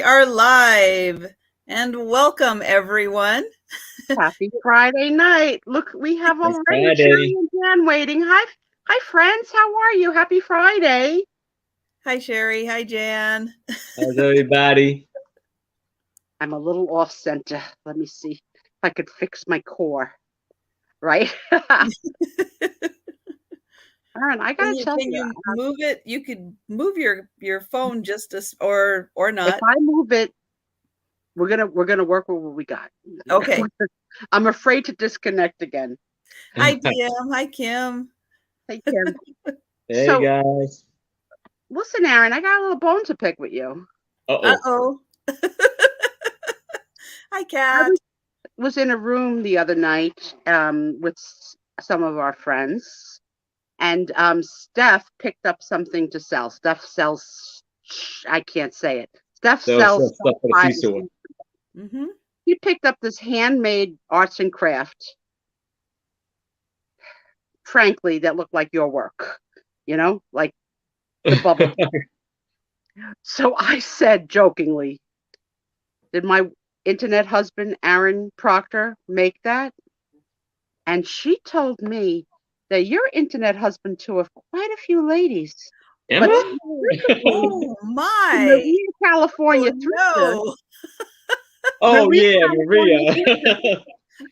are live and welcome everyone. Happy Friday night. Look, we have It's already Sherry Friday. and Jan waiting. Hi, friends. How are you? Happy Friday. Hi Sherry, hi Jan. How's everybody? I'm a little off center. Let me see if I could fix my core. Right? Aaron, I Can gotta tell you, you move it? You could move your phone just as or if not. I move it, we're gonna work with what we got. Okay. I'm afraid to disconnect again. Hi Tim. Hi Kim. Hey, Kim. Hey So guys. listen, Aaron, I got a little bone to pick with you. Uh-oh. Uh-oh. Hi I Kat. was in a room the other night with some of our friends. And Steph picked up something to sell. Steph sells, I can't say it. Steph sells Stuff for the seashore. Mm-hmm. He picked up this handmade arts and craft, frankly, that looked like your work, like the bubble. So I said jokingly, did my internet husband, Aaron Proctor, make that? And she told me that your internet husband to quite a few ladies, but Emma? Oh the my. Maria, California thrifter. No. Oh Maria, yeah, California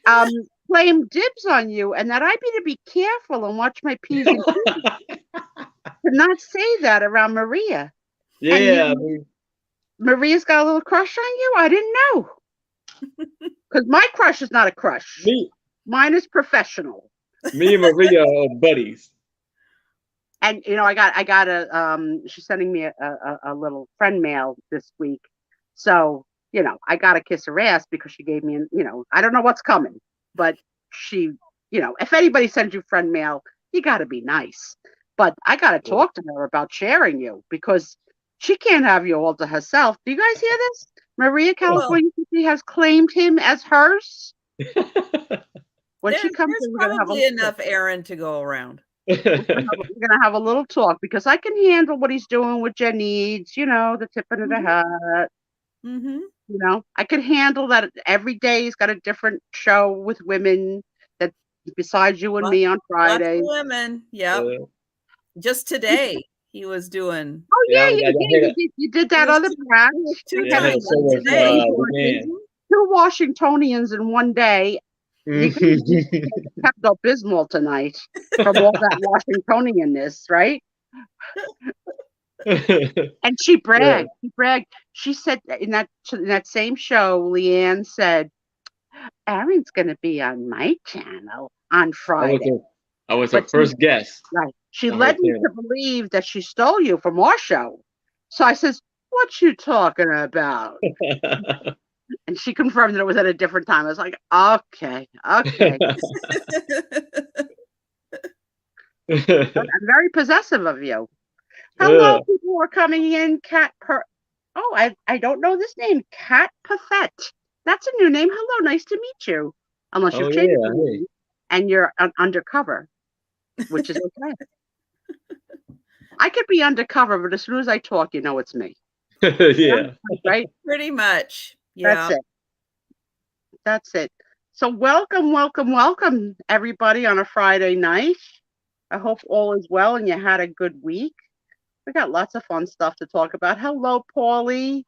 Maria. claim dibs on you, and that I be to be careful and watch my P's and Q's to not say that around Maria. And Yeah. Maria's got a little crush on you? I didn't know. Because my crush is not a crush. Me Mine is professional. and Maria are buddies. And I got she's sending me a little friend mail this week. So, I got to kiss her ass because she gave me I don't know what's coming, but she, if anybody sends you friend mail, you got to be nice. But I got to talk to her about sharing you because she can't have you all to herself. Do you guys hear this? Maria, California City has claimed him as hers. When she comes There's in, we're going to have probably enough Aaron to go around. we're gonna have a little talk because I can handle what he's doing with Jen needs, the tipping of the hat. Mm-hmm. I could handle that. Every day he's got a different show with women that besides you and me on Lots of Friday. women. Yep. Just today he was doing. Oh yeah, I you did that other branch. Two yeah, times so was today. Two Washingtonians in one day. You could have Pepto-Bismol tonight from all that Washingtonianness, right? And she bragged. Yeah. She bragged. She said in that same show, Leanne said, "Aaron's going to be on my channel on Friday." I was her first guest. Right. She led me to believe that she stole you from our show. So I says, "What you talking about?" And she confirmed that it was at a different time. I was like, "Okay." I'm very possessive of you. Hello, people who are coming in. I don't know this name. Cat Pathette. That's a new name. Hello, nice to meet you. Unless you've changed your name and you're undercover, which is okay. I could be undercover, but as soon as I talk, it's me. Yeah. Right? Pretty much. Yeah. That's it. So welcome, everybody on a Friday night. I hope all is well and you had a good week. We got lots of fun stuff to talk about. Hello, Paulie.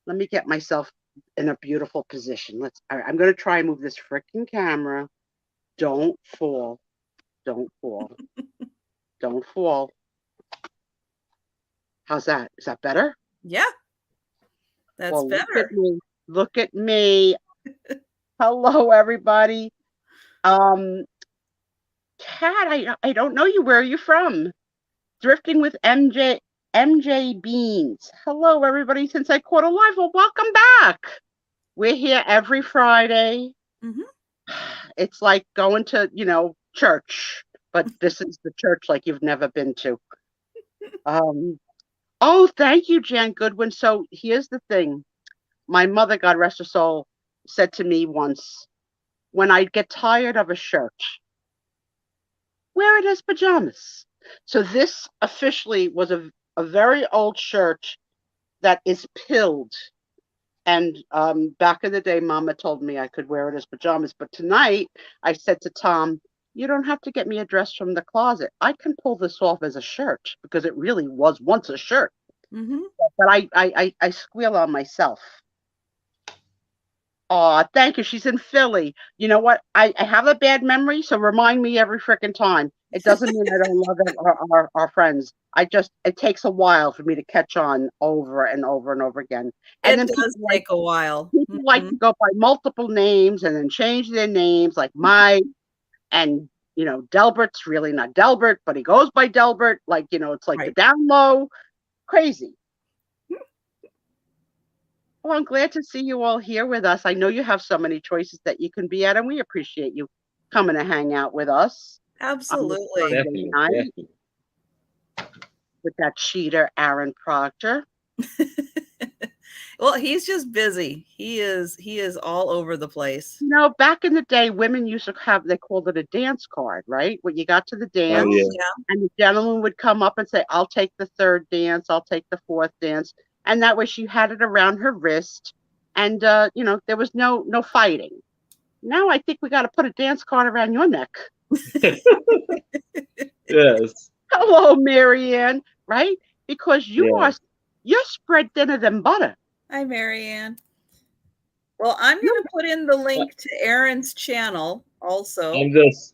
Let me get myself in a beautiful position. I'm going to try and move this freaking camera. Don't fall. Don't fall. Don't fall. How's that? Is that better? Yeah. That's better. Look at me. Hello, everybody. Kat, I don't know you. Where are you from? Drifting with MJ Beans. Hello, everybody. Since I caught a live, well, welcome back. We're here every Friday. It's like going to, church, but this is the church like you've never been to. Oh, thank you, Jan Goodwin. So here's the thing. My mother, God rest her soul, said to me once, when I get tired of a shirt, wear it as pajamas. So this officially was a very old shirt that is pilled. And back in the day, Mama told me I could wear it as pajamas. But tonight, I said to Tom, you don't have to get me a dress from the closet. I can pull this off as a shirt because it really was once a shirt. Mm-hmm. But I squeal on myself. Oh, thank you. She's in Philly. You know what? I have a bad memory, so remind me every freaking time. It doesn't mean I don't love our friends. It takes a while for me to catch on over and over and over again. And It then does take a while. people like to go by multiple names and then change their names, like Mike and Delbert's really not Delbert, but he goes by Delbert. Like, it's like the down low. Crazy. Well, I'm glad to see you all here with us. I know you have so many choices that you can be at, and we appreciate you coming to hang out with us. Absolutely. Definitely. With that cheater, Aaron Proctor. Well, he's just busy. He is all over the place. Back in the day, women used to they called it a dance card, right? When you got to the dance, and the gentleman would come up and say, I'll take the third dance, I'll take the fourth dance. And that way she had it around her wrist. And, there was no fighting. Now I think we got to put a dance card around your neck. Yes. Hello, Marianne, right? Because you're spread thinner than butter. Hi, Marianne. Well, I'm going to put in the link to Aaron's channel also. I'm just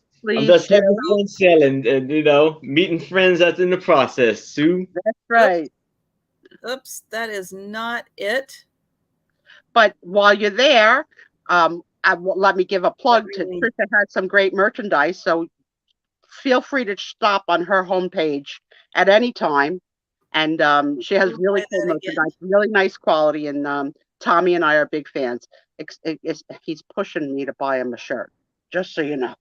having fun selling and, meeting friends that's in the process, Sue. That's right. Oops, that is not it. But while you're there, let me give a plug to Trisha. Had some great merchandise, so feel free to stop on her homepage at any time. And she has really cool merchandise, really nice quality. And Tommy and I are big fans. He's pushing me to buy him a shirt, just so you know.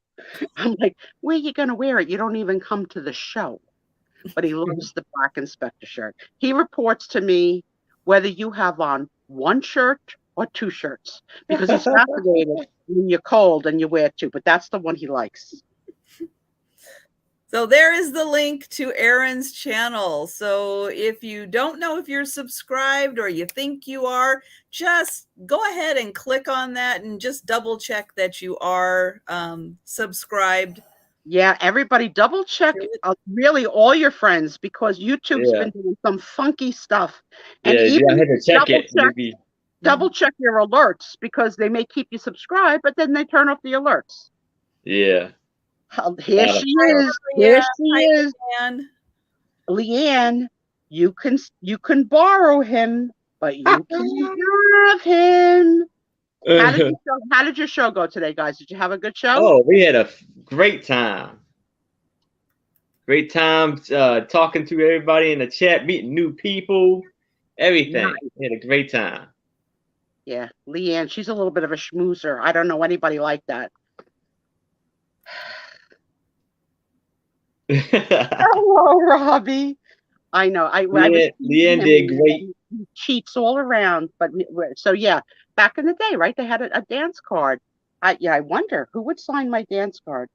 I'm like, where are you going to wear it? You don't even come to the show. But he loves the Black Inspector shirt. He reports to me whether you have on one shirt or two shirts, because he's fascinated when you're cold and you wear two, but that's the one he likes. So there is the link to Aaron's channel. So if you don't know if you're subscribed or you think you are, just go ahead and click on that and just double check that you are subscribed. Yeah, everybody double check really all your friends, because YouTube's been doing some funky stuff. And even I had to check it. Double check your alerts, because they may keep you subscribed, but then they turn off the alerts. Yeah. Here she is. Here she is. Leanne, you can borrow him, but you can have him. How did your show go today, guys? Did you have a good show? Oh, we had a great time. Great time talking to everybody in the chat, meeting new people, everything. Nice. We had a great time. Yeah, Leanne, she's a little bit of a schmoozer. I don't know anybody like that. Hello, Robbie. I know. Leanne did great. He cheats all around, but so yeah. Back in the day, right? They had a dance card. I wonder who would sign my dance card.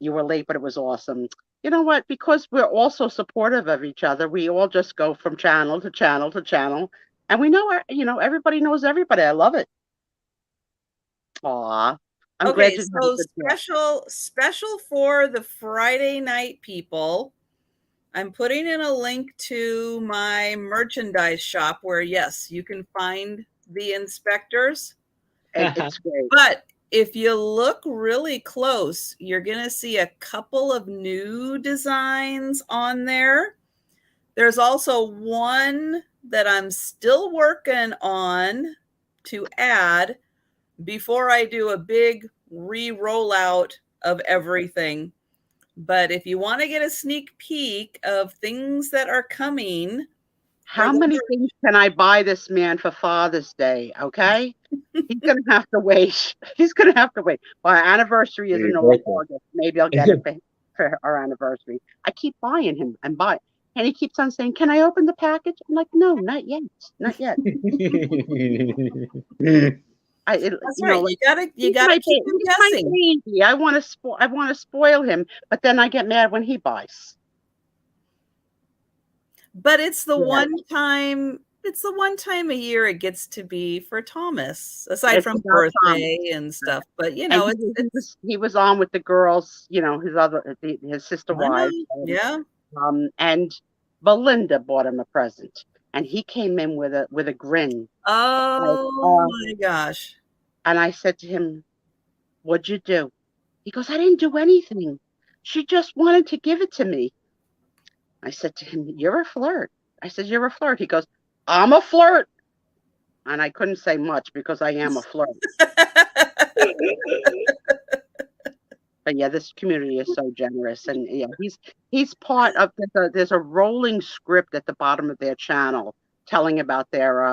You were late, but it was awesome. You know what? Because we're all so supportive of each other, we all just go from channel to channel to channel, and we know everybody knows everybody. I love it. Aw. I'm glad you had a good special for the Friday night people. I'm putting in a link to my merchandise shop where, yes, you can find the inspectors. It's great. But if you look really close, you're going to see a couple of new designs on there. There's also one that I'm still working on to add before I do a big re-rollout of everything. But if you want to get a sneak peek of things that are coming. How many things can I buy this man for Father's Day? Okay. He's going to have to wait. He's going to have to wait. Well, our anniversary is in August. Maybe I'll get it for our anniversary. I keep buying him and buying. And he keeps on saying, can I open the package? I'm like, no, not yet. Not yet. That's right. You gotta keep him guessing. I want to spoil him, but then I get mad when he buys. But it's the one time it's the one time a year it gets to be for Thomas, aside It's from about Thomas. birthday and stuff. But you And know, he was on with the girls, you know, his sister wives. Yeah. And Belinda bought him a present, and he came in with a grin. Oh my gosh. And I said to him, "What'd you do?" He goes, "I didn't do anything. She just wanted to give it to me." I said to him, "You're a flirt." I said, "You're a flirt." He goes, "I'm a flirt." And I couldn't say much because I am a flirt. But yeah, this community is so generous, and yeah, he's part of there's a rolling script at the bottom of their channel telling about their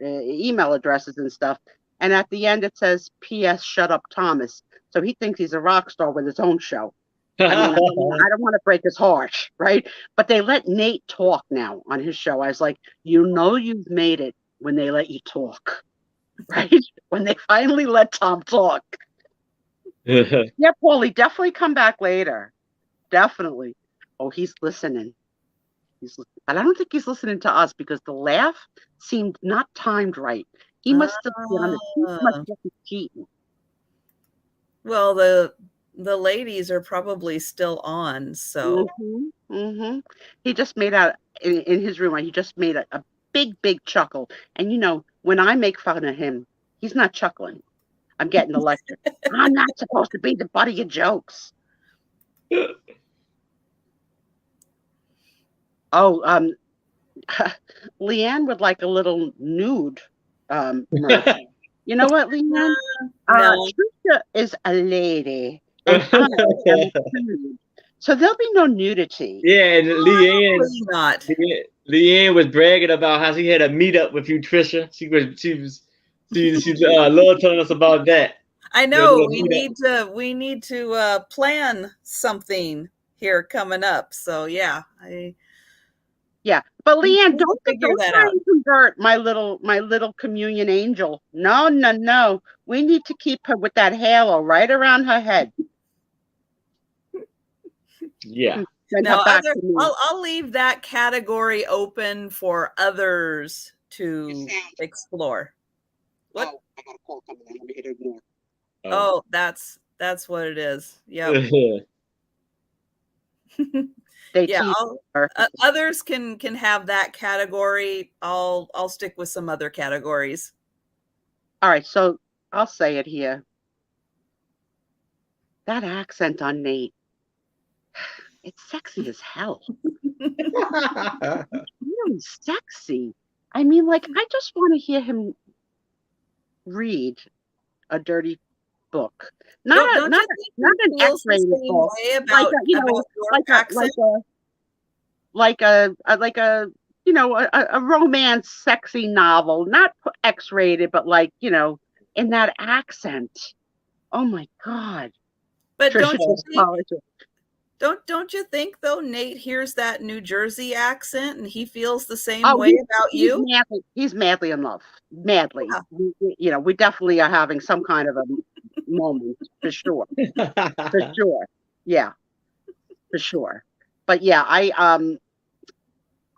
email addresses and stuff. And at the end it says, "P.S. Shut up, Thomas." So he thinks he's a rock star with his own show. I mean, I don't want to break his heart, right? But they let Nate talk now on his show. I was like, you know, you've made it when they let you talk, right? When they finally let Tom talk. Yeah, Paulie, definitely come back later. Definitely. Oh, he's listening. But I don't think he's listening to us because the laugh seemed not timed right. He must still be on he must be cheating. Well, the ladies are probably still on, so He just made out in his room. He just made a big chuckle. And you know, when I make fun of him, he's not chuckling. I'm getting the lecture. I'm not supposed to be the butt of your jokes. Oh, Leanne would like a little nude merch. You know what, Leanne? no. Trisha is a lady, and I am a prude. So there'll be no nudity. Yeah, and Not. Leanne was bragging about how she had a meetup with you, Trisha. She loved telling us about that. I know we need to plan something here coming up. So yeah, Yeah, but Leanne, we'll don't try and convert my little communion angel. No. We need to keep her with that halo right around her head. Yeah. Now, I'll leave that category open for others to explore. What? Oh, I got a call coming in. Let me hit ignore. Oh, that's what it is. Yep. Yeah, others can have that category. I'll stick with some other categories. All right, so I'll say it here. That accent on Nate, it's sexy as hell. It's really sexy. I mean, like, I just want to hear him read a dirty book. Not an X-rated book. Like a you know, a romance sexy novel, not X-rated, but like, you know, in that accent. Oh my God. But don't you think though Nate hears that New Jersey accent and he feels the same way about you? He's madly in love. Madly. Yeah. You know, we definitely are having some kind of a moment for sure. For sure. Yeah. For sure. But yeah,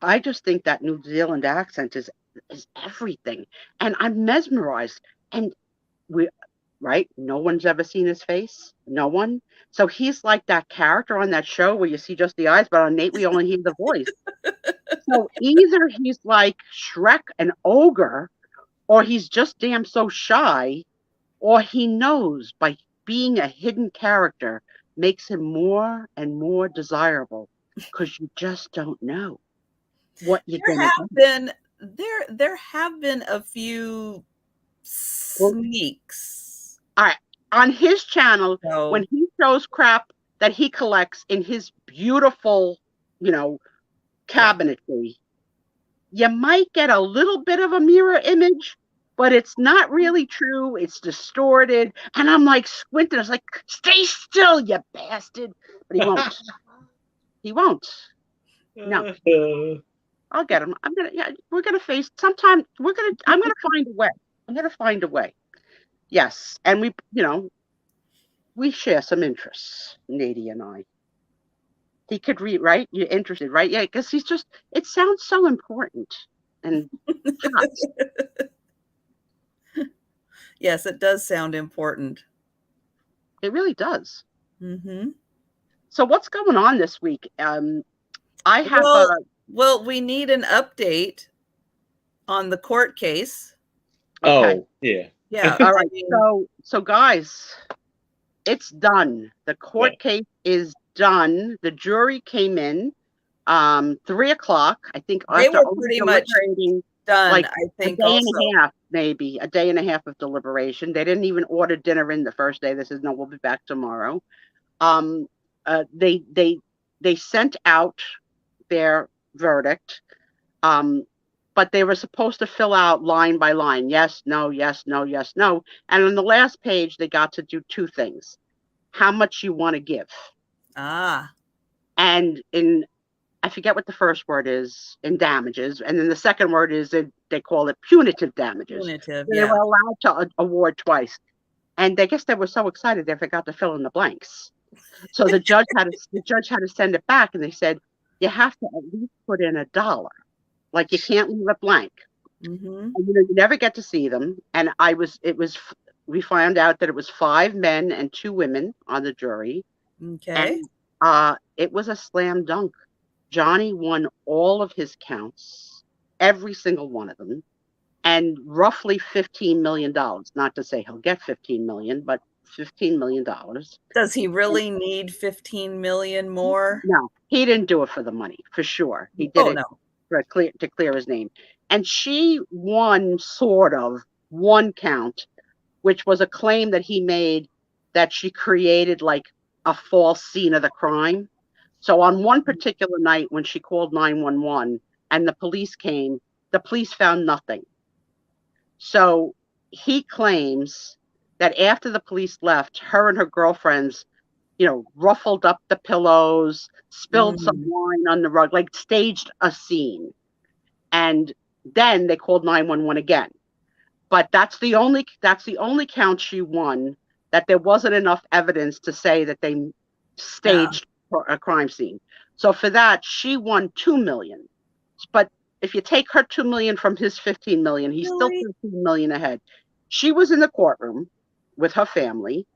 I just think that New Zealand accent is everything. And I'm mesmerized. And right? No one's ever seen his face. No one. So he's like that character on that show where you see just the eyes, but on Nate, we only hear the voice. So either he's like Shrek, an ogre, or he's just damn so shy, or he knows by being a hidden character makes him more and more desirable because you just don't know what you're going to do. There have been a few sneaks. All right. On his channel, when he shows crap that he collects in his beautiful, you know, cabinetry, you might get a little bit of a mirror image, but it's not really true. It's distorted. And I'm like squinting. I was like, stay still, you bastard. But he won't. He won't. No. I'll get him. We're gonna face sometime. I'm gonna find a way. I'm gonna find a way. Yes. And we, you know, we share some interests, Nady and I. He could read, right? You're interested, right? Yeah, because it sounds so important and hot. Yes, it does sound important. It really does. Mm-hmm. So what's going on this week? I have well, we need an update on the court case. Okay. Oh, yeah. Yeah. All right. So guys, it's done. The court case is done. The jury came in 3:00. I think They after were pretty much done. like I think a day also. and a half, maybe a day and a half of deliberation. They didn't even order dinner in the first day. They said, no, we'll be back tomorrow. They sent out their verdict, but they were supposed to fill out line by line. Yes, no, yes, no, yes, no. And on the last page, they got to do two things. How much you want to give. And I forget what the first word is in damages. And then the second word is they call it punitive damages. Punitive, They were allowed to award twice. And I guess they were so excited they forgot to fill in the blanks. So the judge had to send it back, and they said, you have to at least put in $1. Like, you can't leave it blank. Mm-hmm. And, you never get to see them. And we found out that it was 5 men and 2 women on the jury. Okay. And it was a slam dunk. Johnny won all of his counts, every single one of them, and roughly $15 million. Not to say he'll get $15 million, but $15 million. Does he really need $15 million more? No, he didn't do it for the money, for sure. He did to clear his name. And she won sort of one count, which was a claim that he made that she created like a false scene of the crime. So on one particular night when she called 911 and the police came, the police found nothing. So he claims that after the police left, her and her girlfriends, ruffled up the pillows, spilled some wine on the rug, like staged a scene. And then they called 911 again. But that's the only count she won, that there wasn't enough evidence to say that they staged a crime scene. So for that, she won $2 million. But if you take her $2 million from his $15 million, he's still $15 million ahead. She was in the courtroom with her family.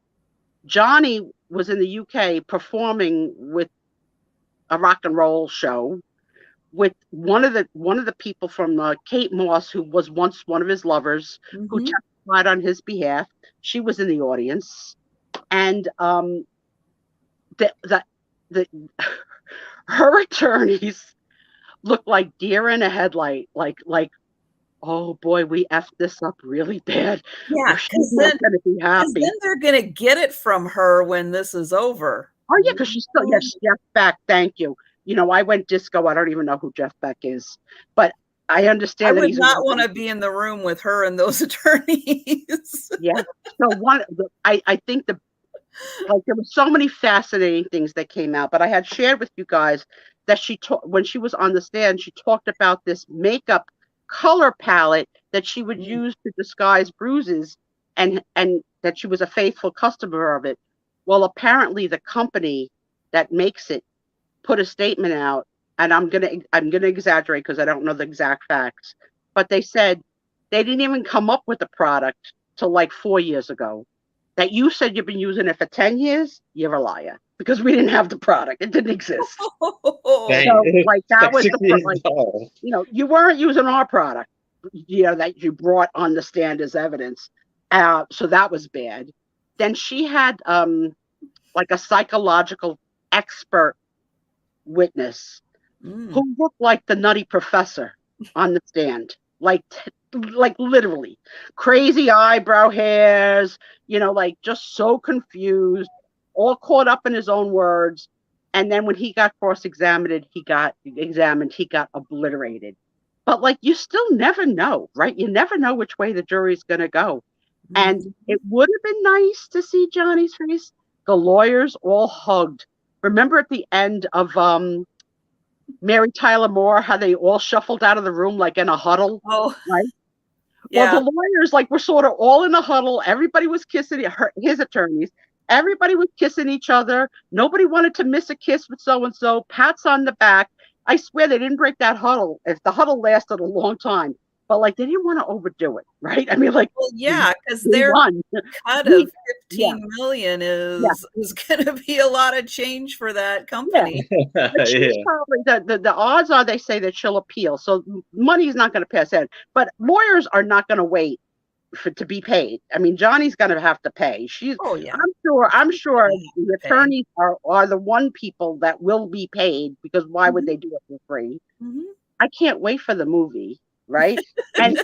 Johnny was in the UK performing with a rock and roll show with one of the people from Kate Moss, who was once one of his lovers, who testified on his behalf. She was in the audience, and her attorneys looked like deer in a headlight, like, oh boy, we effed this up really bad. Yeah, she's not going to be happy. Then they're going to get it from her when this is over. Oh yeah, because she's still Jeff Beck. Thank you. I went disco. I don't even know who Jeff Beck is, but I understand. I would not want to be in the room with her and those attorneys. Yeah. So I think there were so many fascinating things that came out, but I had shared with you guys that when she was on the stand, she talked about this makeup color palette that she would use to disguise bruises, and that she was a faithful customer of it. Well, apparently the company that makes it put a statement out, and I'm gonna exaggerate because I don't know the exact facts, but they said they didn't even come up with the product till like 4 years ago. That you said you've been using it for 10 years, you're a liar, because we didn't have the product. It didn't exist. So like that was you weren't using our product, that you brought on the stand as evidence. So that was bad. Then she had like a psychological expert witness who looked like the Nutty Professor on the stand, like literally crazy eyebrow hairs, like just so confused, all caught up in his own words. And then when he got cross-examined, he got obliterated. But like, you still never know, right? You never know which way the jury's going to go. And it would have been nice to see Johnny's face. The lawyers all hugged. Remember at the end of Mary Tyler Moore, how they all shuffled out of the room like in a huddle? Oh, right? Yeah. Well, the lawyers were sort of all in a huddle. Everybody was kissing his attorneys. Everybody was kissing each other. Nobody wanted to miss a kiss with so-and-so. Pats on the back. I swear they didn't break that huddle. If the huddle lasted a long time, but like they didn't want to overdo it, right? I mean, like, well, yeah, because we their won. cut We, of yeah, 15 million yeah, is going to be a lot of change for that yeah. company. But she's Yeah. probably the odds are they say that she'll appeal, so money is not going to pass in. But lawyers are not going to wait to be paid. I mean, Johnny's going to have to pay. Oh yeah, I'm sure They the have to pay. attorneys are the one people that will be paid, because why would Mhm. they do it for free? Mhm. I can't wait for the movie, right? And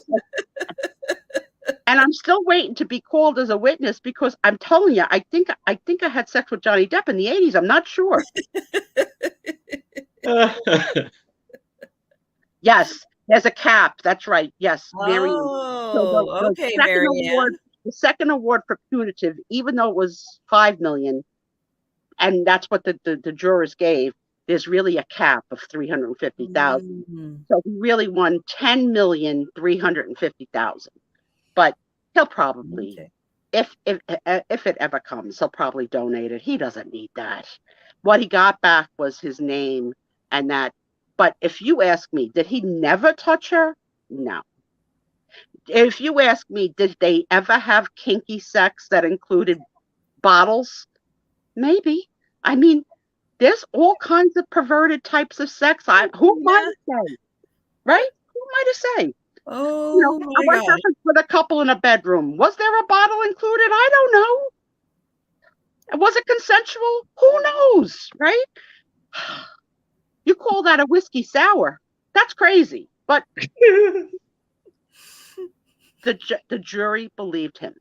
I'm still waiting to be called as a witness, because I'm telling you, I think I had sex with Johnny Depp in the 80s. I'm not sure. Yes, there's a cap. That's right. Yes, Marion. So Oh, okay, award, Marianne. the second award for punitive, even though it was 5 million, and that's what the jurors gave, there's really a cap of 350,000. Mm. So he really won 10,350,000. But he'll probably, Okay. if it ever comes, he'll probably donate it. He doesn't need that. What he got back was his name and that. But if you ask me, did he never touch her? No. If you ask me, did they ever have kinky sex that included bottles? Maybe. I mean, there's all kinds of perverted types of sex. Who am I Yeah. to say? Right? Who am I to say? You know, Oh my what gosh. happens with a couple in a bedroom? Was there a bottle included? I don't know. Was it consensual? Who knows, right? You call that a whiskey sour? That's crazy. But the jury believed him,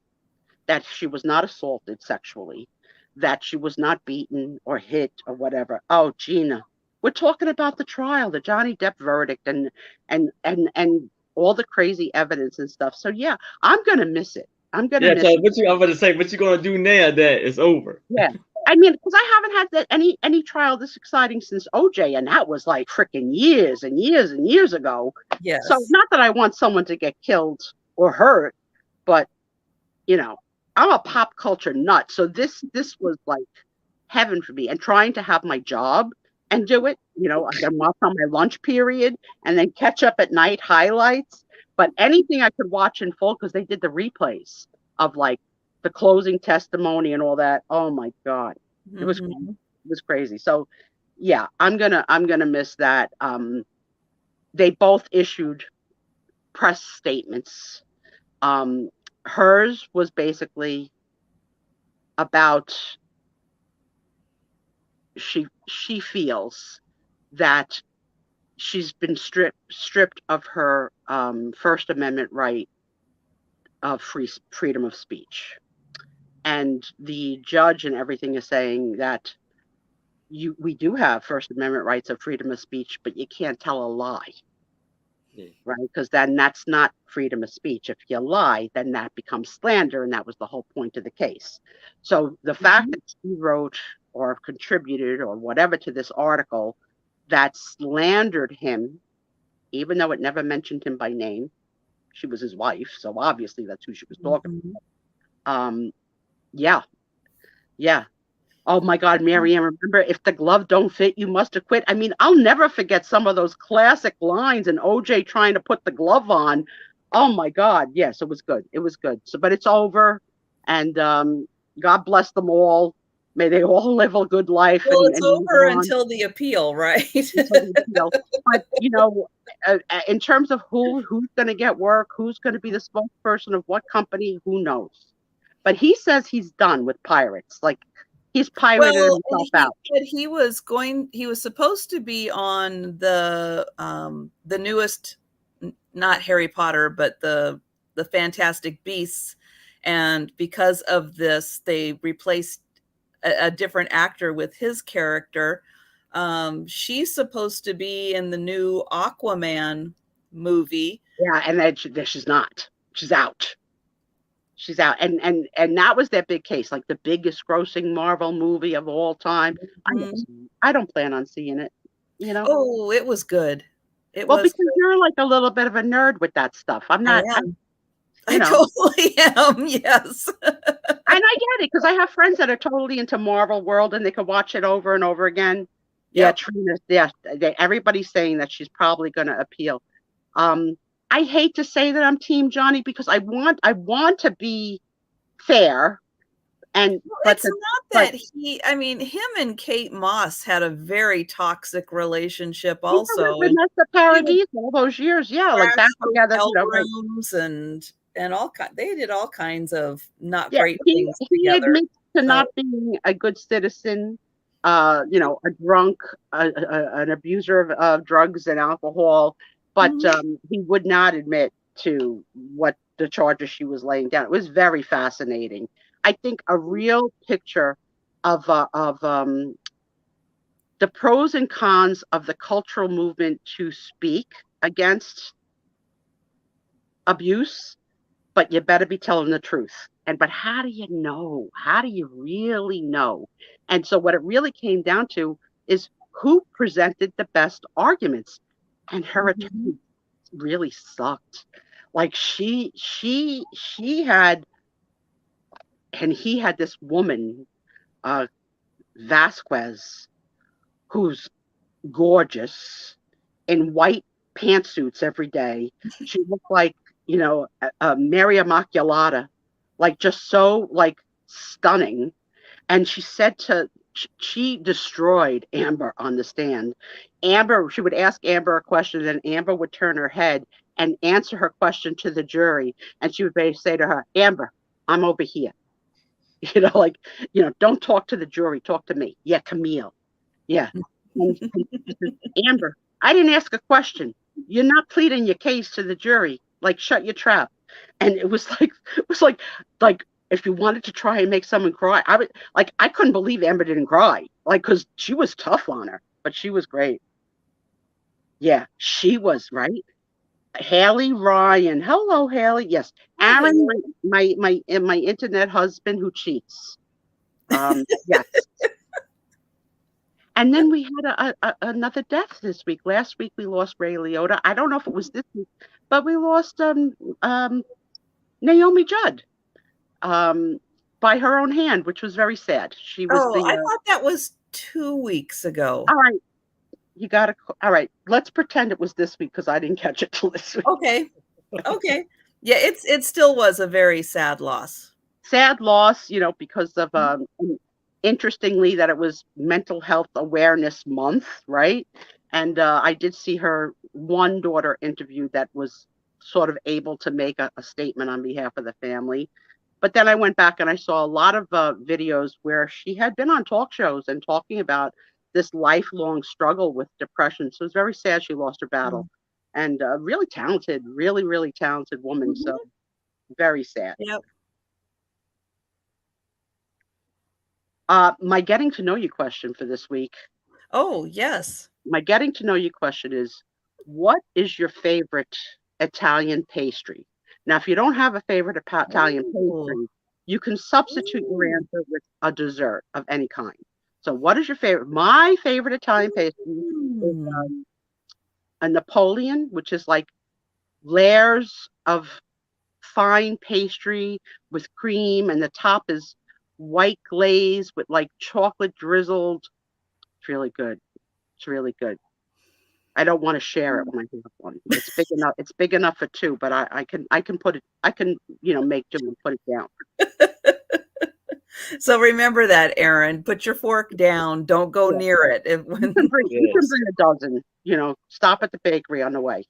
that she was not assaulted sexually, that she was not beaten or hit or whatever. Oh, Gina, we're talking about the trial, the Johnny Depp verdict, and all the crazy evidence and stuff. So yeah, I'm gonna miss it. I'm gonna Yeah, miss so it. I'm about to say, what you gonna do now that it's over? Yeah. I mean, because I haven't had any trial this exciting since OJ, and that was like freaking years and years and years ago. So Yes. not that I want someone to get killed or hurt, but you know, I'm a pop culture nut. So this was like heaven for me. And trying to have my job and do it, I'm off on my lunch period and then catch up at night highlights. But anything I could watch in full, because they did the replays of like the closing testimony and all that. Oh my God. It was crazy. So yeah, I'm gonna miss that. They both issued press statements. Hers was basically about she feels that she's been stripped of her First Amendment right of freedom of speech, and the judge and everything is saying that we do have First Amendment rights of freedom of speech, but you can't tell a lie. Yeah. Right? Because then that's not freedom of speech. If you lie, then that becomes slander, and that was the whole point of the case. So the fact that she wrote or contributed or whatever to this article that slandered him, even though it never mentioned him by name, she was his wife, so obviously that's who she was talking about. Yeah, yeah. Oh my God, Marianne, remember, if the glove don't fit, you must have quit. I mean, I'll never forget some of those classic lines and OJ trying to put the glove on. Oh my God. Yes, it was good. It was good. So, but it's over, and God bless them all. May they all live a good life Well, and it's move over on until the appeal, right? until they heal. But in terms of who's going to get work, who's going to be the spokesperson of what company, who knows? But he says he's done with pirates. Like, he's pirated Well, himself out. but he was supposed to be on the newest, not Harry Potter, but the Fantastic Beasts, and because of this, they replaced a different actor with his character. She's supposed to be in the new Aquaman movie. Yeah, and then she's not. She's out. She's out. And that was their big case, like the biggest grossing Marvel movie of all time. I don't plan on seeing it, Oh, it was good. It Well, was because good. you're like a little bit of a nerd with that stuff. I'm I not. am. I totally am. Yes. And I get it, because I have friends that are totally into Marvel world and they could watch it over and over again. Yeah, Yep. Trina. Yeah, everybody's saying that she's probably going to appeal. I hate to say that I'm Team Johnny because I want to be fair, but it's not that I mean, him and Kate Moss had a very toxic relationship also. with Vanessa Paradis all those years, yeah, like back together, hotel right. rooms and all they did all kinds of not Yeah, great he things together. admits to not being a good citizen, a drunk, an abuser of drugs and alcohol, but he would not admit to what the charges she was laying down. It was very fascinating. I think a real picture of the pros and cons of the cultural movement to speak against abuse, but you better be telling the truth. But how do you know? How do you really know? And so what it really came down to is who presented the best arguments. And her attorney really sucked. Like she had, and he had this woman, Vasquez, who's gorgeous in white pantsuits every day. She looked like, Mary Immaculata, like just so like stunning. And she destroyed Amber on the stand. She would ask Amber a question, and Amber would turn her head and answer her question to the jury. And she would say to her, Amber, I'm over here. Don't talk to the jury, talk to me. Yeah, Camille. Yeah. And Amber, I didn't ask a question. You're not pleading your case to the jury. Like, shut your trap. And it was like if you wanted to try and make someone cry, I couldn't believe Amber didn't cry. Like, because she was tough on her, but she was great. Yeah, she was, right. Haley Ryan. Hello, Haley. Yes. Aaron, my internet husband who cheats. Yes. And then we had another death this week. Last week we lost Ray Liotta. I don't know if it was this week, but we lost Naomi Judd by her own hand, which was very sad. She was I thought that was 2 weeks ago. All right. All right. Let's pretend it was this week because I didn't catch it till this week. Okay. Yeah, it still was a very sad loss. Sad loss, because of interestingly that it was Mental Health Awareness Month, right? And I did see her one daughter interview that was sort of able to make a statement on behalf of the family. But then I went back and I saw a lot of videos where she had been on talk shows and talking about this lifelong struggle with depression. So it's very sad she lost her battle. And really talented, really, really talented woman. So very sad. Yep. My getting to know you question for this week. Oh, yes. My getting to know you question is, what is your favorite Italian pastry? Now, if you don't have a favorite Italian pastry, you can substitute your answer with a dessert of any kind. So what is your favorite? My favorite Italian pastry is a Napoleon, which is like layers of fine pastry with cream, and the top is white glaze with like chocolate drizzled. It's really good. It's really good. I don't want to share it when I have one. It's big enough. It's big enough for two, but I can put it. I can make do and put it down. So remember that, Aaron. Put your fork down. Don't go near it. You can bring a dozen. Stop at the bakery on the way.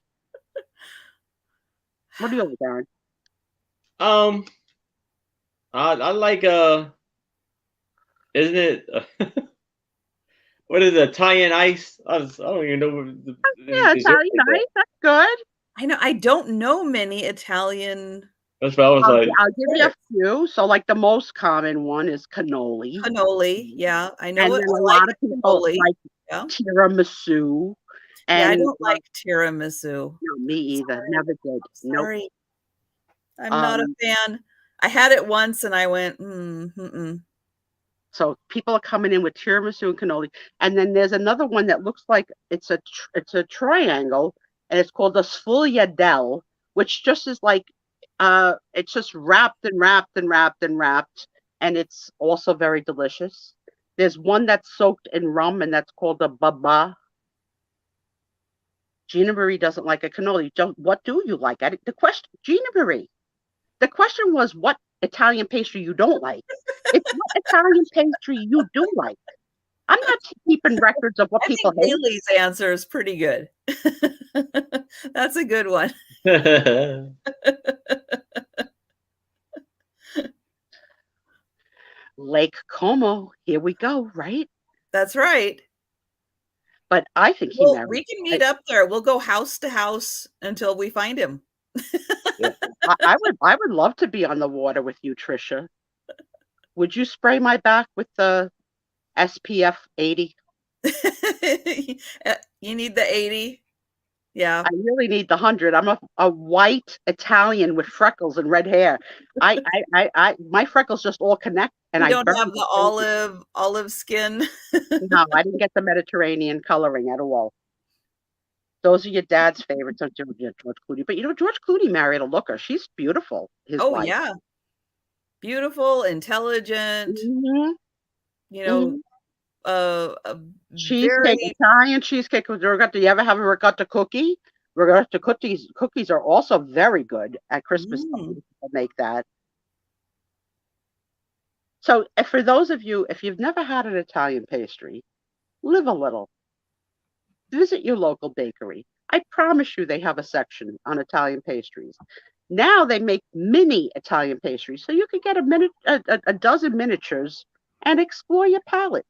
What do you like, Aaron? I like isn't it? What is it, Italian ice? I don't even know. Italian ice. That's good. I know. I don't know many Italian. That's what I was like. I'll give you a few. So, like the most common one is cannoli. Cannoli, yeah, I know. And then a lot of people like tiramisu. And I don't like tiramisu. No, me either. Never did. Sorry, nope. I'm not a fan. I had it once and I went, So people are coming in with tiramisu and cannoli, and then there's another one that looks like it's a triangle, and it's called the sfogliatelle, which just is like it's just wrapped and wrapped and wrapped and wrapped, and it's also very delicious. There's one that's soaked in rum, and that's called a baba. Gina Marie doesn't like a cannoli. What do you like? The question, Gina Marie, the question was what Italian pastry you don't like. It's what Italian pastry you do like. I'm not keeping records of what people hate. Haley's answer is pretty good. That's a good one. Lake Como, here we go, right? That's right. But I think he married. We can meet up there. We'll go house to house until we find him. I would love to be on the water with you, Trisha. Would you spray my back with the SPF 80? You need the 80. Yeah. I really need the 100. I'm a white Italian with freckles and red hair. My freckles just all connect, and you don't have the olive skin. No, I didn't get the Mediterranean coloring at all. Those are your dad's favorites, George Clooney. But George Clooney married a looker. She's beautiful. His wife. Yeah, beautiful, intelligent. Mm-hmm. Cheesecake, very... Italian cheesecake. Do you ever have a ricotta cookie? Ricotta cookies are also very good at Christmas time. People make that. So, for those of you, if you've never had an Italian pastry, live a little. Visit your local bakery. I promise you they have a section on Italian pastries. Now they make mini Italian pastries, so you can get a dozen miniatures and explore your palate.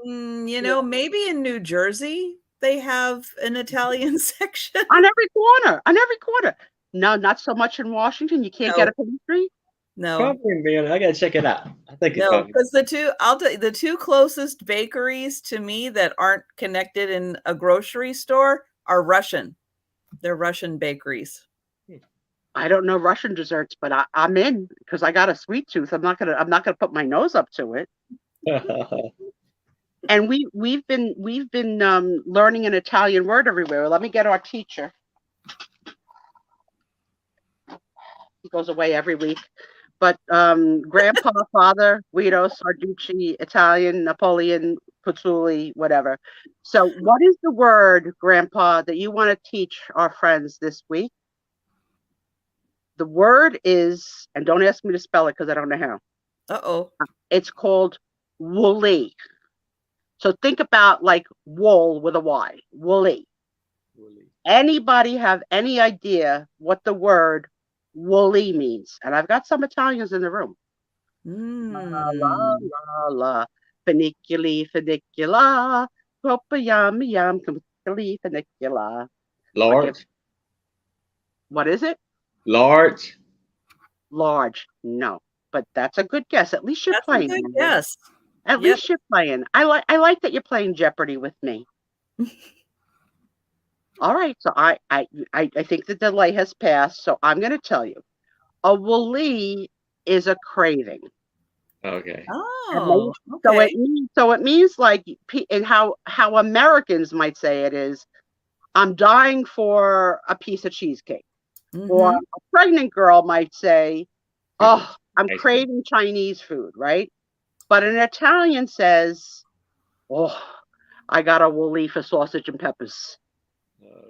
Maybe in New Jersey they have an Italian section. On every corner. No, not so much in Washington. You can't get a pastry. No, probably, man. I gotta check it out. I think no, because the two closest bakeries to me that aren't connected in a grocery store are Russian. They're Russian bakeries. I don't know Russian desserts, but I'm in because I got a sweet tooth. I'm not gonna put my nose up to it. And we've been learning an Italian word everywhere. Let me get our teacher. He goes away every week. But grandpa, father, Guido, Sarducci, Italian, Napoleon, Puzzuli, whatever. So what is the word, grandpa, that you want to teach our friends this week? The word is, and don't ask me to spell it because I don't know how. Uh-oh. It's called woolly. So think about like wool with a Y, woolly. Anybody have any idea what the word woolly means? And I've got some Italians in the room. La la la la, funiculi funicula, copa yum yum, funiculi funicula. Large. What is it? Large. No, but that's a good guess. At least you're playing. Yes. At least you're playing. I like that you're playing Jeopardy with me. All right, so I think the delay has passed, so I'm going to tell you. A woolly is a craving. Okay. Oh, okay. So it means like, and how Americans might say it is, I'm dying for a piece of cheesecake. Or a pregnant girl might say, oh, I'm craving Chinese food, right? But an Italian says, oh, I got a woolly for sausage and peppers.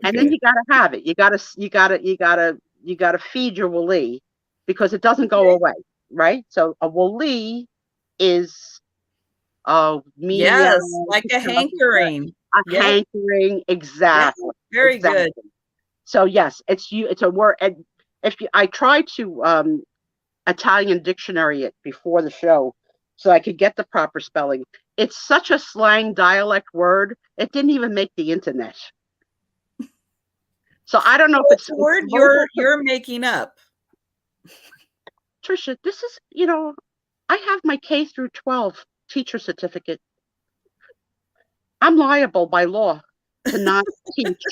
And then you gotta have it. You gotta feed your woolly because it doesn't go away, right? So a woolly is like a hankering. Hankering, exactly. Yeah, very good. So yes, it's a word. And I tried to Italian dictionary it before the show so I could get the proper spelling. It's such a slang dialect word, it didn't even make the internet. So I don't know if it's a word you're making up. Trisha, this is, I have my K through 12 teacher certificate. I'm liable by law to not teach.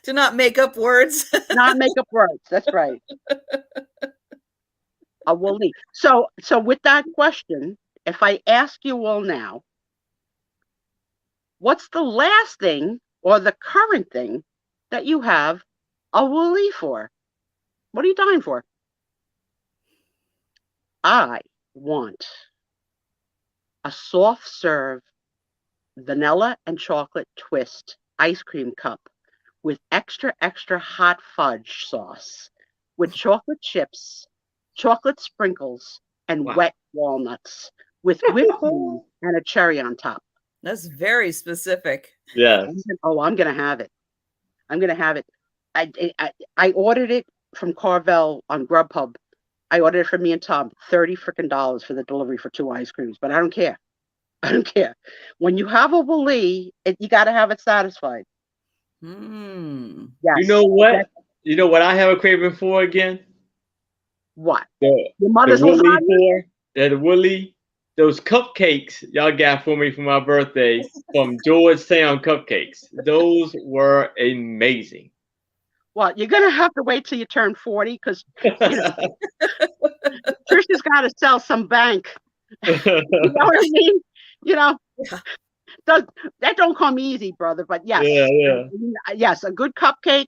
To not make up words. Not make up words. That's right. A woolly. So with that question, if I ask you all now, what's the last thing or the current thing that you have a woolly for? What are you dying for? I want a soft serve vanilla and chocolate twist ice cream cup with extra, extra hot fudge sauce with chocolate chips, chocolate sprinkles, and wet walnuts with whipped cream and a cherry on top. That's very specific. Yeah. I'm going to have it. I'm going to have it. I ordered it from Carvel on Grubhub. I ordered it for me and Tom, $30 freaking for the delivery for 2 ice creams, but I don't care. I don't care. When you have a Wooly, you got to have it satisfied. Yes. You know what? You know what I have a craving for again? What? Your mother's lasagna? The Wooly. Those cupcakes y'all got for me for my birthday from Georgetown Cupcakes. Those were amazing. Well, you're going to have to wait till you turn 40 because, Trisha's got to sell some bank. You know what I mean? That don't come easy, brother. But yes, yes, a good cupcake.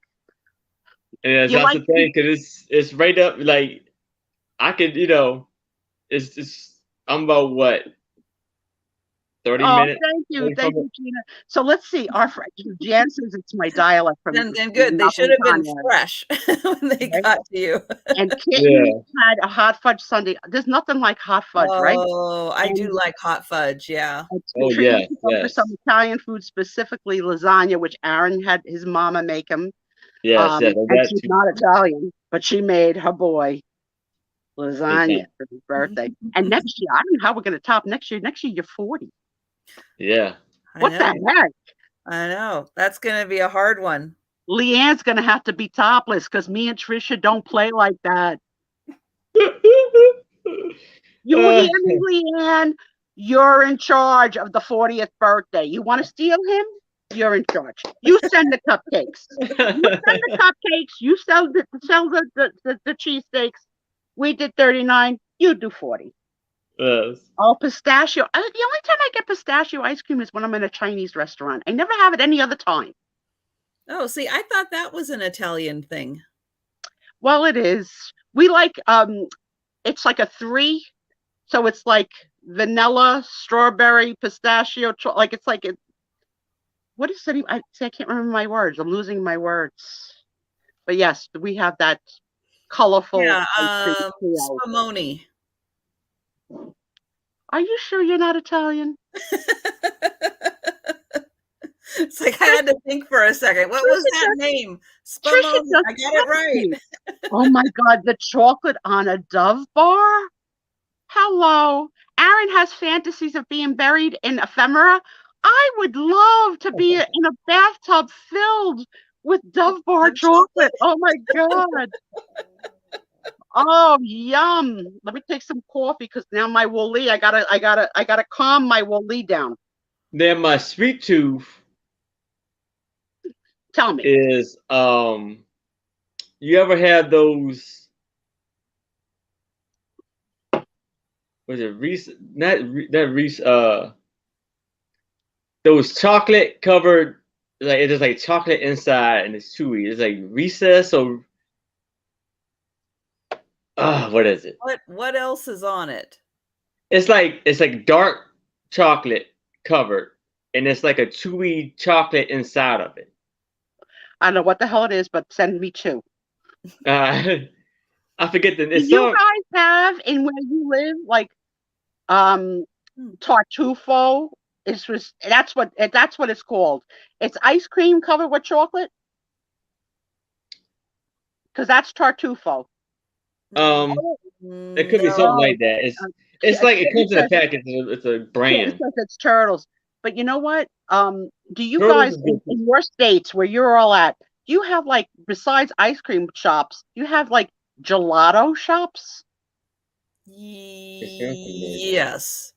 Yeah, that's the thing, because it's right up. Like I could, I'm about what 30 minutes. Thank you, Gina. So let's see. Our friend Jan says it's my dialect from. And good. They should have been fresh when they got to you. And Kitten had a hot fudge sundae. There's nothing like hot fudge, right? Oh, I do like hot fudge. Yeah. Oh yeah. For some Italian food, specifically lasagna, which Aaron had his mama make him. Yes, and she's not Italian, but she made her boy lasagna for his birthday. And next year, I don't know how we're going to top next year. Next year, you're 40. Yeah. What the heck? I know. That's going to be a hard one. Leanne's going to have to be topless because me and Trisha don't play like that. You hear me, Leanne? You're in charge of the 40th birthday. You want to steal him? You're in charge. You send the cupcakes. You sell the cheesesteaks. We did 39. You do 40. Yes. Oh, pistachio. The only time I get pistachio ice cream is when I'm in a Chinese restaurant. I never have it any other time. Oh, see, I thought that was an Italian thing. Well, it is. We like, it's like a 3. So it's like vanilla, strawberry, pistachio. It's like, what is it? I can't remember my words. I'm losing my words. But yes, we have that colorful. Yeah, spumoni. Are you sure you're not Italian? It's like I had to think for a second. What was that name? Spumoni. I got it right. Oh my God, the chocolate on a Dove bar? Hello. Aaron has fantasies of being buried in ephemera. I would love to be in a bathtub filled with Dove bar chocolate. Oh my God. Oh, yum. Let me take some coffee because now my Wooly, I gotta calm my Wooly down. Then my sweet tooth. Tell me. Is you ever had those? Was it Reese? Not Reese. Those chocolate covered, like it is like chocolate inside and it's chewy. It's like Recess or what is it? What else is on it? It's like dark chocolate covered, and it's like a chewy chocolate inside of it. I don't know what the hell it is, but send me 2. I forget the. Do you guys have in where you live like tartufo? That's what it's called. It's ice cream covered with chocolate. Because that's tartufo. It could be something like that. It's like it comes in a package. It's a brand. It says it's turtles. But you know what? Do you guys in your states where you're all at? Do you have like besides ice cream shops? Do you have like gelato shops? Yes.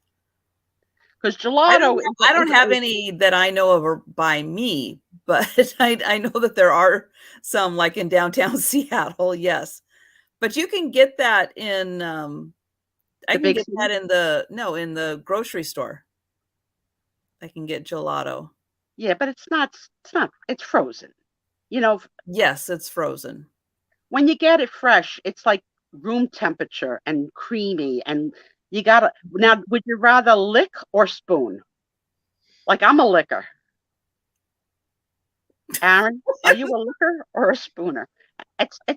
Because gelato, I don't have any that I know of or by me, but I know that there are some like in downtown Seattle. Yes, but you can get that in. I can get that in the grocery store. I can get gelato. Yeah, but it's not. It's frozen. Yes, it's frozen. When you get it fresh, it's like room temperature and creamy, and You gotta now. Would you rather lick or spoon? Like I'm a licker. Aaron, are you a licker or a spooner? It's a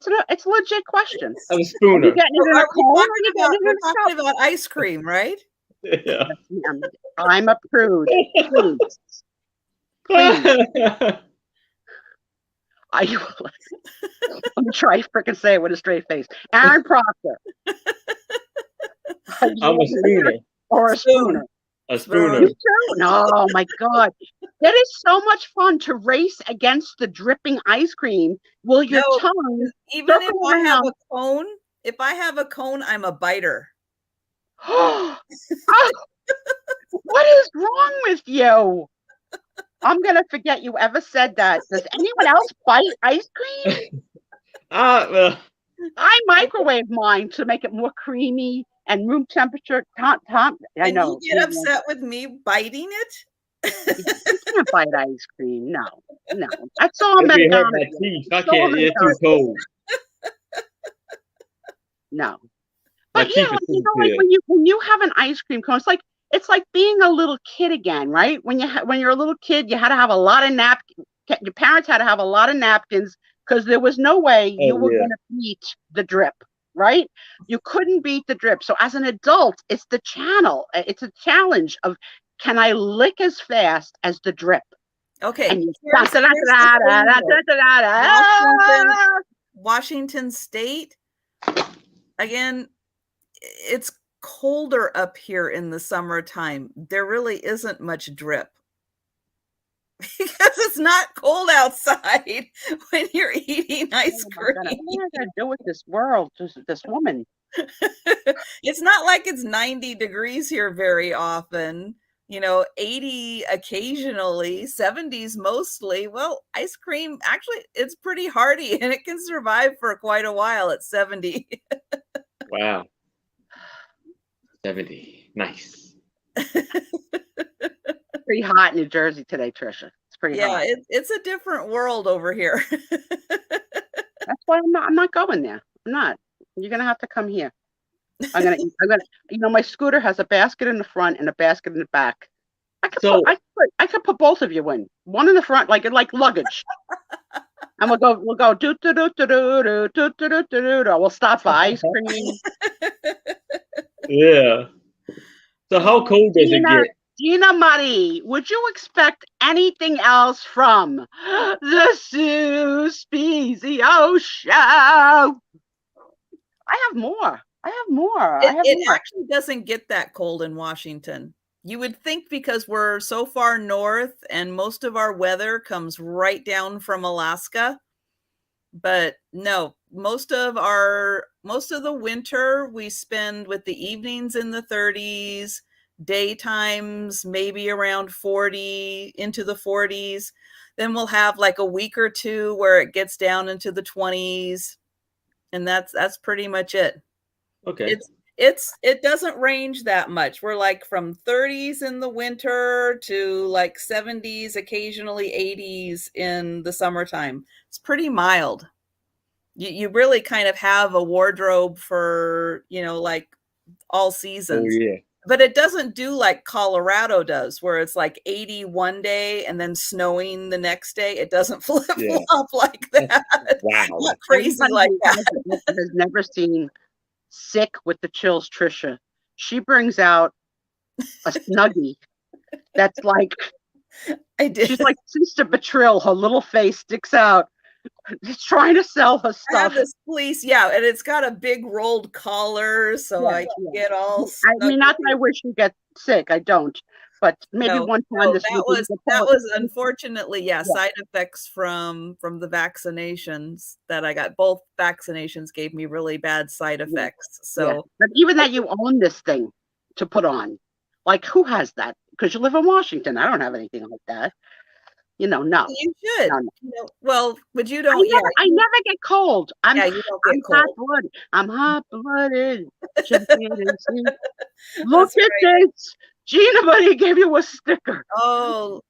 legit question. I'm a Are you spooner. getting it in a cone or are you getting it We're in a talking cup? about ice cream, right? Yeah. I'm a prude. Please. Please. Are you? Let me try freaking say it with a straight face. Aaron Proctor. Are you I'm a spooner. or a spooner? A spooner. You too? No, my God. That is so much fun to race against the dripping ice cream. Will your tongue even if circle I have around? a cone, if I have a cone, I'm a biter. Oh, what is wrong with you? I'm gonna forget you ever said that. Does anyone else bite ice cream? I microwave mine to make it more creamy and room temperature. I know. You get upset with me biting it? You can't bite ice cream. No. That's all Americana. I can't. It's too cold. No. But yeah, like when you have an ice cream cone, it's like being a little kid again, right? When you're a little kid, you had to have a lot of napkins. Your parents had to have a lot of napkins because there was no way you were going to beat the drip, right? You couldn't beat the drip. So as an adult, it's the it's a challenge of, can I lick as fast as the drip? Okay. And you Washington State, again, it's colder up here in the summertime. There really isn't much drip because it's not cold outside when you're eating ice cream. What am I going to do with this world, this woman? It's not like it's 90 degrees here very often. 80 occasionally, 70s mostly. Well, ice cream, actually, it's pretty hardy and it can survive for quite a while at 70. Wow. 70. Nice. Pretty hot in New Jersey today, Trisha. It's pretty hot. Yeah, it's a different world over here. That's why I'm not going there. I'm not. You're gonna have to come here. I'm gonna. My scooter has a basket in the front and a basket in the back. I could put both of you in. One in the front, like luggage. And we'll go do do do do do do do do do. We'll stop for ice cream. Yeah. So how cold does it get? Gina Marie, would you expect anything else from the Spiezio show? I have more. It actually doesn't get that cold in Washington. You would think because we're so far north and most of our weather comes right down from Alaska. But no, most of the winter we spend with the evenings in the 30s, daytimes maybe around 40 into the 40s. Then we'll have like a week or two where it gets down into the 20s, and that's pretty much it. Okay. It doesn't range that much. We're like from 30s in the winter to like 70s, occasionally 80s in the summertime. It's pretty mild. You really kind of have a wardrobe for, like all seasons. Oh, yeah. But it doesn't do like Colorado does, where it's like 80 one day and then snowing the next day. It doesn't flip-flop like that. Wow. Not crazy like that. Has never seen Sick with the Chills, Trisha. She brings out a Snuggie that's like, she's like Sister Betril. Her little face sticks out. It's trying to sell her stuff. I have this fleece, and it's got a big rolled collar, so I can get all. I mean, not that I wish you get sick. I don't, but maybe one time this week. That was unfortunately, side effects from the vaccinations that I got. Both vaccinations gave me really bad side effects. So, but even that you own this thing to put on, like who has that? Because you live in Washington. I don't have anything like that. No. You should. No. Well, but you don't. I never get cold. You don't get cold. Hot-blooded. I'm hot-blooded. Look at this. Gina Marie gave you a sticker. Oh,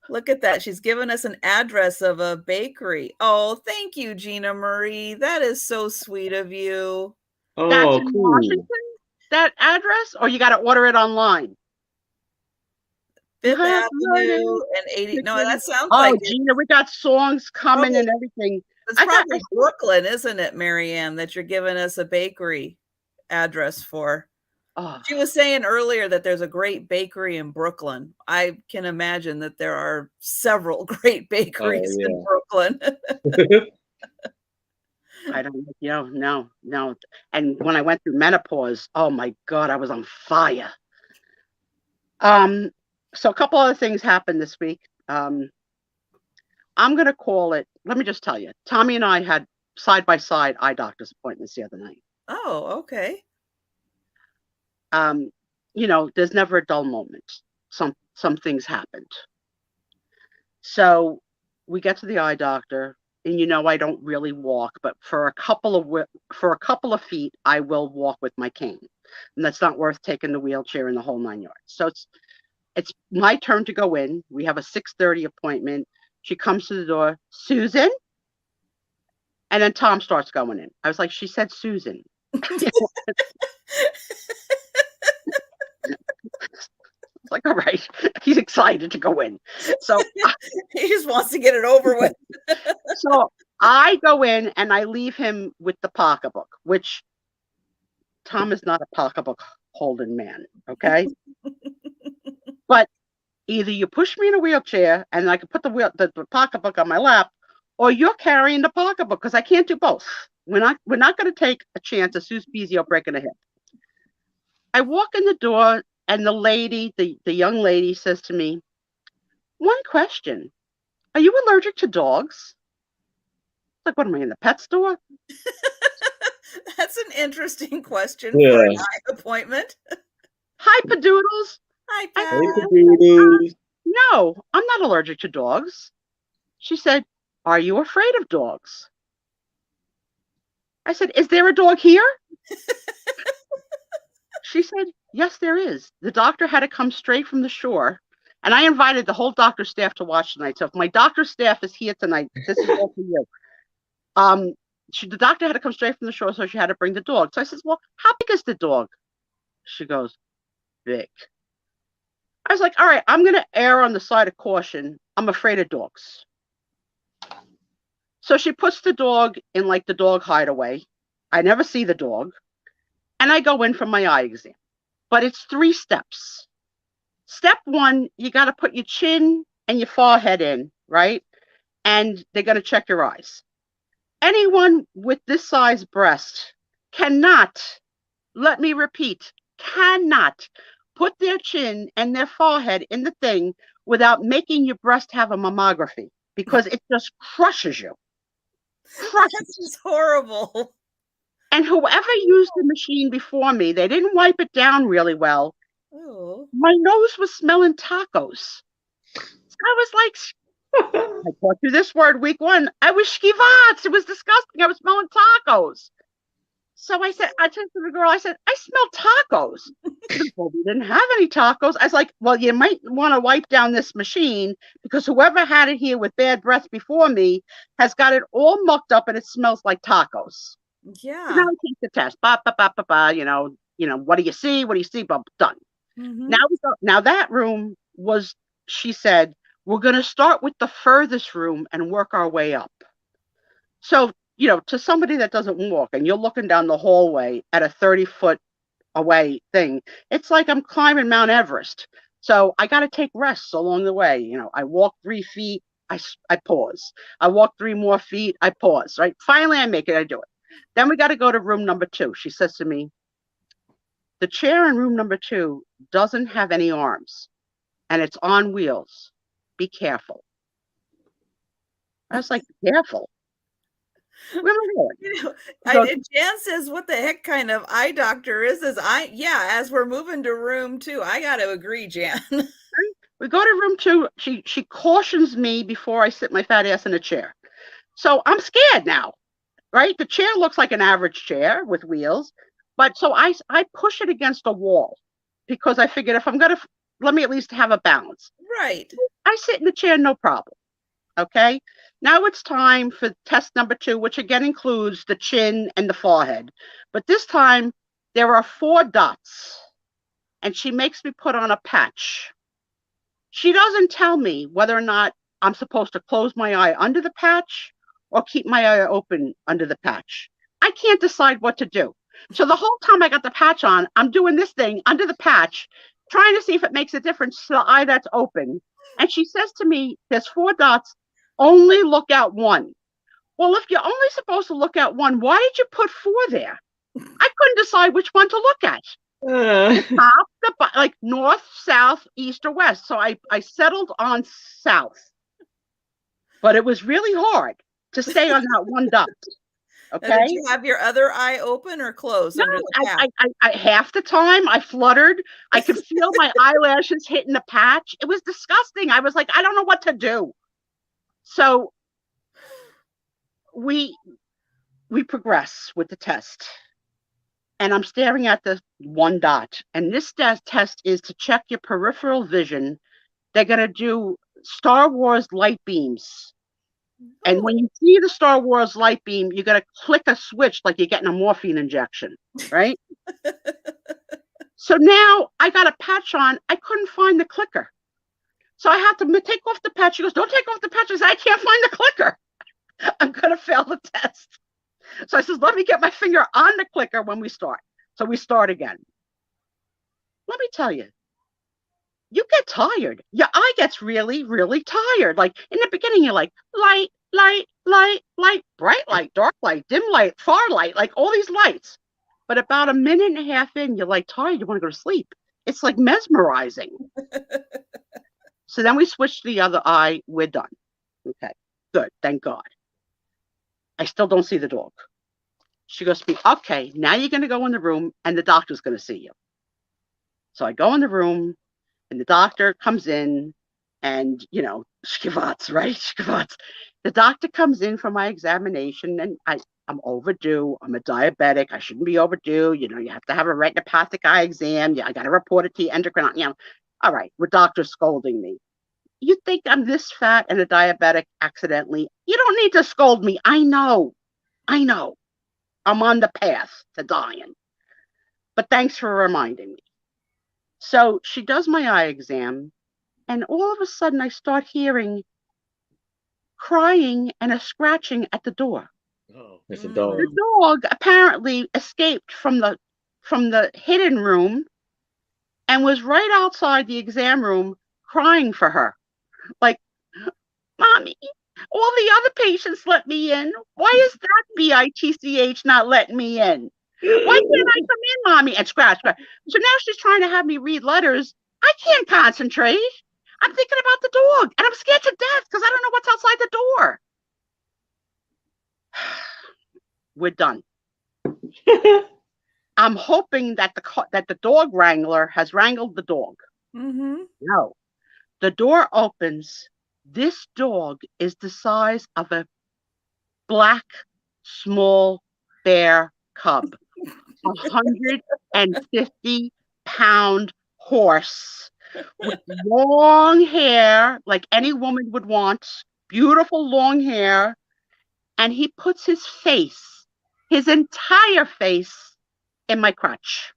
look at that. She's given us an address of a bakery. Oh, thank you, Gina Marie. That is so sweet of you. Oh, cool. Washington? that address, or you got to order it online? Fifth Avenue and 80. No, that sounds Oh, like Gina, we got songs coming probably, and everything. it's probably Brooklyn, isn't it, Marianne, that you're giving us a bakery address for? Oh. She was saying earlier that there's a great bakery in Brooklyn. I can imagine that there are several great bakeries in Brooklyn. I don't, no. And when I went through menopause, oh my God, I was on fire. So a couple other things happened this week. I'm going to call it, let me just tell you, Tommy and I had side-by-side eye doctor's appointments the other night. Oh, okay. There's never a dull moment. Some things happened. So we get to the eye doctor, and I don't really walk, but for a couple of feet, I will walk with my cane, and that's not worth taking the wheelchair and the whole 9 yards. So it's my turn to go in. We have a 6:30 appointment. She comes to the door, Susan, and then Tom starts going in. I was like, she said Susan. It's like, all right, he's excited to go in. So he just wants to get it over with. So I go in and I leave him with the pocketbook, which Tom is not a pocketbook holding man, okay? But either you push me in a wheelchair and I can put the pocketbook on my lap, or you're carrying the pocketbook, because I can't do both. We're not going to take a chance of Spiezio breaking a hip. I walk in the door, and the young lady says to me, one question, are you allergic to dogs? Like, what am I, in the pet store? That's an interesting question for an eye appointment. Hi, Padoodles. Hi, Pat. No, I'm not allergic to dogs. She said, are you afraid of dogs? I said, is there a dog here? She said, yes, there is. The doctor had to come straight from the shore. And I invited the whole doctor staff to watch tonight. So if my doctor staff is here tonight, this is all for you. The doctor had to come straight from the shore, so she had to bring the dog. So I said, well, how big is the dog? She goes, big. I was like, all right, I'm going to err on the side of caution. I'm afraid of dogs. So she puts the dog in like the dog hideaway. I never see the dog. And I go in for my eye exam. But it's 3 steps. Step 1, you got to put your chin and your forehead in, right? And they're going to check your eyes. Anyone with this size breast cannot, let me repeat, cannot put their chin and their forehead in the thing without making your breast have a mammography, because it just crushes you. That's just horrible. And whoever used the machine before me, they didn't wipe it down really well. Oh. My nose was smelling tacos. I was like, I taught you this word week 1. I was schivats. It was disgusting. I was smelling tacos. So I said to the girl, I said, I smell tacos. Well, we didn't have any tacos. I was like, well, you might want to wipe down this machine, because whoever had it here with bad breath before me has got it all mucked up and it smells like tacos. Yeah. So now I take the test. What do you see? What do you see? But done. Mm-hmm. Now that room was, she said, we're going to start with the furthest room and work our way up. So, to somebody that doesn't walk and you're looking down the hallway at a 30-foot away thing, it's like I'm climbing Mount Everest. So I got to take rests along the way. I walk 3 feet, I pause. I walk 3 more feet, I pause, right? Finally, I make it, I do it. Then we got to go to room number 2. She says to me, the chair in room number 2 doesn't have any arms and it's on wheels. Be careful. I was like, careful. Jan says, what the heck kind of eye doctor is this? As we're moving to room 2, I got to agree, Jan. We go to room 2. She cautions me before I sit my fat ass in a chair. So I'm scared now, right? The chair looks like an average chair with wheels. But so I push it against a wall, because I figured if I'm going to, let me at least have a balance. Right. I sit in the chair, no problem. Okay. Now it's time for test number 2, which again includes the chin and the forehead. But this time there are 4 dots, and she makes me put on a patch. She doesn't tell me whether or not I'm supposed to close my eye under the patch or keep my eye open under the patch. I can't decide what to do. So the whole time I got the patch on, I'm doing this thing under the patch, trying to see if it makes a difference to the eye that's open. And she says to me, there's 4 dots, only look at one. Well, if you're only supposed to look at one, why did you put 4 there? I couldn't decide which one to look at. Top, like north, south, east, or west. So I settled on south. But it was really hard to stay on that one dot. Okay. Now, did you have your other eye open or closed? No, under the patch? I half the time I fluttered. I could feel my eyelashes hitting the patch. It was disgusting. I was like, I don't know what to do. So we progress with the test. And I'm staring at the one dot. And this test is to check your peripheral vision. They're going to do Star Wars light beams. And when you see the Star Wars light beam, you're going to click a switch like you're getting a morphine injection, right? So now I got a patch on. I couldn't find the clicker. So I had to take off the patch. She goes, don't take off the patch. I said, I can't find the clicker. I'm going to fail the test. So I says, let me get my finger on the clicker when we start. So we start again. Let me tell you, you get tired. Your eye gets really, really tired. Like in the beginning, you're like, light, light, light, light, bright light, dark light, dim light, far light, like all these lights. But about a minute and a half in, you're like tired. You want to go to sleep. It's like mesmerizing. So then we switch to the other eye. We're done. Okay, good. Thank God. I still don't see the dog. She goes to me, okay, now you're going to go in the room and the doctor's going to see you. So I go in the room and the doctor comes in and, you know, schvats, right? Schvats. The doctor comes in for my examination and I'm overdue. I'm a diabetic. I shouldn't be overdue. You know, you have to have a retinopathic eye exam. Yeah, I got to report it to you, endocrine, you know. All right, the doctor's scolding me. You think I'm this fat and a diabetic accidentally? You don't need to scold me. I know. I'm on the path to dying. But thanks for reminding me. So she does my eye exam, and all of a sudden I start hearing crying and a scratching at the door. Oh, it's a dog. The dog apparently escaped from the hidden room and was right outside the exam room crying for her. Like, Mommy, all the other patients let me in. Why is that BITCH not letting me in? Why can't I come in, Mommy? And scratch. So now she's trying to have me read letters. I can't concentrate. I'm thinking about the dog, and I'm scared to death because I don't know what's outside the door. We're done. I'm hoping that the dog wrangler has wrangled the dog. Mm-hmm. No. The door opens. This dog is the size of a black, small bear cub. 150-pound horse with long hair, like any woman would want, beautiful long hair. And he puts his entire face in my crotch.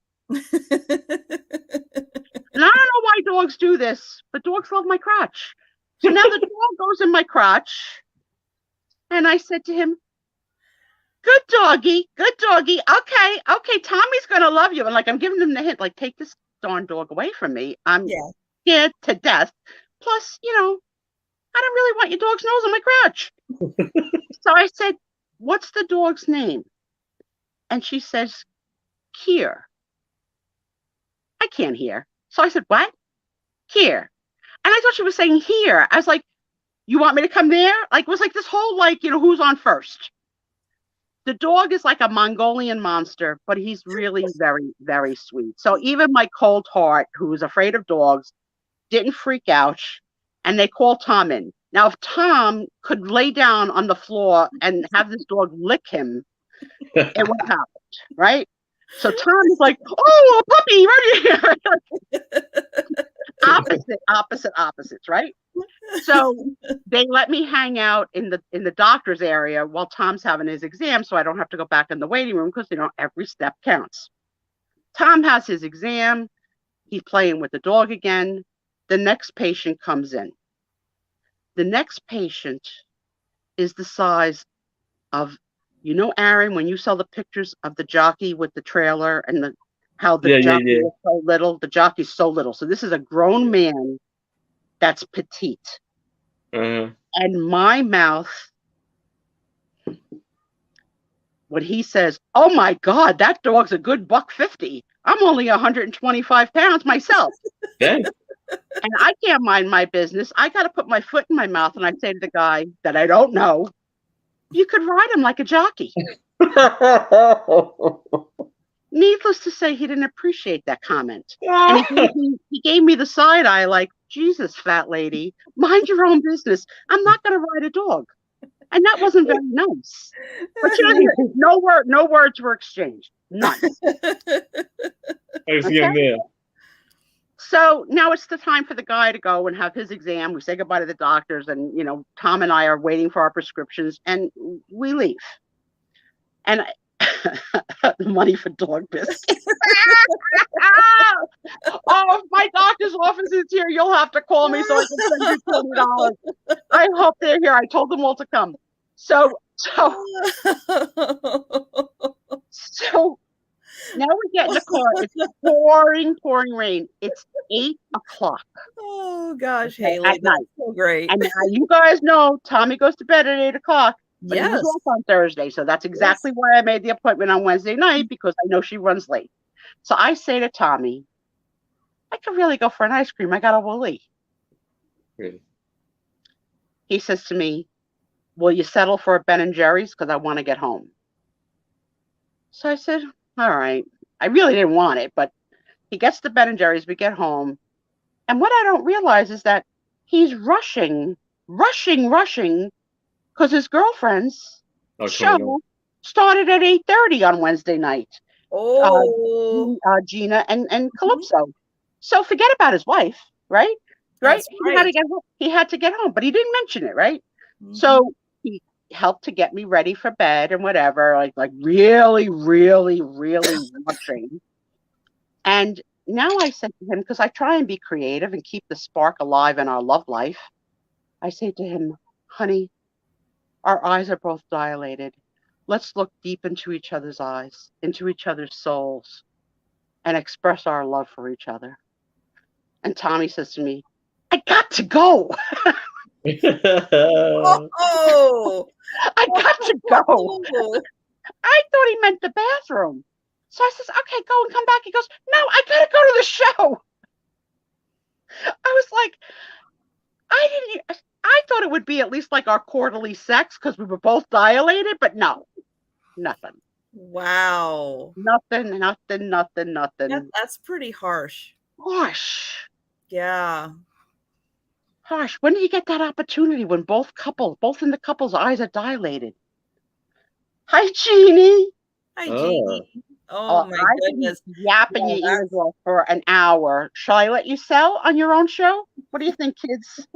And I don't know why dogs do this, but dogs love my crotch. So now the dog goes in my crotch. And I said to him, good doggy. Okay, Tommy's going to love you. And like, I'm giving him the hint, like, take this darn dog away from me. I'm scared to death. Plus, you know, I don't really want your dog's nose on my crotch. So I said, what's the dog's name? And she says, Kier. I can't hear. So I said, what? Here. And I thought she was saying here. I was like, you want me to come there? Like, it was like this whole, like, you know, who's on first? The dog is like a Mongolian monster, but he's really very, very sweet. So even my cold heart, who was afraid of dogs, didn't freak out. And they called Tom in. Now, if Tom could lay down on the floor and have this dog lick him, it would happen, right? So Tom is like, oh, a puppy right here. Opposites, right? So they let me hang out in the doctor's area while Tom's having his exam, so I don't have to go back in the waiting room because, you know, every step counts. Tom has his exam. He's playing with the dog again. The next patient comes in. The next patient is the size of, Aaron, when you saw the pictures of the jockey with the trailer and how the jockey is so little, the jockey's so little. So this is a grown man that's petite. And my mouth, when he says, "Oh my God, that dog's a good $150. I'm only 125 pounds myself." Yeah. And I can't mind my business. I got to put my foot in my mouth, and I say to the guy that I don't know, "You could ride him like a jockey." Needless to say, he didn't appreciate that comment. And he gave me the side eye like, "Jesus, fat lady, mind your own business. I'm not going to ride a dog." And that wasn't very nice. But no words were exchanged. None. Okay? So now it's the time for the guy to go and have his exam. We say goodbye to the doctors, and Tom and I are waiting for our prescriptions, and we leave. And money for dog biscuits. Oh, if my doctor's office is here, you'll have to call me so I can send you $20. I hope they're here. I told them all to come. So now we get in the car. It's pouring rain. It's 8:00. Oh gosh, Haley, at night. So great. And now you guys know Tommy goes to bed at 8:00. But he was off on Thursday, so that's exactly why I made the appointment on Wednesday night, because I know she runs late. So I say to Tommy, "I could really go for an ice cream. I got a Woolly." Really? He says to me, "Will you settle for a Ben and Jerry's? Because I want to get home." So I said, "All right." I really didn't want it, but he gets the Ben and Jerry's. We get home. And what I don't realize is that he's rushing, because his girlfriend's show started at 8:30 on Wednesday night. Gina and Calypso. So forget about his wife, right? Right? He had to get home, but he didn't mention it, right? Mm-hmm. So he helped to get me ready for bed and whatever, like really rushing. And now I said to him, because I try and be creative and keep the spark alive in our love life, I say to him, "Honey, our eyes are both dilated. Let's look deep into each other's eyes, into each other's souls, and express our love for each other." And Tommy says to me, "I got to go." I got to go. I thought he meant the bathroom. So I says, "Okay, go and come back." He goes, "No, I got to go to the show." I was like, I thought it would be at least like our quarterly sex because we were both dilated, but no, nothing. Wow. Nothing. That's pretty harsh. Harsh. Yeah. Harsh. When do you get that opportunity when both in the couple's eyes are dilated? Hi, Jeannie. Hi, Jeannie. Oh my goodness. Yapping your ears off for an hour. Shall I let you sell on your own show? What do you think, kids?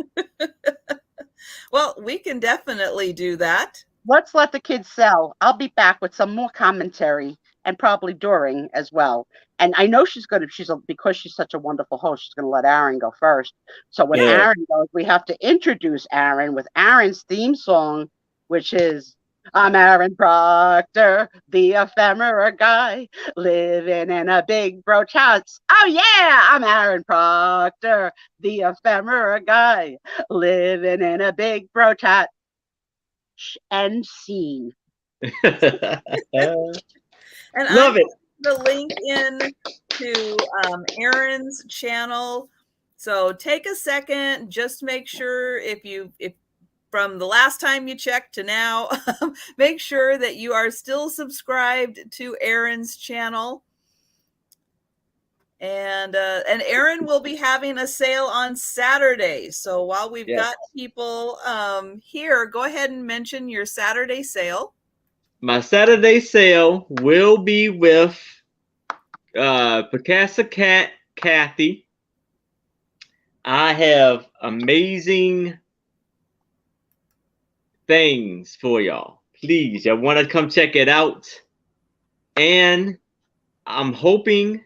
Well, we can definitely do that. Let's let the kids sell. I'll be back with some more commentary and probably during as well. And I know because she's such a wonderful host, she's going to let Aaron go first. So when Aaron goes, we have to introduce Aaron with Aaron's theme song, which is, "I'm Aaron Proctor, the ephemera guy, living in a big brooch house. Oh yeah, I'm Aaron Proctor, the ephemera guy, living in a big brooch house." End scene. And love it. The link in to Aaron's channel. So take a second, just make sure if from the last time you checked to now, make sure that you are still subscribed to Aaron's channel. And Aaron will be having a sale on Saturday. So while we've got people here, go ahead and mention your Saturday sale. My Saturday sale will be with Picasso Cat Kathy. I have amazing things for y'all. Please, y'all want to come check it out. And I'm hoping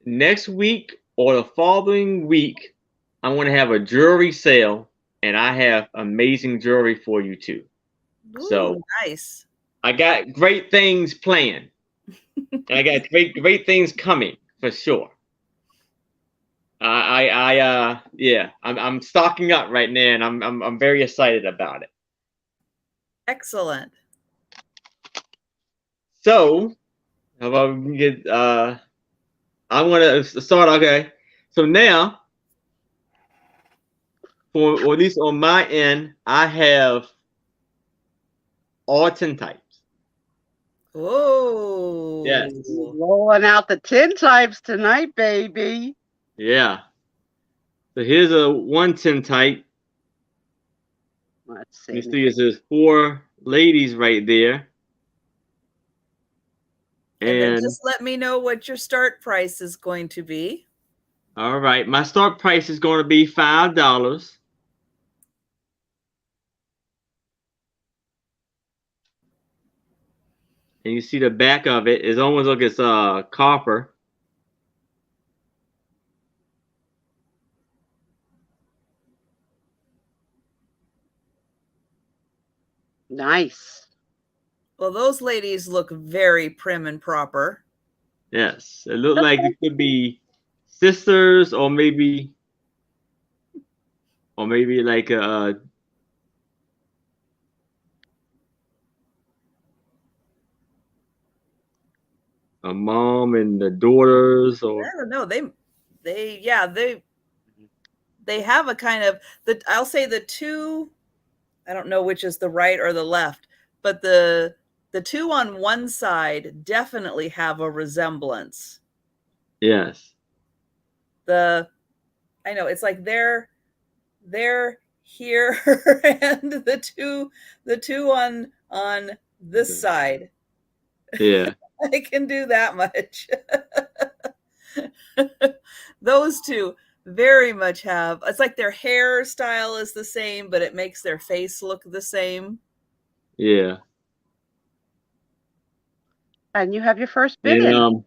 next week or the following week, I'm going to have a jewelry sale, and I have amazing jewelry for you too. Ooh, So nice. I got great things planned, and I got great things coming for sure. Yeah, I'm stocking up right now, and I'm very excited about it. Excellent. So, how about we get I'm gonna start. Okay, so now, or at least on my end, I have all tintypes. Oh, Yes. Rolling out the tintypes tonight, baby. Yeah. So here's a one tintype. Let's see. You see, there's 4 ladies right there. And then And just let me know what your start price is going to be. all right, my start price is going to be $5. And you see the back of it is almost like it's copper. Nice. Well, those ladies look very prim and proper. Yes, it looked like it could be sisters, or maybe like a mom and the daughters, or I don't know. They have a kind of I'll say the two. I don't know which is the right or the left, but the two on one side definitely have a resemblance. yes, I know it's like they're here and the two on this side. yeah, I can do that much. Those two very much have, it's like their hairstyle is the same, but it makes their face look the same. yeah. And you have your first bid And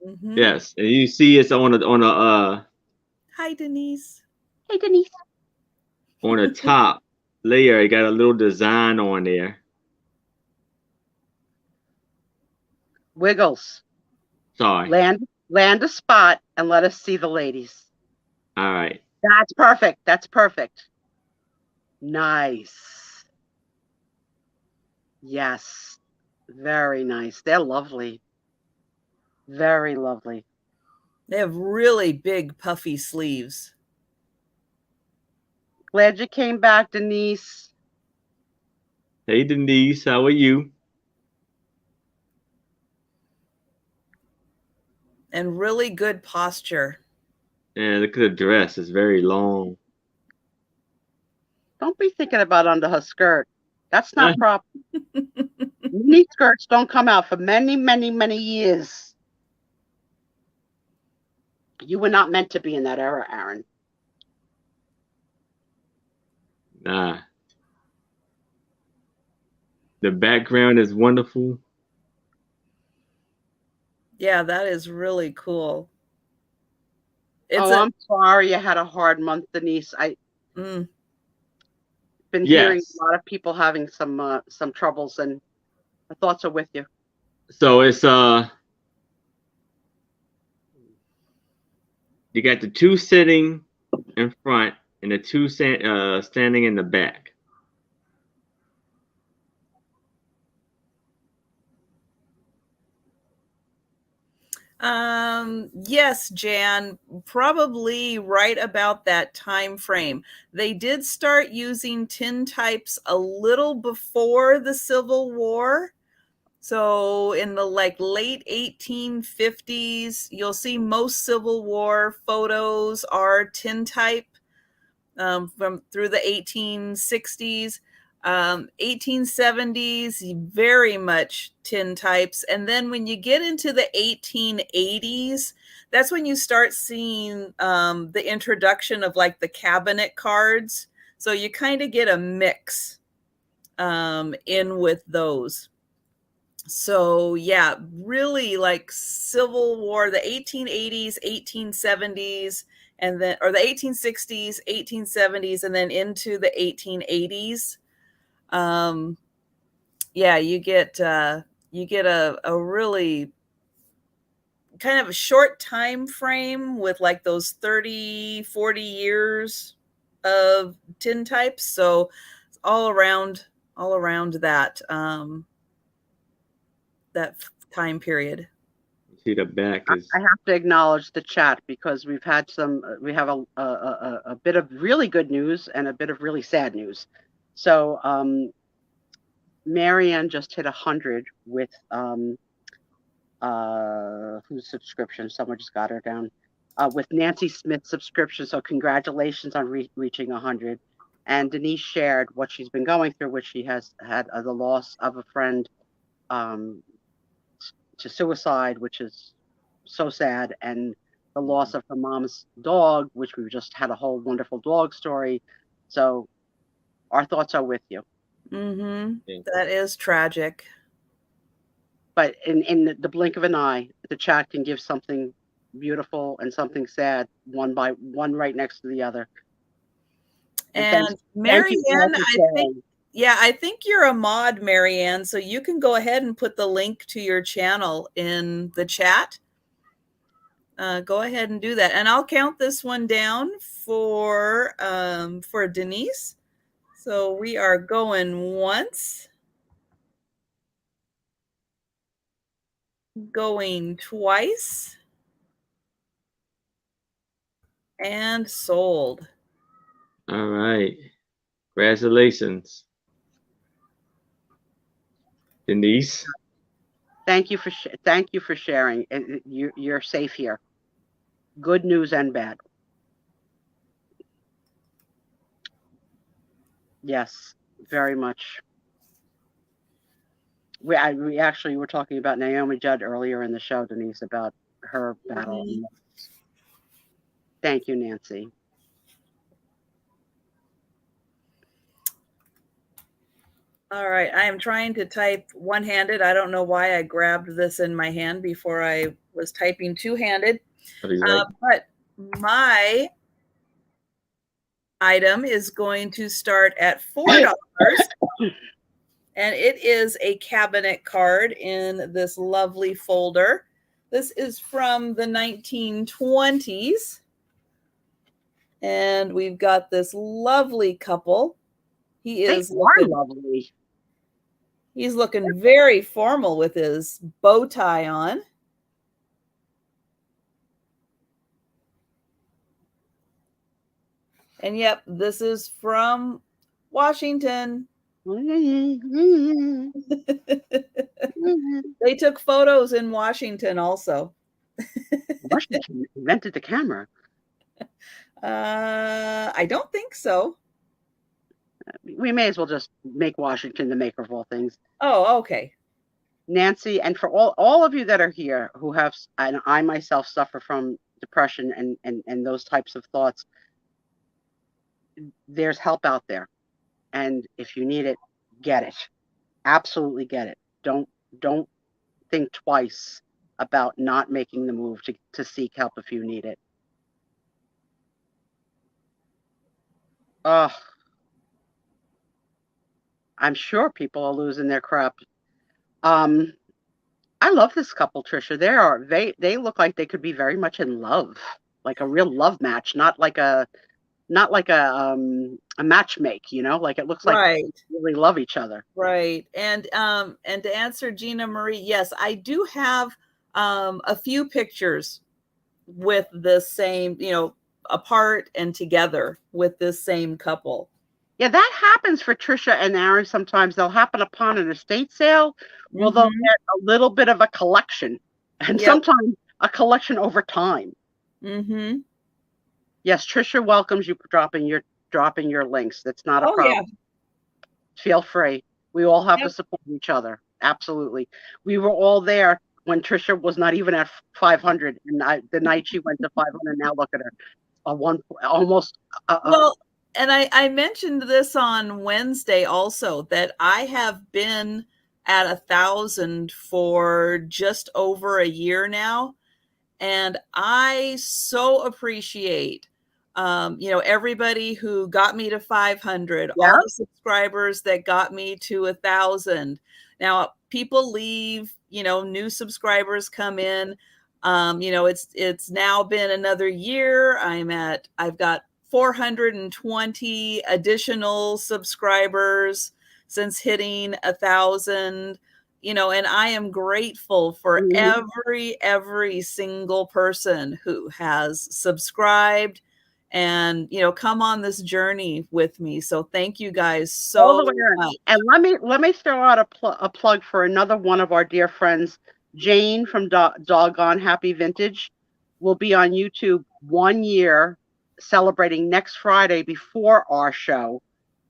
in. yes, and you see it's on a Hi, Denise. Hey, Denise. on the top layer. It got a little design on there. Wiggles. Sorry. Land a spot and let us see the ladies. All right. That's perfect. That's perfect. Nice. Yes. Very nice. They're lovely. Very lovely. They have really big puffy sleeves. Glad you came back, Denise. Hey Denise, how are you? And really good posture. And look at the dress; it's very long. Don't be thinking about under her skirt. That's not proper. Mini skirts don't come out for many, many, many years. You were not meant to be in that era, Aaron. Nah. The background is wonderful. Yeah, that is really cool. I'm sorry you had a hard month, Denise. Been hearing a lot of people having some troubles, and my thoughts are with you. So it's you got the 2 sitting in front and the 2 standing in the back. Yes, Jan, probably right about that time frame. They did start using tintypes a little before the Civil War. So in the late 1850s, you'll see most Civil War photos are tintype from through the 1860s. 1870s, very much tintypes. And then when you get into the 1880s, that's when you start seeing the introduction of the cabinet cards. So you kind of get a mix in with those. So yeah, really like Civil War, the 1880s, 1870s, and then or the 1860s, 1870s, and then into the 1880s. Yeah, you get a really kind of a short time frame with like those 30, 40 years of tintypes. So all around that that time period. See the back is. I have to acknowledge the chat because we have a bit of really good news and a bit of really sad news. So Marianne just hit 100 with whose subscription? Someone just got her down. With Nancy Smith's subscription. So congratulations on reaching 100. And Denise shared what she's been going through, which she has had the loss of a friend to suicide, which is so sad, and the loss of her mom's dog, which we just had a whole wonderful dog story. So our thoughts are with you. That is tragic. But in the blink of an eye, the chat can give something beautiful and something sad, one by one, right next to the other. And Marianne, I think you're a mod, Marianne, so you can go ahead and put the link to your channel in the chat. Go ahead and do that. And I'll count this one down for Denise. So we are going once, going twice, and sold. All right. Congratulations, Denise. Thank you for sharing. You're safe here. Good news and bad. Yes, very much. We actually were talking about Naomi Judd earlier in the show, Denise, about her battle. Thank you, Nancy. All right, I am trying to type one-handed. I don't know why I grabbed this in my hand before I was typing two-handed. But my item is going to start at $4. And it is a cabinet card in this lovely folder. This is from the 1920s. And we've got this lovely couple. He is lovely. He's looking very formal with his bow tie on. And yep, this is from Washington. They took photos in Washington also. Washington invented the camera. I don't think so. We may as well just make Washington the maker of all things. Oh, okay. Nancy, and for all of you that are here who have, and I myself suffer from depression and those types of thoughts, there's help out there. And if you need it, get it. Absolutely get it. Don't think twice about not making the move to seek help if you need it. Oh, I'm sure people are losing their crap. I love this couple, Trisha. They look like they could be very much in love, like a real love match, not like a match make, like it looks like they really love each other. Right. And to answer Gina Marie, yes, I do have a few pictures with the same, apart and together with this same couple. Yeah, that happens for Trisha and Aaron sometimes. They'll happen upon an estate sale. Well, they'll get a little bit of a collection, and sometimes a collection over time. Yes, Trisha welcomes you dropping your links. That's not a problem. Yeah. Feel free. We all have to support each other. Absolutely. We were all there when Trisha was not even at 500, and the night she went to 500. Now look at her, well. And I mentioned this on Wednesday also, that I have been at 1,000 for just over a year now. And I so appreciate, everybody who got me to 500, Yeah. all the subscribers that got me to 1,000. Now, people leave, new subscribers come in. It's now been another year. I've got 420 additional subscribers since hitting 1,000. And I am grateful for every single person who has subscribed and, come on this journey with me. So thank you guys All the so way around. much. And let me throw out a plug for another one of our dear friends, Jane from Doggone Happy Vintage, will be on YouTube 1 year, celebrating next Friday before our show.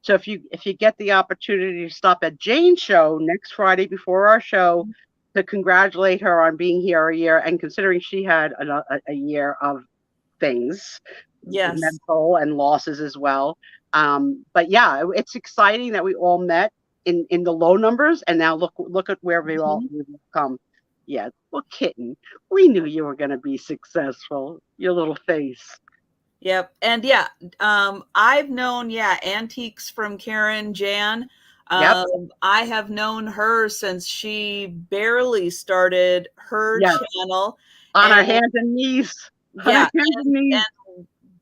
So if you get the opportunity to stop at Jane's show next Friday before our show to congratulate her on being here a year, and considering she had a year of things, Yes. mental and losses as well. But yeah, it's exciting that we all met in the low numbers, and now look at where we've come. Yeah, well, kitten, we knew you were going to be successful. Your little face. Yep. And yeah, I've known, Antiques from Karen Jan. Yep. I have known her since she barely started her channel. On our hands and knees. Yeah. And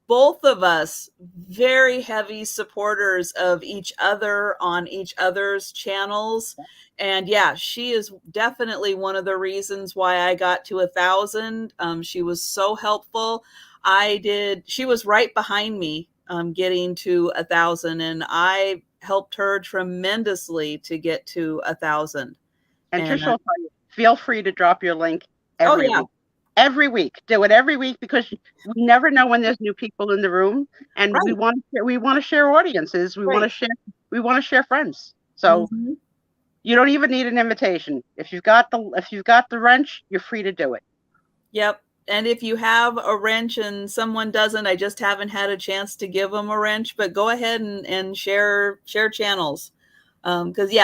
both of us very heavy supporters of each other on each other's channels. And yeah, she is definitely one of the reasons why I got to 1,000. She was so helpful. She was right behind me, getting to 1,000, and I helped her tremendously to get to 1,000. And Trisha will tell you, feel free to drop your link every week. Every week, do it every week, because we never know when there's new people in the room, and we want to share audiences. We want to share friends. So you don't even need an invitation. If you've got the wrench, you're free to do it. Yep. And if you have a wrench and someone doesn't, I just haven't had a chance to give them a wrench, but go ahead and share channels. Because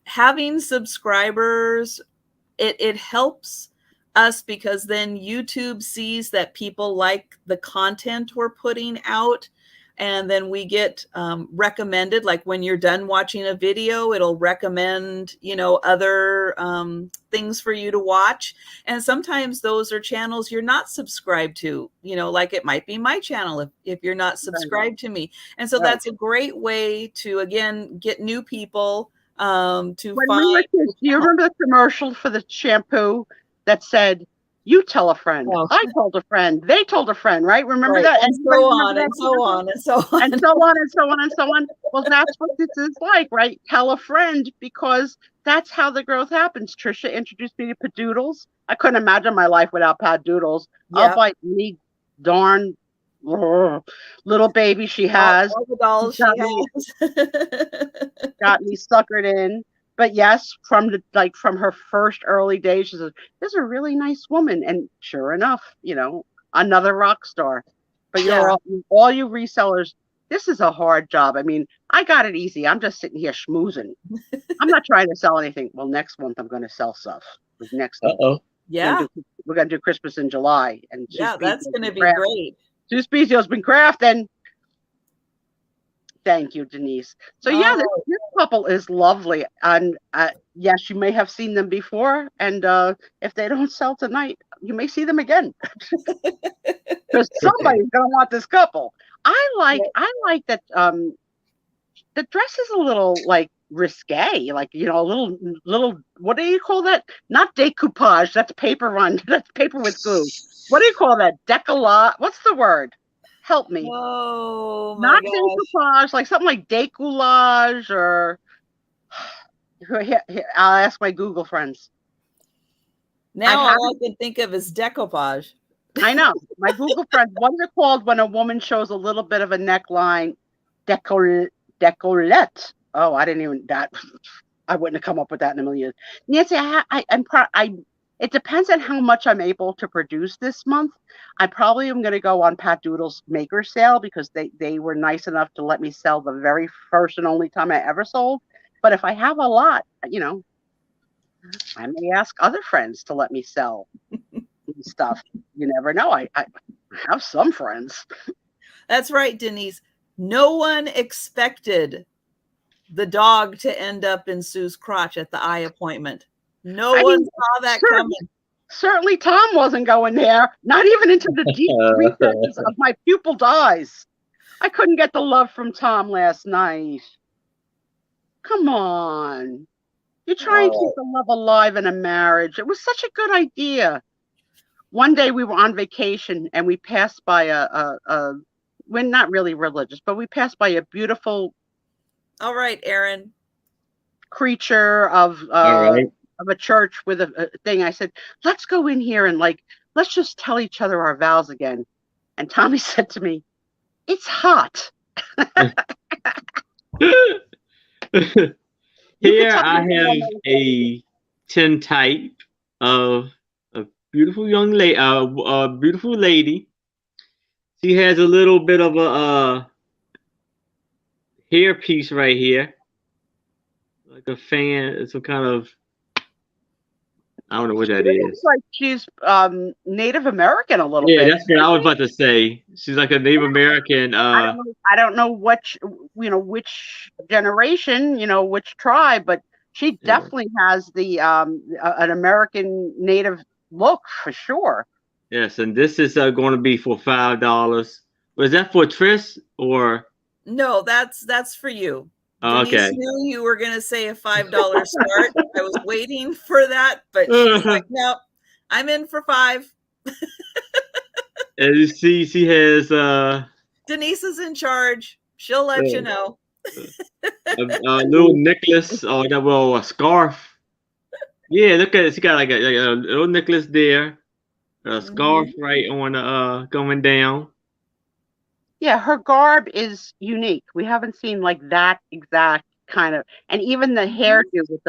having subscribers, it helps us, because then YouTube sees that people like the content we're putting out, and then we get recommended. Like when you're done watching a video, it'll recommend other things for you to watch. And sometimes those are channels you're not subscribed to, like it might be my channel if you're not subscribed to me. And so that's a great way to, again, get new people to find. Do you remember the commercial for the shampoo that said, "You tell a friend, I told a friend, they told a friend," right? Remember that? And so on and so on and so on. And so on and so on and so on. Well, that's what this is like, right? Tell a friend, because that's how the growth happens. Trisha introduced me to Padoodles. I couldn't imagine my life without Padoodles. I'll buy any darn little baby she has. All the dolls she has. Got me suckered in. But yes, from her first early days, she says, "This is a really nice woman," and sure enough, another rock star. But all you resellers, this is a hard job. I mean, I got it easy. I'm just sitting here schmoozing. I'm not trying to sell anything. Well, next month I'm going to sell stuff. Next month. Yeah. We're going to do Christmas in July, and that's going to be great. Sue Spiezio's been crafting. Thank you, Denise. So this couple is lovely, and yes, you may have seen them before, and if they don't sell tonight, you may see them again, because somebody's gonna want this couple. I like that. The dress is a little like risque, like a little. What do you call that? Not decoupage. That's paper run. That's paper with glue. What do you call that? Decollage. What's the word? Help me. Oh, my Not decoupage, like something like decollage, or here, I'll ask my Google friends. Now all I can think of is decoupage. I know. My Google friends, what is it called when a woman shows a little bit of a neckline? Decollete. Oh, I didn't even, I wouldn't have come up with that in a million years. Nancy, it depends on how much I'm able to produce this month. I probably am going to go on Pat Doodle's maker sale, because they were nice enough to let me sell the very first and only time I ever sold. But if I have a lot, you know, I may ask other friends to let me sell stuff. You never know. I have some friends. That's right, Denise. No one expected the dog to end up in Sue's crotch at the eye appointment. No one saw that coming. Certainly Tom wasn't going there, not even into the deep recesses of my pupiled eyes. I couldn't get the love from Tom last night. Come on. You try and keep the love alive in a marriage. It was such a good idea. One day we were on vacation and we passed by we're not really religious, but we passed by a beautiful. All right, Aaron. Creature of a church with a thing. I said, let's go in here and let's just tell each other our vows again. And Tommy said to me, it's hot. Here I have a tintype of a beautiful young lady, a beautiful lady. She has a little bit of a hair piece right here, like a fan, some kind of, I don't know what that is. It's like she's Native American a little bit. Yeah, that's what I was about to say. She's like a Native American. I don't know which generation, which tribe, but she definitely has the an American Native look for sure. Yes, and this is going to be for $5. Was that for Tris or? No, that's for you. Okay. Denise knew you were going to say a $5 start. I was waiting for that, but she's like, no, I'm in for $5. And you see, she has Denise is in charge. She'll let you know. a little necklace or a scarf. Yeah, look at it. She got like a little necklace there, a scarf right on going down. Yeah, her garb is unique. We haven't seen like that exact kind of, and even the hairdo with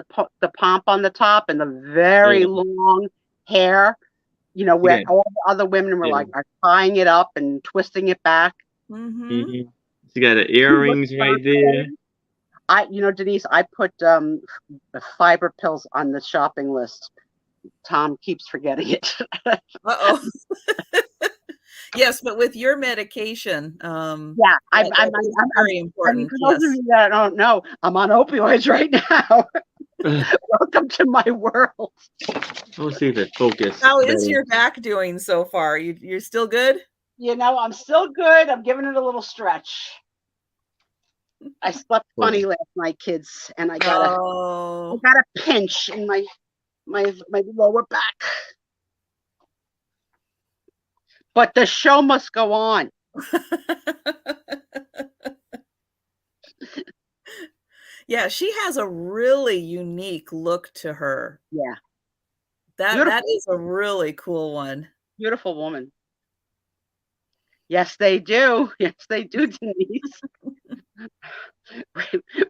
the pomp on the top and the very long hair, where all the other women were are tying it up and twisting it back. She got the earrings right there. Denise, I put fiber pills on the shopping list. Tom keeps forgetting it. Uh-oh. Yes, but with your medication, I'm very important. For those of you that don't know, I'm on opioids right now. Welcome to my world. Let's see if it focus. How is your back doing so far? You're still good? I'm still good. I'm giving it a little stretch. I slept funny last night, kids, and I got a pinch in my lower back. But the show must go on. Yeah, she has a really unique look to her. Yeah. That is a really cool one. Beautiful woman. Yes, they do. Yes, they do, Denise.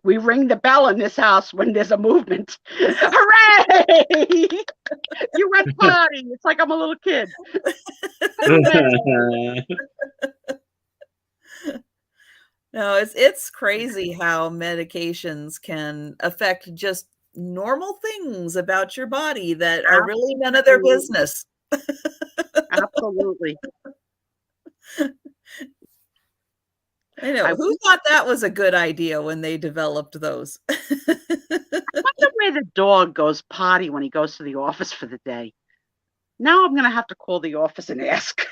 We ring the bell in this house when there's a movement. Hooray! You went potty. It's like I'm a little kid. No, it's crazy how medications can affect just normal things about your body that are really none of their business. Absolutely. I know. Who thought that was a good idea when they developed those? I wonder where the dog goes potty when he goes to the office for the day. Now I'm going to have to call the office and ask.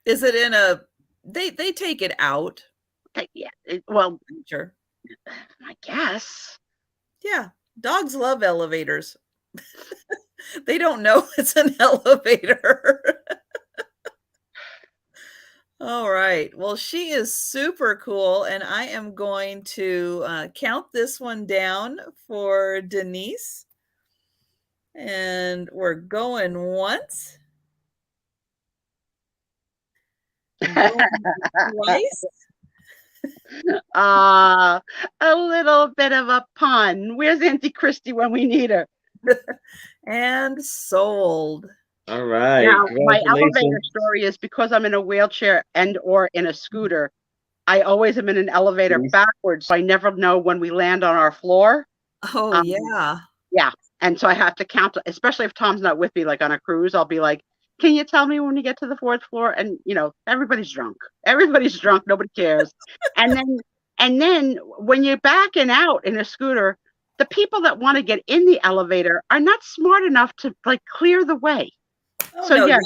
Is it in a... They take it out. Yeah. Sure. I guess. Yeah. Dogs love elevators. They don't know it's an elevator. All right. Well, she is super cool, and I am going to count this one down for Denise. And we're going once. Going twice. A little bit of a pun. Where's Auntie Christy when we need her? And sold. All right. Now, my elevator story is because I'm in a wheelchair and or in a scooter. I always am in an elevator backwards, so I never know when we land on our floor. Oh, yeah. Yeah. And so I have to count, especially if Tom's not with me, like on a cruise, I'll be like, can you tell me when we get to the 4th floor? And, you know, everybody's drunk. Everybody's drunk. Nobody cares. And then when you're backing out in a scooter, the people that want to get in the elevator are not smart enough to like clear the way. Oh, So no, yeah,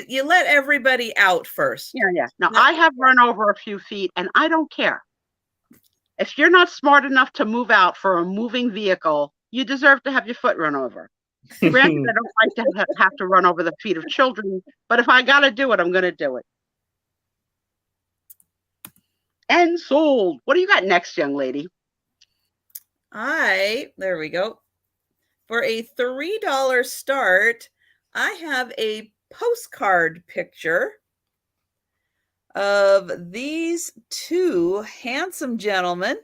you let everybody out first. yeah. Now I have run over a few feet and I don't care. If you're not smart enough to move out for a moving vehicle, you deserve to have your foot run over. Granted, I don't like to have to run over the feet of children, but if I got to do it, I'm going to do it. And sold. What do you got next, young lady? There we go. For a $3 start, I have a postcard picture of these two handsome gentlemen.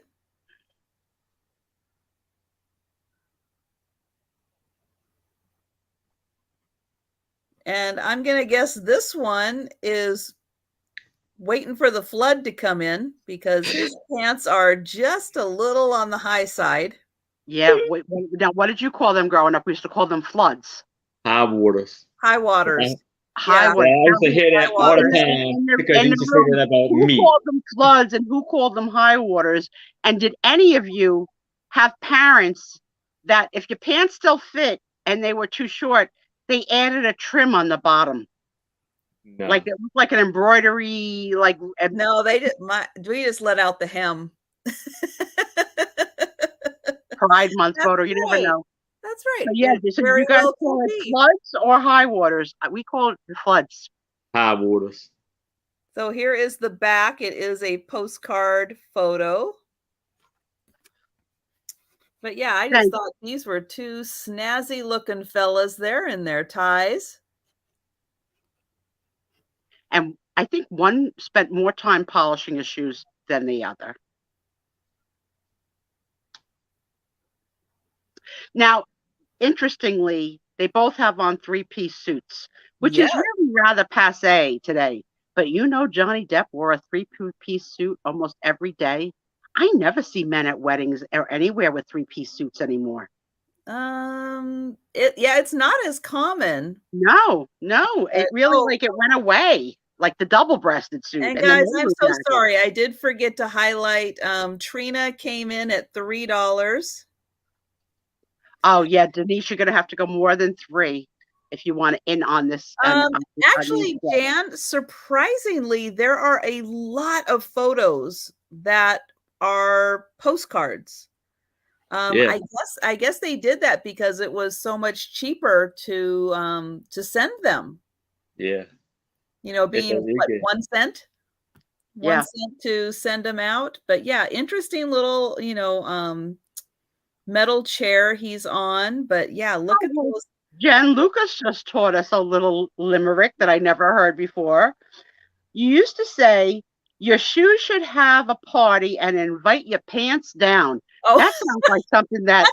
And I'm going to guess this one is waiting for the flood to come in because his pants are just a little on the high side. Yeah. Now, what did you call them growing up? We used to call them floods. High waters. High waters. High waters. Yeah, I used to hear that all the time because you used to say that about me. Who called them floods and who called them high waters? And did any of you have parents that if your pants still fit and they were too short, they added a trim on the bottom? No. Like it looked like an embroidery, like no, we just let out the hem. Pride Month photo, you never know. That's right. So yeah, so you guys call it floods or high waters? We call it floods. High waters. So here is the back. It is a postcard photo. But yeah, I just thought these were two snazzy looking fellas there in their ties. And I think one spent more time polishing his shoes than the other. Now, interestingly, they both have on 3-piece suits, which is really rather passé today. But you know, Johnny Depp wore a 3-piece suit almost every day. I never see men at weddings or anywhere with 3-piece suits anymore. It's not as common. No, it really like it went away, like the double-breasted suit. And guys, I'm so sorry. I did forget to highlight. Trina came in at $3. Oh yeah, Denise, you're gonna have to go more than 3 if you want to in on this. Actually, Jan, surprisingly, there are a lot of photos that are postcards. I guess they did that because it was so much cheaper to send them. Yeah. You know, being what, 1 cent? 1 cent to send them out. But yeah, interesting little, metal chair he's on. But yeah, look at those. Jen, Lucas just taught us a little limerick that I never heard before. You used to say, your shoes should have a party and invite your pants down. Oh. That sounds like something that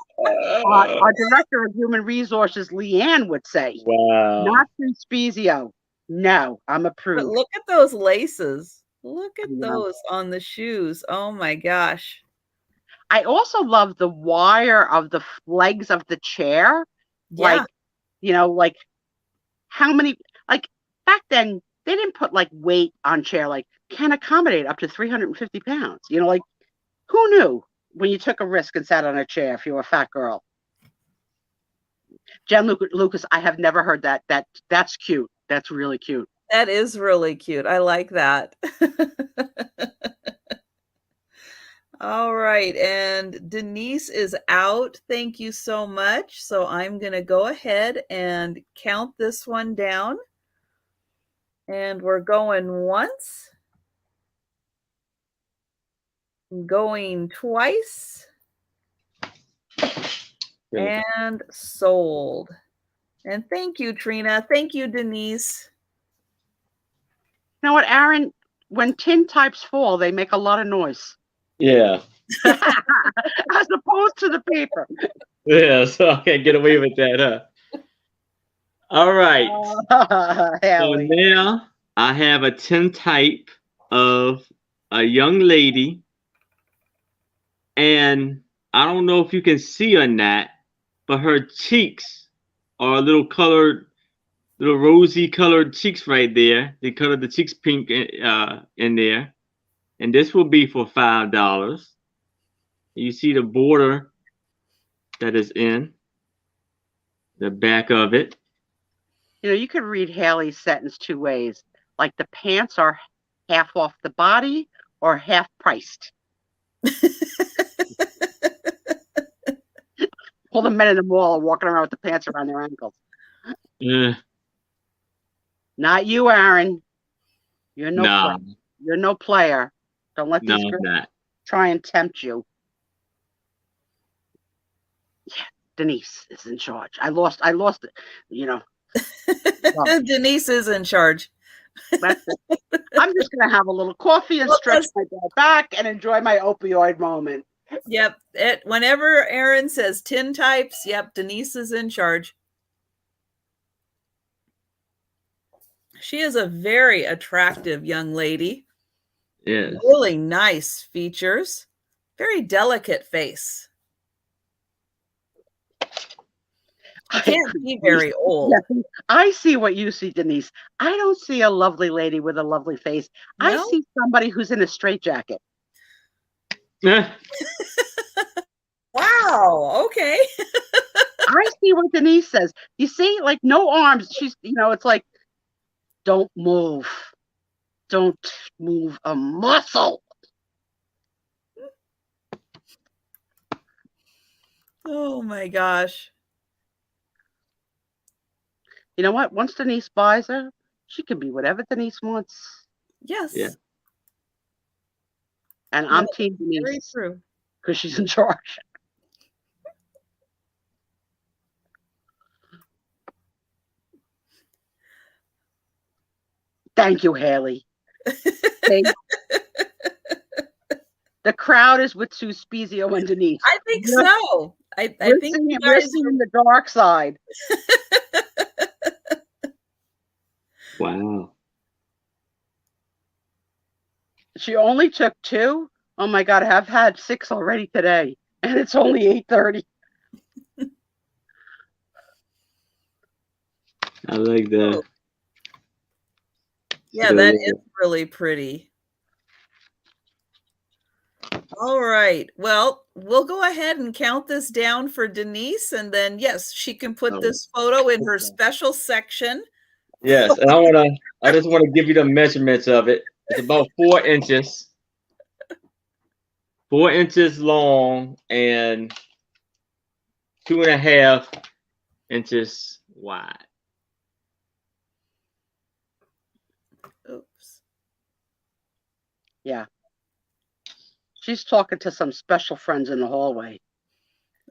our director of human resources, Leanne, would say. Wow. Not through Spiezio. No, I'm approved. But look at those laces. Look at those on the shoes. Oh my gosh. I also love the wire of the legs of the chair. Yeah. Like how many, like back then, they didn't put like weight on chair, like can accommodate up to 350 pounds. Like who knew when you took a risk and sat on a chair if you were a fat girl? Jen Lucas, I have never heard that. That's cute. That's really cute. That is really cute. I like that. All right. And Denise is out. Thank you so much. So I'm going to go ahead and count this one down. And we're going once. Going twice. And sold. And thank you, Trina. Thank you, Denise. You know what, Aaron? When tin types fall, they make a lot of noise. Yeah. As opposed to the paper. Yeah, so I can't get away with that, huh? All right. So now I have a tin type of a young lady, and I don't know if you can see or not, but her cheeks are a little colored, little rosy colored cheeks right there. They colored the cheeks pink in there, and this will be for $5. You see the border that is in the back of it. You know, you could read Haley's sentence two ways. Like the pants are half off the body or half priced. All the men in the mall are walking around with the pants around their ankles. Not you, Aaron. You're you're no player. Don't let these girls try and tempt you. Yeah, Denise is in charge. I lost it. You know. Denise is in charge. That's it. I'm just gonna have a little coffee and stretch my back and enjoy my opioid moment. Yep. Whenever Aaron says tintypes, yep, Denise is in charge. She is a very attractive young lady. Yes. Really nice features. Very delicate face. I can't be very old. Yeah, I see what you see, Denise. I don't see a lovely lady with a lovely face. No? I see somebody who's in a straitjacket. Wow. Okay. I see what Denise says. You see, like no arms. She's, you know, it's like, don't move. Don't move a muscle. Oh my gosh. You know what? Once Denise buys her, she can be whatever Denise wants. Yes. Yeah. And I'm Team Denise. Very true. Because she's in charge. Thank you, Haley. The crowd is with Sue Spiezio and Denise. I think so. I think you guys are seeing the dark side. Wow. She only took 2. Oh my God, I've had 6 already today, and it's only 8:30. I like that. Yeah, that is really pretty. All right. Well, we'll go ahead and count this down for Denise, and then yes, she can put this photo in her special section. Yes, and I just want to give you the measurements of it. It's about 4 inches. 4 inches long and 2.5 inches wide. Oops. Yeah. She's talking to some special friends in the hallway.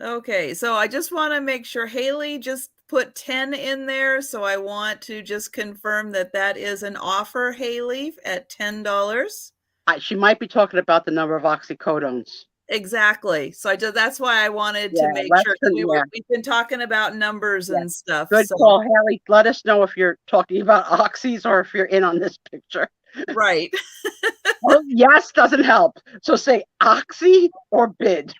Okay, so I just want to make sure Haley just put 10 in there. So I want to just confirm that that is an offer, Haley, at $10. She might be talking about the number of oxycodones. Exactly. So that's why I wanted to make sure. We've been talking about numbers and stuff. Good call, Haley. Let us know if you're talking about oxys or if you're in on this picture. Right. Well, yes doesn't help. So say oxy or bid.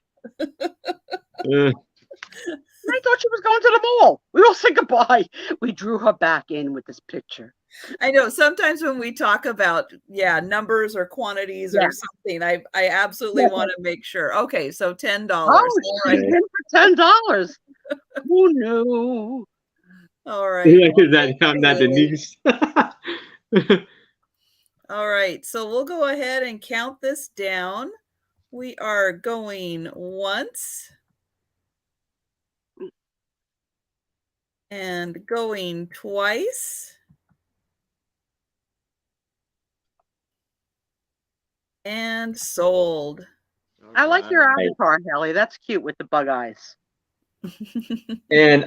I thought she was going to the mall. We all said goodbye. We drew her back in with this picture. I know sometimes when we talk about numbers or quantities or something, I absolutely want to make sure. Okay, so $10. Oh, she's in for $10. Who knew? All right. I'm not Denise. All right, so we'll go ahead and count this down. We are going once and going twice and sold. I like your avatar, Haley. That's cute with the bug eyes. And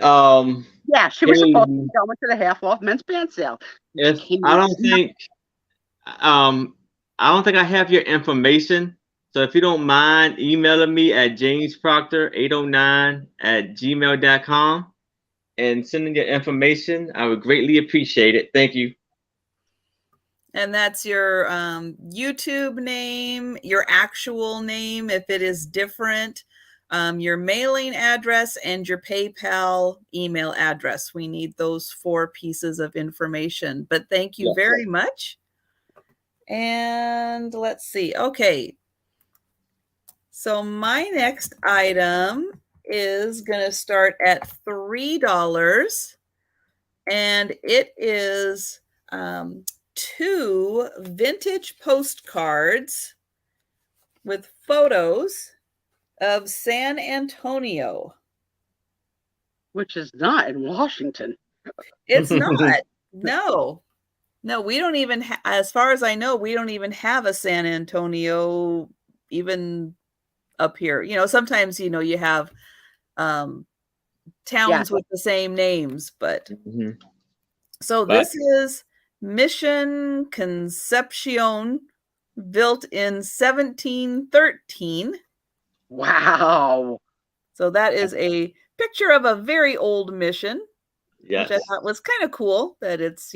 yeah, she was supposed to be going to the half off men's band sale. Yes, I don't think I have your information. So if you don't mind emailing me at jamesproctor809@gmail.com and sending your information, I would greatly appreciate it. Thank you. And that's your YouTube name, your actual name, if it is different, your mailing address, and your PayPal email address. We need those 4 pieces of information. But thank you very much. And let's see. Okay. So my next item is going to start at $3. And it is 2 vintage postcards with photos of San Antonio. Which is not in Washington. It's not. No, we don't even, as far as I know, we don't even have a San Antonio even up here. Sometimes, you have towns with the same names, but so this is Mission Concepcion, built in 1713. Wow. So that is a picture of a very old mission, Yes. which I thought was kind of cool that it's,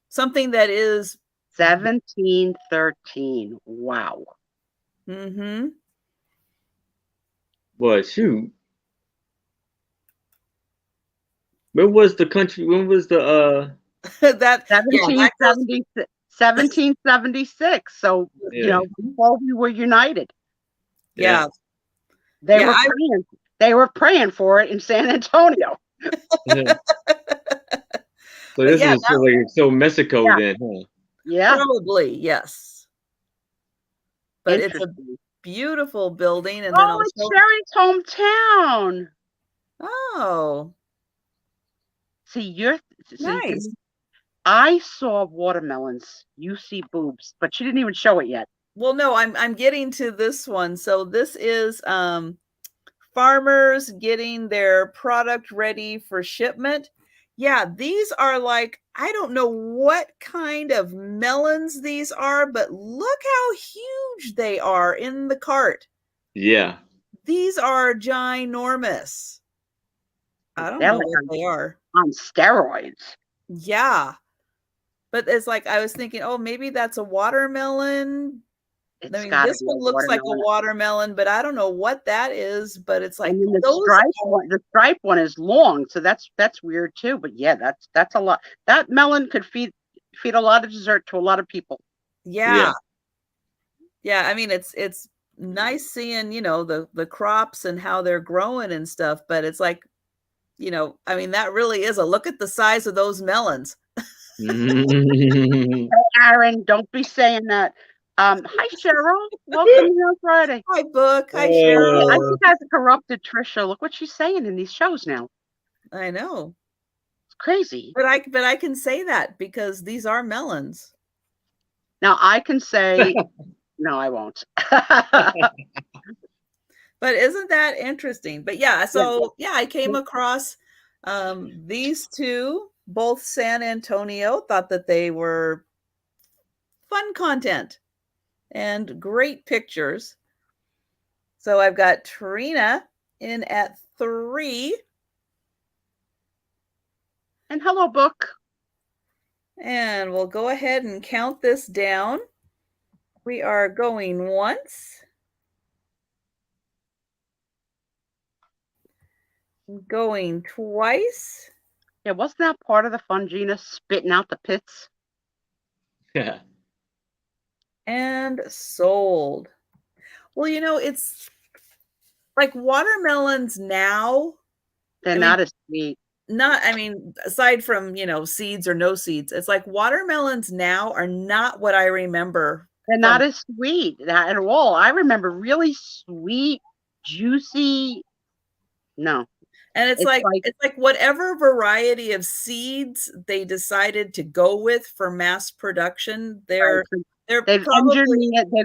something that is 1713. Wow. Mm-hmm. Boy, shoot. When was the that 1776. So, before we were united. Yeah. They were praying for it in San Antonio. So this is so Mexico then, huh? Yeah. Probably, yes. But it's a beautiful building. And then it's Sherry's hometown. Oh. See, nice. I saw watermelons. You see boobs, but she didn't even show it yet. Well, no, I'm getting to this one. So this is farmers getting their product ready for shipment. Yeah, these are like, I don't know what kind of melons these are, but look how huge they are in the cart. Yeah. These are ginormous. I don't know what they are. On steroids. Yeah. But it's like, I was thinking, oh, maybe that's a watermelon. This one looks like a watermelon, but I don't know what that is. But it's like the stripe one is long, so that's weird too. But yeah, that's a lot. That melon could feed a lot of dessert to a lot of people. Yeah. I mean, it's nice seeing the crops and how they're growing and stuff. But it's like, I mean, that really is a look at the size of those melons. Hey, Aaron, don't be saying that. Hi, Cheryl. Welcome here on Friday. Hi, Book. Hi, Cheryl. I think I've corrupted Trisha. Look what she's saying in these shows now. I know. It's crazy. But I can say that because these are melons. Now I can say, no, I won't. But isn't that interesting? But yeah, so I came across these 2, both San Antonio, thought that they were fun content and great pictures. So I've got Trina in at 3. And hello, Book. And we'll go ahead and count this down. We are going once. Going twice. Yeah, wasn't that part of the fun, Gina, spitting out the pits? Yeah. And sold. Well, it's like watermelons now. They're not as sweet. Aside from, seeds or no seeds, it's like watermelons now are not what I remember. They're not as sweet at all. I remember really sweet, juicy. No. And it's like whatever variety of seeds they decided to go with for mass production, they've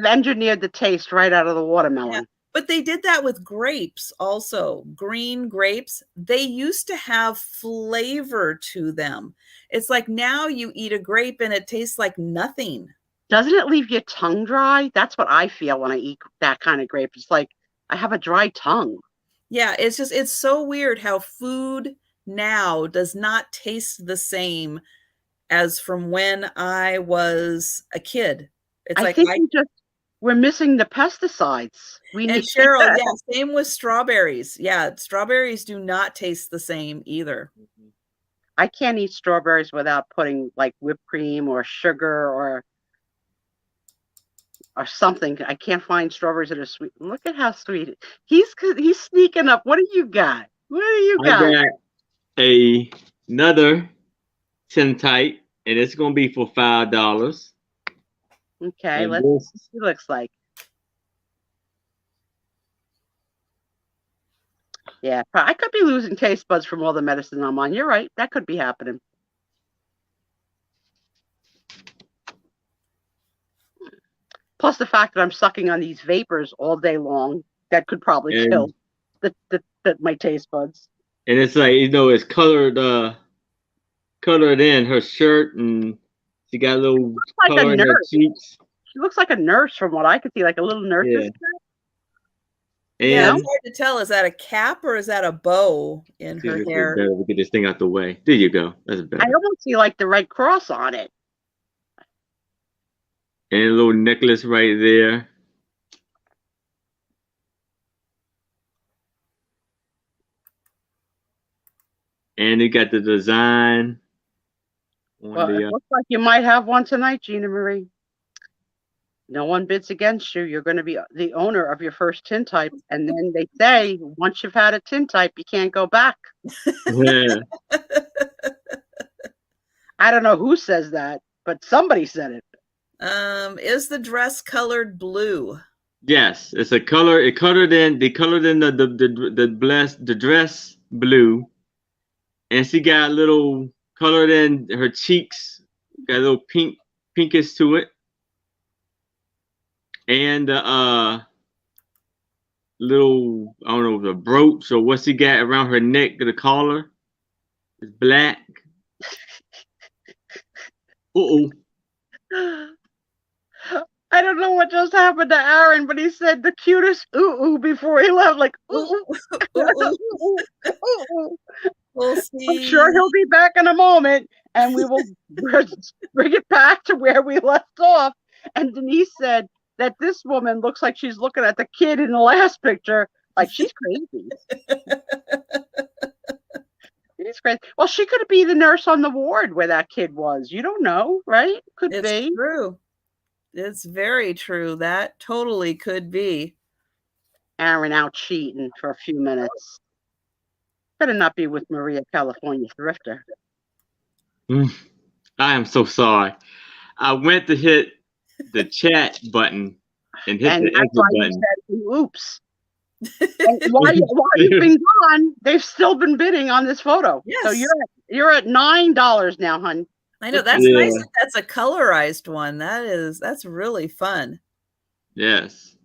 engineered the taste right out of the watermelon. Yeah. But they did that with grapes also. Green grapes, they used to have flavor to them. It's like now you eat a grape and it tastes like nothing. Doesn't it leave your tongue dry? That's what I feel when I eat that kind of grape. It's like I have a dry tongue. Yeah, it's so weird how food now does not taste the same as from when I was a kid. It's I like think we're missing the pesticides. We and need Cheryl, yeah, same with strawberries. Yeah, strawberries do not taste the same either. I can't eat strawberries without putting like whipped cream or sugar or something. I can't find strawberries that are sweet. Look at how sweet he's sneaking up. What do you got? What do you I got? got another tintype, and it's gonna be for $5. Okay, And let's see this, what he looks like. Yeah, I could be losing taste buds from all the medicine I'm on. You're right. That could be happening. Plus the fact that I'm sucking on these vapors all day long, that could probably kill my taste buds. and it's like, it's colored in her shirt, and she got a little Like a color in her nurse. cheeks. She looks like a nurse from what I could see, like a little nurse. Yeah. Yeah, And it's hard to tell. Is that a cap or is that a bow in her hair? better to get this thing out the way. There you go. That's better. I almost see like the Red Cross on it. And a little necklace right there. And it got the design on Well, it looks like you might have one tonight, Gina Marie. No one bids against you. You're going to be the owner of your first tintype. And then they say, once you've had a tintype, you can't go back. Yeah. I don't know who says that, but somebody said it. Is the dress colored blue? Yes, it's a color. They colored in the dress blue, and she got a little colored in her cheeks. Got a little pinkish to it, and little, I don't know, the brooch or what she got around her neck, the collar is black. Uh-oh. I don't know what just happened to Aaron, but he said the cutest ooh before he left, like ooh. We'll see. I'm sure he'll be back in a moment, and we will bring it back to where we left off. And Denise said that this woman looks like she's looking at the kid in the last picture, like she's crazy. She's crazy. Well, she could be the nurse on the ward where that kid was. You don't know, right? Could It's be. true. It's very true. That totally could be. Aaron out cheating for a few minutes. Better not be with Maria, California thrifter. I am so sorry. I went to hit the chat button and hit the exit button. Said, oops. while you've been gone, they've still been bidding on this photo. Yes. So you're at $9 now, hun. I know that's nice. That that's a colorized one. That's really fun. Yes.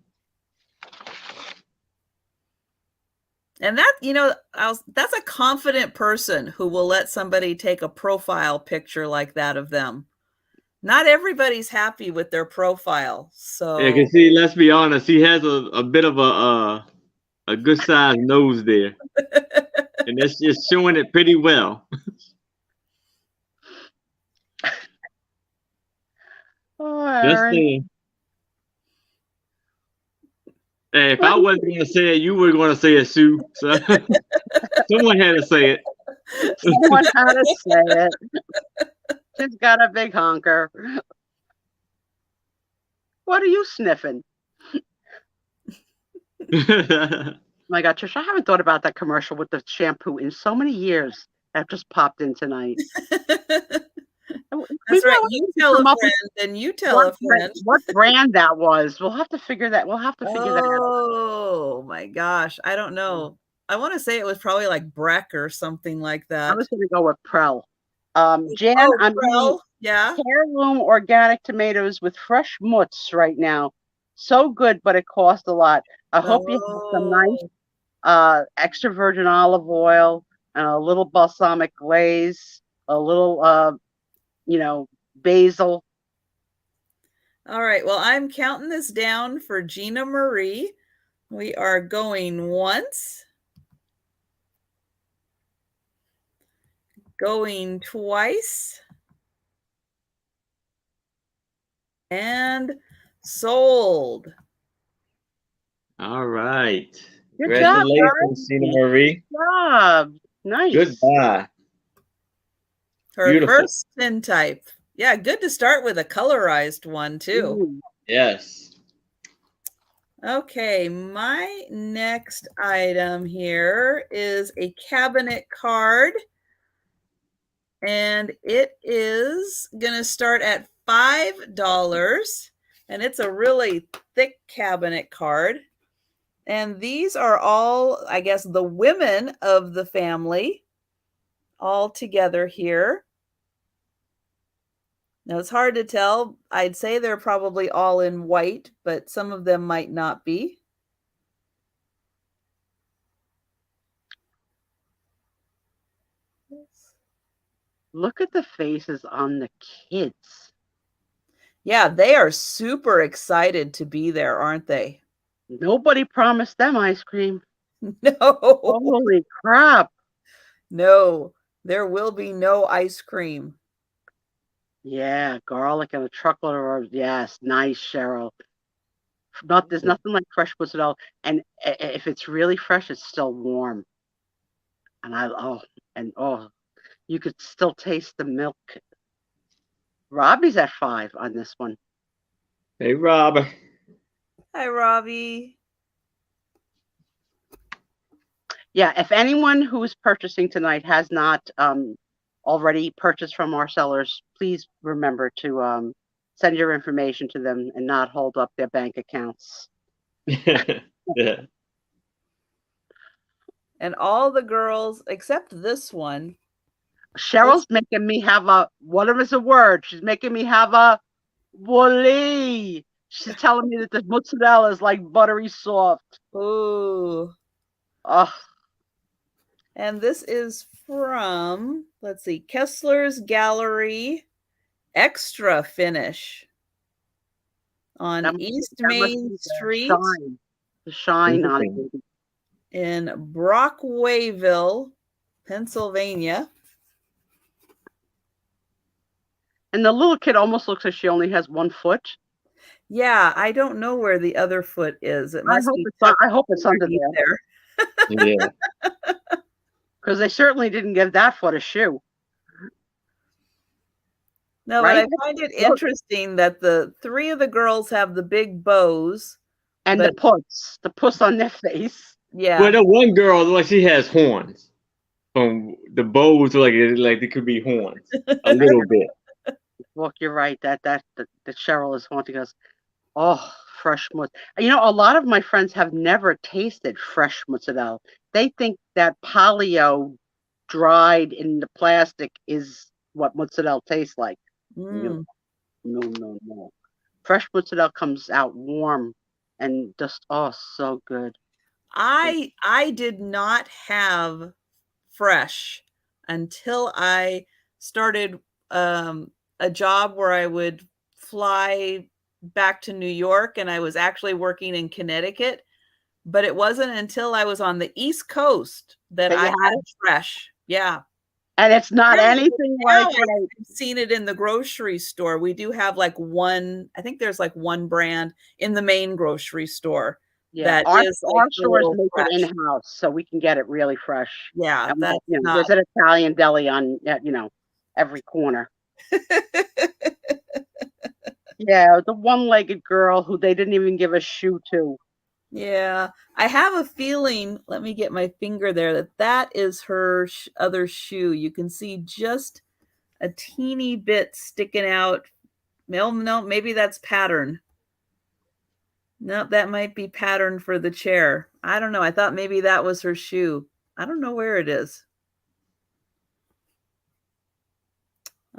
And that, that's a confident person who will let somebody take a profile picture like that of them. Not everybody's happy with their profile. So yeah, because see, let's be honest, he has a bit of a good sized nose there. And it's just showing it pretty well. Oh, Aaron. Hey, if I wasn't going to say it, you were going to say it, Sue. So someone had to say it. Someone had to say it. She's got a big honker. What are you sniffing? My God, Trisha, I haven't thought about that commercial with the shampoo in so many years. That just popped in tonight. That's right. You tell a friend, and you tell a friend. What brand that was? We'll have to figure that. We'll have to figure that out. Oh my gosh, I don't know. I want to say it was probably like Breck or something like that. I was going to go with Prel. Jan, I'm Prel. Yeah. Heirloom organic tomatoes with fresh mutts right now. So good, but it costs a lot. I hope you have some nice extra virgin olive oil and a little balsamic glaze, a little basil. All right. Well, I'm counting this down for Gina Marie. We are going once, going twice, And sold. All right. Good job, Congratulations, Gina Marie. Good job. Nice. Goodbye. Her Beautiful. first tintype. Yeah, good to start with a colorized one, too. Ooh. Yes. Okay, my next item here is a cabinet card. And it is going to start at $5. And it's a really thick cabinet card. And these are all, I guess, the women of the family all together here. Now, it's hard to tell. I'd say they're probably all in white, but some of them might not be. Look at the faces on the kids. Yeah, they are super excited to be there, aren't they? Nobody promised them ice cream. No. Holy crap. No, there will be no ice cream. Yeah, garlic and a truckload of herbs. Yes, nice, Cheryl. There's nothing like fresh mozzarella, and if it's really fresh, it's still warm. And you could still taste the milk. Robbie's at 5 on this one. Hey, Rob. Hi, Robbie. Yeah, if anyone who is purchasing tonight has not already purchased from our sellers, please remember to send your information to them and not hold up their bank accounts. Yeah. And all the girls, except this one. Cheryl's making me have whatever is a word. She's making me have a woolly. She's telling me that the mozzarella is like buttery soft. Ooh. Oh. And this is from, let's see, Kessler's Gallery Extra Finish on East Main Street. The shine on it. In Brockwayville, Pennsylvania. And the little kid almost looks like she only has 1 foot. Yeah, I don't know where the other foot is. It must be. I hope it's under there. Yeah. Because they certainly didn't give that foot a shoe. No, right? But I find it interesting that the 3 of the girls have the big bows. And the puss on their face. Yeah. But the one girl, like she has horns. From the bows, like they could be horns a little bit. Look, you're right. That Cheryl is haunting us. Oh, fresh mozzarella. A lot of my friends have never tasted fresh mozzarella. They think that polio dried in the plastic is what mozzarella tastes like. No. Fresh mozzarella comes out warm and just so good. I did not have fresh until I started a job where I would fly back to New York, and I was actually working in Connecticut. But it wasn't until I was on the East Coast that I had fresh. Yeah. And it's not anything like I've seen it in the grocery store. We do have like one, I think there's like one brand in the main grocery store. Yeah, our stores make it in-house, so we can get it really fresh. Yeah, and there's an Italian deli on every corner. Yeah, the one-legged girl who they didn't even give a shoe to. Yeah, I have a feeling, let me get my finger there, that is her other shoe. You can see just a teeny bit sticking out. No, maybe that's pattern. No, that might be pattern for the chair. I don't know. I thought maybe that was her shoe. I don't know where it is.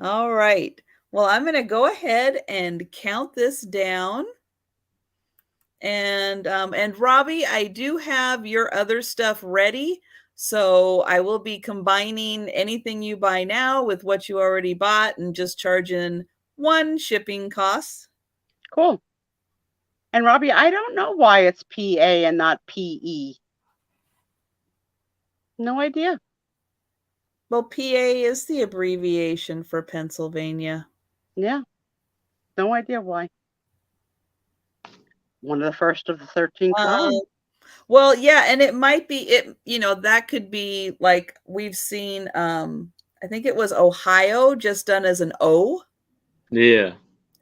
All right. Well, I'm going to go ahead and count this down. And Robbie, I do have your other stuff ready. So I will be combining anything you buy now with what you already bought and just charging 1 shipping cost. Cool. And Robbie, I don't know why it's PA and not PE. No idea. Well, PA is the abbreviation for Pennsylvania. Yeah. No idea why. one of the first of the 13 Um, tribes. well, yeah, and it might be it. That could be like we've seen. I think it was Ohio just done as an O Yeah.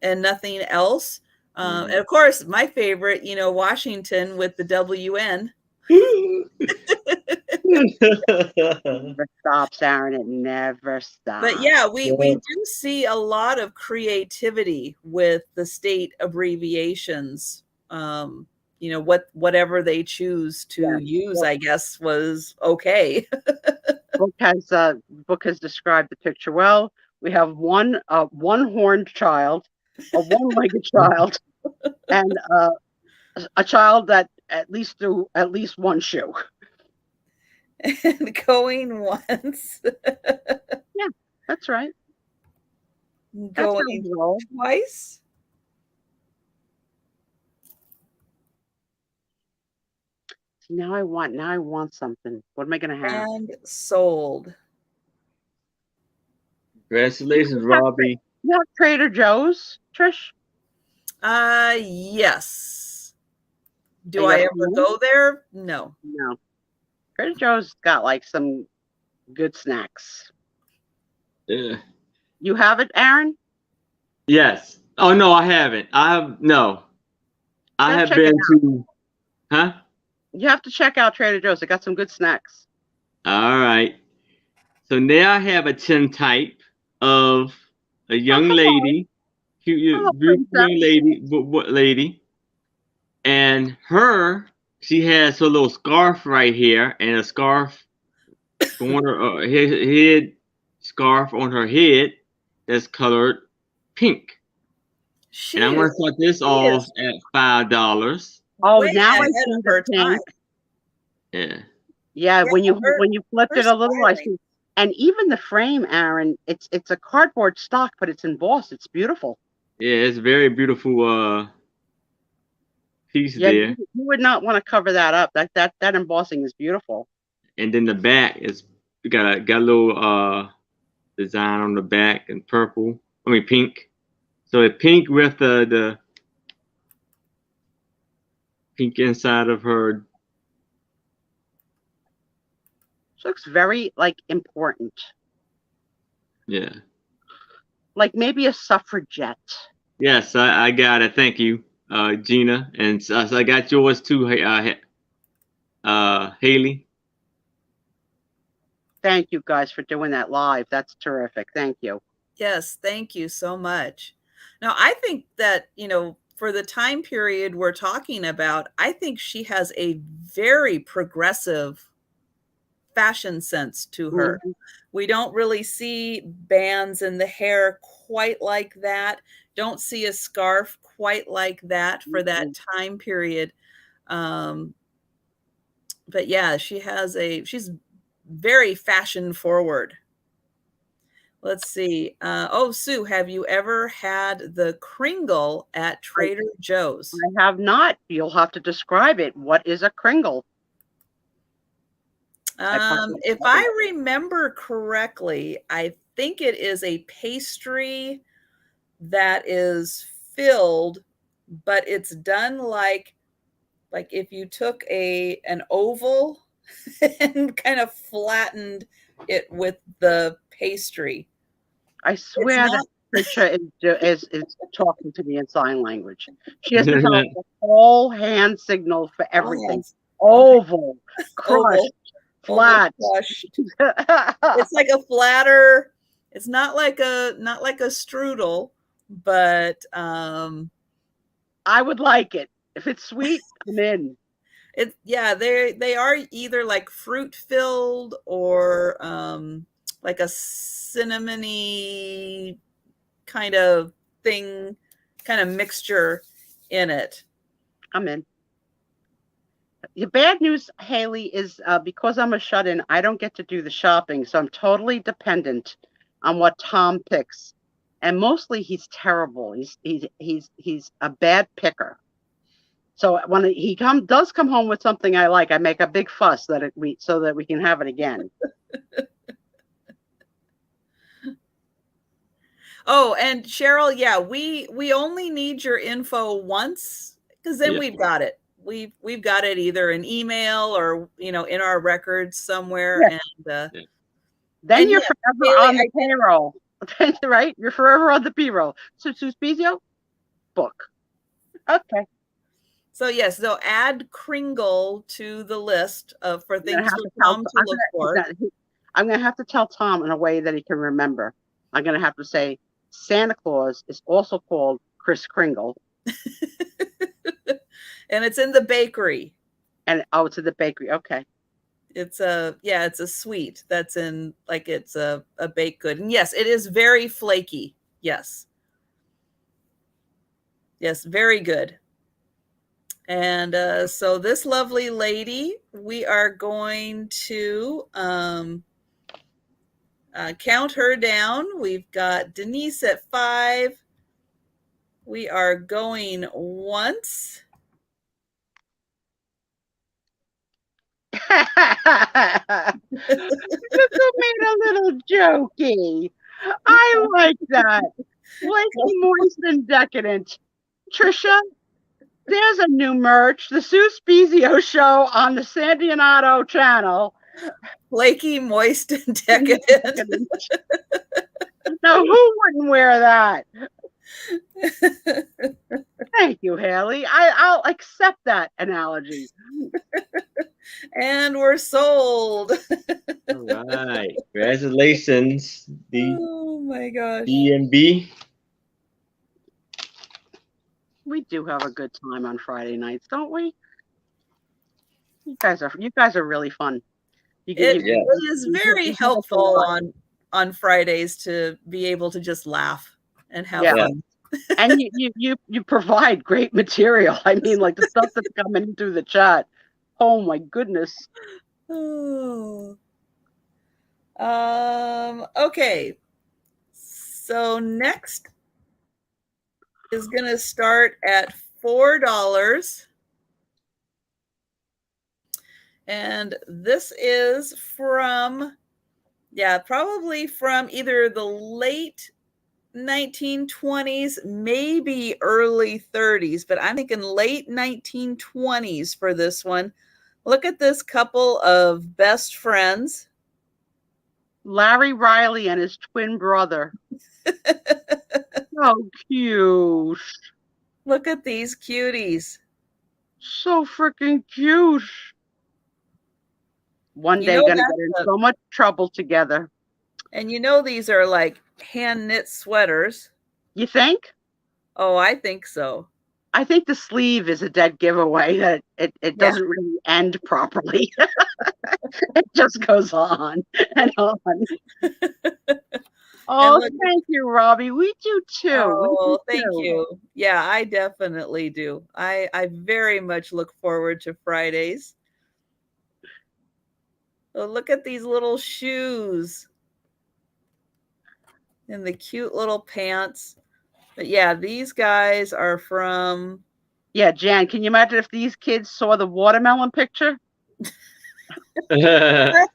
and nothing else. Mhm. And of course, my favorite, Washington with the WN. Never stops, Aaron. It never But stops. yeah, we do see a lot of creativity with the state abbreviations. Whatever they choose to use, Well, I guess, was okay. book has described the picture well. We have one horned child, a one-legged child, and a child that at least threw at least one shoe. And going once, Yeah, that's right. That's how going we roll. twice. Now I want something. What am I gonna have? And sold. Congratulations, Robbie. You have Trader Joe's, Trish? Yes. Do And I you're ever go there? No. No. Trader Joe's got like some good snacks. Yeah. You have it, Aaron? Yes. Oh no, I haven't. I Gotta have check it been out. to. Huh? You have to check out Trader Joe's. They got some good snacks. All right. So now I have a tintype of a young Hello. lady, cute, Hello, beautiful princess. young lady, and she has her little scarf right here, and a scarf on her head, scarf on her head that's colored pink. And I'm She gonna start this off is at $5. Oh, way now I ahead see of the her time. pink. Yeah. Yeah, Yeah, when you flipped her it a little, I styling. see. And even the frame, Aaron, it's a cardboard stock, but it's embossed. It's beautiful. Yeah, it's a very beautiful piece Yeah, there. you would not want to cover that up. That embossing is beautiful. And then the back is got a little design on the back in purple. I mean pink. So it's pink with the pink inside of her. She looks very like important, Yeah. like maybe a suffragette. Yes, I got it. Thank you, Gina. And so I got yours too, Haley. Thank you guys for doing that live. That's terrific. Thank you. Yes, thank you so much. Now, I think that, for the time period we're talking about, I think she has a very progressive fashion sense to her. Mhm. We don't really see bands in the hair quite like that. Don't see a scarf quite like that for that time period. Um, but yeah, she's very fashion forward. Let's see. Sue, have you ever had the Kringle at I, Trader Joe's? I have not. You'll have to describe it. What is a kringle? If I remember correctly, I think it is a pastry that is filled, but it's done like if you took an oval and kind of flattened it with the pastry. I It's swear that not Trisha is talking to me in sign language. She has developed a whole hand signal for everything. hands. Oval, crushed, Oval flat. crushed. It's like a flatter. It's not like a strudel, but I would like it. If it's sweet, I'm in. they are either like fruit filled or like a cinnamony kind of thing, kind of mixture in it. I'm in. The bad news, Haley, is because I'm a shut-in, I don't get to do the shopping, so I'm totally dependent on what Tom picks, and mostly he's terrible. He's a bad picker. So when he does come home with something I like, I make a big fuss so that we can have it again. Oh, and Cheryl, yeah, we only need your info once because then we've got it. We've got it either in email or in our records somewhere. Yeah. And then and you're yeah, forever Haley, on the payroll. Right? You're forever on the payroll. So Spiezio, book. Okay. So yes, so add Kringle to the list for things for Tom to look for. I'm going to have to tell Tom in a way that he can remember. I'm going to have to say Santa Claus is also called Kris Kringle. And it's in the bakery. And it's in the bakery. Okay. It's a sweet that's in, like, it's a baked good. And yes, it is very flaky. Yes, very good. And so this lovely lady, we are going to count her down. We've got Denise at 5. We are going once. This made a little jokey. I like that. Flaky, moist, and decadent. Trisha, there's a new merch. The Sue Spiezio Show on the Sandy and Otto channel. Flaky, moist, and decadent. Now, who wouldn't wear that? Thank you, Haley. I'll accept that analogy. And we're sold. All right. Congratulations, Oh my gosh. DMB. We do have a good time on Friday nights, don't we? You guys are really fun. It is very helpful on Fridays to be able to just laugh and have fun. And you provide great material. I mean, like the stuff that's coming through the chat. Oh my goodness. Oh. Okay. So next is going to start at $4. And this is from, probably from either the late 1920s, maybe early 30s, but I'm thinking late 1920s for this one. Look at this couple of best friends. Larry Riley and his twin brother. So cute. Look at these cuties. So freaking cute. One day gonna get in so much trouble together. And these are like hand knit sweaters. You think? Oh, I think so. I think the sleeve is a dead giveaway that it doesn't really end properly. It just goes on and on. Oh, thank you, Robbie. We do too. Oh, thank you. Yeah, I definitely do. I very much look forward to Fridays. Oh, look at these little shoes and the cute little pants. But yeah, these guys are from... Yeah, Jan, can you imagine if these kids saw the watermelon picture? They're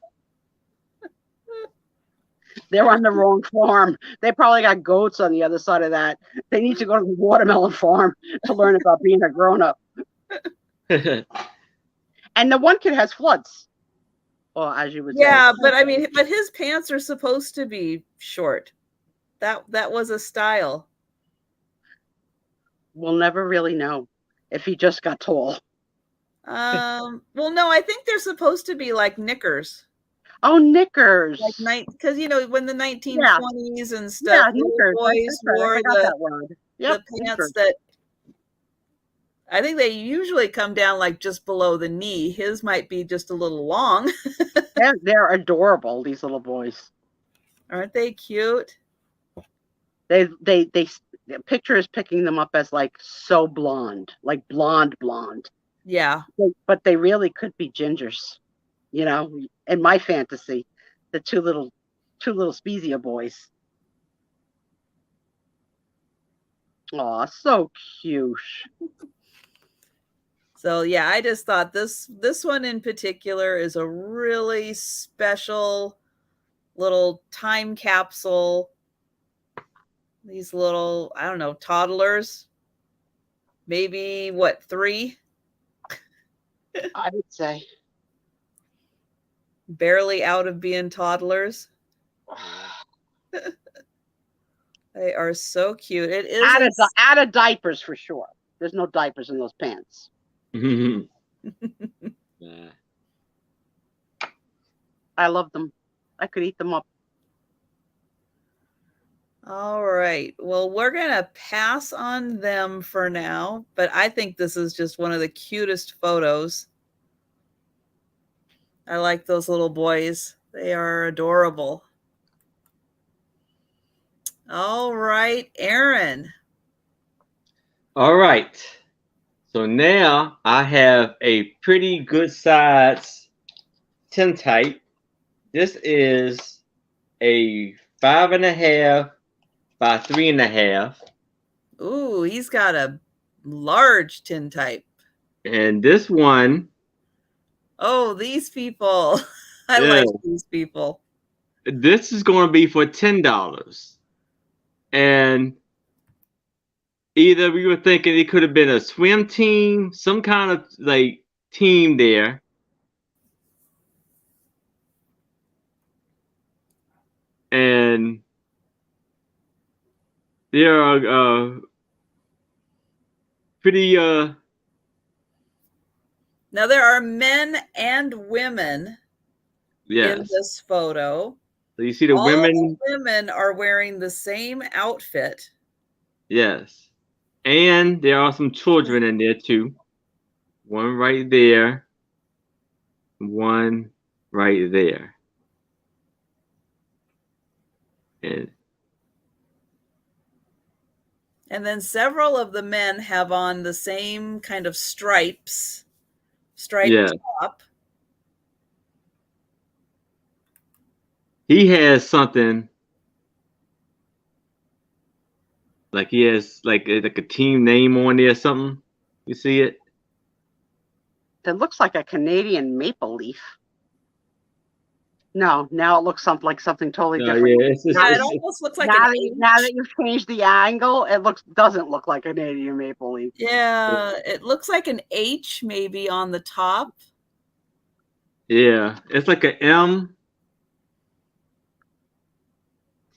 on the wrong farm. They probably got goats on the other side of that. They need to go to the watermelon farm to learn about being a grown-up. And the one kid has floods. Well, as you would say. Yeah, but I mean, but his pants are supposed to be short. That was a style. We'll never really know if he just got tall. Well, no, I think they're supposed to be like knickers. Oh, knickers. Like because when the 1920s and stuff, knickers. Boys wore that word. Yep, the pants that I think they usually come down like just below the knee. His might be just a little long. They're adorable, these little boys. Aren't they cute? The picture is picking them up as like so blonde, like blonde. Yeah. But they really could be gingers, in my fantasy, the two little Spiezio boys. Aw, so cute. So yeah, I just thought this one in particular is a really special little time capsule. These little, I don't know, toddlers. maybe what, 3? I would say. Barely out of being toddlers. They are so cute. It is out of diapers for sure. There's no diapers in those pants. I love them. I could eat them up. All right. Well, we're going to pass on them for now, but I think this is just one of the cutest photos. I like those little boys. They are adorable. All right, Aaron. All right. So now I have a pretty good size tintype. This is a 5.5 by 3.5. Ooh, he's got a large tintype. And this one. Oh, these people. I like these people. This is going to be for $10. And either we were thinking it could have been a swim team, some kind of like team there. And there are pretty now there are men and women in this photo. So you see the All women. the women are wearing the same outfit. Yes. And there are some children in there too. One right there. One right there. And then several of the men have on the same kind of striped top. He has something like he has like a team name on there or something. You see it? That looks like a Canadian maple leaf. No, now it looks like something totally different. It almost looks like now that you've changed the angle, it doesn't look like a Canadian maple leaf. Yeah, it looks like an H maybe on the top. Yeah, it's like an M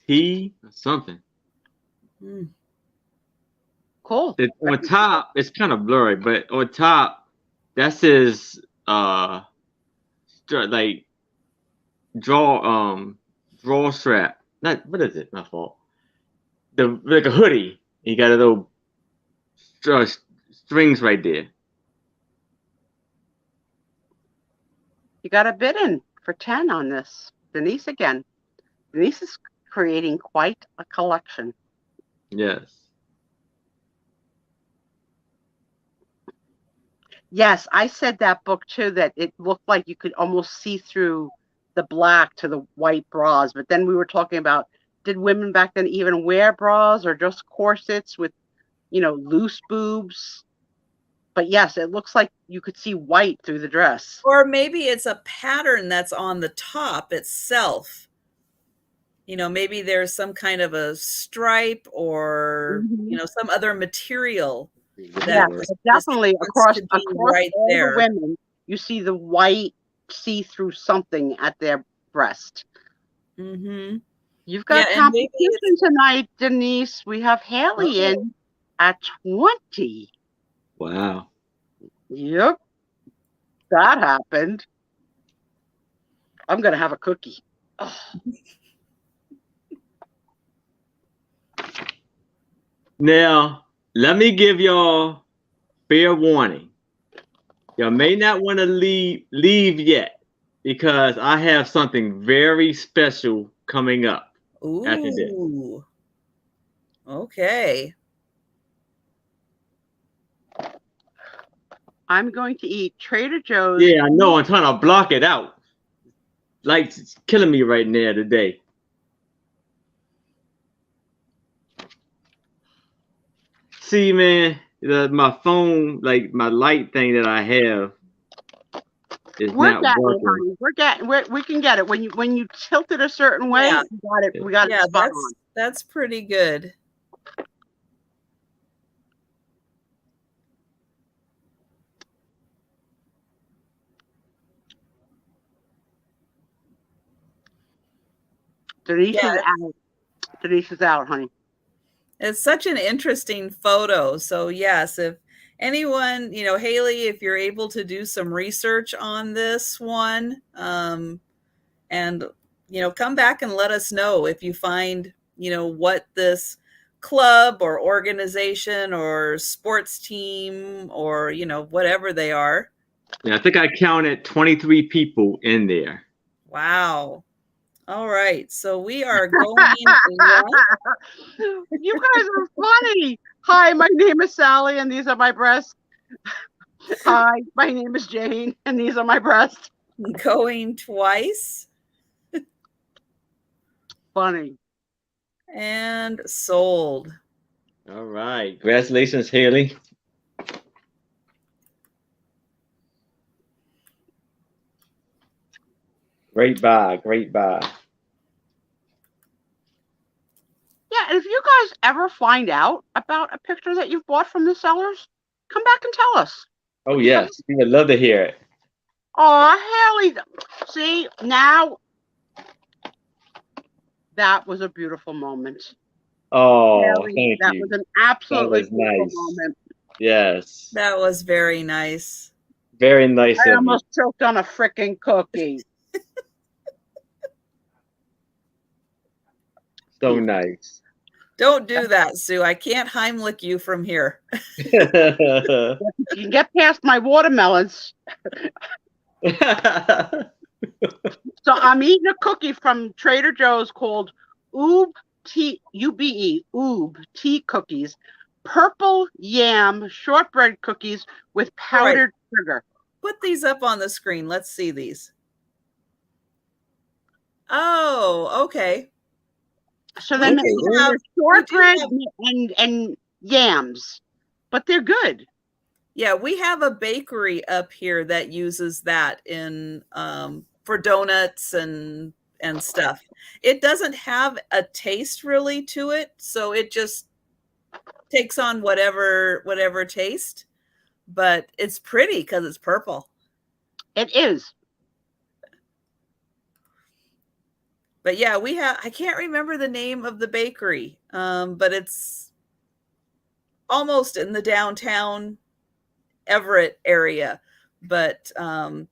T or something. Cool. On top, it's kind of blurry, but on top, that says like draw strap. Not what is it? My fault. Like a hoodie. You got a little strings right there. You got a bid in for 10 on this. Denise again. Denise is creating quite a collection. Yes. Yes, I said that book too, that it looked like you could almost see through the black to the white bras. But then we were talking about, did women back then even wear bras or just corsets with, loose boobs? But yes, it looks like you could see white through the dress. Or maybe it's a pattern that's on the top itself. Maybe there's some kind of a stripe or, some other material. Yeah, definitely across right all there. The women, you see the white see-through something at their breast. Mm-hmm. You've got competition tonight, Denise. We have Haley in at 20. Wow. Yep. That happened. I'm going to have a cookie. Oh. Now, let me give y'all fair warning. Y'all may not want to leave yet because I have something very special coming up after this. Okay. I'm going to eat Trader Joe's. Yeah, I know. I'm trying to block it out. Like, it's killing me right now today. See, man, my phone, like my light thing that I have, is not working. We can get it when you tilt it a certain way. Yeah. We got it. Spot on. That's pretty good. Denise Yeah. is out. Denise is out, honey. It's such an interesting photo. So yes, if anyone, Haley, if you're able to do some research on this one, and come back and let us know if you find, what this club or organization or sports team or, whatever they are. Yeah, I think I counted 23 people in there. Wow. All right. So we are going. You guys are funny. Hi, my name is Sally, and these are my breasts. Hi, my name is Jane, and these are my breasts. Going twice. Funny. And sold. All right. Congratulations, Haley. Great buy. Great buy. Yeah, and if you guys ever find out about a picture that you've bought from the sellers, come back and tell us. Oh, yes. We would love to hear it. Oh, Haley. See, now that was a beautiful moment. Oh, Haley, thank that you. was an absolutely That was beautiful nice. moment. Yes. That was very nice. Very nice I of you. almost choked on a freaking cookie. So nice. Don't do that, Sue. I can't Heimlich you from here. You can get past my watermelons. So I'm eating a cookie from Trader Joe's called Oob Tea, UBE, Oob Tea Cookies. Purple yam shortbread cookies with powdered sugar. Put these up on the screen. Let's see these. Oh, okay. So then We do there's shortbread and yams, but they're good. Yeah, we have a bakery up here that uses that in for donuts and stuff. It doesn't have a taste really to it, so it just takes on whatever taste, but it's pretty because it's purple. It is. But yeah, I can't remember the name of the bakery, but it's almost in the downtown Everett area. But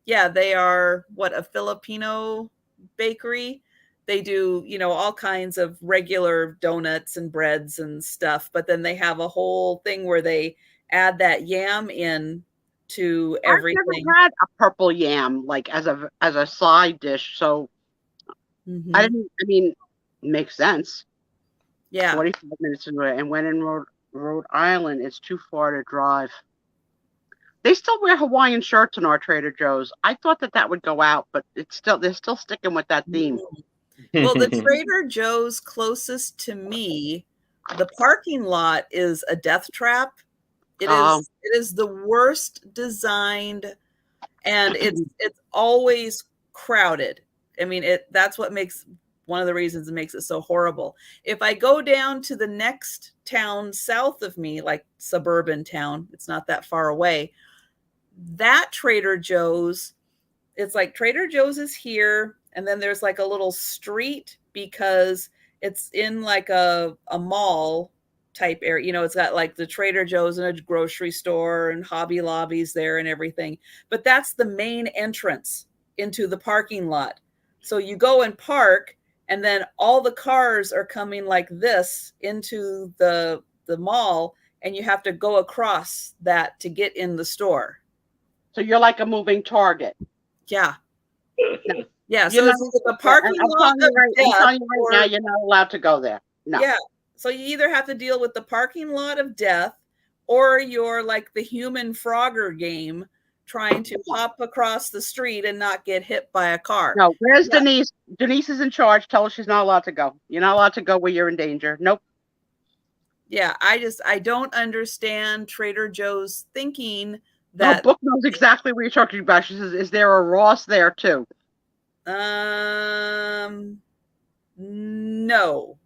yeah, they are a Filipino bakery. They do, all kinds of regular donuts and breads and stuff, but then they have a whole thing where they add that yam in to everything. I've never had a purple yam like as a side dish, so I mean, it makes sense. Yeah. 45 minutes away, and when in Rhode Island, it's too far to drive. They still wear Hawaiian shirts in our Trader Joe's. I thought that would go out, but they're still sticking with that theme. Well, the Trader Joe's closest to me, the parking lot is a death trap. It is the worst designed, and it's always crowded. I mean, that's what makes one of the reasons it makes it so horrible. If I go down to the next town south of me, like suburban town, it's not that far away, that Trader Joe's, it's like Trader Joe's is here, and then there's like a little street because it's in like a mall type area. It's got like the Trader Joe's and a grocery store and Hobby Lobbies there and everything. But that's the main entrance into the parking lot. So you go and park, and then all the cars are coming like this into the mall, and you have to go across that to get in the store. So you're like a moving target. Yeah. Yeah. So it's the parking lot of death. I'm telling you right now, you're not allowed to go there. No. Yeah. So you either have to deal with the parking lot of death, or you're like the human Frogger game, trying to hop across the street and not get hit by a car. No, where's Denise? Denise is in charge. Tell her she's not allowed to go. You're not allowed to go where you're in danger. Nope. Yeah, I don't understand Trader Joe's thinking that. Book knows exactly what you're talking about. She says, "Is there a Ross there too?" No.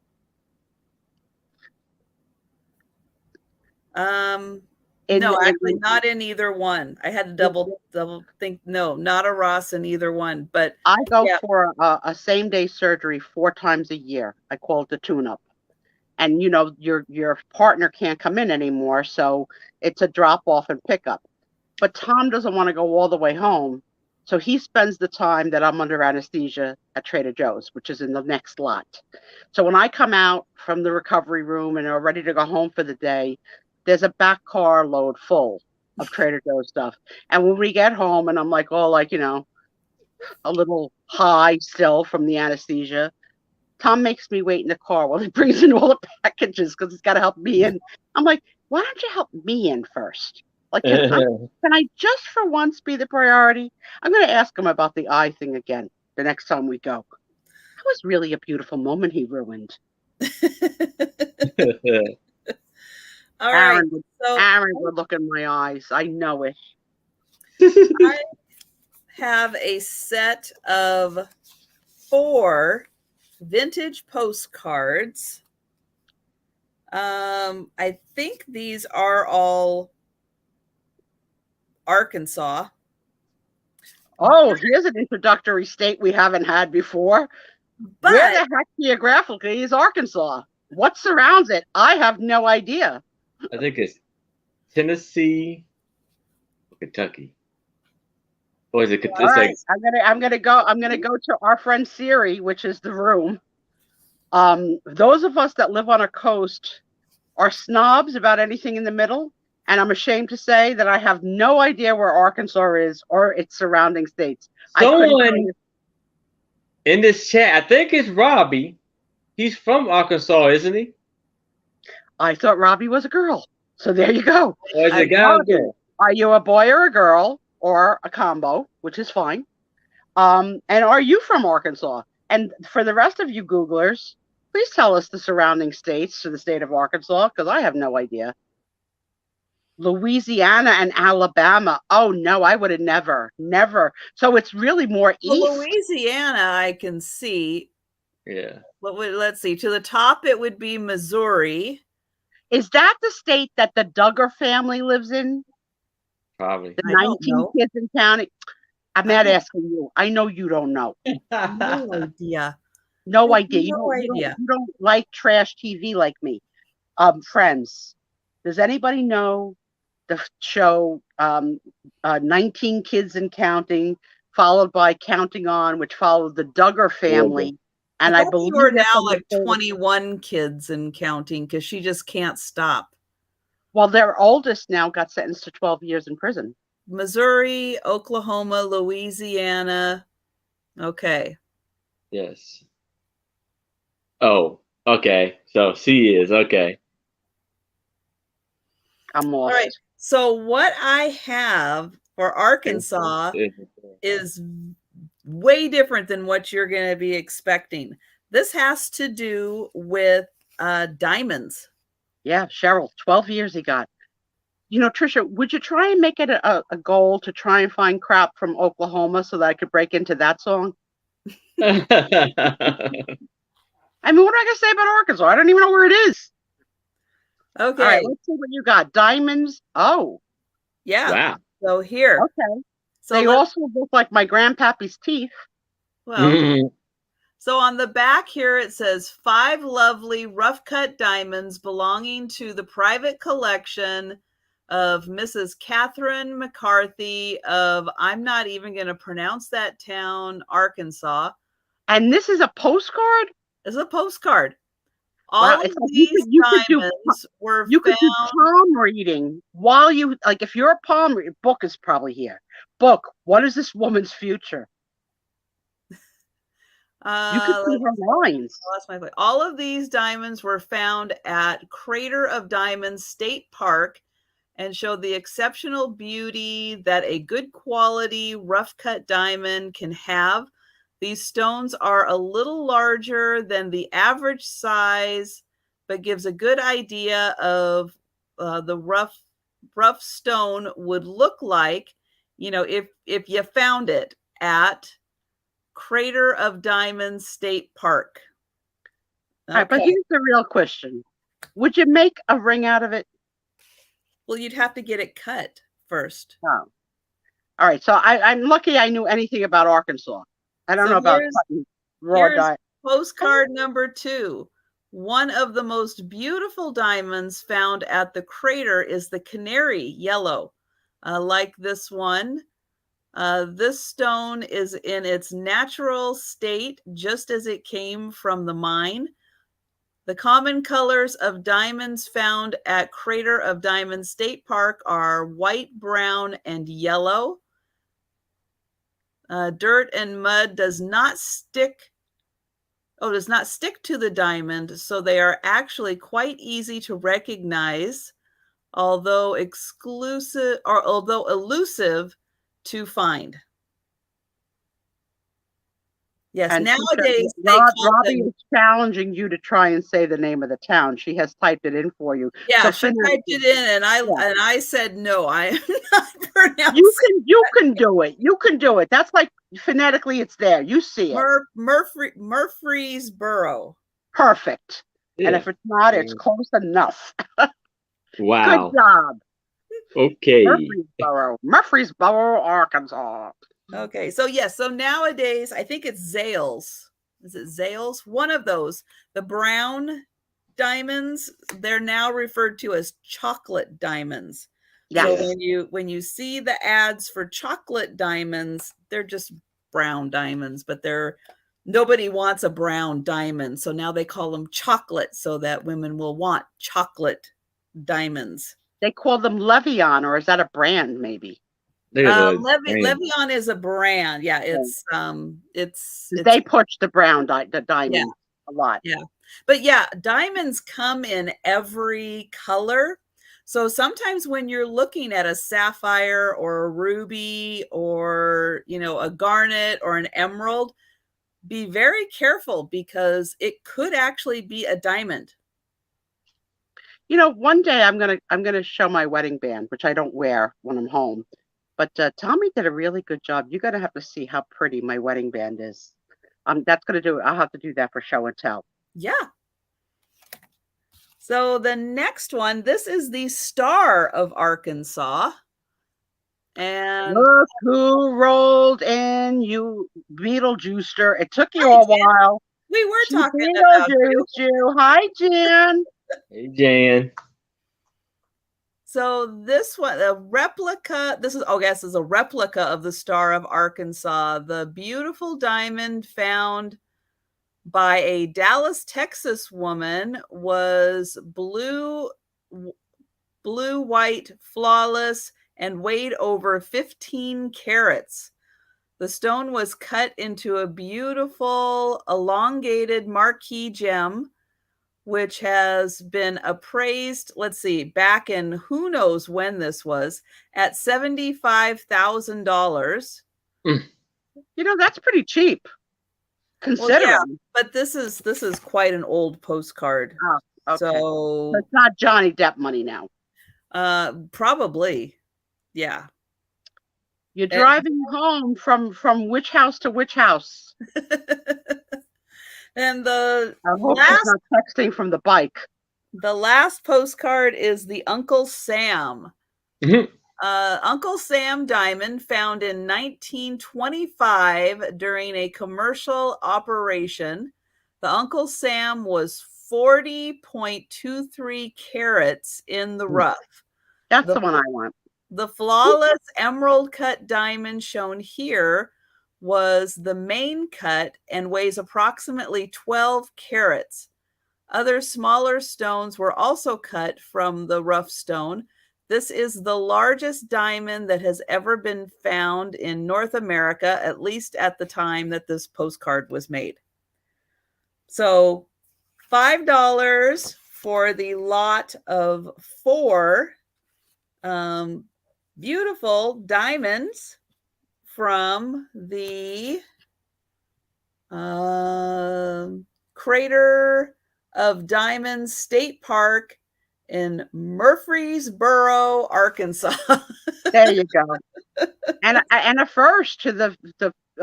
No, actually not in either one. I had to double think. No, not a Ross in either one. But I go for a same-day surgery 4 times a year. I call it the tune-up. And your partner can't come in anymore, so it's a drop-off and pickup. But Tom doesn't want to go all the way home, so he spends the time that I'm under anesthesia at Trader Joe's, which is in the next lot. So when I come out from the recovery room and are ready to go home for the day, there's a back car load full of Trader Joe's stuff. And when we get home and I'm like, oh, like, a little high still from the anesthesia, Tom makes me wait in the car while he brings in all the packages because he's got to help me in. I'm like, why don't you help me in first? Like, can I just for once be the priority? I'm going to ask him about the eye thing again the next time we go. That was really a beautiful moment he ruined. All right. Aaron would look in my eyes. I know it. I have a set of 4 vintage postcards. I think these are all Arkansas. Oh, here's an introductory state we haven't had before. But where the heck geographically is Arkansas? What surrounds it? I have no idea. I think it's Tennessee, Kentucky. Or is it Kentucky? All right, I'm gonna go to our friend Siri, which is the room. Those of us that live on a coast are snobs about anything in the middle, and I'm ashamed to say that I have no idea where Arkansas is or its surrounding states. Someone in this chat, I think it's Robbie. He's from Arkansas, isn't he? I thought Robbie was a girl. So there you go. Or is it a guy or a girl? Are you a boy or a girl or a combo, which is fine? And are you from Arkansas? And for the rest of you Googlers, please tell us the surrounding states to the state of Arkansas, because I have no idea. Louisiana and Alabama. Oh, no, I would have never. So it's really more east. Louisiana, I can see. Yeah. Let's see. To the top, it would be Missouri. Is that the state that the Duggar family lives in? Probably. The 19 kids in county. I'm not asking you. I know you don't know. No idea. No idea. You don't like trash TV like me. Friends, does anybody know the show 19 Kids and Counting, followed by Counting On, which followed the Duggar family? And I believe you're now like 21 kids and counting because she just can't stop. Well, their oldest now got sentenced to 12 years in prison. Missouri, Oklahoma, Louisiana. Okay. Yes. Oh, okay. So C is okay. I'm lost. All right. So what I have for Arkansas is way different than what you're going to be expecting. This has to do with diamonds. Yeah, Cheryl, 12 years he got. Trisha, would you try and make it a goal to try and find crap from Oklahoma so that I could break into that song? I mean, what am I going to say about Arkansas? I don't even know where it is. Okay. All right, let's see what you got. Diamonds. Oh. Yeah. Wow. So here. Okay. So they also look like my grandpappy's teeth. Well, so on the back here, it says 5 lovely rough cut diamonds belonging to the private collection of Mrs. Catherine McCarthy of, I'm not even going to pronounce that town, Arkansas. And this is a postcard? It's a postcard. All of these diamonds were You could do palm reading while you, like, if you're a palm reader, book is probably here. Book, what is this woman's future? You could see her lines. All of these diamonds were found at Crater of Diamonds State Park and show the exceptional beauty that a good quality rough cut diamond can have. These stones are a little larger than the average size, but gives a good idea of the rough stone would look like, if you found it at Crater of Diamonds State Park. Okay. All right, but here's the real question. Would you make a ring out of it? Well, you'd have to get it cut first. Oh. All right. So I'm lucky I knew anything about Arkansas. I don't know about cutting raw diamond. Postcard number 2. One of the most beautiful diamonds found at the crater is the canary yellow. Like this one, this stone is in its natural state, just as it came from the mine. The common colors of diamonds found at Crater of Diamonds State Park are white, brown, and yellow. Dirt and mud does not stick to the diamond, so they are actually quite easy to recognize, although elusive to find. Yes, And nowadays Robbie is challenging you to try and say the name of the town. She has typed it in for you. Yeah, so she typed it in, and I said no. I am not pronouncing. You can do it. You can do it. That's like phonetically, it's there. You see it. Murfreesboro. Perfect. Yeah. And if it's not, it's close enough. Wow. Good job. Okay. Murfreesboro, Arkansas. Okay, so yes, so nowadays I think it's Zales. Is it Zales? One of those. The brown diamonds, they're now referred to as chocolate diamonds. Yes. So when you see the ads for chocolate diamonds, they're just brown diamonds, but nobody wants a brown diamond. So now they call them chocolate so that women will want chocolate diamonds. They call them Levion, or is that a brand maybe? Levion is a brand. Yeah, it's they push the brown the diamond a lot. Yeah. But yeah, diamonds come in every color. So sometimes when you're looking at a sapphire or a ruby or, a garnet or an emerald, be very careful because it could actually be a diamond. One day I'm gonna show my wedding band, which I don't wear when I'm home. But Tommy did a really good job. You're going to have to see how pretty my wedding band is. That's going to do it. I'll have to do that for show and tell. Yeah. So the next one, this is the Star of Arkansas. And look who rolled in, you Beetlejuicer. It took you a while. We were talking about you. Hi, Jan. Hey, Jan. So this one, a replica, this is a replica of the Star of Arkansas. The beautiful diamond found by a Dallas, Texas woman was blue, white, flawless, and weighed over 15 carats. The stone was cut into a beautiful, elongated marquise gem, which has been appraised, back in who knows when this was, at $75,000. That's pretty cheap, considering. Well, yeah, but this is quite an old postcard. Oh, okay. So it's not Johnny Depp money now. Probably, yeah. You're driving home from which house to which house? And I hope he's not texting from the bike. The last postcard is the Uncle Sam. Mm-hmm. Uncle Sam diamond found in 1925 during a commercial operation. The Uncle Sam was 40.23 carats in the rough. That's the one I want. The flawless emerald cut diamond shown here was the main cut and weighs approximately 12 carats. Other smaller stones were also cut from the rough stone. This is the largest diamond that has ever been found in North America, at least at the time that this postcard was made. So $5 for the lot of 4 beautiful diamonds from the Crater of Diamonds State Park in Murfreesboro, Arkansas. There you go. And a first to the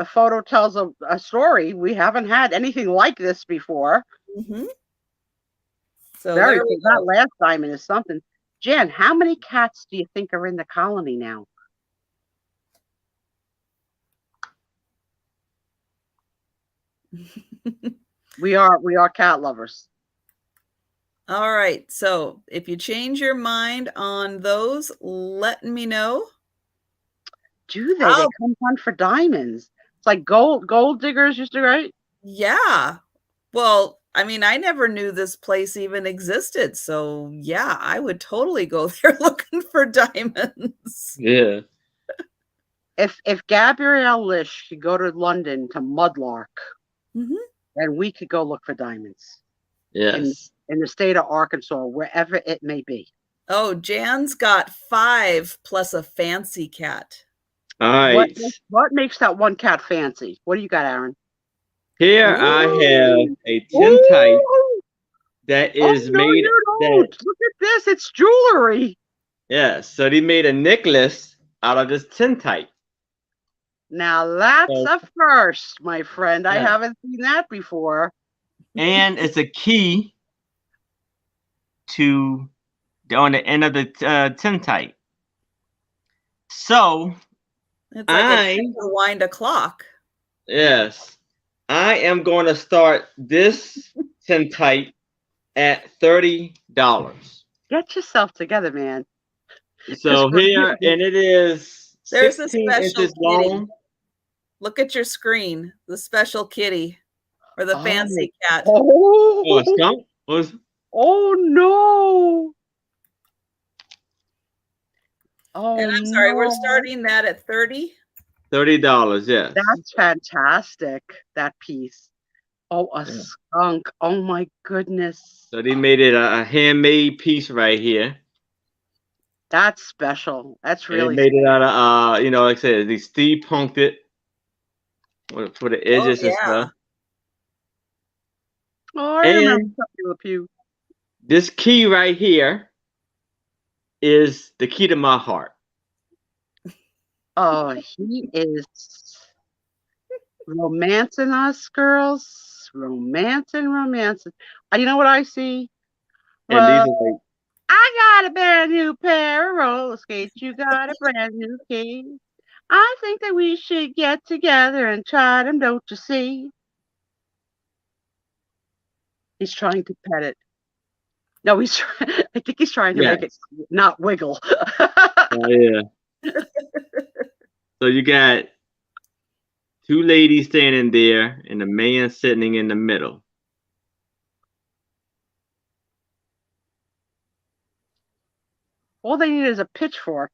photo tells a story. We haven't had anything like this before. Mm-hmm. So that last diamond is something. Jen, how many cats do you think are in the colony now? We are cat lovers. All right. So if you change your mind on those, let me know. Do they? They come hunt for diamonds. It's like gold diggers used to, right? Yeah. Well, I mean, I never knew this place even existed. So yeah, I would totally go there looking for diamonds. Yeah. If Gabrielle Lish could go to London to Mudlark, Mhm. then we could go look for diamonds. Yes. In the state of Arkansas, wherever it may be. Oh, Jan's got 5 plus a fancy cat. All right. What makes that one cat fancy? What do you got, Aaron? Here I have a tintype that is made. You don't. Look at this. It's jewelry. Yes. So they made a necklace out of this tintype. Now that's a first, my friend. I haven't seen that before. And it's a key to on the end of the tintype. So it's like a wind a clock. Yes. I am going to start this tintype at $30. Get yourself together, man. So here, and it is 16 inches long. Look at your screen, the special kitty or the fancy cat. Oh, a skunk? Oh no. Oh, and I'm sorry, we're starting that at $30. $30, yes. That's fantastic, that piece. Oh, a skunk. Oh my goodness. So they made it a handmade piece right here. That's special. That's really made it out of like I said, they steampunked it for the edges and stuff. Oh, I remember something with you. This key right here is the key to my heart. Oh, he is romancing us, girls. Romancing. You know what I see? And these are like, I got a brand new pair of roller skates. You got a brand new key. I think that we should get together and try them, don't you see? He's trying to pet it. No, I think he's trying to make it not wiggle. Oh, yeah. So you got 2 ladies standing there and a man sitting in the middle. All they need is a pitchfork.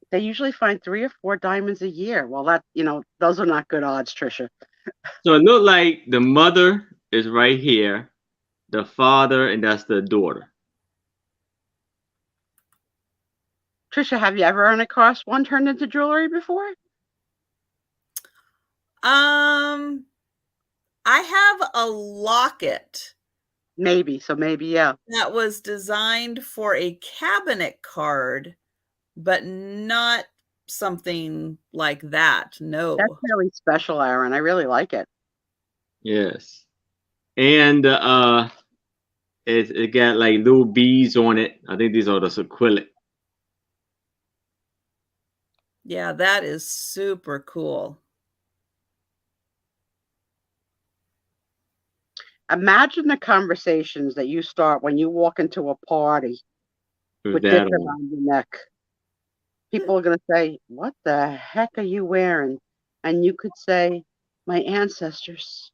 They usually find 3 or 4 diamonds a year. Well, those are not good odds, Trisha. So it looked like the mother is right here, the father, and that's the daughter. Trisha, have you ever run across one turned into jewelry before? I have a locket. Maybe, yeah. That was designed for a cabinet card, but not something like that. No. That's really special, Aaron. I really like it. Yes. And it got like little beads on it. I think these are the acrylic. Yeah, that is super cool. Imagine the conversations that you start when you walk into a party with this around your neck. People are going to say, what the heck are you wearing? And you could say, my ancestors.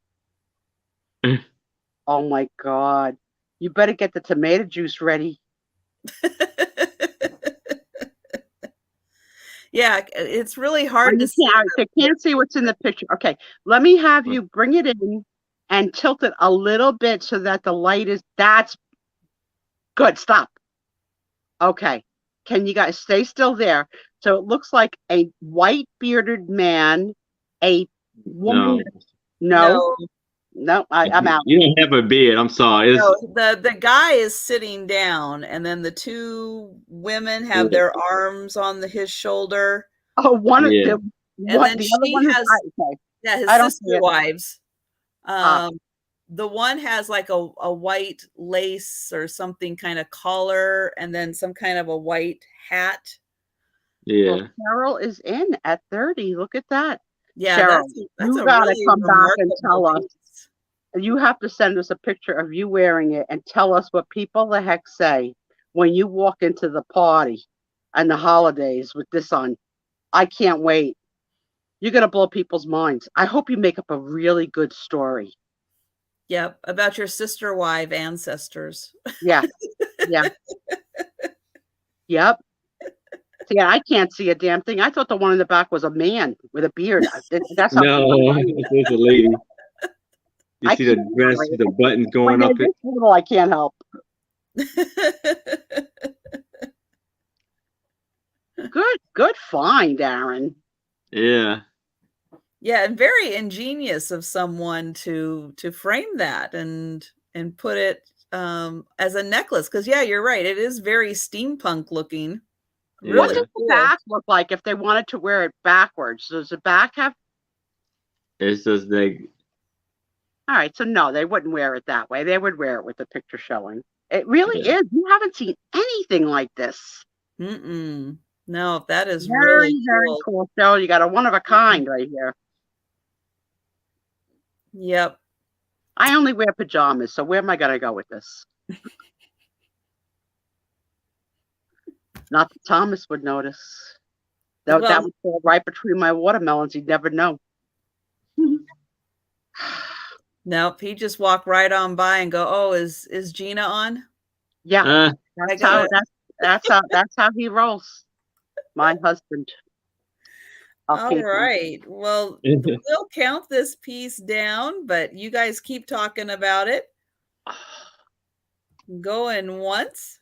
Oh my God. You better get the tomato juice ready. Yeah, it's really hard to see. I can't see what's in the picture. Okay, let me have you bring it in and tilt it a little bit so that the light that's good. Stop. Okay. Can you guys stay still there? So it looks like a white bearded man, a woman. No, I'm out. You don't have a beard. I'm sorry. No, the guy is sitting down, and then the 2 women have their arms on his shoulder. Oh, one of them. And then she has his sister wives. The one has like a white lace or something kind of collar, and then some kind of a white hat. Yeah. Well, Cheryl is in at 30. Look at that. Yeah, Cheryl, that's you a gotta really come back and remarkable tell us. piece. You have to send us a picture of you wearing it and tell us what people the heck say when you walk into the party and the holidays with this on. I can't wait. You're gonna blow people's minds. I hope you make up a really good story. Yep, about your sister wife ancestors. Yeah, yeah, yep. See, I can't see a damn thing. I thought the one in the back was a man with a beard. That's how No, tall I am. it's a lady. You I see the can't dress help it. with the buttons When going they're up it. this little, I can't help. Good find, Aaron. Yeah. Yeah, and very ingenious of someone to frame that and put it as a necklace. Because yeah, you're right. It is very steampunk looking. Yeah. What Really does cool. the back look like if they wanted to wear it backwards? Does the back have? It's just like, All right, so no, they wouldn't wear it that way. They would wear it with the picture showing. It really yeah. is. You haven't seen anything like this. Mm-mm. No, that is Very, really very cool. cool show. You got a one of a kind right here. Yep. I only wear pajamas, so where am I going to go with this? Not that Thomas would notice. That Well, would fall right between my watermelons. He'd never know. nope. He just walked right on by and go, "Oh, is Gina on?" Yeah, that's how he rolls. My husband. All right. Well, we'll count this piece down, but you guys keep talking about it. Going once.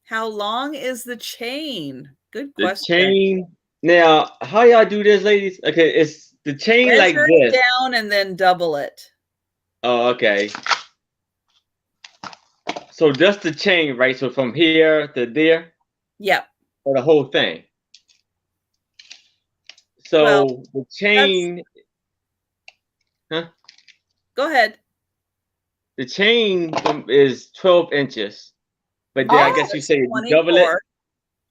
How long is the chain? Good The question. chain. Now, how y'all do this, ladies? Okay, it's the chain like Measure it this. down and then double it. Oh, okay. So just the chain, right? So from here to there? Yep. Or the whole thing? So Well, the chain. Huh? Go ahead. The chain is 12 inches. But then I guess you say you double it?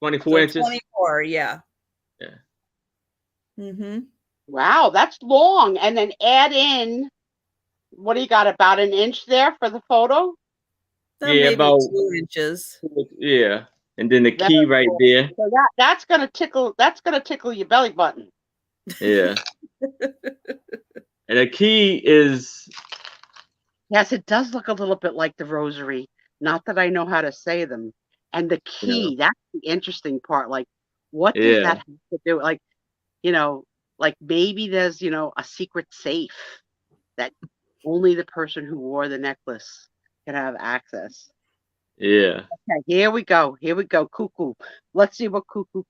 24 inches? 24, yeah. Yeah. Mm-hmm. Wow, that's long. And then add in, what do you got, about an inch there for the photo? So yeah, maybe about 2 inches. Yeah. And then the key right there. So that's gonna tickle your belly button. Yeah. And the key is, yes, it does look a little bit like the rosary. Not that I know how to say them. And the key, that's the interesting part. Like, what does that have to do? Like, like maybe there's, a secret safe that only the person who wore the necklace can have access. yeah. Okay, here we go. Cuckoo. Let's see what Cuckoo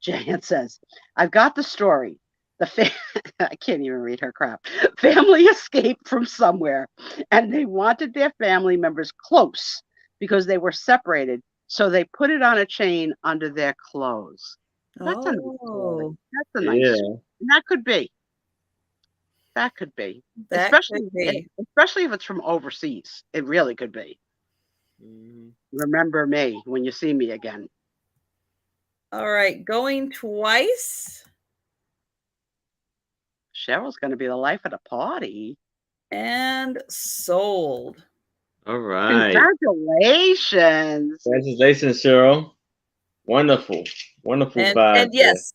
Jan says. I've got the story. I can't even read her crap. Family escaped from somewhere, and they wanted their family members close because they were separated. So they put it on a chain under their clothes. That's a nice story. That's a nice story. And that could be. Especially if it's from overseas. It really could be. Remember me when you see me again. All right, going twice. Cheryl's going to be the life of the party. And sold. All right. Congratulations. Congratulations, Cheryl. Wonderful. Wonderful vibe. And yes,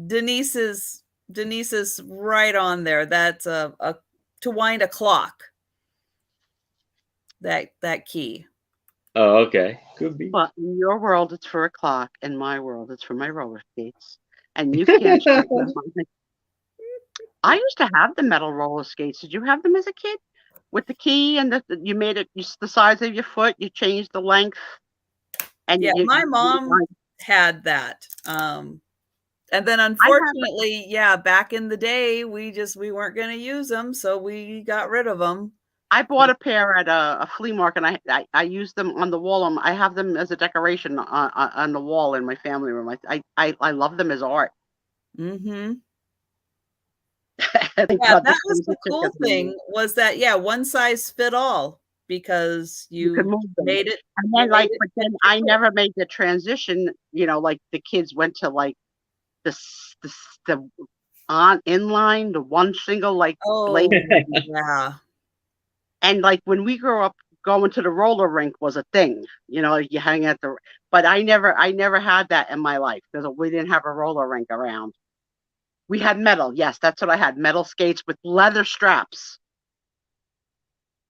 Denise is right on there. That's a to wind a clock. That key. Oh, okay. Could be. But in your world, it's for a clock. In my world, it's for my roller skates. And you can't. I used to have the metal roller skates. Did you have them as a kid? With the key and you made it the size of your foot. You changed the length. And yeah, my mom had that. And then unfortunately, back in the day, we weren't going to use them, so we got rid of them. I bought a pair at a flea market, and I used them on the wall. I have them as a decoration on the wall in my family room. I love them as art. Mm-hmm. Thank Yeah, God that was the crazy chick cool has been thing moved. was that, yeah, one size fit all because You could you move them. made it, And you then made but it then fit I your never made the transition, like the kids went to like the on inline, the one single blade. Oh, yeah. And like when we grew up, going to the roller rink was a thing, you hang at but I never had that in my life because we didn't have a roller rink around. We had metal. Yes, that's what I had. Metal skates with leather straps.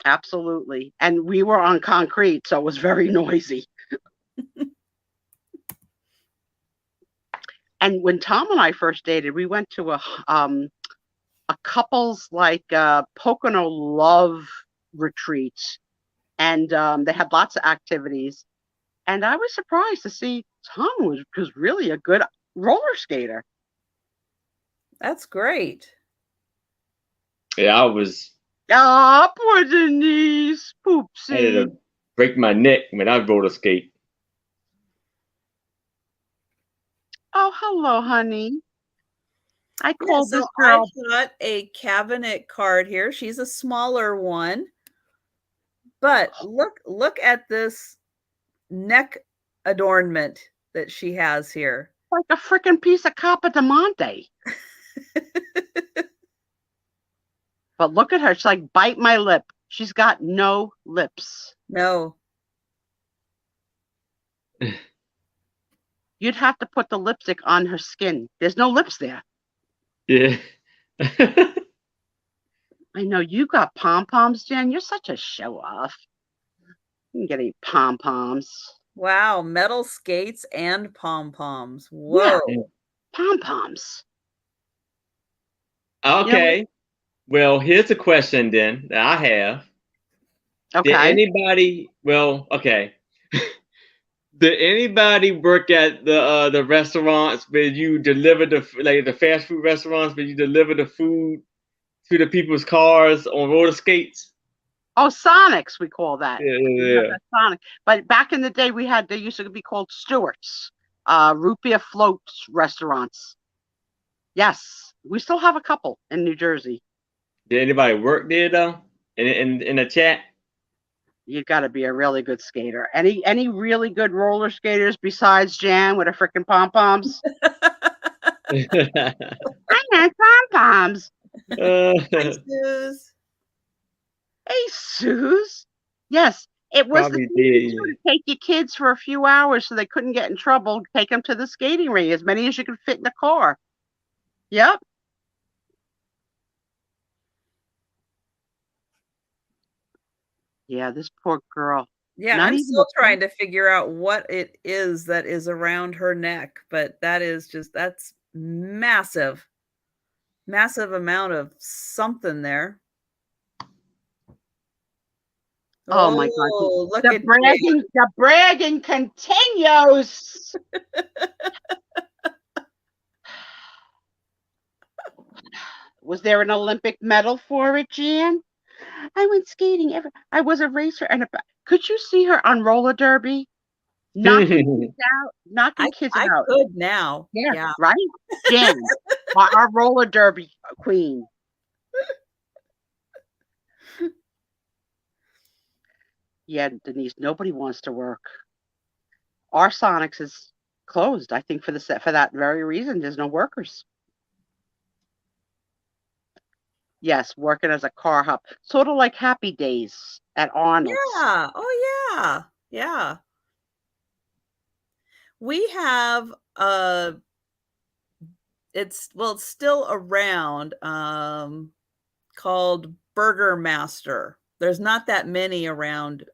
Absolutely. And we were on concrete, so it was very noisy. And when Tom and I first dated, we went to a couple's Pocono love retreat, and they had lots of activities. And I was surprised to see Tom was really a good roller skater. That's great. Yeah, I was. Ah, poor Denise, I had poopsie. to break my neck when I roller skate. Oh, hello, honey. I Yeah, called so this I girl. got a cabinet card here. She's a smaller one. But look at this neck adornment that she has here. Like a freaking piece of Capa de Monte. But look at her. She's like, bite my lip. She's got no lips. No. You'd have to put the lipstick on her skin. There's no lips there. Yeah. I know you got pom-poms, Jen. You're such a show-off. You can get any pom-poms. Wow, metal skates and pom-poms. Yeah, Whoa. pom-poms. Okay. Well, here's a question then that I have. Did Okay. anybody? Well, okay. Did anybody work at the restaurants where you deliver the fast food restaurants where you deliver the food to the people's cars on roller skates? Oh, Sonics, we call that. Yeah. Sonic. But back in the day, they used to be called Stewart's, root beer float restaurants. Yes, we still have a couple in New Jersey. Did anybody work there though? In the chat? You got to be a really good skater. Any really good roller skaters besides Jan with her freaking pom-poms? I had pom-poms. Hi, Suze. Hey, Suze. Yes, it was the Probably thing did. to do to take your kids for a few hours so they couldn't get in trouble. Take them to the skating rink, as many as you could fit in the car. Yep. Yeah, this poor girl. Yeah, Not I'm even still trying to figure out what it is that is around her neck, but that's massive. Massive amount of something there. Oh my God. Oh, look The at bragging continues. Was there an Olympic medal for it, Jan? I went skating. I was a racer. Could you see her on roller derby? Knocking kids I out. could now. Yeah, Yeah. right? Jan, our roller derby queen. Yeah, Denise, nobody wants to work. Our Sonics is closed, I think, for that very reason. There's no workers. Yes, working as a car hop, sort of like Happy Days at Arnold's. Yeah. Oh yeah. Yeah. We have it's still around, called Burger Master. There's not that many around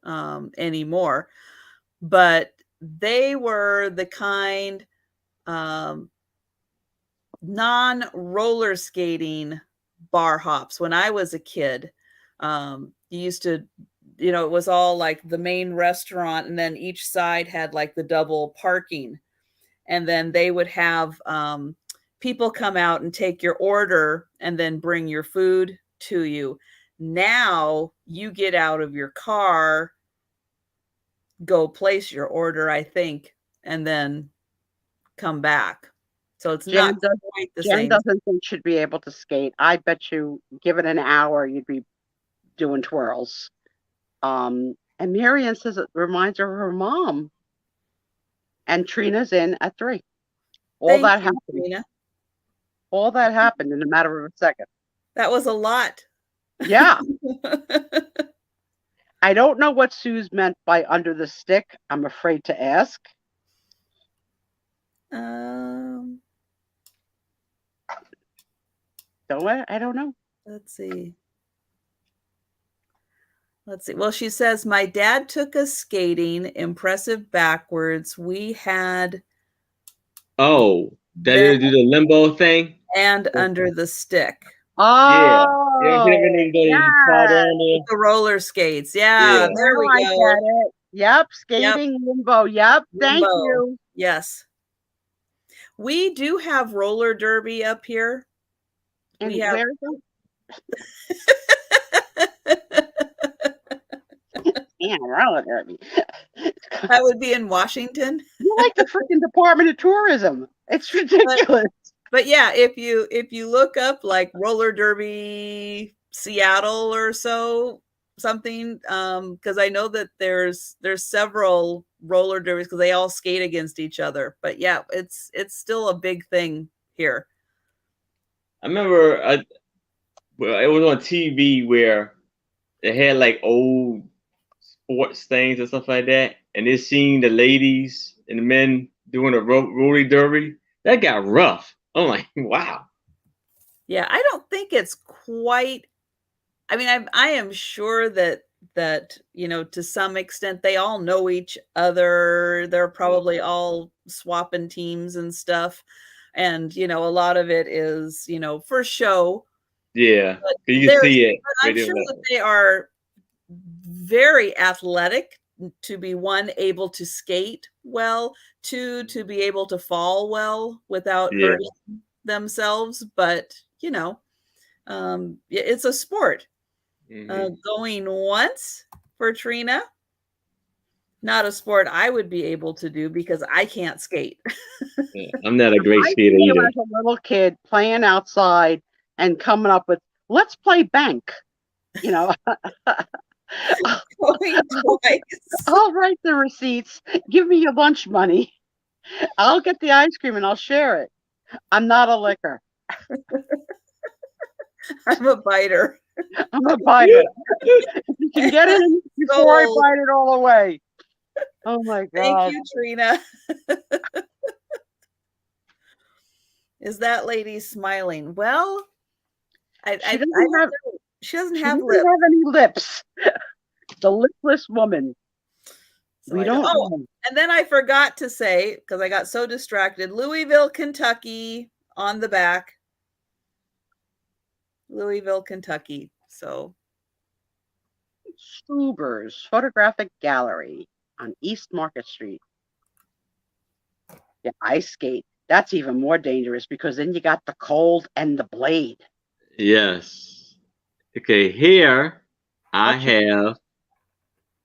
anymore, but they were the kind non-roller skating bar hops. When I was a kid, you used to, it was all like the main restaurant, and then each side had like the double parking, and then they would have people come out and take your order and then bring your food to you. Now you get out of your car, go place your order, I think, and then come back. So it's Jan, not quite the Jan same. doesn't think she'd be able to skate. I bet you, give it an hour, you'd be doing twirls. And Marianne says it reminds her of her mom. And Trina's in at 3. All that happened. Trina. All that happened in a matter of a second. That was a lot. Yeah. I don't know what Sue's meant by under the stick. I'm afraid to ask. Don't I don't know. Let's see. Well, she says, my dad took us skating, impressive backwards. We had. Oh, that is do the limbo thing? And under the stick. Oh, yeah. The roller skates. Yeah. There we go. Get it. Yep. Skating limbo. Yep. Thank you. Yes. We do have roller derby up here. And where is it? Yeah, roller derby. That would be in Washington. You're like the freaking Department of Tourism. It's ridiculous. But yeah, if you look up like roller derby Seattle or something, because I know that there's several roller derbies because they all skate against each other. But yeah, it's still a big thing here. I remember it was on TV where they had like old sports things and stuff like that, and they seen the ladies and the men doing a roller derby. That got rough. I'm like, wow. Yeah, I don't think it's quite. I mean, I am sure that to some extent they all know each other. They're probably all swapping teams and stuff, and a lot of it is for show. Yeah, you can see it. But I'm sure that they are very athletic to be able to skate well, to be able to fall well without hurting themselves. But it's a sport. Going once for Trina, not a sport I would be able to do because I can't skate. I'm not a great skater either. As a little kid playing outside and coming up with, let's play bank. Going twice. I'll write the receipts. Give me your lunch money. I'll get the ice cream and I'll share it. I'm not a licker. I'm a biter. I'm a biter. If you can get it before I bite it all away. Oh my God. Thank you, Trina. Is that lady smiling? Well, she doesn't have lips. Have any lips. The lipless woman. So we don't know. And then I forgot to say, because I got so distracted, Louisville, Kentucky on the back. Louisville, Kentucky. So Stuber's Photographic Gallery on East Market Street. Yeah, ice skate. That's even more dangerous because then you got the cold and the blade. Yes. Okay, here I have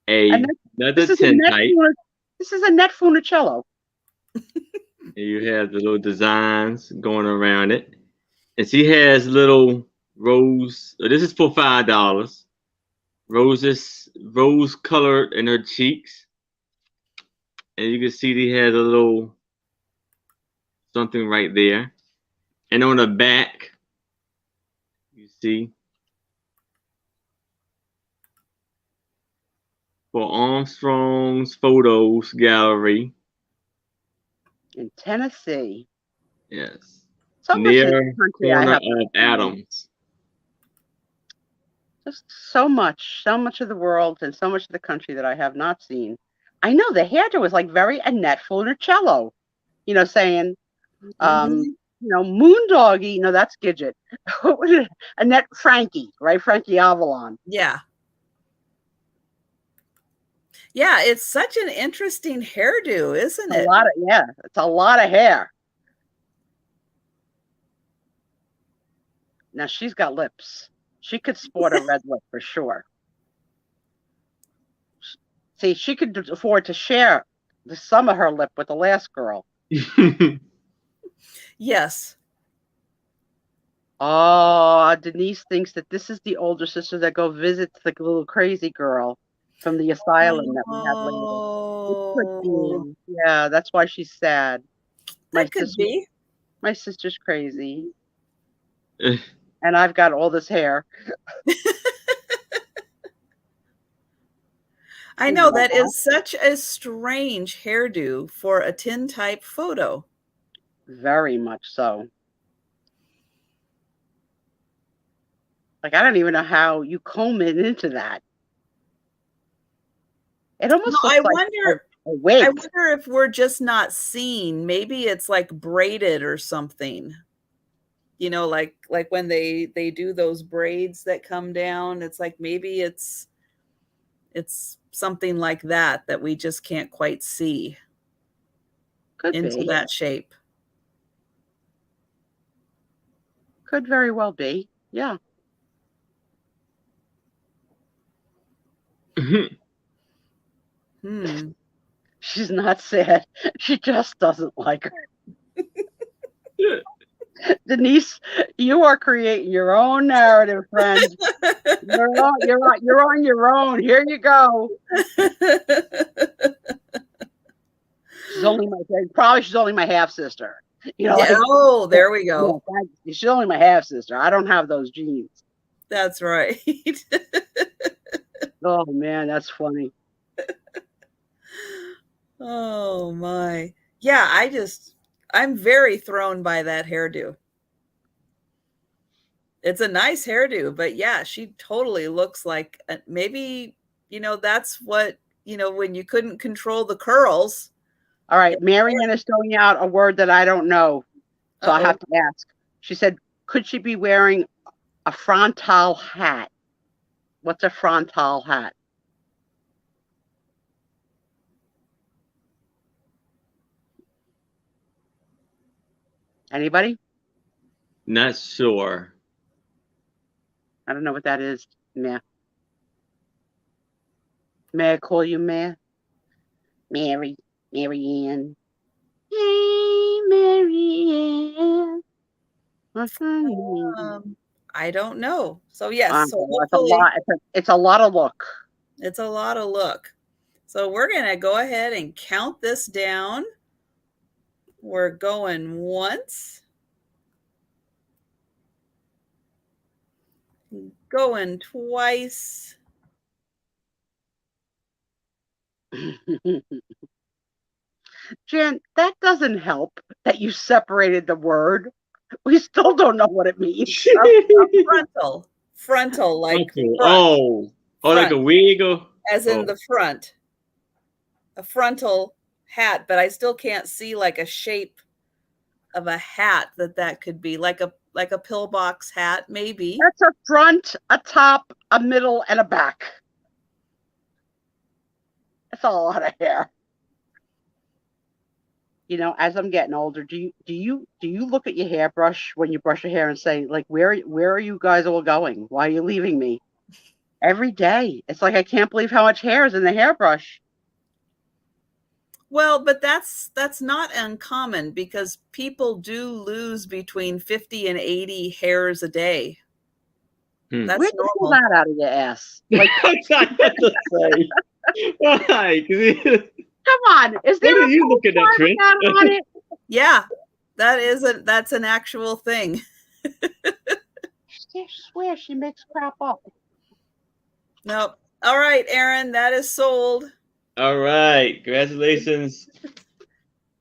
another tintype. This is a net funicello. You have the little designs going around it. And she has little rose. This is for $5. Rose colored in her cheeks. And you can see he has a little something right there. And on the back, you see, for Armstrong's Photos Gallery. In Tennessee. Yes. So near corner of Adams. Just so much of the world and so much of the country that I have not seen. I know the hairdo was like very Annette Funicello, saying, Moondoggy, that's Gidget. Annette Frankie, right? Frankie Avalon. Yeah. Yeah, it's such an interesting hairdo, isn't it? It's a lot of hair. Now she's got lips. She could sport a red lip for sure. See, she could afford to share some of her lip with the last girl. Yes. Oh, Denise thinks that this is the older sister that go visits the little crazy girl from the asylum that we had later. It could Oh, be. Yeah, that's why she's sad. My that could sister, be. my sister's crazy, Eh, and I've got all this hair. I know that is such a strange hairdo for a tintype photo. Very much so. Like, I don't even know how you comb it into that. It No, almost I looks like wonder. a I wig. wonder if we're just not seeing. Maybe it's like braided or something. You know, like when they do those braids that come down. It's like maybe it's something like that that we just can't quite see Could into be. that shape. Could very well be. Yeah. Hmm. She's not sad. She just doesn't like her. Denise, you are creating your own narrative, friend. You're on your own. Here you go. She's only my half sister. You know, Yeah. like, Oh, there we go. yeah, she's only my half sister. I don't have those genes. That's right. Oh man, that's funny. Oh my. Yeah, I'm very thrown by that hairdo. It's a nice hairdo, but yeah, she totally looks like maybe, that's what, when you couldn't control the curls. All right, Marianne is throwing out a word that I don't know, so I have to ask. She said, could she be wearing a frontal hat? What's a frontal hat? Anybody? Not sure. I don't know what that is. Meh. May I call you Meh? Marianne. Hey, Marianne. What's her name? I don't know. So yes, so It's a lot. It's a lot of look. It's a lot of look. So we're going to go ahead and count this down. We're going once. Going twice. Jan, that doesn't help that you separated the word. We still don't know what it means. Frontal, like Okay. front. Like a wig or as in the front. A frontal hat, but I still can't see like a shape of a hat that could be like a pillbox hat, maybe. That's a front, a top, a middle, and a back. That's a lot of hair. You know, as I'm getting older, do you look at your hairbrush when you brush your hair and say, like, where are you guys all going? Why are you leaving me? Every day. It's like I can't believe how much hair is in the hairbrush. Well, but that's not uncommon because people do lose between 50 and 80 hairs a day. That's Where'd you pull normal. that out of your ass? Like, come on, is there What do you look at that, Trent? on it? Yeah, that's an actual thing. I swear she makes crap up. Nope. All right, Aaron, that is sold. All right, congratulations.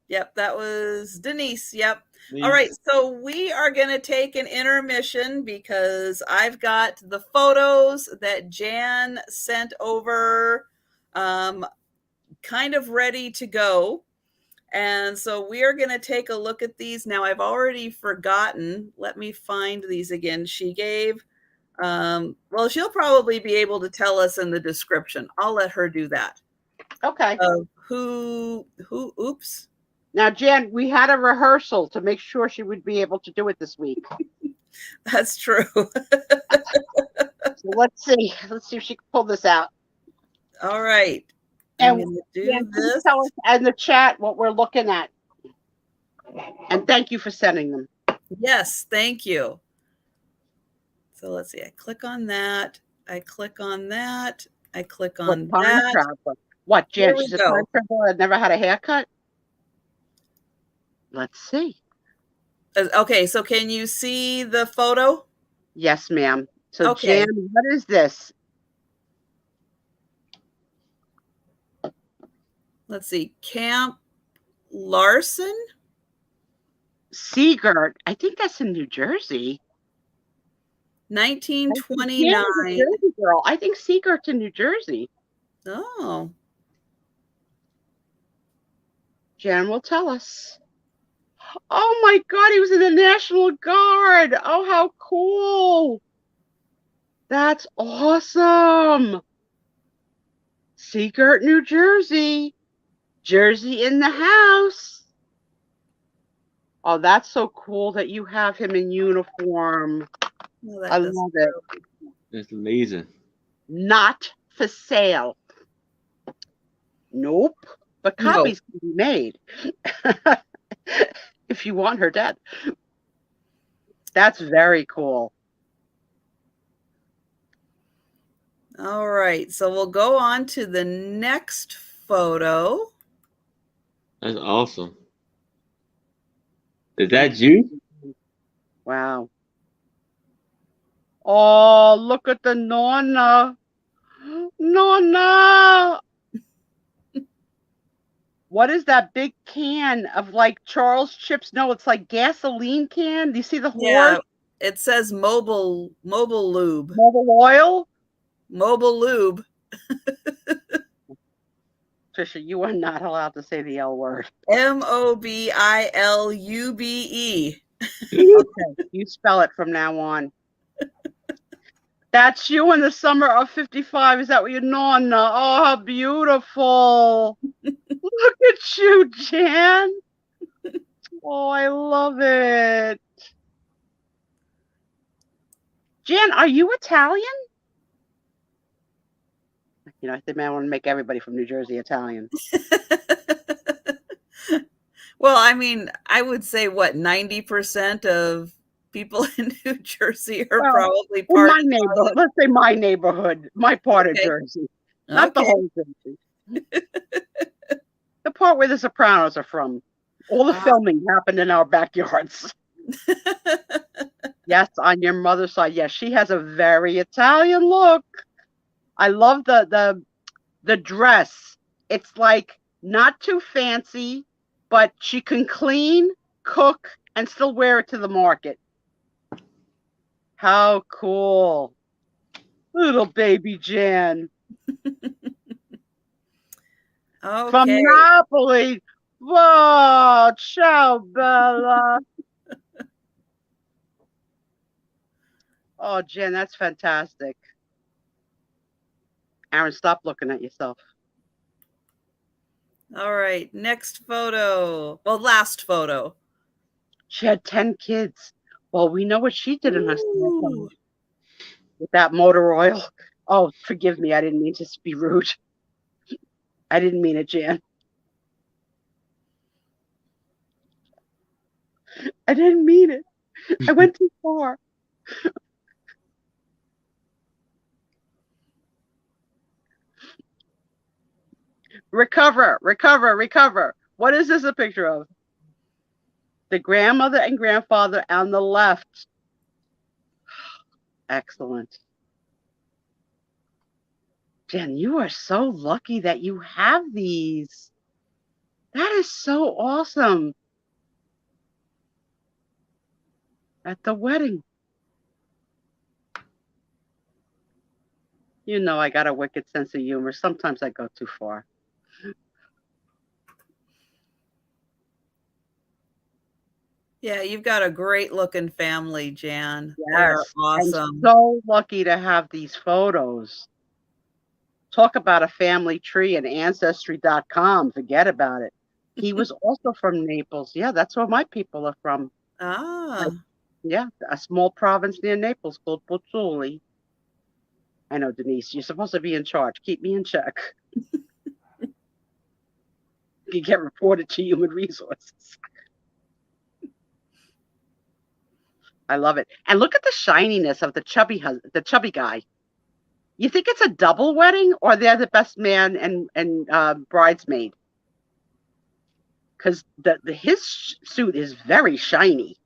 Yep, that was Denise. Yep. All right, so we are going to take an intermission because I've got the photos that Jan sent over kind of ready to go. And so we are going to take a look at these. Now, I've already forgotten. Let me find these again. She gave, well, she'll probably be able to tell us in the description. I'll let her do that. Okay. Oops. Now, Jan, we had a rehearsal to make sure she would be able to do it this week. That's true. So let's see. Let's see if she can pull this out. All right. And I'm going to do this. Tell us in the chat what we're looking at. And thank you for sending them. Yes, thank you. So let's see. I click on that. I click on that. I click on Time that. traveler. What, Jan? Here we She's a go. time traveler that never had a haircut? Let's see. Okay, so can you see the photo? Yes, ma'am. So, Okay. Jan, what is this? Let's see. Camp Larson? Seagirt. I think that's in New Jersey. 1929. Jan is a Jersey girl. I think Seagirt's in New Jersey. Oh. Jan will tell us. Oh my God, he was in the National Guard. Oh, how cool. That's awesome. Seagirt, New Jersey. Jersey in the house. Oh, that's so cool that you have him in uniform. Well, I love it. It's amazing. Not for sale. Nope. But copies can be made. If you want her dead. That's very cool. All right. So we'll go on to the next photo. That's awesome. Is that you? Wow. Oh, look at the Nonna. Nonna. What is that big can of like Charles chips? No, it's like gasoline can. Do you see the horse? Yeah, it says mobile lube. Mobile oil? Mobile lube. Trisha, you are not allowed to say the L word. MOBILUBE. Okay, you spell it from now on. That's you in the summer of 55. Is that what you're Nonna? Oh, how beautiful. Look at you, Jan. Oh, I love it. Jan, are you Italian? You know, I think I want to make everybody from New Jersey Italian. Well, I mean, I would say what 90% of people in New Jersey are probably in my neighborhood. Let's say my neighborhood, my part of Jersey, not the whole Jersey. The part where the Sopranos are from. All the filming happened in our backyards. Yes, on your mother's side. Yes, she has a very Italian look. I love the dress. It's like not too fancy, but she can clean, cook, and still wear it to the market. How cool. Little baby Jan. Okay. From Napoli. Whoa, ciao, Bella. Oh, Jen, that's fantastic. Aaron, stop looking at yourself. All right, next photo. Well, last photo. She had 10 kids. Well, we know what she did in her time with that motor oil. Oh, forgive me. I didn't mean to be rude. I didn't mean it, Jan. I didn't mean it. I went too far. Recover, recover, recover. What is this a picture of? The grandmother and grandfather on the left. Excellent. Jen, you are so lucky that you have these. That is so awesome. At the wedding. You know I got a wicked sense of humor. Sometimes I go too far. Yeah, you've got a great looking family, Jan. Yes. They're awesome. I'm so lucky to have these photos. Talk about a family tree and ancestry.com. Forget about it. He was also from Naples. Yeah, that's where my people are from. Yeah, a small province near Naples called Pozzuoli. I know, Denise, you're supposed to be in charge. Keep me in check. You get reported to Human Resources. I love it. And look at the shininess of the chubby guy. You think it's a double wedding, or they're the best man and bridesmaid? Because his suit is very shiny.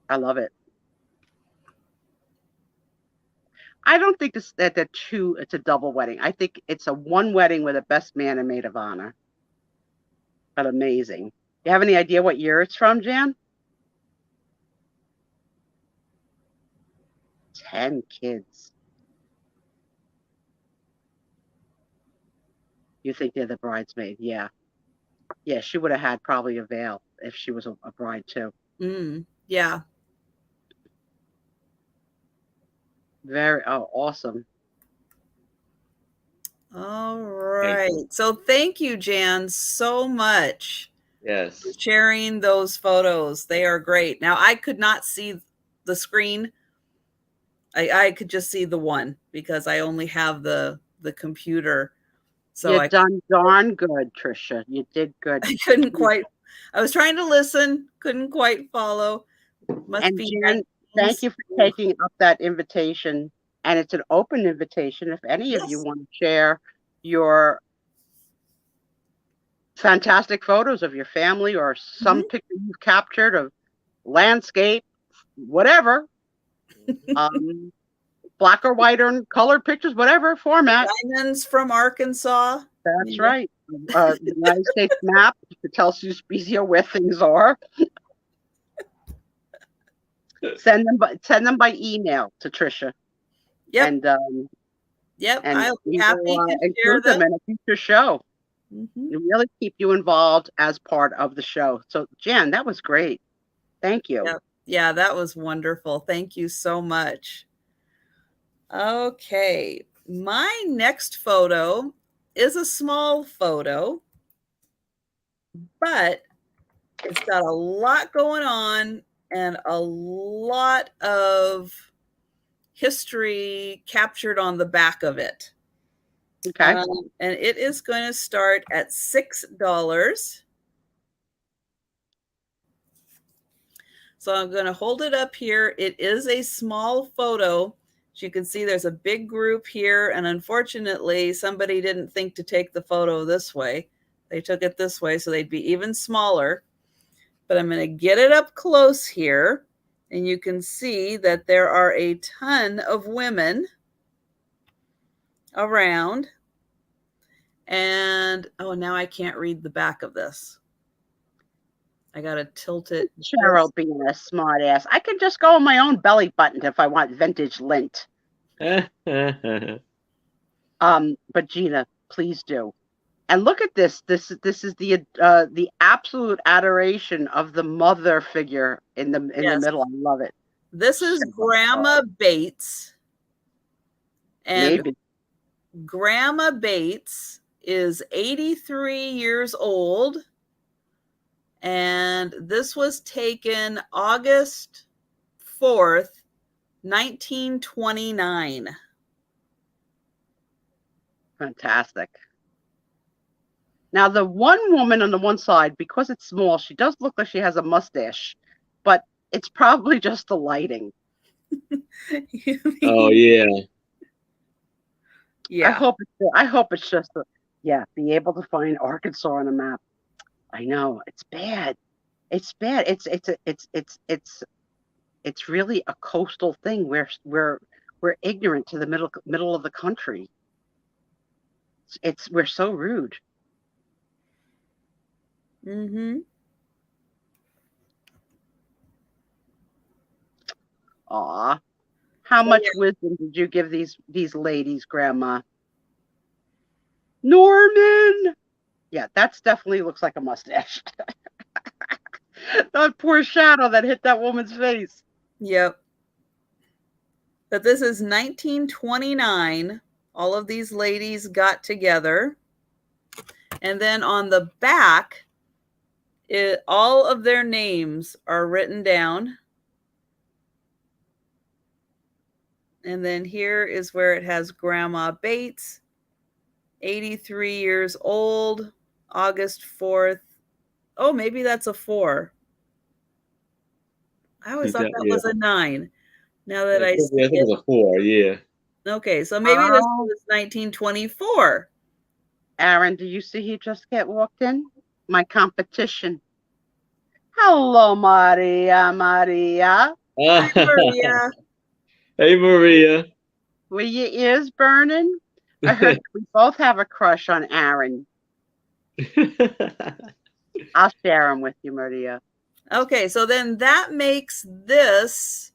I love it. I don't think it's a double wedding. I think it's a one wedding with a best man and maid of honor. But amazing. You have any idea what year it's from, Jan? 10 kids. You think they're the bridesmaid? Yeah. Yeah, she would have had probably a veil if she was a bride too. Yeah. Awesome. All right. So thank you, Jan, so much. Yes. For sharing those photos. They are great. Now, I could not see the screen. I could just see the one because I only have the computer. So you done darn good, Trisha. You did good. I couldn't quite. I was trying to listen, couldn't quite follow. And Jan, thank you for taking up that invitation. And it's an open invitation. If any of you want to share your fantastic photos of your family or some picture you've captured of landscape, whatever, black or white or colored pictures, whatever format. Diamonds from Arkansas. That's right. The United States map that tells you Spiezio where things are. Send them by email to Trisha. Yep. And I'll be happy to share them in a future show. Really keep you involved as part of the show. So Jan, that was great. Thank you. Yeah, that was wonderful. Thank you so much. Okay, my next photo is a small photo, but it's got a lot going on and a lot of history captured on the back of it. Okay. And it is going to start at $6. So I'm going to hold it up here. It is a small photo. As you can see, there's a big group here. And unfortunately, somebody didn't think to take the photo this way. They took it this way, so they'd be even smaller. But I'm going to get it up close here. And you can see that there are a ton of women around. And, oh, now I can't read the back of this. I got to tilt it. Cheryl being a smart ass. I can just go on my own belly button if I want vintage lint. But Gina, please do. And look at this. This is the absolute adoration of the mother figure in the middle. I love it. This is Grandma Bates. And maybe. Grandma Bates is 83 years old. And this was taken August 4th, 1929. Fantastic. Now, the one woman on the one side, because it's small, she does look like she has a mustache, but it's probably just the lighting. Oh, yeah. Yeah. I hope it's just be able to find Arkansas on a map. I know it's bad. It's bad. It's really a coastal thing where we're ignorant to the middle of the country. We're so rude. Aw, how much wisdom did you give these ladies, Grandma? Norman. Yeah, that's definitely looks like a mustache. That poor shadow that hit that woman's face. Yep. But this is 1929. All of these ladies got together. And then on the back, all of their names are written down. And then here is where it has Grandma Bates, 83 years old, August 4th, Oh, maybe that's a 4. I always thought that was a 9. Now that I see I think it. it was a 4. Yeah. Okay, so maybe this Oh, was 1924. Aaron, do you see he just walked in? My competition. Hello, Maria. Hi, Maria. Hey, Maria. Were your ears burning? I heard we both have a crush on Aaron. I'll share him with you, Maria. Okay, so then that makes this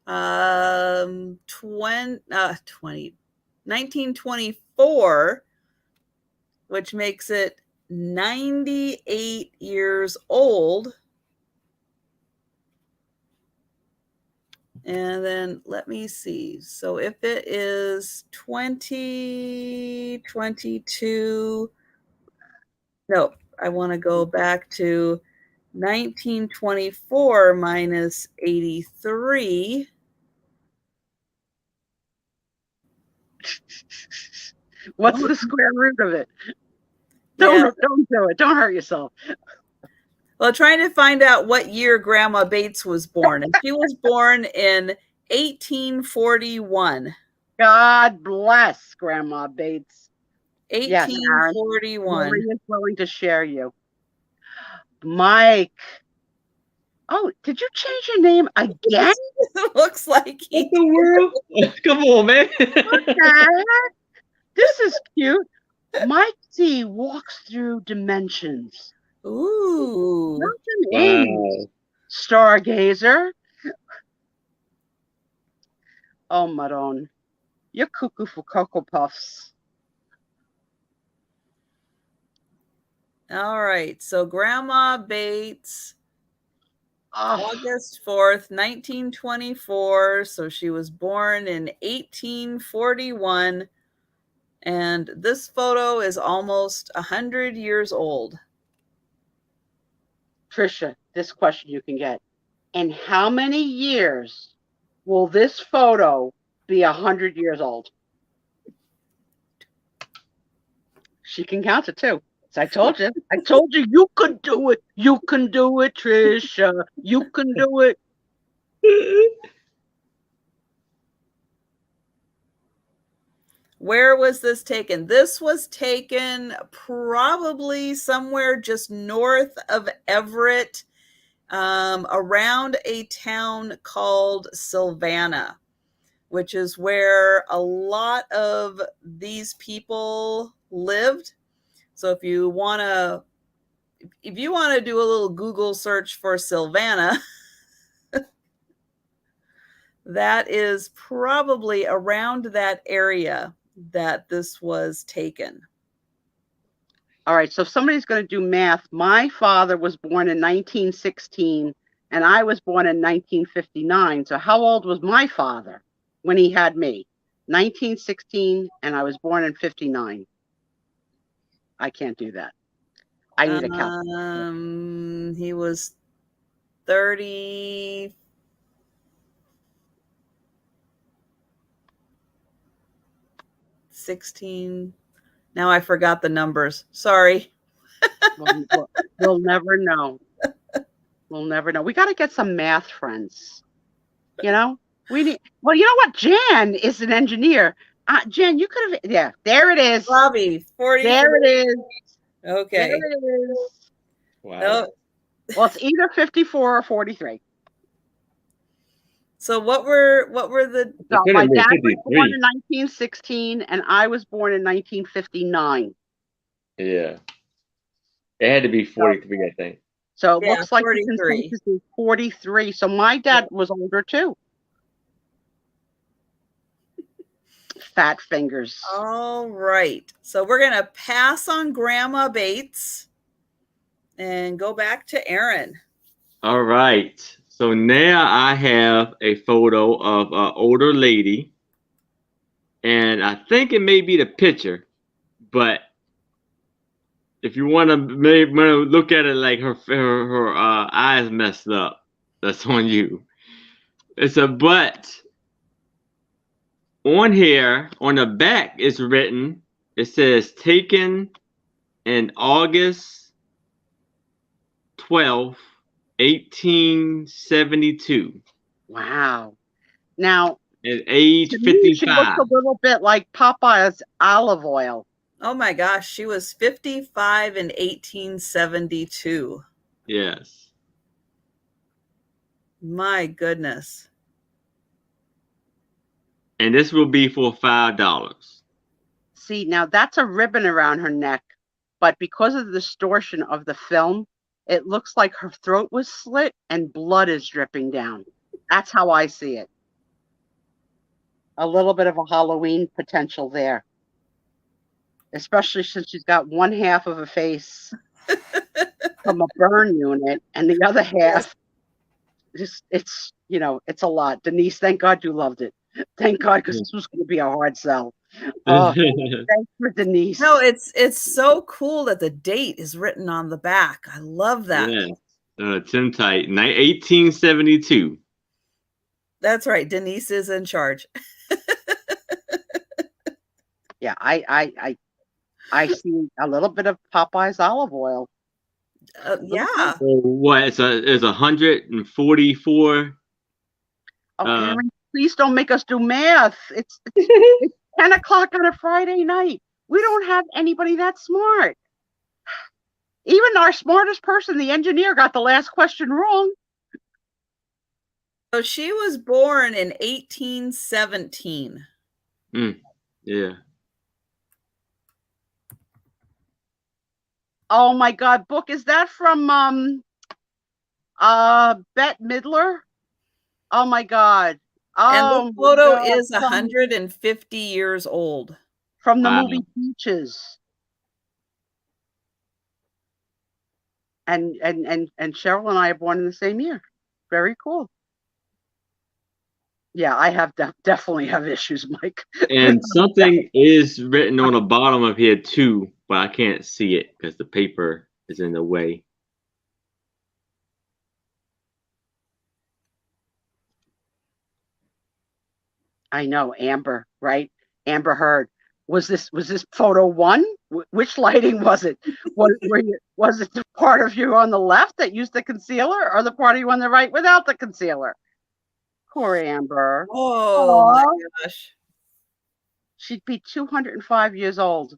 1924, which makes it 98 years old. And then let me see. So if it is 2022, no, I want to go back to 1924 minus 83. What's the square root of it? Yeah. Don't do it. Don't hurt yourself. Well, trying to find out what year Grandma Bates was born. And she was born in 1841. God bless Grandma Bates. Yes, Aaron. 1841. Maria's willing to share you. Mike. Oh, did you change your name again? It looks like he What the world? Come on, man. What the heck? This is cute. Mike C walks through dimensions. Ooh. Wow. Stargazer. Oh, Maron. You're cuckoo for Cocoa Puffs. All right. So Grandma Bates, Oh, August 4th, 1924. So she was born in 1841. And this photo is almost 100 years old. Trisha, this question you can get. In how many years will this photo be 100 years old? She can count it too. So I told you you could do it. You can do it, Trisha. You can do it. Where was this taken? This was taken probably somewhere just north of Everett, around a town called Savannah, which is where a lot of these people lived. So if you want to do a little Google search for Savannah, that is probably around that area that this was taken. All right, so if somebody's going to do math, my father was born in 1916 and I was born in 1959. So how old was my father when he had me? 1916 and I was born in 59. I can't do that. I need a calculator. He was 30. 16. Now I forgot the numbers. Sorry. We'll never know. We'll never know. We got to get some math friends. You know, we need. Well, you know what? Jan is an engineer. Jan, you could have. Yeah, there it is. Bobby, 40. There it is. Okay. There it is. Wow. Nope. Well, it's either 54 or 43. So what were the? So my dad was born in 1916, and I was born in 1959. Yeah. It had to be 43, I think. So it looks like the consensus is 43. So my dad was older too. Fat fingers. All right. So we're going to pass on Grandma Bates and go back to Aaron. All right. So now I have a photo of an older lady. And I think it may be the picture. But if you want to look at it like her eyes messed up, that's on you. It's a but. On here, on the back, it's written, it says taken in August 12, 1872. Wow. Now, At age to me, she looks 55. a little bit like Popeye's olive oil. Oh my gosh, she was 55 in 1872. Yes. My goodness. And this will be for $5. See, now that's a ribbon around her neck, but because of the distortion of the film, it looks like her throat was slit and blood is dripping down. That's how I see it. A little bit of a Halloween potential there, especially since she's got one half of a face from a burn unit and the other half just it's it's a lot. Denise, thank God you loved it. Thank God, because this was going to be a hard sell. Oh, thanks for Denise. No, it's so cool that the date is written on the back. I love that. Yeah. Tim Tight, 1872. That's right. Denise is in charge. Yeah, I see a little bit of Popeye's olive oil. Yeah. So what? It's 144. Oh, Aaron, please don't make us do math. It's 10 o'clock on a Friday night. We don't have anybody that smart. Even our smartest person, the engineer, got the last question wrong. So she was born in 1817. Oh Yeah. my God, book, is that from Bette Midler? Oh my God. And Oh the photo God. is 150 years old. From the movie Peaches. And Cheryl and I are born in the same year. Very cool. Yeah, I have definitely have issues, Mike. And something is written on the bottom of here too, but I can't see it because the paper is in the way. I know, Amber, right? Amber Heard. Was this photo one? Which lighting was it? Was it the part of you on the left that used the concealer, or the part of you on the right without the concealer? Poor Amber. Oh my gosh. She'd be 205 years old.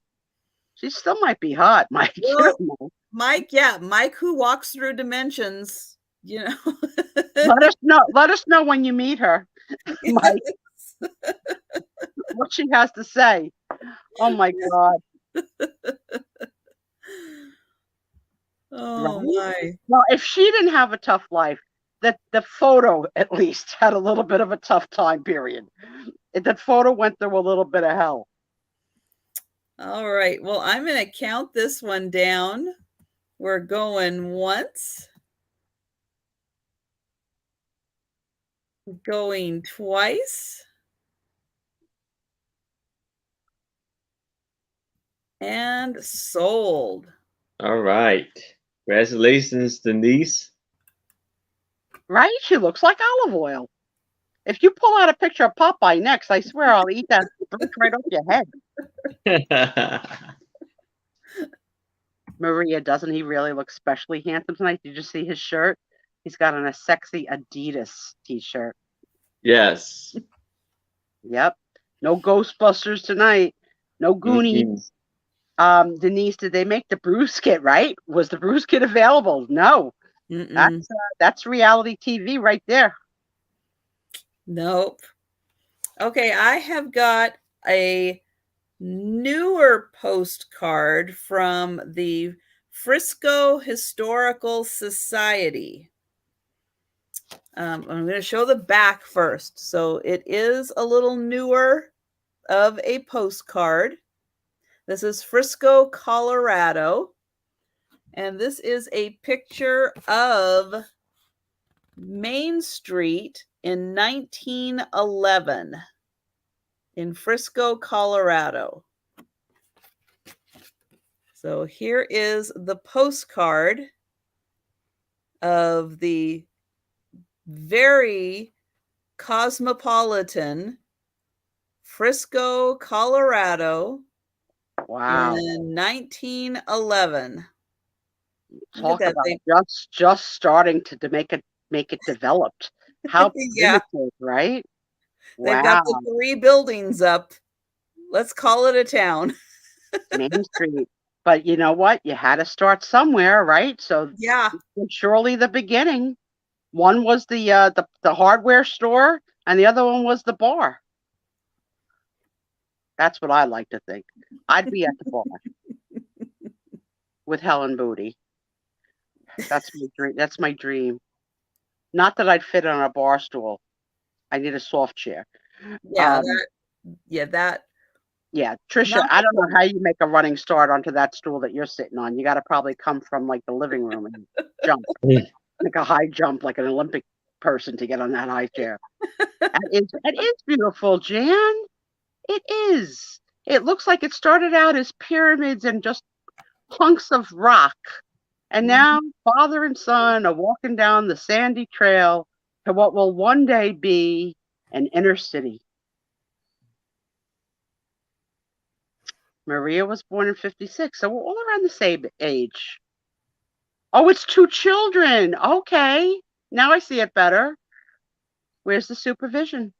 She still might be hot, Mike. Well, Mike, yeah, Mike, who walks through dimensions, Let us know when you meet her, Mike. What she has to say. Oh my God. Oh right? my. Well, if she didn't have a tough life, the photo at least had a little bit of a tough time period. That photo went through a little bit of hell. All right. Well, I'm going to count this one down. We're going once. Going twice. And sold. All right. Congratulations, Denise. Right? She looks like olive oil. If you pull out a picture of Popeye next, I swear I'll eat that right off your head. Maria, doesn't he really look especially handsome tonight? Did you see his shirt? He's got on a sexy Adidas t-shirt. Yes. Yep. No Ghostbusters tonight. No Goonies. Denise, did they make the Bruce kit, right? Was the Bruce kit available? No. That's reality TV right there. Nope. Okay, I have got a newer postcard from the Frisco Historical Society. I'm going to show the back first. So it is a little newer of a postcard. This is Frisco, Colorado. And this is a picture of Main Street in 1911 in Frisco, Colorado. So here is the postcard of the very cosmopolitan Frisco, Colorado. Wow. In 1911. Talk about just starting to make it developed. How Yeah. primitive, right? They've got the Wow. 3 buildings up. Let's call it a town. Main Street. But you know what? You had to start somewhere, right? So Yeah. surely the beginning. One was the hardware store, and the other one was the bar. That's what I like to think. I'd be at the bar with Helen Booty. That's my dream. That's my dream. Not that I'd fit on a bar stool. I need a soft chair. Yeah, Yeah, Trisha, I don't know how you make a running start onto that stool that you're sitting on. You got to probably come from like the living room and jump, like a high jump, like an Olympic person to get on that high chair. That is beautiful, Jan. It is. It looks like it started out as pyramids and just hunks of rock. And now father and son are walking down the sandy trail to what will one day be an inner city. Maria was born in 56, so we're all around the same age. Oh, it's 2 children. Okay. Now I see it better. Where's the supervision?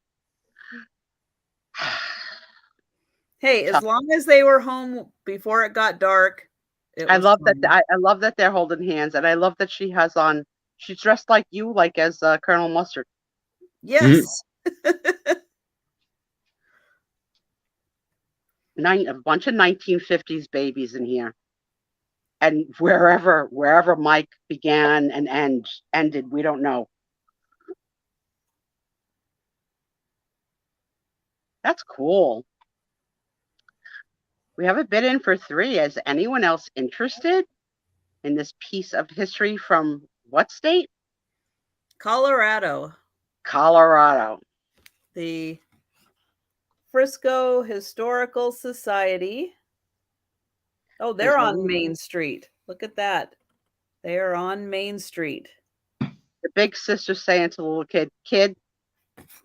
Hey, as long as they were home before it got dark, I love that. I love that they're holding hands, and I love that she has on. She's dressed like you, like as Colonel Mustard. Yes. A bunch of 1950s babies in here, and wherever Mike began and ended, we don't know. That's cool. We have a bid in for 3. Is anyone else interested in this piece of history from what state? Colorado. The Frisco Historical Society. Oh, they're on Main Street. Look at that. They are on Main Street. The big sister saying to the little kid,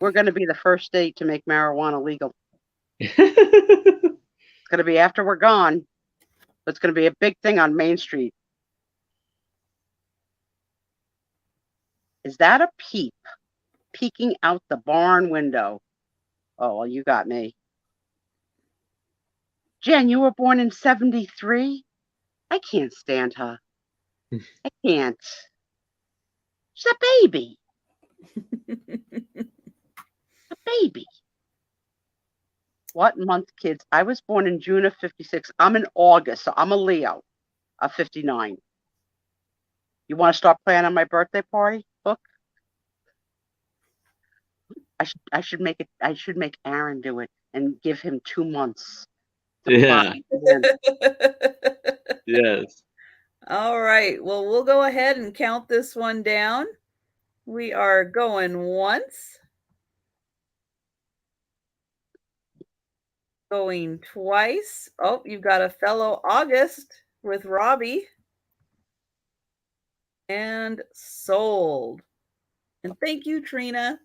we're going to be the first state to make marijuana legal. It's going to be after we're gone. But it's going to be a big thing on Main Street. Is that a peep peeking out the barn window? Oh, well, you got me. Jen, you were born in 73? I can't stand her. I can't. She's a baby. A baby. What month, kids? I was born in June of 56. I'm in August, so I'm a Leo of 59. You want to start planning my birthday party? Look. I should make it. I should make Aaron do it and give him 2 months. Yeah. Yes. All right. Well, we'll go ahead and count this one down. We are going once. Going twice. Oh, you've got a fellow August with Robbie. And sold. And thank you, Trina.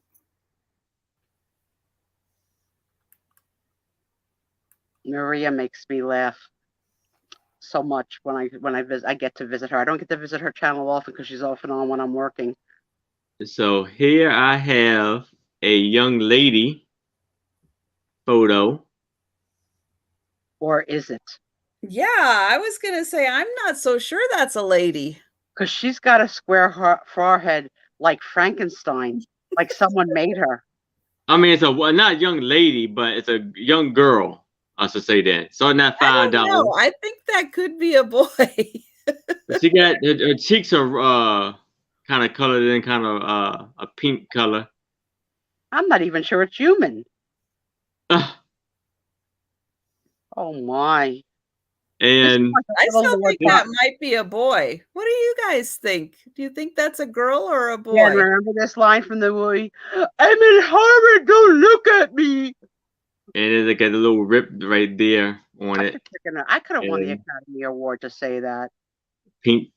Maria makes me laugh so much when I get to visit her. I don't get to visit her channel often because she's off and on when I'm working. So here I have a young lady photo. Or is it? Yeah, I was going to say, I'm not so sure that's a lady. Because she's got a square forehead like Frankenstein, like someone made her. I mean, it's not a young lady, but it's a young girl. I should say that. So not $5. No, I think that could be a boy. She got her cheeks are kind of colored in kind of a pink color. I'm not even sure it's human. Oh my. And I still think that might be a boy. What do you guys think? Do you think that's a girl or a boy? Yeah, remember this line from the movie? I'm in Harvard, don't look at me. And it got a little rip right there on it. I could have won the Academy Award to say that. Pink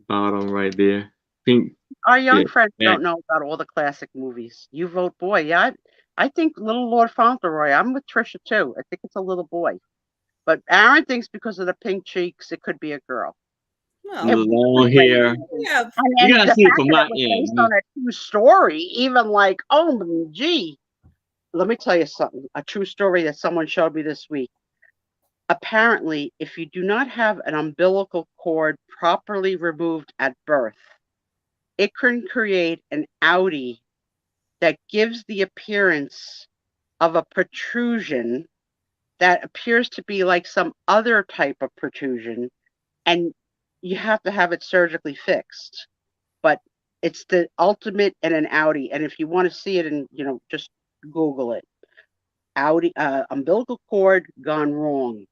bottom right there. Pink. Our young friends don't know about all the classic movies. You vote boy. Yeah, I think Little Lord Fauntleroy. I'm with Trisha too. I think it's a little boy. But Aaron thinks because of the pink cheeks, it could be a girl. Well, long hair. yeah. You gotta the see it fact from that my it was end. based on a true story, even like, oh, gee. Let me tell you something. A true story that someone showed me this week. Apparently, if you do not have an umbilical cord properly removed at birth, it can create an outie that gives the appearance of a protrusion that appears to be like some other type of protrusion, and you have to have it surgically fixed. But it's the ultimate in an outie. And if you want to see it, and just Google it. Outie, umbilical cord gone wrong.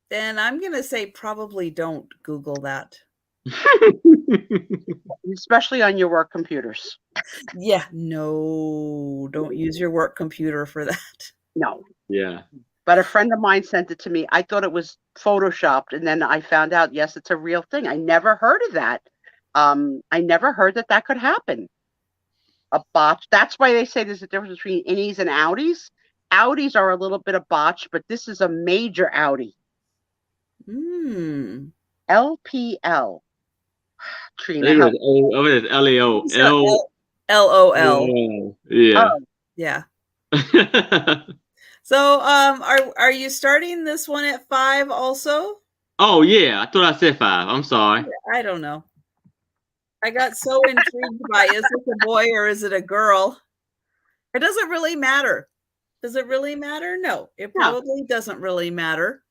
Then I'm going to say probably don't Google that. Especially on your work computers. Yeah, no, don't use your work computer for that. No. Yeah. But a friend of mine sent it to me. I thought it was photoshopped, and then I found out, yes, it's a real thing. I never heard of that. I never heard that could happen. A botch. That's why they say there's a difference between innies and outies. Outies are a little bit of botch, but this is a major outie. LPL. Trina, I think it was LAO. LOL. Yeah. Oh. Yeah. So, are you starting this one at 5 also? Oh yeah, I thought I said 5. I'm sorry. I don't know. I got so intrigued by, is it a boy or is it a girl? It doesn't really matter. Does it really matter? No, it probably doesn't really matter.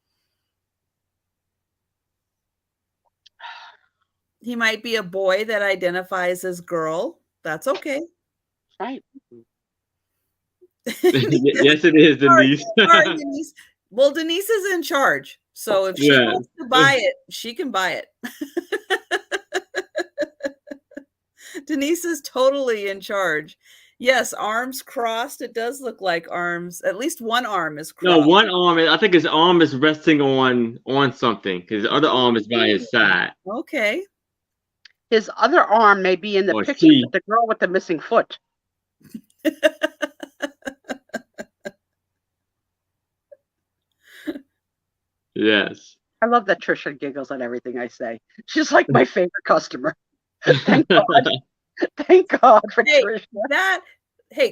He might be a boy that identifies as girl. That's okay. Right. Yes, it is, Denise. Sorry, Denise. Well, Denise is in charge. So if she wants to buy it, she can buy it. Denise is totally in charge. Yes, arms crossed. It does look like arms. At least one arm is crossed. No, one arm. I think his arm is resting on something. His other arm is by his side. Okay. His other arm may be in the picture with the girl with the missing foot. Yes. I love that Trisha giggles at everything I say. She's like my favorite customer. Thank God. Thank God for Trisha.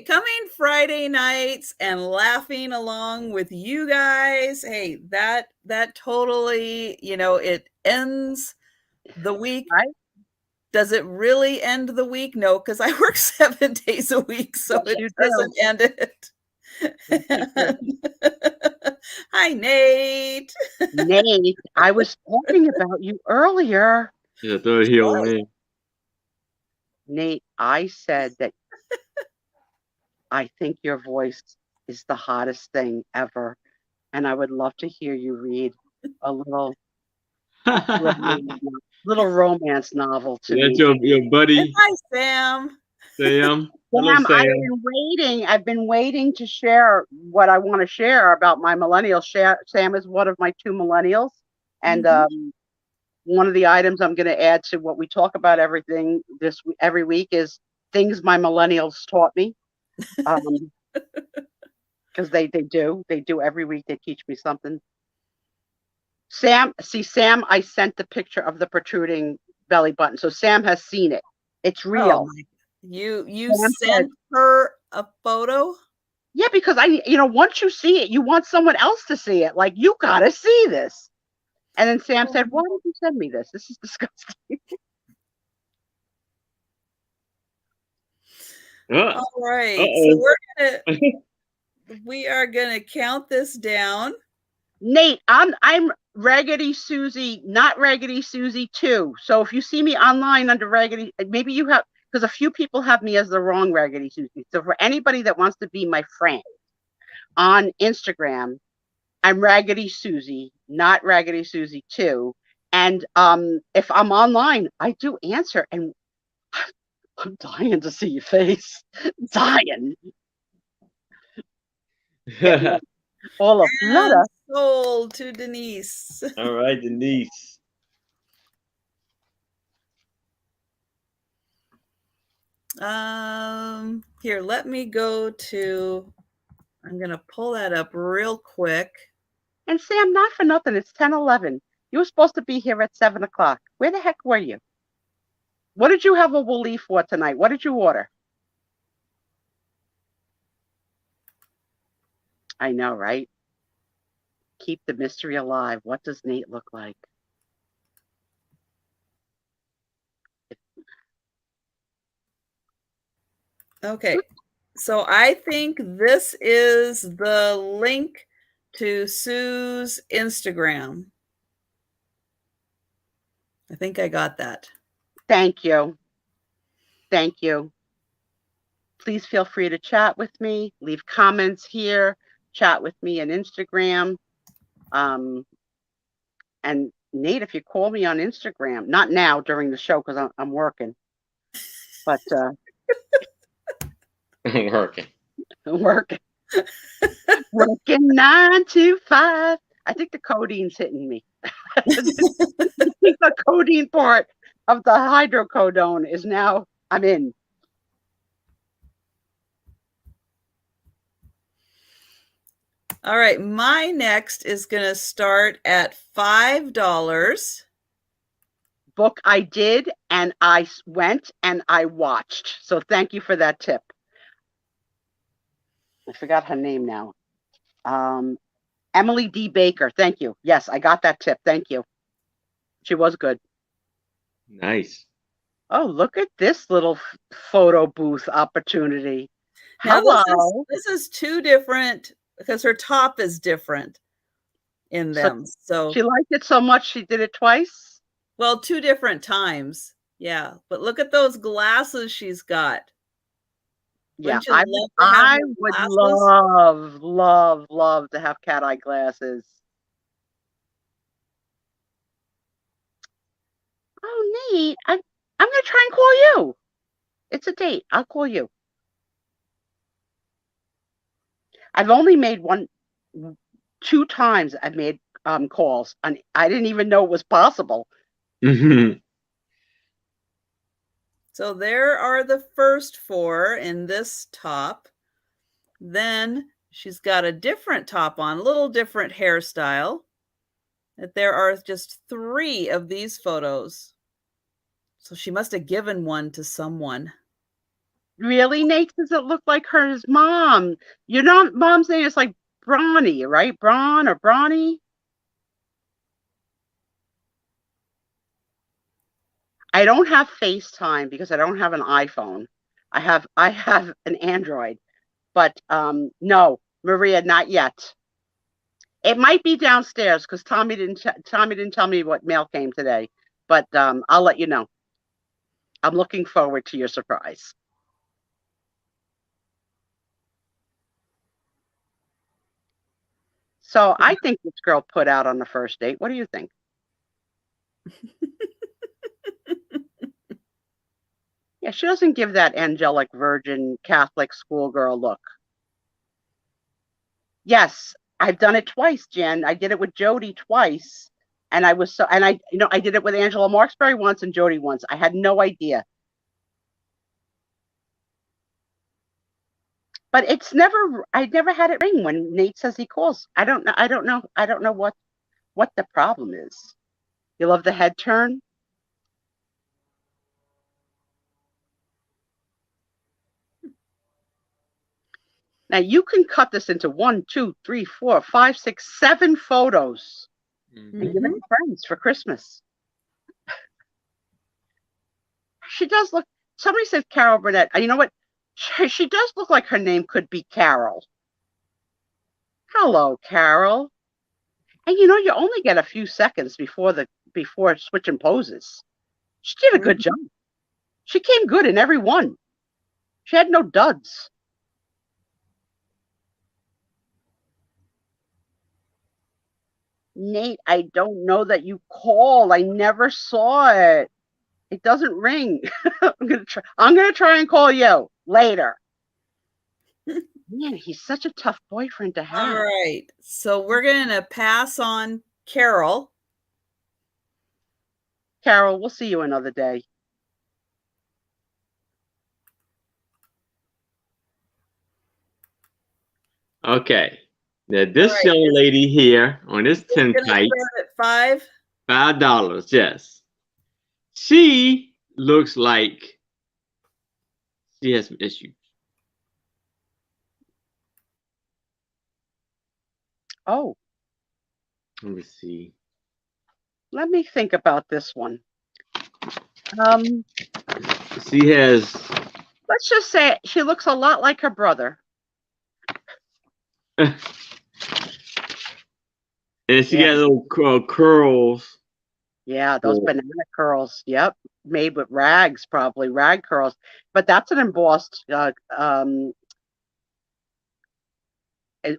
Coming Friday nights and laughing along with you guys. Hey, that totally, it ends the week. Right? Does it really end the week? No, because I work 7 days a week, so it doesn't end it. Hi, Nate. Nate, I was talking about you earlier. Yeah, throw it on me. Nate, I said that I think your voice is the hottest thing ever, and I would love to hear you read a little romance novel to me. That's your buddy. Hi, Sam. Sam. Hello, Sam. I've been waiting to share what I want to share about my millennials. Sam is one of my 2 millennials, and one of the items I'm going to add to what we talk about every week is things my millennials taught me. Because they do every week. They teach me something. Sam, I sent the picture of the protruding belly button, so Sam has seen it. It's real. Oh, you sent her a photo? Yeah, because once you see it, you want someone else to see it. Like, you gotta see this. And then Sam said, "Why did you send me this? This is disgusting." All right. So we are gonna count this down. Nate, I'm Raggedy Susie, not Raggedy Susie 2. So if you see me online under Raggedy, maybe you have, because a few people have me as the wrong Raggedy Susie. So for anybody that wants to be my friend on Instagram, I'm Raggedy Susie, not Raggedy Susie 2. And if I'm online, I do answer, and I'm dying to see your face. Dying. All of Florida. Sold to Denise. All right, Denise. Here, let me go to, I'm going to pull that up real quick. And Sam, not for nothing, it's 10:11. You were supposed to be here at 7 o'clock. Where the heck were you? What did you have a Wooly for tonight? What did you order? I know, right? Keep the mystery alive. What does Nate look like? Okay. So I think this is the link to Sue's Instagram. I think I got that. Thank you. Thank you. Please feel free to chat with me. Leave comments here. Chat with me on Instagram. And Nate, if you call me on Instagram, not now during the show because I'm working, but Working. working 9 to 5. I think the codeine's hitting me. I think the codeine part of the hydrocodone is now I'm in. All right, my next is going to start at $5. Book I did, and I went and I watched. So thank you for that tip. I forgot her name now. Emily D. Baker. Thank you. Yes, I got that tip. Thank you. She was good. Nice. Oh, look at this little photo booth opportunity. Now Hello. this is two different because her top is different in them. So she liked it so much she did it twice? Well, two different times. Yeah, but look at those glasses she's got. Yeah, I would love to have cat eye glasses. Oh, Nate, I'm gonna try and call you. It's a date. I'll call you. I've only made 2 times I've made calls, and I didn't even know it was possible. So there are the first 4 in this top. Then she's got a different top on, a little different hairstyle. That there are just 3 of these photos. So she must have given one to someone. Really, Nate? Does it look like her mom? You know, mom's name is like Bronny, right? Braun or Bronny? I don't have FaceTime because I don't have an iPhone. I have an Android, but no, Maria, not yet. It might be downstairs because Tommy didn't tell me what mail came today, but I'll let you know. I'm looking forward to your surprise. So I think this girl put out on the first date. What do you think? Yeah, she doesn't give that angelic virgin Catholic schoolgirl look. Yes, I've done it twice, Jen. I did it with Jody twice. And I did it with Angela Marksberry once and Jody once. I had no idea. But I never had it ring when Nate says he calls. I don't know what the problem is. You love the head turn? Now you can cut this into 1, 2, 3, 4, 5, 6, 7 photos and give it to friends for Christmas. She does look. Somebody said Carol Burnett. You know what? She does look like her name could be Carol. Hello, Carol. And you know, you only get a few seconds before switching poses. She did a good job. She came good in every one. She had no duds. Nate, I don't know that you called. I never saw it. It doesn't ring. I'm gonna try and call you later. Man, he's such a tough boyfriend to have. All right. So we're gonna pass on Carol. Carol, we'll see you another day. Okay. Now this young lady here on this Gonna tintype, start at $5. Yes, she looks like she has some issues. Oh, Let me see. let me think about this one. She has. Let's just say she looks a lot like her brother. And she Yeah. got little curls. Yeah, those banana curls. Yep, made with rags, probably rag curls. But that's an embossed. And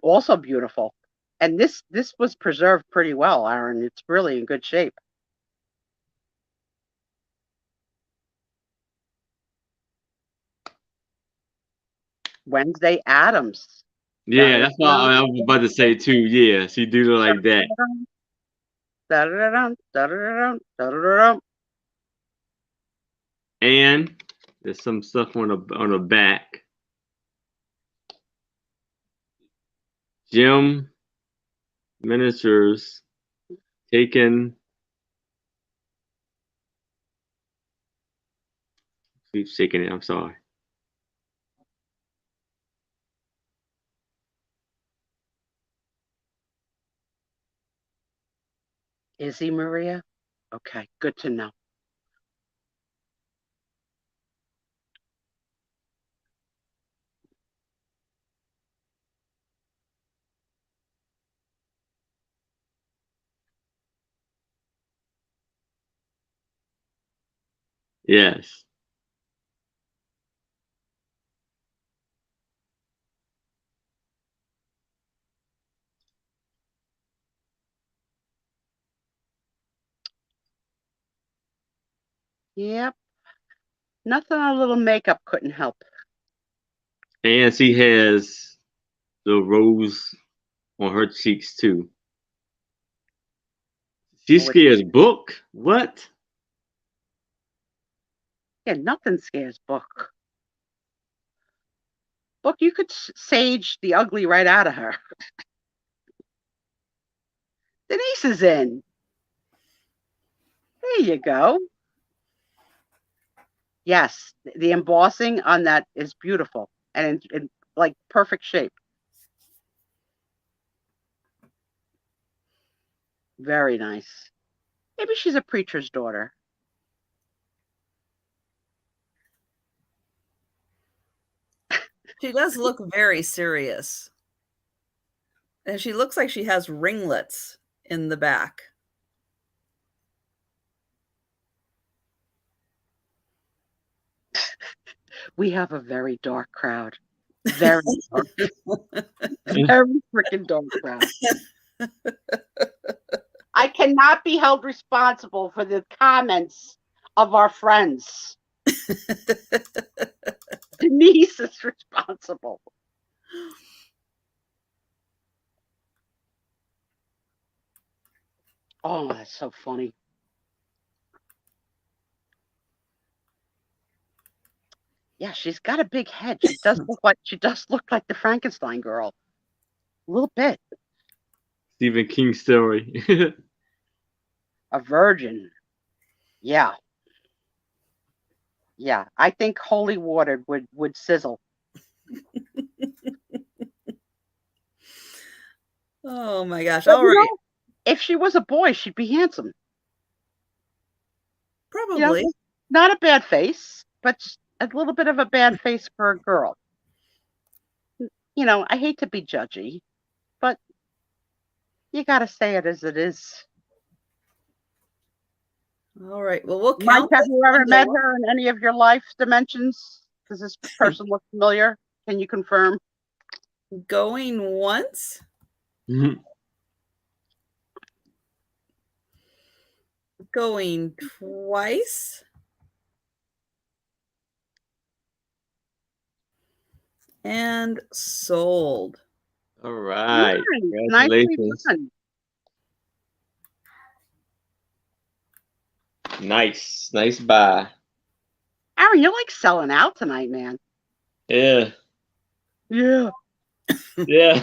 also beautiful. And this was preserved pretty well, Aaron. It's really in good shape. Wednesday Adams. Yeah, that's what I was about to say too. Yeah, she do look like that. And there's some stuff on the back. Jim miniatures taken. Keep shaking it. I'm sorry. Is he, Maria? Okay, good to know. Yes. Yep. Nothing a little makeup couldn't help. And she has the rose on her cheeks too. She scares Book. What? Yeah, nothing scares Book. Book, you could sage the ugly right out of her. Denise is in. There you go. Yes, the embossing on that is beautiful and in like perfect shape. Very nice. Maybe she's a preacher's daughter. She does look very serious. And she looks like she has ringlets in the back. We have a very dark crowd. Very dark. Very freaking dark crowd. I cannot be held responsible for the comments of our friends. Denise is responsible. Oh, that's so funny. Yeah, she's got a big head. She does look like the Frankenstein girl. A little bit. Stephen King story. A virgin. Yeah. Yeah. I think holy water would sizzle. Oh my gosh. But All right. If she was a boy, she'd be handsome. Probably. You know, not a bad face, but a little bit of a bad face for a girl. You know, I hate to be judgy, but you got to say it as it is. All right. Well, we'll Mike, count. have you ever met her in any of your life dimensions? Does this person look familiar? Can you confirm? Going once. Going twice. And sold. All right. Nice. Congratulations. Nice buy. Aaron, you're like selling out tonight, man. Yeah. Yeah. Yeah.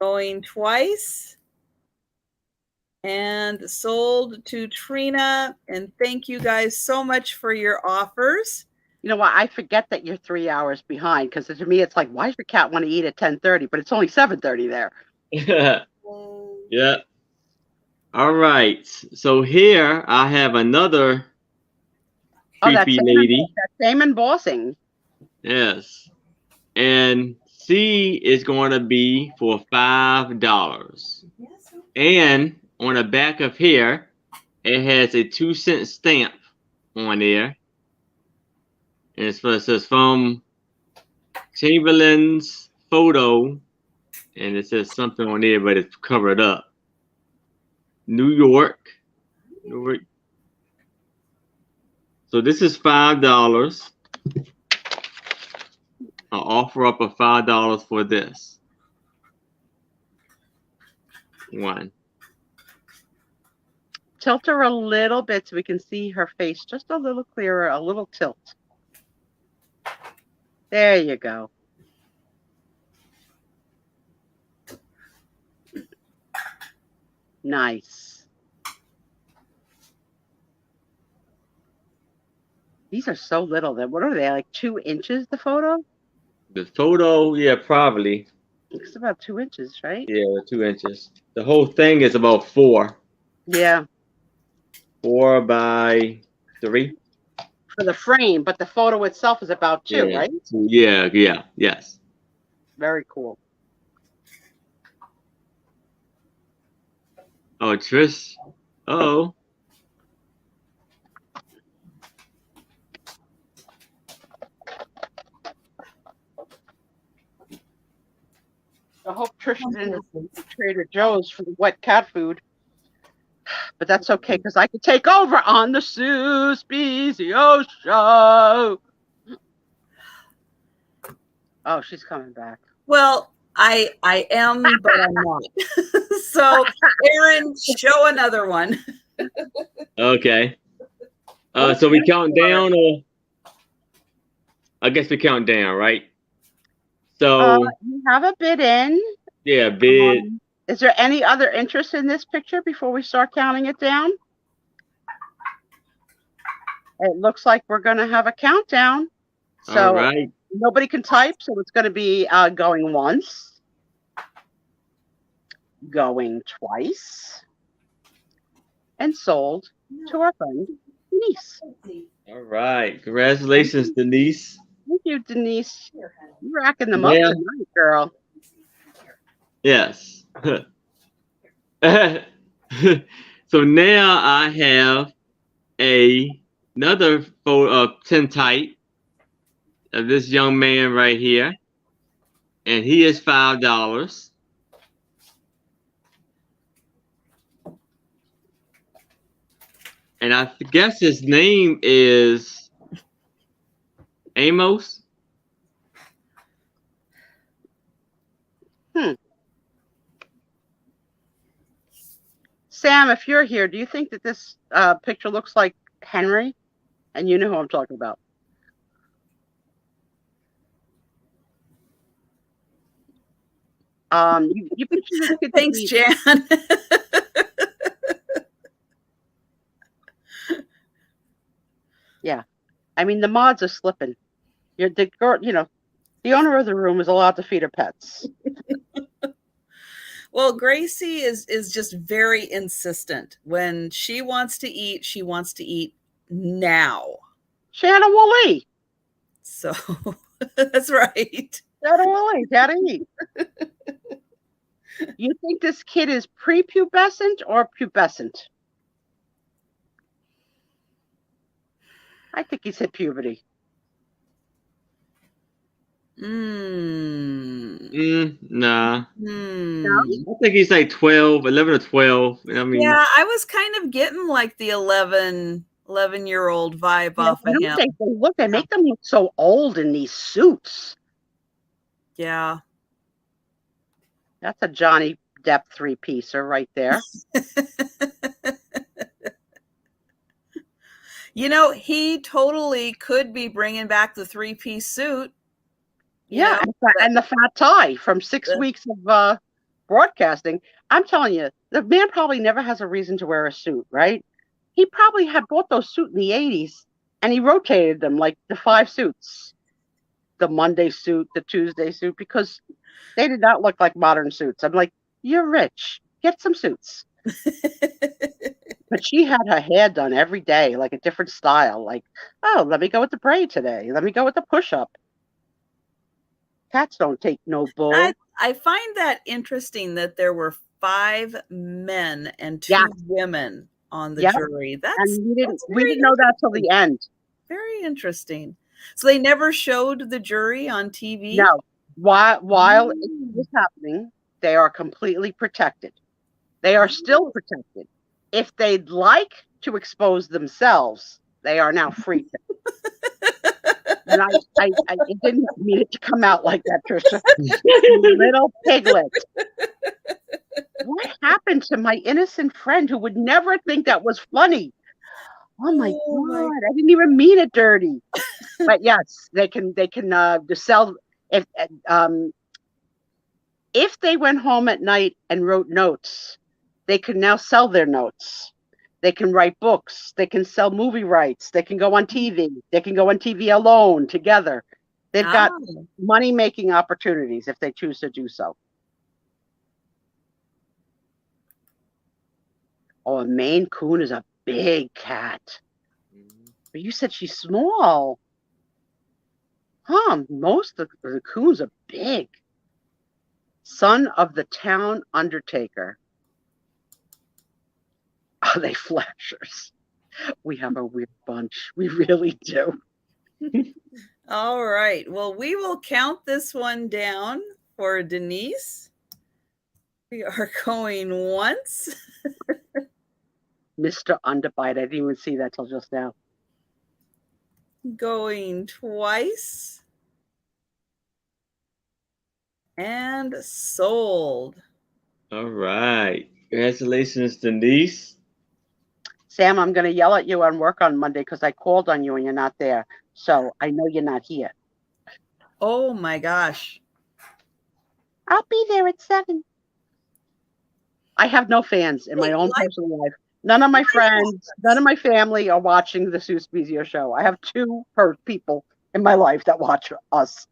Going twice. And sold to Trina. And thank you guys so much for your offers. You know what? I forget that you're 3 hours behind because to me it's like, why does your cat want to eat at 10:30? But it's only 7:30 there. Yeah. All right. So here I have another creepy lady. That same embossing. Yes. And C is going to be for $5. And on the back of here, it has a 2-cent stamp on there. And it says from Chamberlain's photo. And it says something on there, but it's covered up. New York. So this is $5. I'll offer up a $5 for this one. Tilt her a little bit so we can see her face just a little clearer, a little tilt. There you go. Nice. These are so little. What are they, like 2 inches, the photo? The photo, yeah, probably. It's about 2 inches, right? Yeah, 2 inches. The whole thing is about 4. Yeah. 4 by 3. For the frame, but the photo itself is about 2, Yeah. right? Yeah, yes. Very cool. Oh, Trish. Uh-oh. I hope Trish didn't Trader Joe's for the wet cat food. But that's okay, because I can take over on the Spiezio show. Oh, she's coming back. Well, I am, but I'm not. So, Aaron, show another one. Okay. So we count down, or I guess we count down, right? So you have a bid in. Yeah, bid. Is there any other interest in this picture before we start counting it down? It looks like we're going to have a countdown. So All right. Nobody can type, so it's going to be going once, going twice, and sold to our friend Denise. All right. Congratulations, Denise. Thank you, Denise. You're racking them up tonight, girl. Yes. So now I have another photo of tintype of this young man right here, and he is $5. And I guess his name is Amos. Sam, if you're here, do you think that this picture looks like Henry? And you know who I'm talking about. You picture this kid. Thanks, Jan. Yeah. I mean, the mods are slipping. The girl, the owner of the room is allowed to feed her pets. Well, Gracie is just very insistent. When she wants to eat now. Shanna Woolley. So that's right. Shanna Woolley, gotta eat. You think this kid is prepubescent or pubescent? I think he's hit puberty. Nah. I think he's like 11 or 12. I mean, yeah, I was kind of getting like the 11-year-old vibe off of him. They make them look so old in these suits. Yeah. That's a Johnny Depp 3-piecer right there. He totally could be bringing back the 3-piece suit. Yeah, and the fat tie from 6 weeks of broadcasting. I'm telling you, the man probably never has a reason to wear a suit, right? He probably had bought those suits in the 80s and he rotated them like the 5 suits, the Monday suit, the Tuesday suit, because they did not look like modern suits. I'm like, you're rich. Get some suits. But she had her hair done every day, like a different style. Like, oh, let me go with the braid today. Let me go with the push-up. Cats don't take no bull. I find that interesting that there were 5 men and 2 Yes. women on the Yep. jury. And we didn't know that till the end. Very interesting. So they never showed the jury on TV? No. While it was happening, they are completely protected. They are still protected. If they'd like to expose themselves, they are now free to. And I didn't mean it to come out like that, Trisha. Little piglet. What happened to my innocent friend who would never think that was funny? Oh my God, I didn't even mean it dirty. But yes, they can sell if they went home at night and wrote notes, they can now sell their notes. They can write books. They can sell movie rights. They can go on TV. They can go on TV alone together. They've got money-making opportunities if they choose to do so. Oh, a Maine Coon is a big cat. But you said she's small. Huh, most of the coons are big. Son of the town undertaker. Are they flashers? We have a weird bunch. We really do. All right. Well, we will count this one down for Denise. We are going once. Mr. Underbite. I didn't even see that till just now. Going twice. And sold. All right. Congratulations, Denise. Sam, I'm going to yell at you on work on Monday because I called on you and you're not there. So I know you're not here. Oh my gosh. I'll be there at 7. I have no fans in my own personal life. None of my friends, none of my family are watching the Sue Spiezio show. I have 2 people in my life that watch us.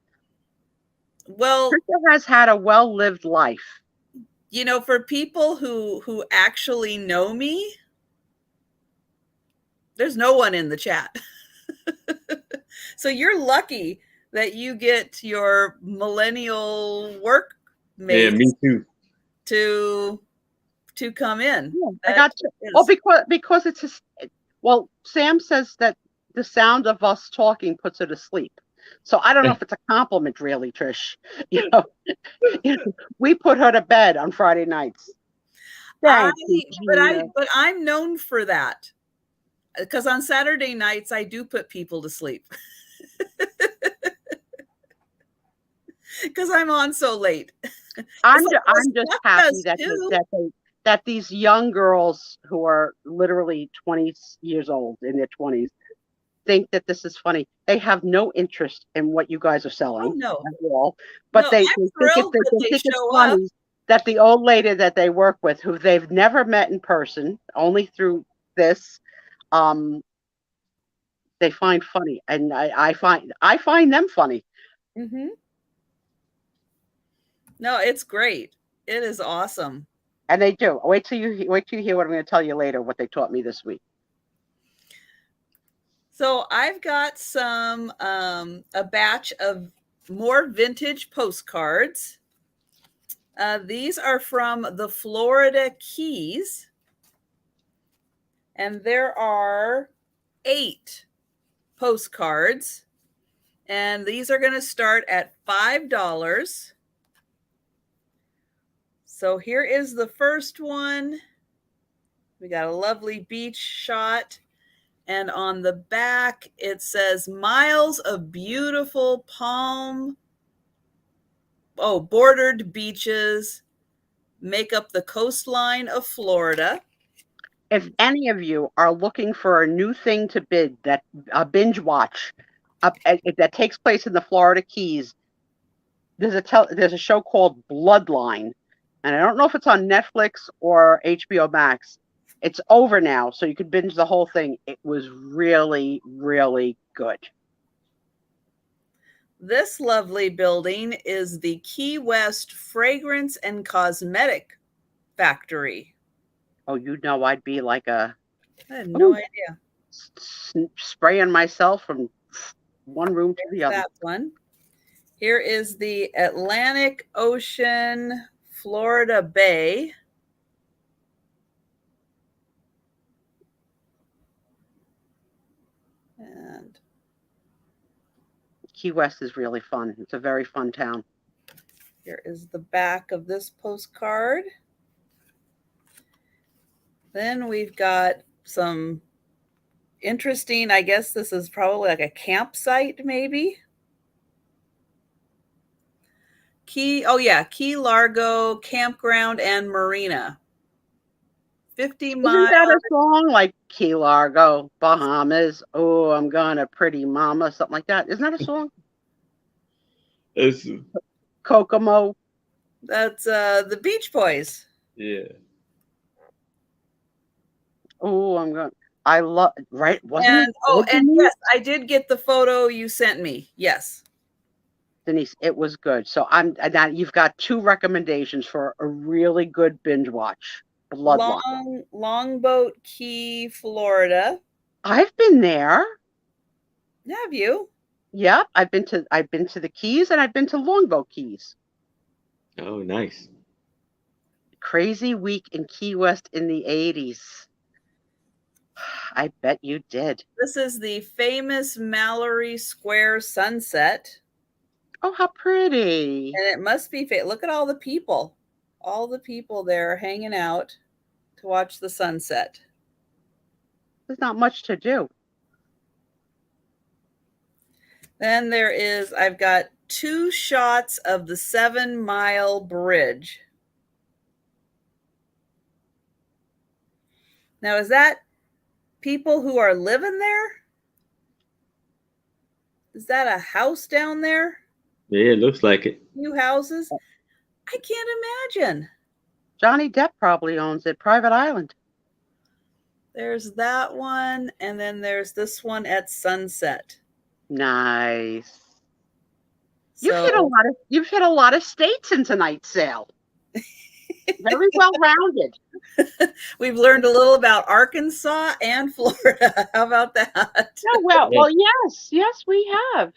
Well, Trisha has had a well-lived life. You know, for people who actually know me, there's no one in the chat. So you're lucky that you get your millennial workmates to come in. Yeah, I got to. Oh, because it's Sam says that the sound of us talking puts her to sleep. So I don't know if it's a compliment, really, Trish. You know, we put her to bed on Friday nights. But I'm known for that, because on Saturday nights I do put people to sleep because I'm on so late. I'm just happy that these young girls who are literally 20 years old, in their 20s, think that this is funny. They have no interest in what you guys are selling at all. But they think it's funny that the old lady that they work with, who they've never met in person, only through this, they find funny, and I find them funny. Mm-hmm. No, it's great. It is awesome. And they do. Wait till you hear what I'm going to tell you later, what they taught me this week. So I've got some a batch of more vintage postcards. These are from the Florida Keys, and there are 8 postcards, and these are going to start at $5. So here is the first one. We got a lovely beach shot. And on the back, it says miles of beautiful bordered beaches make up the coastline of Florida. If any of you are looking for a new thing to binge watch that takes place in the Florida Keys, there's a show called Bloodline. and I don't know if it's on Netflix or HBO Max. It's over now, so you could binge the whole thing. It was really, really good. This lovely building is the Key West Fragrance and Cosmetic Factory. Oh, I'd be like I had no idea. Spraying myself from one room to the other. That one. Here is the Atlantic Ocean, Florida Bay. And Key West is really fun. It's a very fun town. here is the back of this postcard. Then we've got some interesting, I guess this is probably like a campsite, maybe. Key Largo Campground and Marina. 50 miles. Isn't that a song like Key Largo, Bahamas? Oh, I'm gonna pretty mama, something like that. Isn't that a song? It's Kokomo. That's the Beach Boys. yeah. Oh, I love right. Wasn't and, it? And yes, I did get the photo you sent me. Yes. Denise, it was good. So now you've got 2 recommendations for a really good binge watch. Longboat Key, Florida. I've been there. Have you? Yep, I've been to the Keys and I've been to Longboat Keys. Oh, nice. Crazy week in Key West in the 80s. I bet you did. This is the famous Mallory Square sunset. Oh, how pretty. And it must be, look at all the people. All the people there hanging out to watch the sunset. There's not much to do. Then I've got 2 shots of the 7 Mile Bridge. Now, is that people who are living there? Is that a house down there? Yeah, it looks like it. New houses? I can't imagine. Johnny Depp probably owns it. Private Island. There's that one, and then there's this one at sunset. Nice. So, you've hit a lot of states in tonight's sale. Very well rounded. We've learned a little about Arkansas and Florida. How about that? Yeah, well, yes, we have.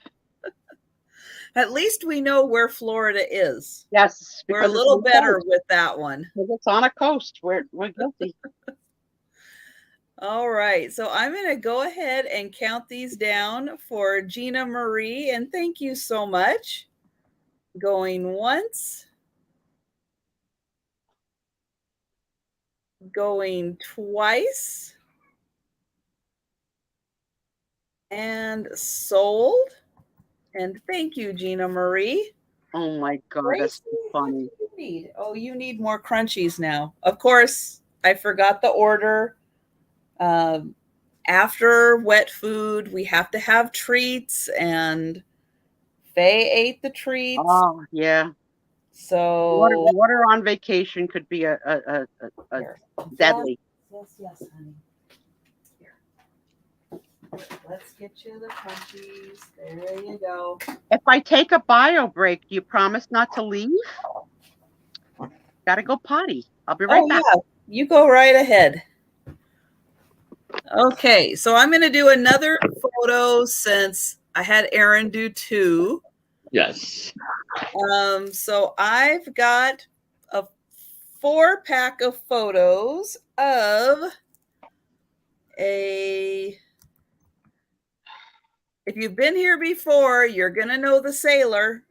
At least we know where Florida is. Yes, we're a little better with that one. It's on a coast. We're guilty. All right, so I'm going to go ahead and count these down for Gina Marie, and thank you so much. Going once. Going twice. And sold. And thank you, Gina Marie. Oh my God, that's funny. You need more crunchies now. Of course, I forgot the order. After wet food, we have to have treats, and Faye ate the treats. Oh, yeah. So water on vacation could be a deadly. Yes, honey. Here. Let's get you the crunchies. There you go. If I take a bio break, you promise not to leave? Gotta go potty. I'll be right back. Yeah. You go right ahead. Okay, so I'm going to do another photo since I had Aaron do 2. Yes. So I've got a 4-pack of photos of if you've been here before, you're going to know the sailor.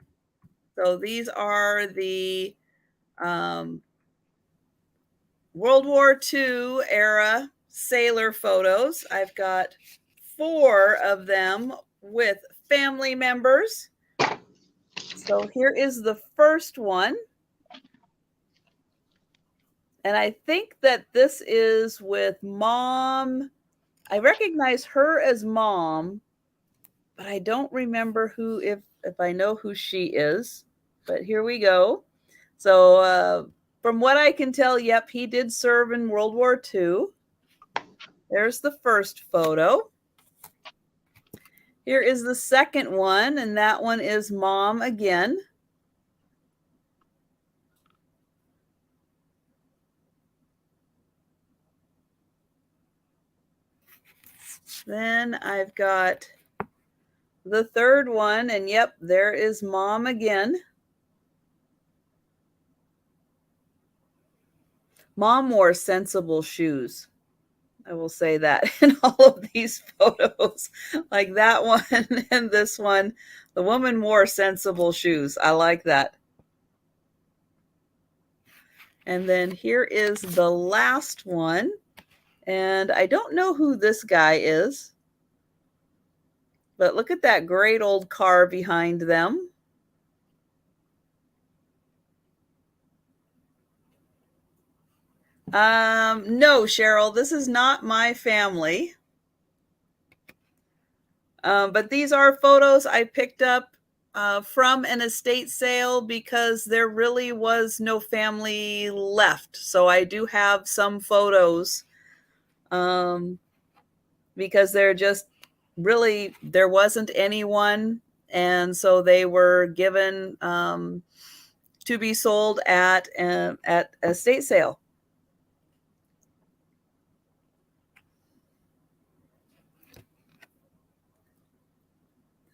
So these are the World War II era sailor photos. I've got 4 of them with family members. So here is the first one. And I think that this is with Mom. I recognize her as Mom, but I don't remember if I know who she is. But here we go. So From what I can tell, yep, he did serve in World War II. There's the first photo. Here is the second one, and that one is Mom again. Then I've got the third one, and yep, there is Mom again. Mom wore sensible shoes. I will say that in all of these photos, like that one and this one, the woman wore sensible shoes. I like that. And then here is the last one. And I don't know who this guy is, but look at that great old car behind them. No, Cheryl, this is not my family. But these are photos I picked up from an estate sale because there really was no family left. So I do have some photos because there just really, there wasn't anyone. And so they were given to be sold at estate sale.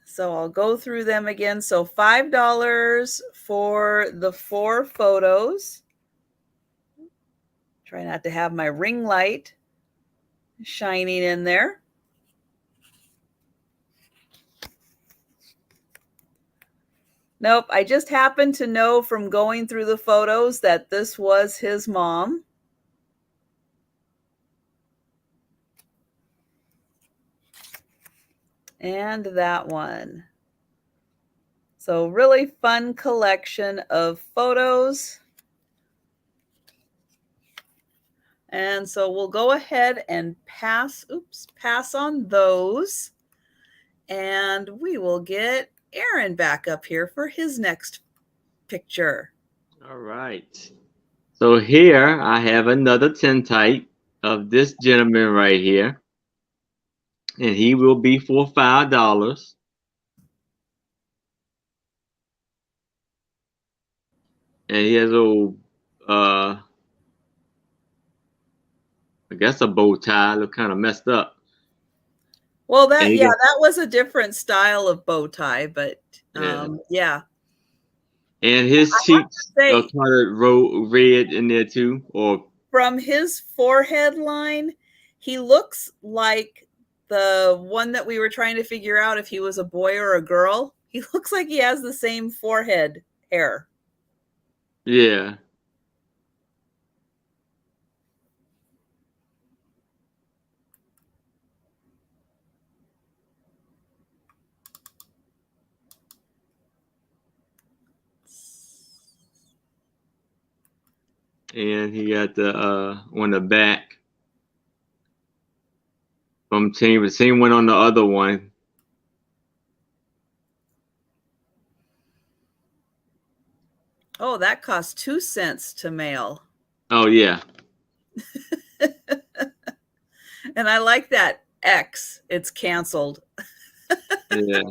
So I'll go through them again. So $5 for the 4 photos. Try not to have my ring light shining in there. Nope, I just happened to know from going through the photos that this was his mom. And that one. So really fun collection of photos. And so we'll go ahead and pass on those. And we will get Aaron back up here for his next picture. All right. So here I have another tintype of this gentleman right here. And he will be for $5. And he has a I guess a bow tie, look kind of messed up. Well, that was a different style of bow tie, but yeah. And his cheeks are colored red in there too, or from his forehead line, he looks like the one that we were trying to figure out if he was a boy or a girl. He looks like he has the same forehead hair. Yeah. And he got the on the back from the same one on the other one. Oh, that cost 2 cents to mail. Oh yeah. And I like that X. It's canceled. Yeah.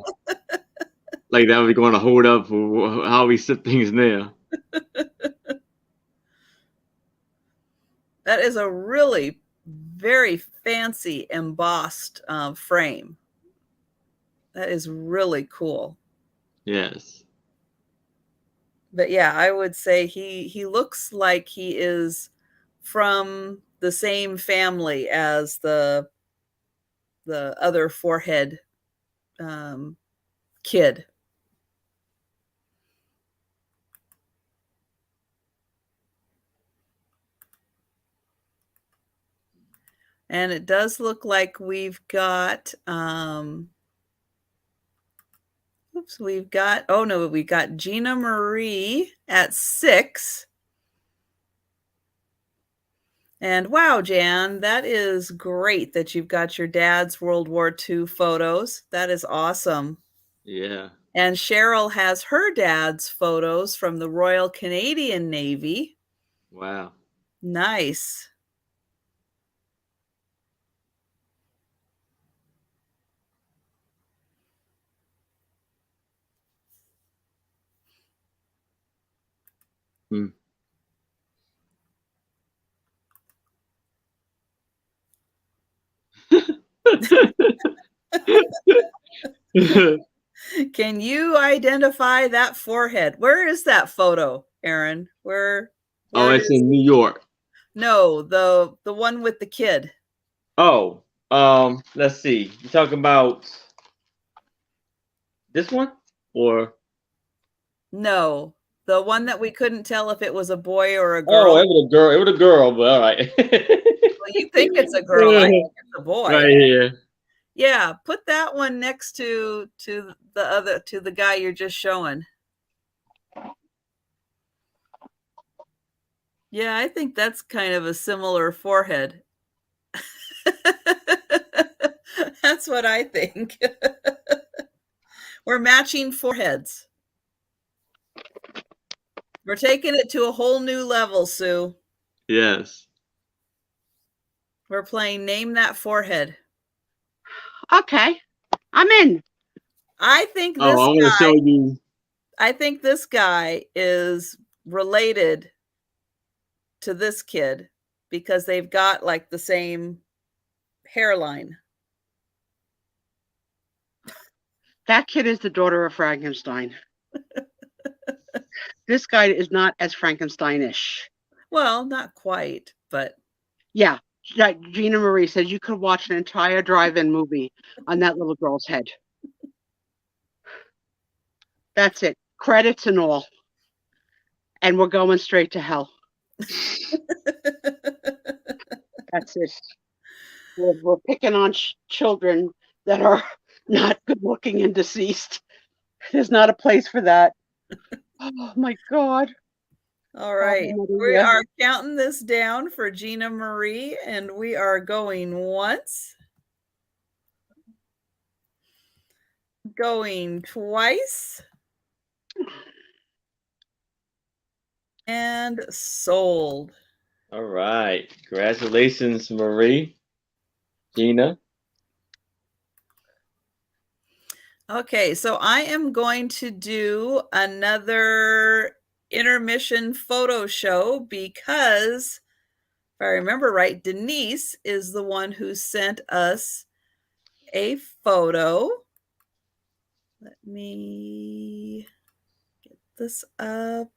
Like that was going to hold up for how we sit things now. That is a really very fancy embossed frame. That is really cool. Yes. But yeah, I would say he looks like he is from the same family as the other forehead kid. And it does look like we've got we've got Gina Marie at 6. And wow, Jan, that is great that you've got your dad's World War II photos. That is awesome. Yeah. And Cheryl has her dad's photos from the Royal Canadian Navy. Wow. Nice. Hmm. Can you identify that forehead? Where is that photo, Aaron? Oh, Where it's is in New York. No, the one with the kid. Oh, let's see. You talking about this one or? No, the one that we couldn't tell if it was a boy or a Oh, girl. it was a girl. It was a girl, but all right. Well, you think it's a girl. I think it's a boy. Right here. Yeah, put that one next to the guy you're just showing. Yeah, I think that's kind of a similar forehead. That's what I think. We're matching foreheads. We're taking it to a whole new level, Sue. Yes. We're playing Name That Forehead. Okay, I'm in. I think Oh, I want to show you. this guy is related to this kid because they've got like the same hairline. That kid is the daughter of Frankenstein. This guy is not as Frankensteinish. Well, not quite, but Yeah, Gina Marie says you could watch an entire drive-in movie on that little girl's head. That's it. Credits and all. And we're going straight to hell. That's it. We're picking on children that are not good looking and deceased. There's not a place for that. Oh my God. All right. We are counting this down for Gina Marie, and we are going once, going twice, and sold. All right. Congratulations, Marie. Gina. Okay, so I am going to do another intermission photo show because, if I remember right, Denise is the one who sent us a photo. Let me get this up.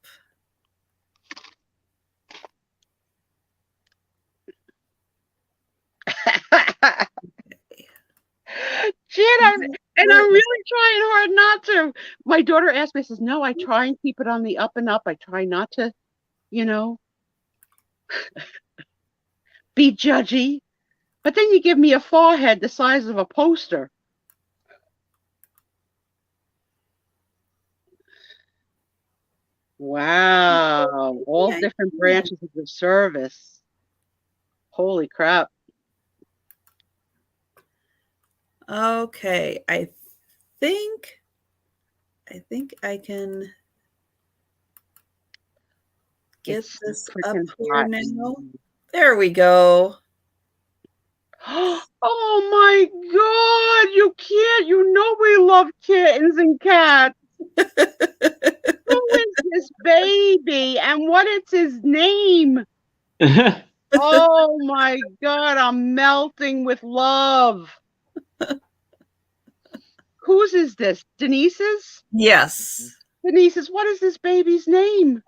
Jen, I'm really trying hard not to. My daughter asked me, says, no, I try and keep it on the up and up. I try not to, be judgy. But then you give me a forehead the size of a poster. Wow. All different branches of the service. Holy crap. Okay, I think I can get this up here now. There we go. Oh my God, you can't. You know we love kittens and cats. Who is this baby and what is his name? Oh my God, I'm melting with love. Whose is this? Denise's? Yes. Denise's, what is this baby's name?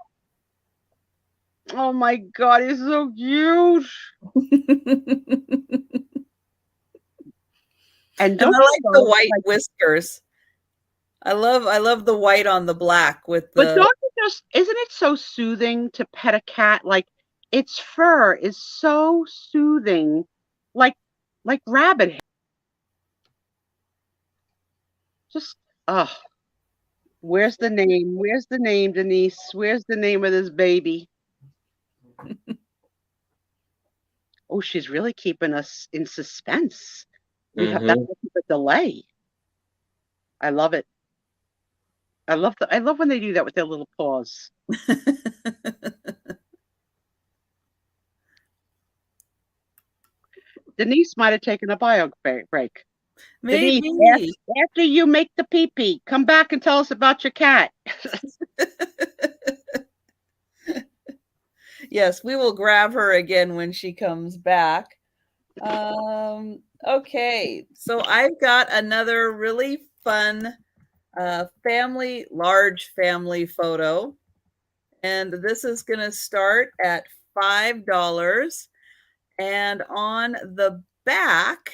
Oh my God, he's so cute. And I like the white whiskers. I love the white on the black with the. But don't you just, isn't it so soothing to pet a cat? Like its fur is so soothing, like rabbit hair. Just where's the name? Where's the name, Denise? Where's the name of this baby? Oh, she's really keeping us in suspense. We have that a delay. I love it. I love when they do that with their little paws. Denise might have taken a bio break. Maybe. Denise, after you make the pee-pee, come back and tell us about your cat. Yes, we will grab her again when she comes back. Okay, so I've got another really fun large family photo. And this is going to start at $5. And on the back,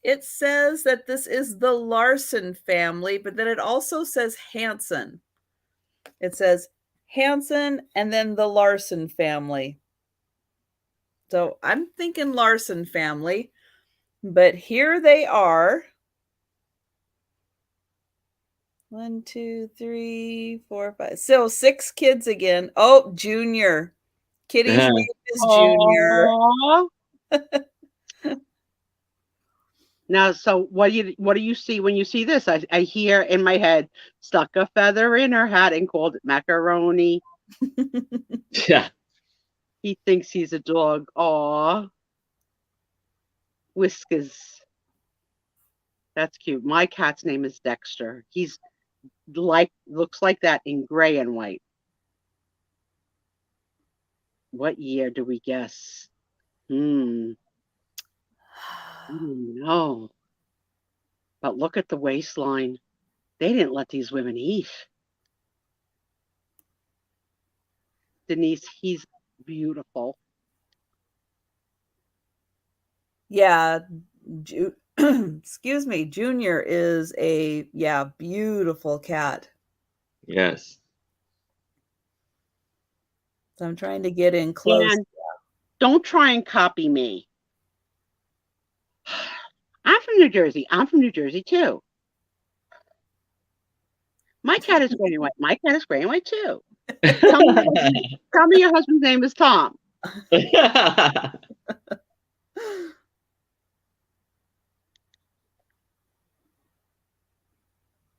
it says that this is the Larson family, but then it also says Hanson. It says Hanson and then the Larson family. So I'm thinking Larson family, but here they are. 1, 2, 3, 4, 5. So 6 kids again. Oh, Junior. Kitty's name is Junior. Now, so what do you see when you see this? I hear in my head, stuck a feather in her hat and called it macaroni. Yeah. He thinks he's a dog. Aw. Whiskers. That's cute. My cat's name is Dexter. He's looks like that in gray and white. What year do we guess? I don't know. But look at the waistline. They didn't let these women eat. Denise, he's beautiful. Yeah. Excuse me. Junior is a beautiful cat. Yes. So I'm trying to get in close. And don't try and copy me. I'm from New Jersey. I'm from New Jersey too. My cat is gray and white. My cat is gray and white too. Tell me your husband's name is Tom.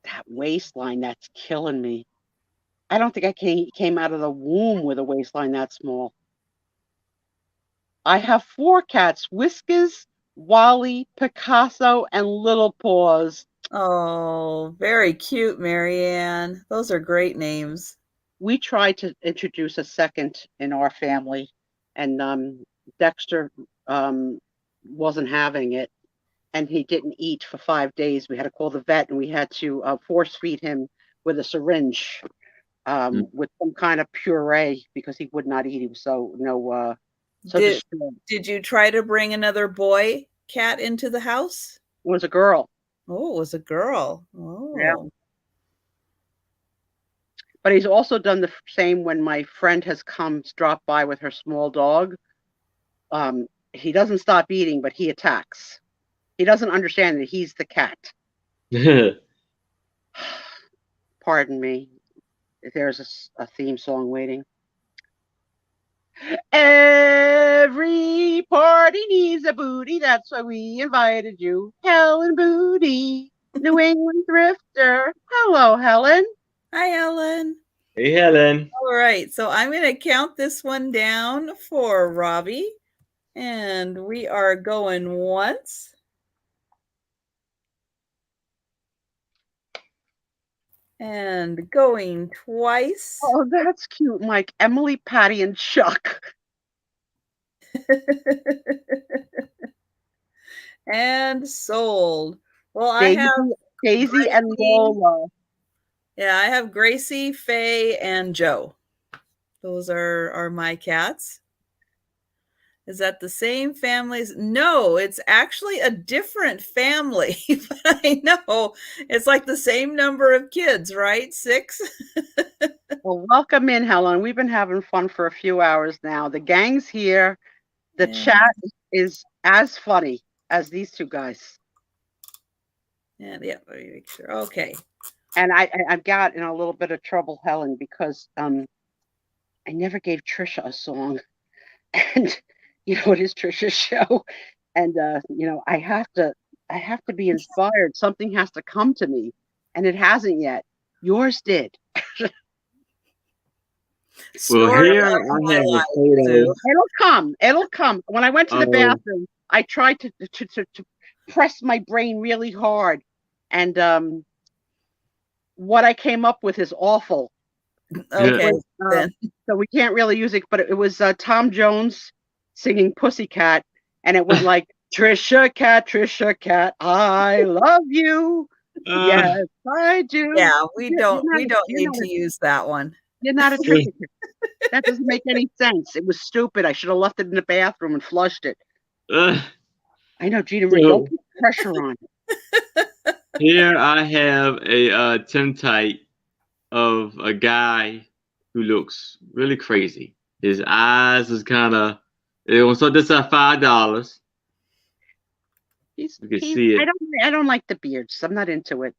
That waistline, that's killing me. I don't think I came out of the womb with a waistline that small. I have 4 cats, Whiskers, Wally, Picasso, and Little Paws. Oh, very cute, Marianne. Those are great names. We tried to introduce a second in our family, and Dexter wasn't having it, and he didn't eat for 5 days. We had to call the vet, and we had to force feed him with a syringe with some kind of puree because he would not eat. He was so distraught. Did you try to bring another boy cat into the house? It was a girl. Oh, it was a girl. Oh. Yeah. But he's also done the same when my friend has dropped by with her small dog. He doesn't stop eating, but he attacks. He doesn't understand that he's the cat. Pardon me. There's a theme song waiting. Every party needs a booty. That's why we invited you. Helen Booty, New England thrifter. Hello, Helen. Hi, Helen. Hey, Helen. All right. So I'm going to count this one down for Robbie. And we are going once. And going twice. Oh, that's cute, Mike. Emily, Patty, and Chuck. And sold. Well, Daisy, I have Daisy Gracie, and Lola. Yeah, I have Gracie, Faye, and Joe. Those are my cats. Is that the same families? No, it's actually a different family. But I know it's like the same number of kids, right? 6. Well, welcome in, Helen. We've been having fun for a few hours now. The gang's here. The chat is as funny as these 2 guys. And let me make sure. Okay. And I've got in a little bit of trouble, Helen, because I never gave Trisha a song. And it is Trisha's show. And I have to be inspired. Something has to come to me. And it hasn't yet. Yours did. Well, here I have a photo. It'll come. When I went to the bathroom, I tried to press my brain really hard, and what I came up with is awful. Okay, then. So we can't really use it, but it was Tom Jones singing Pussycat, and it went like, Trisha Cat, I love you. Yes, I do. Yeah, we don't You're need to use that one. You're not a Trisha Cat. That doesn't make any sense. It was stupid. I should have left it in the bathroom and flushed it. I know, Gina Marie, don't put pressure on it. Here I have a tintype of a guy who looks really crazy. His eyes is kind of. So this at $5. You can see it. I don't like the beards. I'm not into it.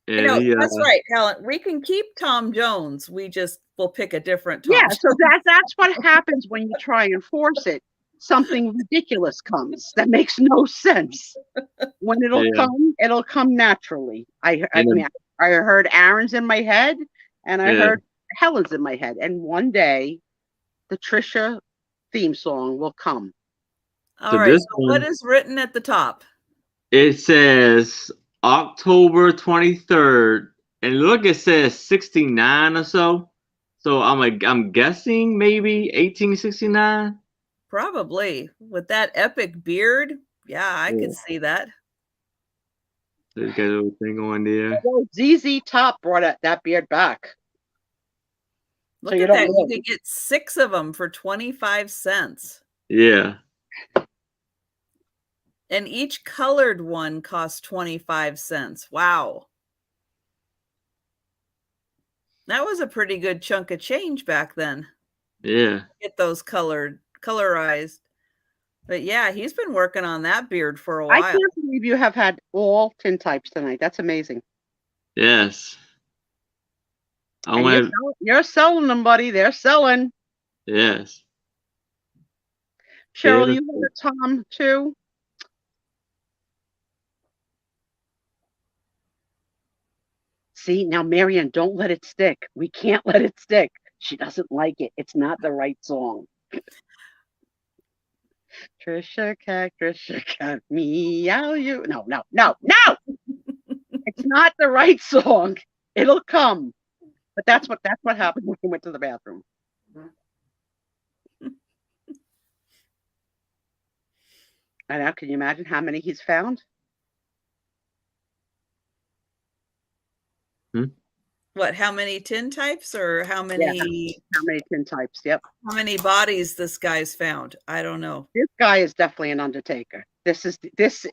And that's right, Helen. We can keep Tom Jones. We just will pick a different Tom. Yeah, so that's what happens when you try and force it. Something ridiculous comes that makes no sense. When it'll come naturally. I heard Aaron's in my head, and I heard Helen's in my head, and one day the Trisha theme song will come. All right. So what is written at the top? It says October 23rd, and look, it says 69 or so. So I'm guessing maybe 1869. Probably with that epic beard. Yeah, I could see that. There's got a little thing on there. Well, ZZ Top brought that beard back. Look at that. You could get 6 of them for 25 cents. Yeah. And each colored one costs 25 cents. Wow. That was a pretty good chunk of change back then. Yeah. Get those colorized. But yeah, he's been working on that beard for a while. I can't believe you have had all tintypes tonight. That's amazing. Yes. You're selling them, buddy. They're selling. Yes. Cheryl, you have a Tom too? See, now, Marianne, don't let it stick. We can't let it stick. She doesn't like it. It's not the right song. Trisha Cat, meow you. No. It's not the right song. It'll come. But that's what happened when we went to the bathroom. And now, can you imagine how many he's found? What, how many tintypes or how many? Yeah, how many tintypes, yep. How many bodies this guy's found? I don't know. This guy is definitely an Undertaker.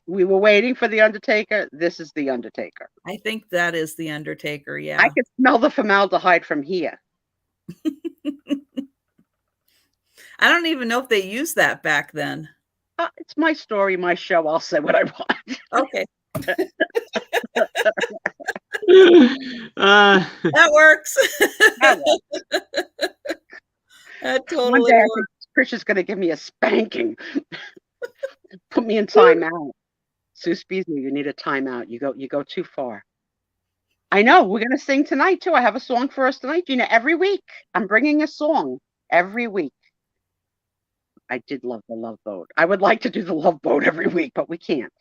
We were waiting for the Undertaker. This is the Undertaker. I think that is the Undertaker, yeah. I can smell the formaldehyde from here. I don't even know if they used that back then. It's my story, my show. I'll say what I want. Okay. That works. That totally One day works. I think Trisha's going to give me a spanking. Put me in timeout. Sue Spiezio, you need a timeout. You go too far. I know. We're going to sing tonight, too. I have a song for us tonight. Gina, every week. I'm bringing a song every week. I did love the Love Boat. I would like to do the Love Boat every week, but we can't.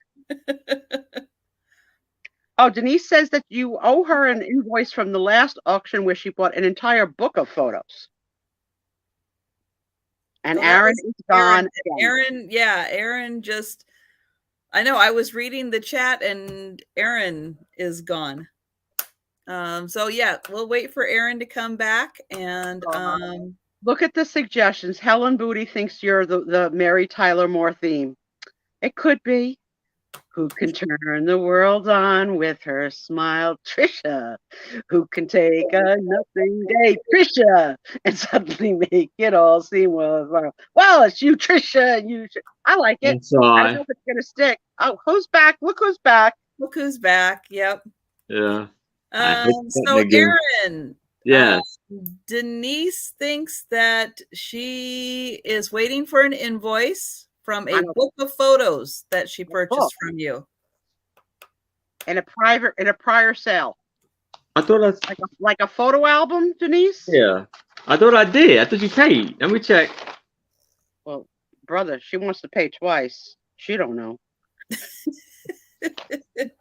Oh, Denise says that you owe her an invoice from the last auction where she bought an entire book of photos. And Aaron is gone. Aaron just, I know, I was reading the chat and Aaron is gone. So yeah, we'll wait for Aaron to come back and look at the suggestions. Helen Booty thinks you're the Mary Tyler Moore theme. It could be. Who can turn the world on with her smile? Trisha. Who can take a nothing day? Trisha. And suddenly make it all seem well. Well, it's you, Trisha. And you. I like it. I don't know if it's going to stick. Oh, who's back? Look who's back. Look who's back. Yep. Yeah. So Aaron. Yes. Denise thinks that she is waiting for an invoice from a book of photos that she purchased from you. In a prior sale. I thought that's like a photo album, Denise? Yeah. I thought I did. I thought you paid. Let me check. Well, brother, she wants to pay twice. She don't know.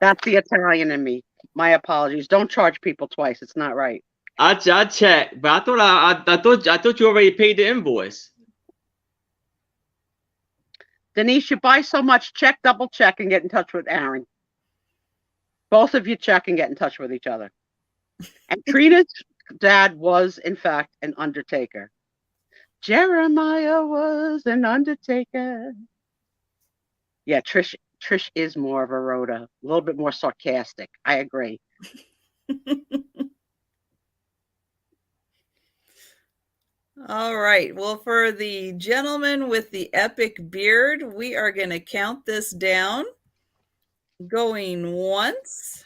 That's the Italian in me. My apologies. Don't charge people twice. It's not right. I checked, but I thought you already paid the invoice. Denise, you buy so much, check, double check, and get in touch with Aaron. Both of you check and get in touch with each other. And Trina's dad was, in fact, an undertaker. Jeremiah was an undertaker. Yeah, Trish is more of a Rhoda, a little bit more sarcastic. I agree. All right. Well, for the gentleman with the epic beard, we are going to count this down. Going once.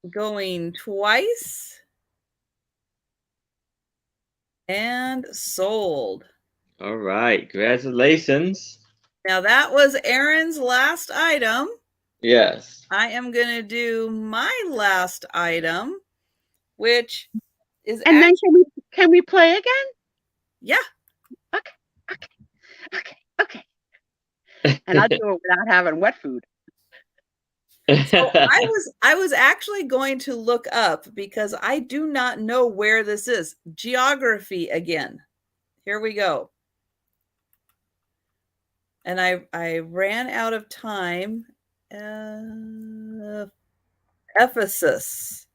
Going twice. And sold. All right. Congratulations. Now that was Aaron's last item. Yes. I am going to do my last item, which is and then can we play again? Yeah. Okay. And I'll do it without having wet food. So I was actually going to look up because I do not know where this is. Geography again. Here we go. And I ran out of time. Ephesus.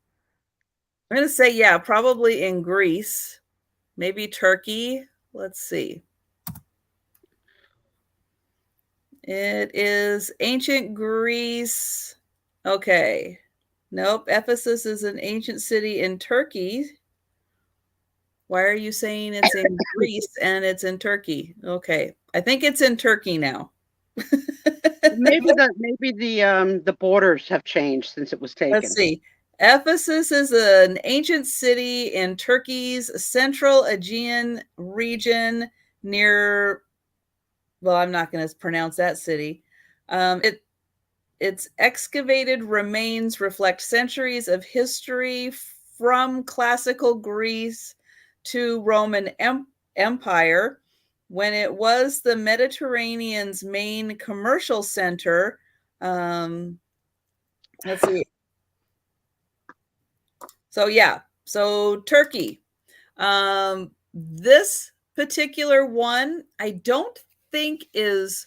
I'm going to say, yeah, probably in Greece, maybe Turkey. Let's see. It is ancient Greece. Okay. Nope. Ephesus is an ancient city in Turkey. Why are you saying it's in Greece and it's in Turkey? Okay. I think it's in Turkey now. maybe the borders have changed since it was taken. Let's see. Ephesus is an ancient city in Turkey's central Aegean region near, well, I'm not going to pronounce that city. Its excavated remains reflect centuries of history from classical Greece to Roman Empire, when it was the Mediterranean's main commercial center. Let's see. So yeah, so Turkey. This particular one, I don't think is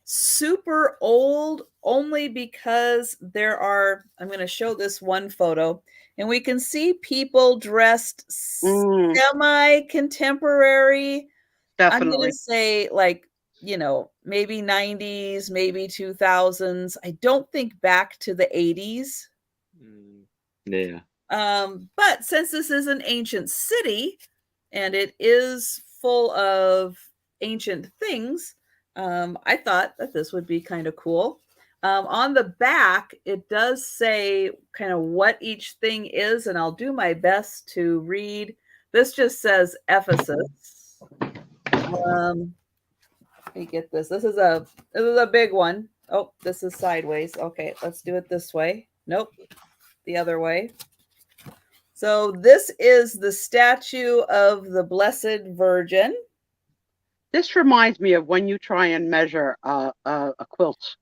super old, only because there are, I'm going to show this one photo, and we can see people dressed semi-contemporary. Definitely. I'm going to say like, you know, maybe 90s, maybe 2000s. I don't think back to the 80s. Yeah. But since this is an ancient city and it is full of ancient things, I thought that this would be kind of cool. On the back, it does say kind of what each thing is, and I'll do my best to read. This just says Ephesus. Let me get this. This is a big one. Oh, this is sideways. Okay, let's do it this way. Nope, the other way. So this is the statue of the Blessed Virgin. This reminds me of when you try and measure a quilt.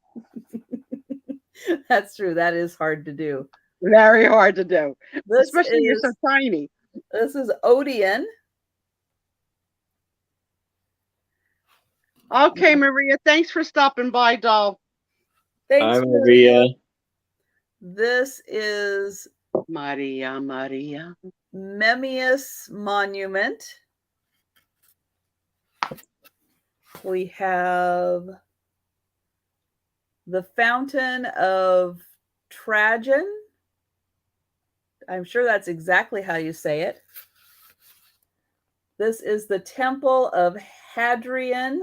That's true. That is hard to do. Very hard to do. Especially when you're so tiny. This is Odeon. Okay, Maria. Thanks for stopping by, doll. Thanks, Maria. This is Maria. Memmius Monument. We have the Fountain of Trajan. I'm sure that's exactly how you say it. This is the Temple of Hadrian.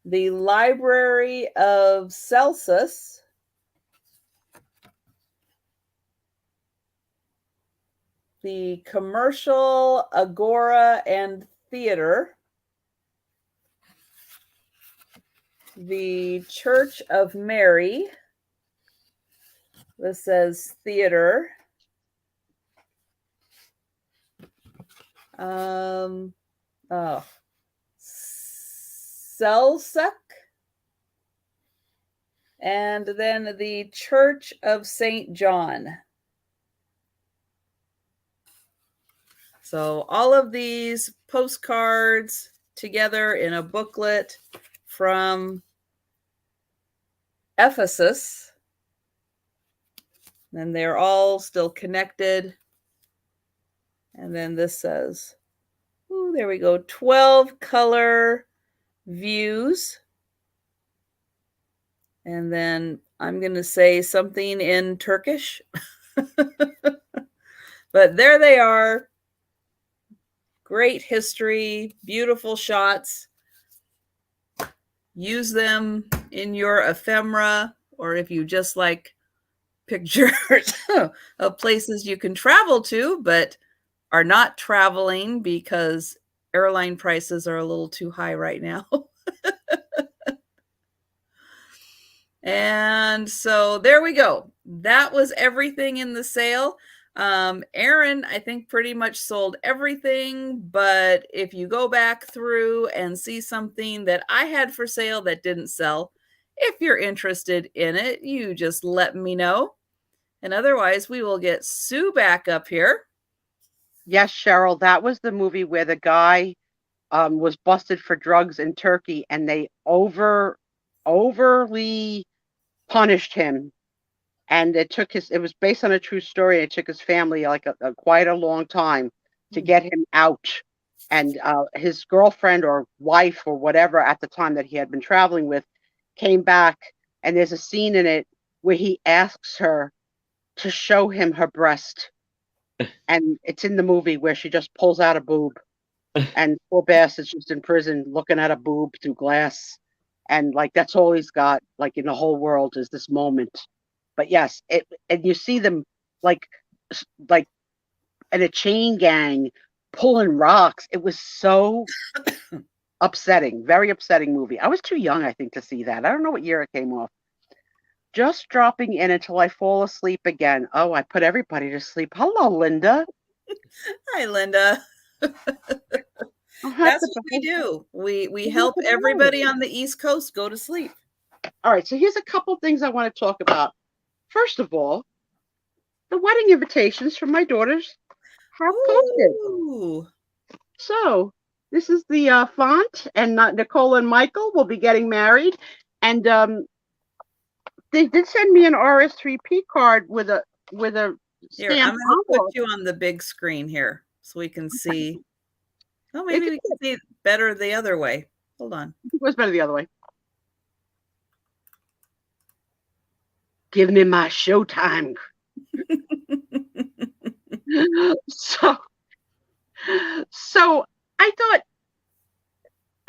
The Library of Celsus. The Commercial Agora and Theater. The Church of Mary. This says theater. Oh, Selsuck, and then the Church of St. John. So all of these postcards together in a booklet from Ephesus. And they're all still connected. And then this says, oh, there we go, 12 color views. And then I'm going to say something in Turkish. But there they are. Great history, beautiful shots. Use them in your ephemera, or if you just like pictures of places you can travel to, but are not traveling because airline prices are a little too high right now. And so there we go. That was everything in the sale. Aaron, I think, pretty much sold everything, but if you go back through and see something that I had for sale that didn't sell, if you're interested in it, you just let me know. And otherwise, we will get Sue back up here. Yes, Cheryl, that was the movie where the guy was busted for drugs in Turkey, and they overly punished him. And it was based on a true story. It took his family like quite a long time to get him out. And his girlfriend or wife or whatever at the time that he had been traveling with came back. And there's a scene in it where he asks her to show him her breast. And it's in the movie where she just pulls out a boob. And poor bastard's just in prison looking at a boob through glass. And like, that's all he's got, like, in the whole world is this moment. But yes, and you see them like in a chain gang pulling rocks. It was so upsetting, very upsetting movie. I was too young, I think, to see that. I don't know what year it came off. Just dropping in until I fall asleep again. Oh, I put everybody to sleep. Hello, Linda. Hi, Linda. That's what we do. We help everybody on the East Coast go to sleep. All right, so here's a couple things I want to talk about. First of all, the wedding invitations from my daughters have posted. So this is the font, and Nicole and Michael will be getting married. And they did send me an RS3P card with a here, I'm going to put you on the big screen here so we can see. Oh, maybe we can see it better the other way. Hold on. It was better the other way. Give me my showtime. So I thought,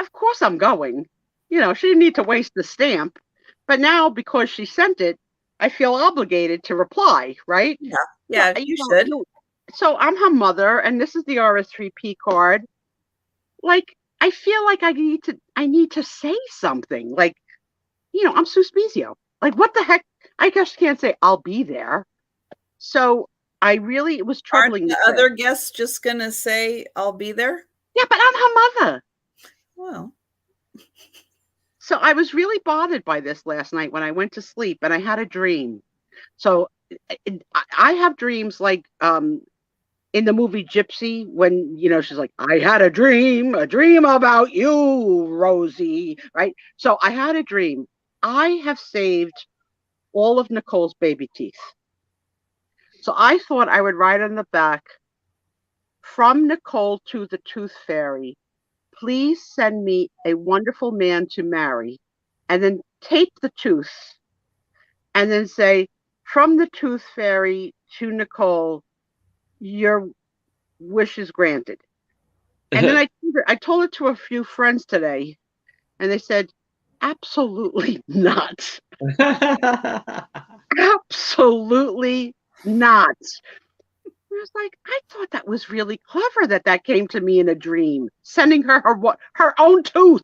of course I'm going. You know, she didn't need to waste the stamp. But now, because she sent it, I feel obligated to reply, right? Yeah, you should. So I'm her mother, and this is the RS3P card. Like, I feel like I need to say something. Like, you know, I'm Sue Spiezio. Like, what the heck? I just can't say I'll be there. So it was troubling. Aren't the other guests just going to say I'll be there? Yeah, but I'm her mother. Well. So I was really bothered by this last night when I went to sleep, and I had a dream. So I have dreams like in the movie Gypsy, when, you know, she's like, I had a dream about you, Rosie, right? So I had a dream. I have saved all of Nicole's baby teeth. So I thought I would write on the back, from Nicole to the Tooth Fairy, please send me a wonderful man to marry, and then tape the tooth, and then say, from the Tooth Fairy to Nicole, your wish is granted. And then I told it to a few friends today, and they said, absolutely not. Absolutely not. I was like, I thought that was really clever that came to me in a dream, sending her own tooth.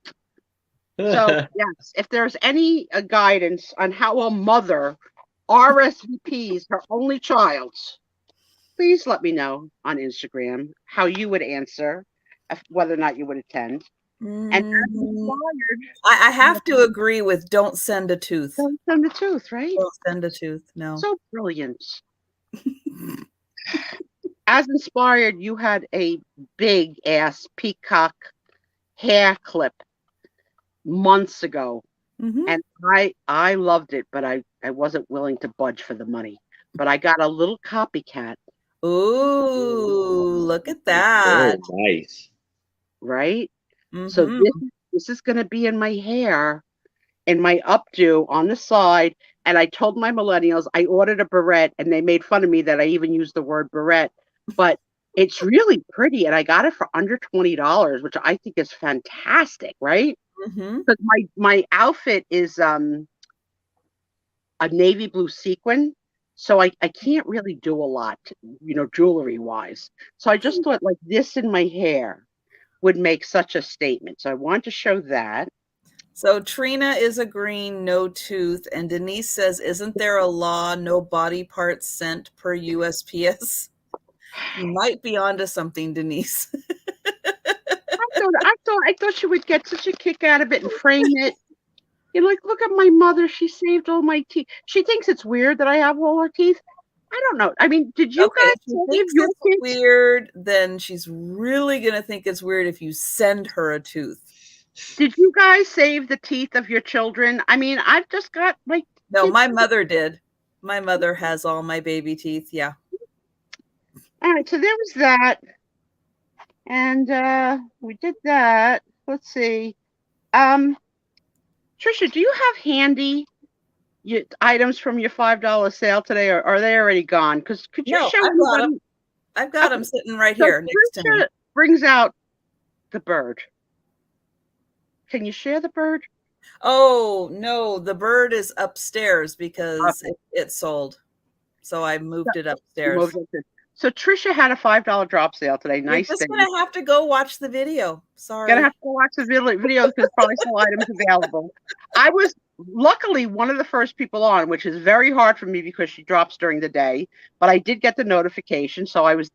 So yes, if there's any guidance on how a mother RSVPs her only child, please let me know on Instagram how you would answer, whether or not you would attend. And as inspired, I have to agree with don't send a tooth. don't send a tooth, right? Don't send a tooth. No. So brilliant. As inspired, you had a big ass peacock hair clip months ago. And I loved it, but I wasn't willing to budge for the money. But I got a little copycat. Ooh, look at that. Oh, nice. Right? So this is going to be in my hair, in my updo on the side. And I told my millennials I ordered a barrette, and they made fun of me that I even used the word barrette. But it's really pretty, and I got it for under $20, which I think is fantastic, right? Because my outfit is a navy blue sequin, so I can't really do a lot, jewelry wise. So I just thought like this in my hair would make such a statement. So I want to show that. So Trina is agreeing no tooth, and Denise says, isn't there a law no body parts sent per USPS? You might be onto something, Denise. I thought she would get such a kick out of it and frame it. Like, look at my mother. She saved all my teeth. She thinks it's weird that I have all her teeth. I don't know. I mean, did you guys think it's weird? Then she's really going to think it's weird if you send her a tooth. Did you guys save the teeth of your children? I mean, I've just got like... No, my mother did. My mother has all my baby teeth. Yeah. All right. So there was that. And we did that. Let's see. Trisha, do you have handy items from your $5 sale today, or are they already gone? Because could you show me? I've got them sitting right here next to me. Brings out the bird. Can you share the bird? Oh no, the bird is upstairs because it sold, so I moved it upstairs. So Trisha had a $5 drop sale today. Nice. You're just gonna have to go watch the video. Sorry. Gonna have to go watch the video because probably still items available. I was luckily one of the first people on, which is very hard for me because she drops during the day. But I did get the notification, so I was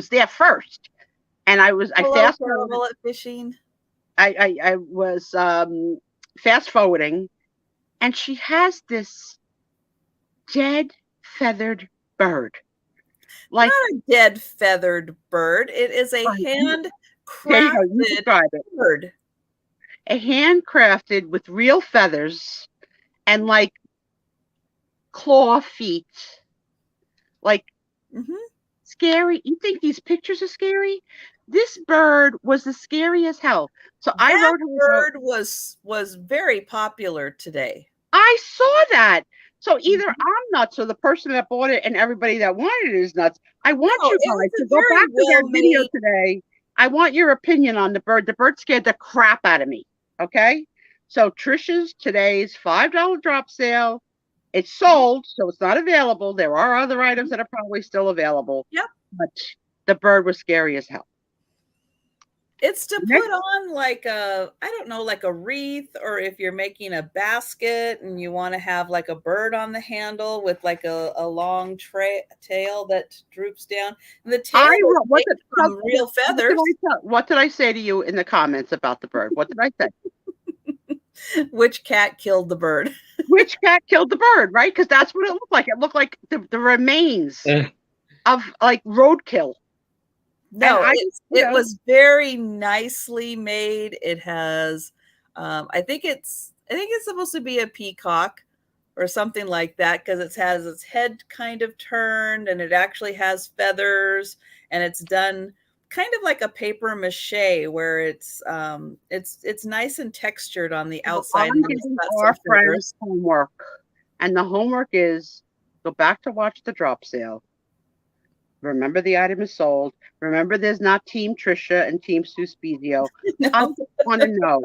there first, and I fast forwarded at fishing. I was fast forwarding, and she has this dead feathered bird. Like not a dead feathered bird. It is a handcrafted bird. A handcrafted with real feathers and like claw feet. Like scary. You think these pictures are scary? This bird was as scary as hell. So I wrote her. Bird was very popular today. I saw that. So either I'm nuts or the person that bought it and everybody that wanted it is nuts. I want you guys to go back to that video today. I want your opinion on the bird. The bird scared the crap out of me. Okay? So Trisha's today's $5 drop sale. It's sold, so it's not available. There are other items that are probably still available. Yep. But the bird was scary as hell. It's to put on like a wreath, or if you're making a basket and you want to have like a bird on the handle with like a long tail that droops down. And the tail is from real feathers. What did I say to you in the comments about the bird? What did I say? Which cat killed the bird? Which cat killed the bird, right? Because that's what it looked like. It looked like the remains of like roadkill. No, it was very nicely made. It has, I think it's supposed to be a peacock or something like that, because it has its head kind of turned and it actually has feathers, and it's done kind of like a paper mache where it's nice and textured on the outside. I'm giving our friends homework, and the homework is go back to watch the drop sale. Remember the item is sold. Remember there's not Team Trisha and Team Spiezio. No. I just want to know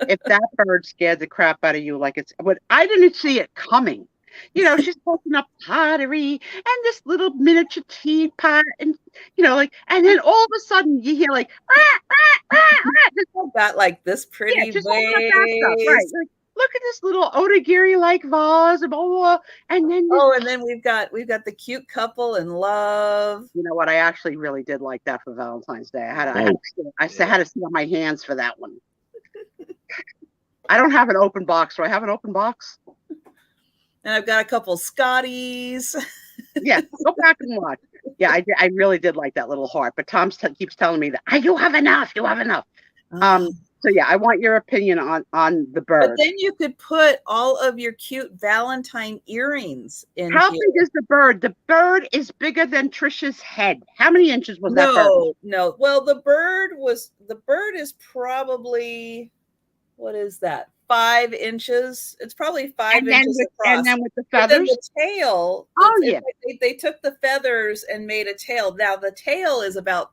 if that bird scared the crap out of you like it's... But I didn't see it coming. She's putting up pottery and this little miniature teapot, and and then all of a sudden you hear like, rah, rah, rah, rah. Got like this pretty just right. look at this little Otagiri like vase, blah, blah, blah. And then and then we've got the cute couple in love. You know what? I actually really did like that for Valentine's Day. I had to sit on my hands for that one. I don't have an open box. Do I have an open box? And I've got a couple Scotties. Yeah, go back and watch. Yeah, I really did like that little heart. But Tom keeps telling me that you have enough. You have enough. So yeah, I want your opinion on the bird. But then you could put all of your cute Valentine earrings in. How big is the bird? The bird is bigger than Trisha's head. How many inches was that bird? No. Well, the bird is probably, what is that? 5 inches. It's probably 5 inches across. And then with the feathers? Then the tail. Oh, yeah. They took the feathers and made a tail. Now the tail is about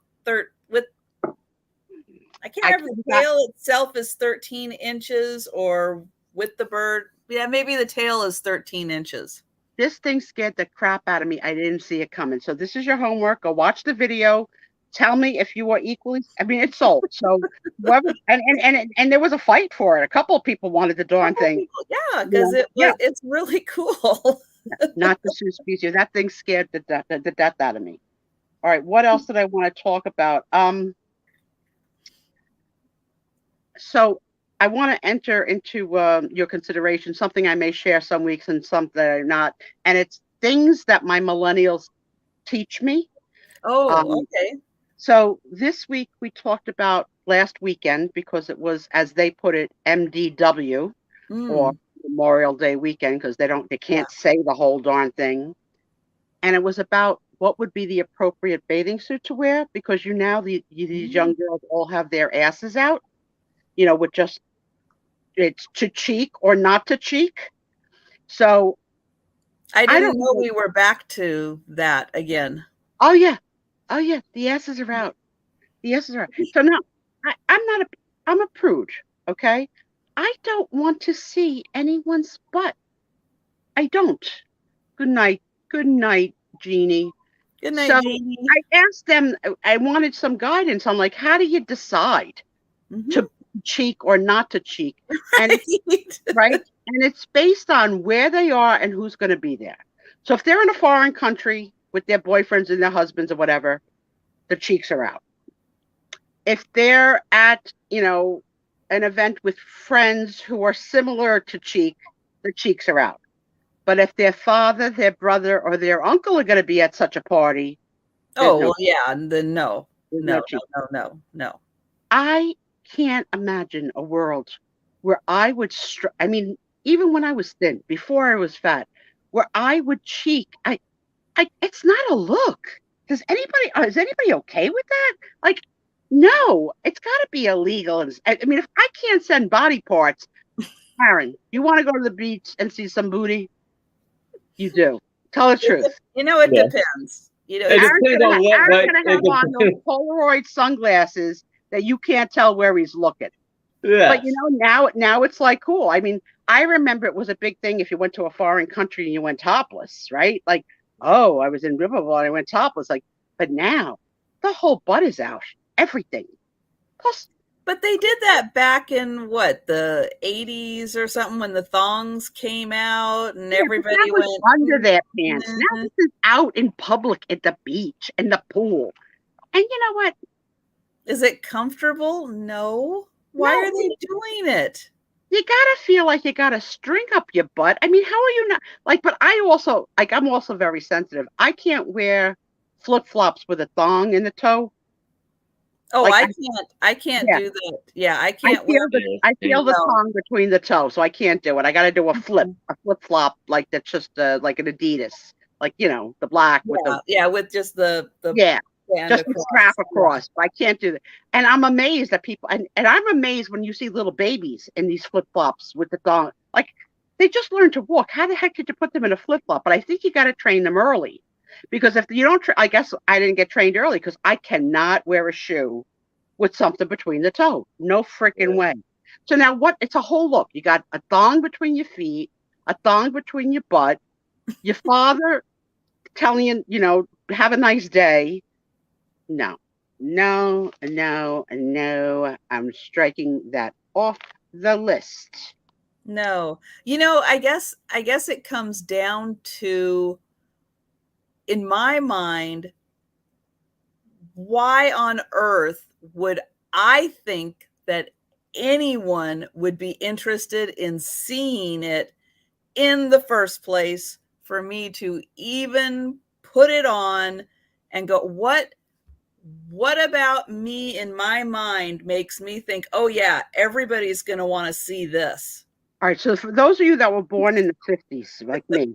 I can't remember if the tail itself is 13 inches or with the bird. Yeah, maybe the tail is 13 inches. This thing scared the crap out of me. I didn't see it coming. So this is your homework. Go watch the video. Tell me if you are equally. I mean, it's sold. So whoever and there was a fight for it. A couple of people wanted the darn thing. Yeah, because it's really cool. Not the sue Spiezio. That thing scared the death out of me. All right, what else did I want to talk about? So I want to enter into your consideration something I may share some weeks and some that are not, and it's things that my millennials teach me. Oh, okay. So this week we talked about last weekend, because it was, as they put it, MDW or Memorial Day weekend, because they can't say the whole darn thing. And it was about what would be the appropriate bathing suit to wear, because these young girls all have their asses out, with just, it's to cheek or not to cheek. So I didn't know we were back to that again. Oh yeah. The asses are out. The asses are out. So now I'm a prude. Okay. I don't want to see anyone's butt. I don't. Good night, Jeannie. Good night, Jeannie. I asked them, I wanted some guidance on, like, how do you decide to cheek or not to cheek? And it's, right? And it's based on where they are and who's going to be there. So if they're in a foreign country with their boyfriends and their husbands or whatever, the cheeks are out. If they're at, an event with friends who are similar to cheek, the cheeks are out. But if their father, their brother, or their uncle are going to be at such a party, then no. I can't imagine a world where I would, even when I was thin, before I was fat, where I would cheek. It's not a look. Is anybody okay with that? Like, no, it's got to be illegal. I mean, if I can't send body parts, Karen, you want to go to the beach and see some booty? You do. Tell the truth. It depends. Aaron's gonna have on those Polaroid sunglasses that you can't tell where he's looking. Yes. But now it's like cool. I mean, I remember it was a big thing if you went to a foreign country and you went topless, right? Like, oh, I was in Riverville and I went topless. Like, but now the whole butt is out. Everything. Plus, but they did that back in the 80s or something, when the thongs came out and everybody went under their pants. Now this is out in public at the beach and the pool. And you know what? Is it comfortable? No. Why are they doing it? You gotta feel like you gotta string up your butt. I mean, how are you not but I'm also very sensitive. I can't wear flip-flops with a thong in the toe. Oh, I can't do that. Yeah, I can't I feel the tongue between the toes, so I can't do it. I got to do a flip-flop, like that's just like an Adidas, like the black with with just the just the strap across. I can't do that. And I'm amazed that people and I'm amazed when you see little babies in these flip-flops with the thong. Like, they just learned to walk. How the heck did you put them in a flip-flop? But I think you got to train them early. Because if you don't, I guess I didn't get trained early, because I cannot wear a shoe with something between the toe. No freaking way. So now it's a whole look. You got a thong between your feet, a thong between your butt, your father telling you, have a nice day. No. I'm striking that off the list. No. I guess it comes down to, in my mind, why on earth would I think that anyone would be interested in seeing it in the first place for me to even put it on and go, what about me in my mind makes me think, oh yeah, everybody's going to want to see this? All right, so for those of you that were born in the 50s, like me,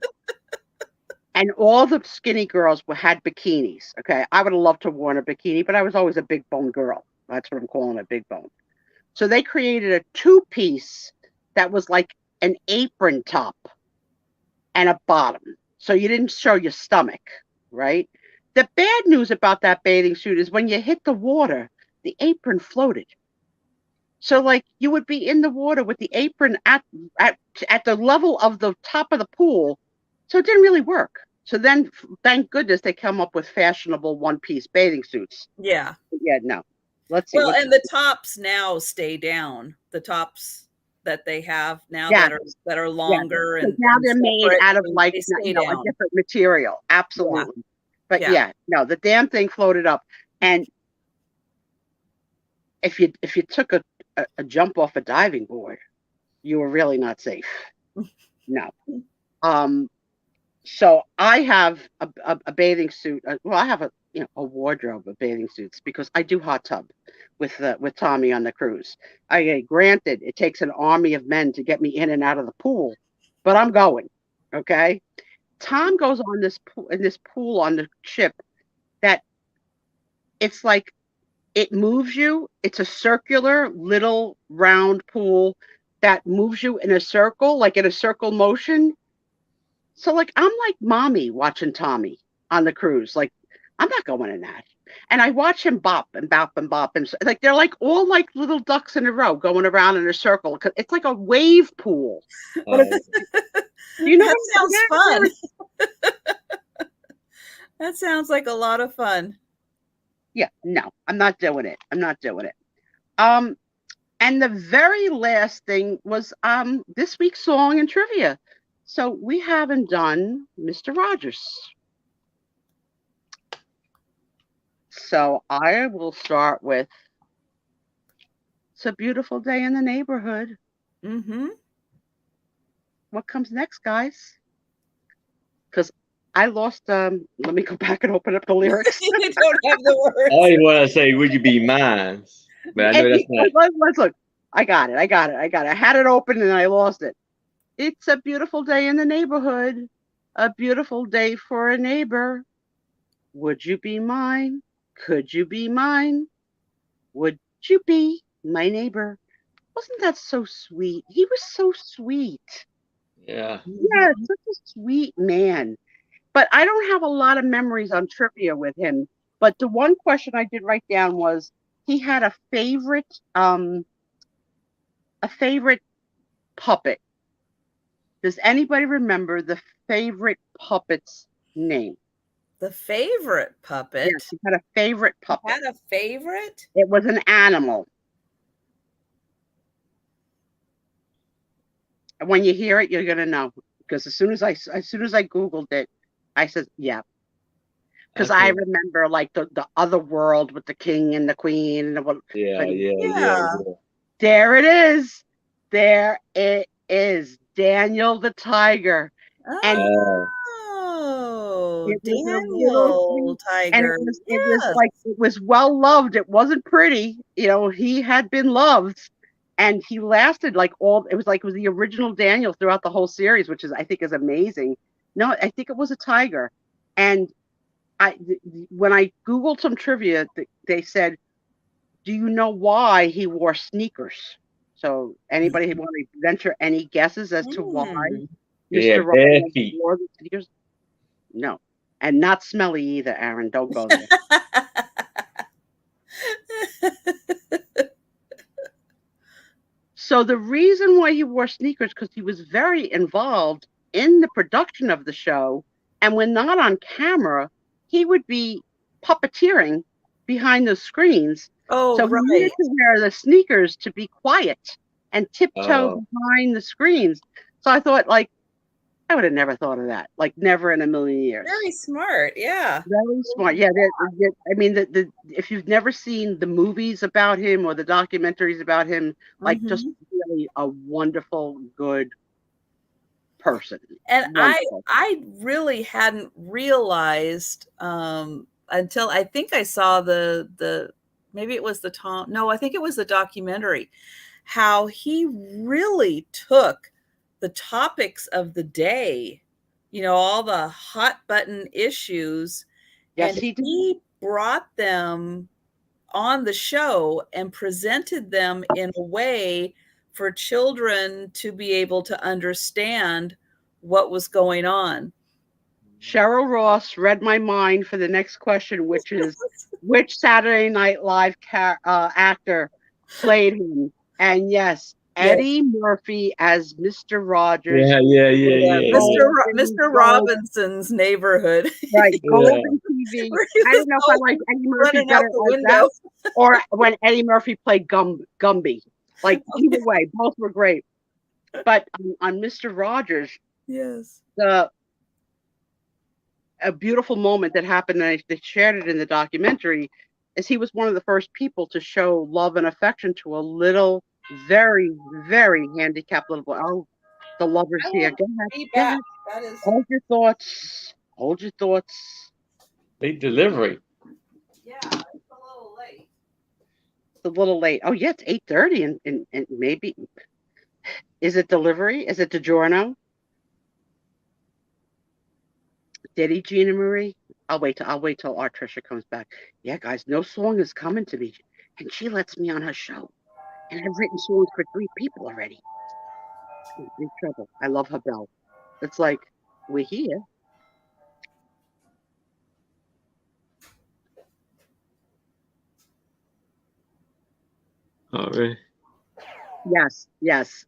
and all the skinny girls had bikinis, okay? I would have loved to have worn a bikini, but I was always a big bone girl. That's what I'm calling a big bone. So they created a two-piece that was like an apron top and a bottom. So you didn't show your stomach, right? The bad news about that bathing suit is when you hit the water, the apron floated. So like you would be in the water with the apron at the level of the top of the pool. So it didn't really work. So then thank goodness they come up with fashionable one-piece bathing suits. Yeah. Yeah, no. Let's see. Well, and the tops now stay down. The tops that they have now that are longer, and now they're made out of like a different material. Absolutely. Yeah. But yeah, no, the damn thing floated up. And if you took a jump off a diving board, you were really not safe. No. So I have a bathing suit. Well, I have a wardrobe of bathing suits because I do hot tub with Tommy on the cruise. Granted, it takes an army of men to get me in and out of the pool, but I'm going. Okay. Tom goes on this pool on the ship that it's like it moves you. It's a circular little round pool that moves you in a circle, like in a circle motion. So like I'm like mommy watching Tommy on the cruise. Like I'm not going in that. And I watch him bop and bop and bop, and like they're like all like little ducks in a row going around in a circle. It's like a wave pool. You know, that sounds fun. That sounds like a lot of fun. Yeah, no, I'm not doing it. And the very last thing was this week's song and trivia. So we haven't done Mr. Rogers. So I will start with It's a Beautiful Day in the Neighborhood. Mm-hmm. What comes next, guys? Because I lost, let me go back and open up the lyrics. You don't have the words. I want to say, would you be mine? But I know that's not. Let's look. I got it. I had it open and I lost it. It's a beautiful day in the neighborhood. A beautiful day for a neighbor. Would you be mine? Could you be mine? Would you be my neighbor? Wasn't that so sweet? He was so sweet. Yeah. Yeah, such a sweet man. But I don't have a lot of memories on trivia with him. But the one question I did write down was he had a favorite puppet. Does anybody remember the favorite puppet's name? The favorite puppet? Yes, he had a favorite puppet. Had a favorite? It was an animal. And when you hear it, you're gonna know. Because as soon as I Googled it, I said, yeah. Because I remember like the other world with the king and the queen. And Yeah. There it is. There it is. Daniel the tiger. Daniel tiger. And it was well loved. It wasn't pretty. He had been loved. And he lasted it was the original Daniel throughout the whole series, which I think is amazing. No, I think it was a tiger. And when I Googled some trivia, they said, do you know why he wore sneakers? So anybody want to venture any guesses as to why Mr. Rogers wore the sneakers? No. And not smelly either, Aaron. Don't go there. So the reason why he wore sneakers, because he was very involved in the production of the show. And when not on camera, he would be puppeteering behind the screens. Oh, so he needed to wear the sneakers to be quiet and tiptoe behind the screens. So I thought, like, I would have never thought of that. Like, never in a million years. Very smart. Yeah. Very smart. Yeah. I mean, if you've never seen the movies about him or the documentaries about him, like, just really a wonderful, good person. And Wonderful. I really hadn't realized until I think I saw the maybe it was the Tom. No, I think it was the documentary, how he really took the topics of the day, all the hot button issues, Yes, and he did. he brought them on the show and presented them in a way for children to be able to understand what was going on. Cheryl Ross read my mind for the next question, which is, which Saturday Night Live actor played him? And yes, Eddie Murphy as Mr. Rogers. Yeah. Mr. Robinson's Neighborhood. Right, Golden TV. I don't know if I like Eddie Murphy better like that, or when Eddie Murphy played Gumby. Like, either way, both were great. But on Mr. Rogers, yes, a beautiful moment that happened, and they shared it in the documentary, is he was one of the first people to show love and affection to a little, very, very handicapped little boy. Oh, the lover's here. Go ahead. That is... Hold your thoughts. Hold your thoughts. Late delivery. Yeah, it's a little late. It's a little late. Oh yeah, it's 8:30, and maybe, is it delivery? Is it DiGiorno? Did he, Gina Marie? I'll wait till Otto-Trisha comes back. Yeah, guys, no song is coming to me, and she lets me on her show, and I've written songs for 3 people already. I'm in big trouble. I love her bell. It's like, we're here. All right. Yes.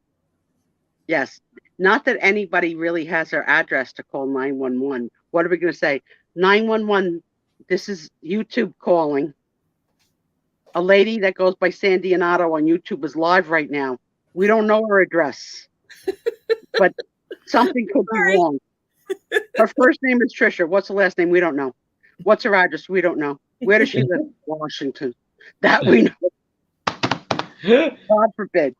Not that anybody really has her address to call 911. What are we going to say? 911, this is YouTube calling. A lady that goes by Sandy and Otto on YouTube is live right now. We don't know her address, but something could be wrong. Her first name is Trisha. What's the last name? We don't know. What's her address? We don't know. Where does she live? Washington. That we know. God forbid.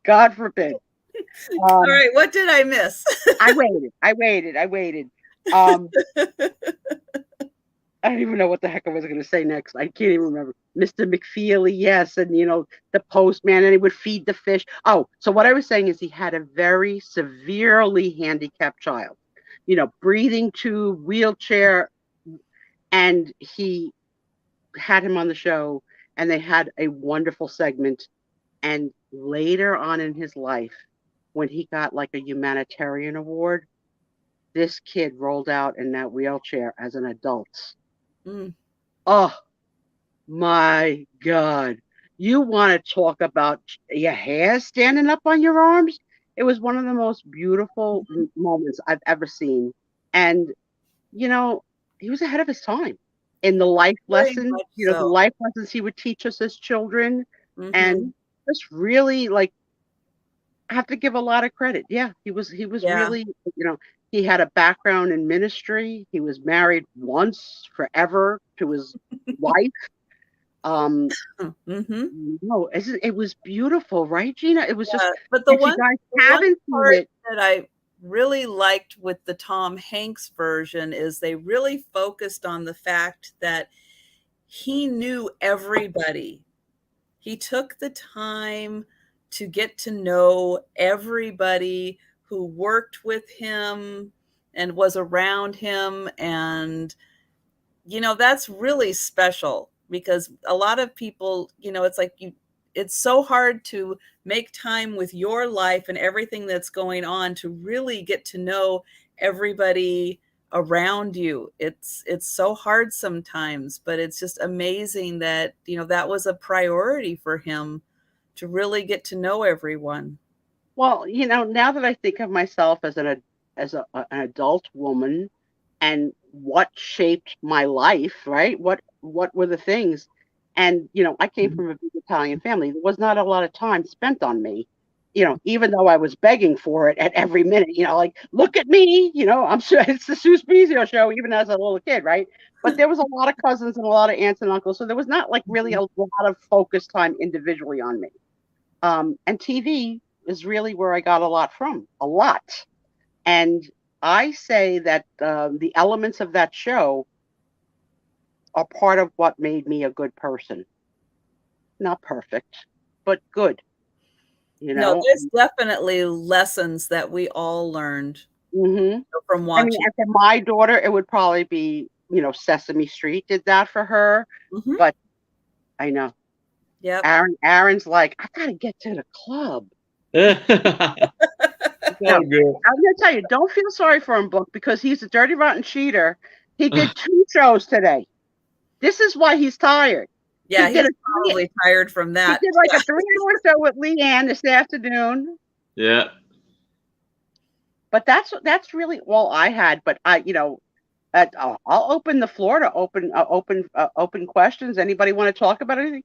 All right, what did I miss? I waited. I don't even know what the heck I was going to say next. I can't even remember. Mr. McFeely, yes, and the postman, and he would feed the fish. Oh, so what I was saying is he had a very severely handicapped child, breathing tube, wheelchair, and he had him on the show, and they had a wonderful segment. And later on in his life, when he got like a humanitarian award, this kid rolled out in that wheelchair as an adult. Oh my God. You want to talk about your hair standing up on your arms? It was one of the most beautiful moments I've ever seen. And, he was ahead of his time in the life lessons, the life lessons he would teach us as children. And just really, like, I have to give a lot of credit. Yeah, he was really, he had a background in ministry. He was married once forever to his wife. No, it was beautiful, right, Gina? It was just. But the one part that I really liked with the Tom Hanks version is they really focused on the fact that he knew everybody. He took the time to get to know everybody who worked with him and was around him. And, that's really special, because a lot of people, it's like it's so hard to make time with your life and everything that's going on to really get to know everybody around you. It's so hard sometimes, but it's just amazing that, that was a priority for him, to really get to know everyone. Well, now that I think of myself as an adult woman, and what shaped my life, right? What were the things? And I came from a big Italian family. There was not a lot of time spent on me, even though I was begging for it at every minute, like, look at me, I'm sure it's the Sue Spiezio show, even as a little kid, right? But there was a lot of cousins and a lot of aunts and uncles, so there was not like really a lot of focus time individually on me. And TV is really where I got a lot from, a lot. And I say that the elements of that show are part of what made me a good person. Not perfect, but good. No, there's definitely lessons that we all learned from watching. I mean, and for my daughter, it would probably be, Sesame Street did that for her. But I know. Yep. Aaron's like, I gotta get to the club. No, I'm gonna tell you, don't feel sorry for him, Book, because he's a dirty, rotten cheater. He did 2 shows today. This is why he's tired. Yeah, he's probably tired from that. He did like a 3-hour show with Leanne this afternoon. Yeah. But that's really all I had. But I'll open the floor to open questions. Anybody want to talk about anything?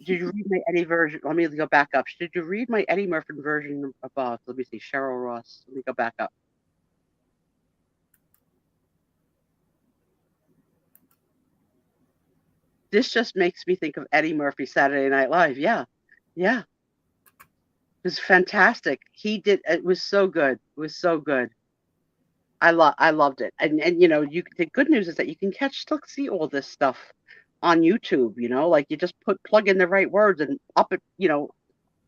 Did you read my Eddie version? Let me go back up. Did you read my Eddie Murphy version above? Let me see. Cheryl Ross. Let me go back up. This just makes me think of Eddie Murphy Saturday Night Live. Yeah. It was fantastic. It was so good. It was so good. I loved it. And the good news is that you can still see all this stuff on YouTube, like you just plug in the right words and up it, up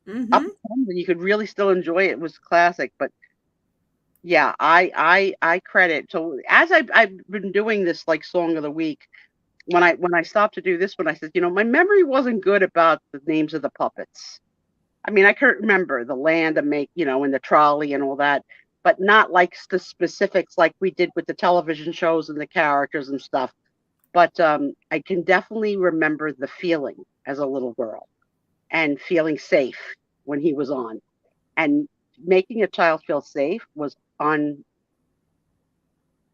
it comes, and you could really still enjoy it. It was classic. But yeah, I credit. So as I've been doing this like song of the week, when I stopped to do this one, I said, my memory wasn't good about the names of the puppets. I mean, I couldn't remember the land and and the trolley and all that, but not like the specifics like we did with the television shows and the characters and stuff. But I can definitely remember the feeling as a little girl and feeling safe when he was on. And making a child feel safe was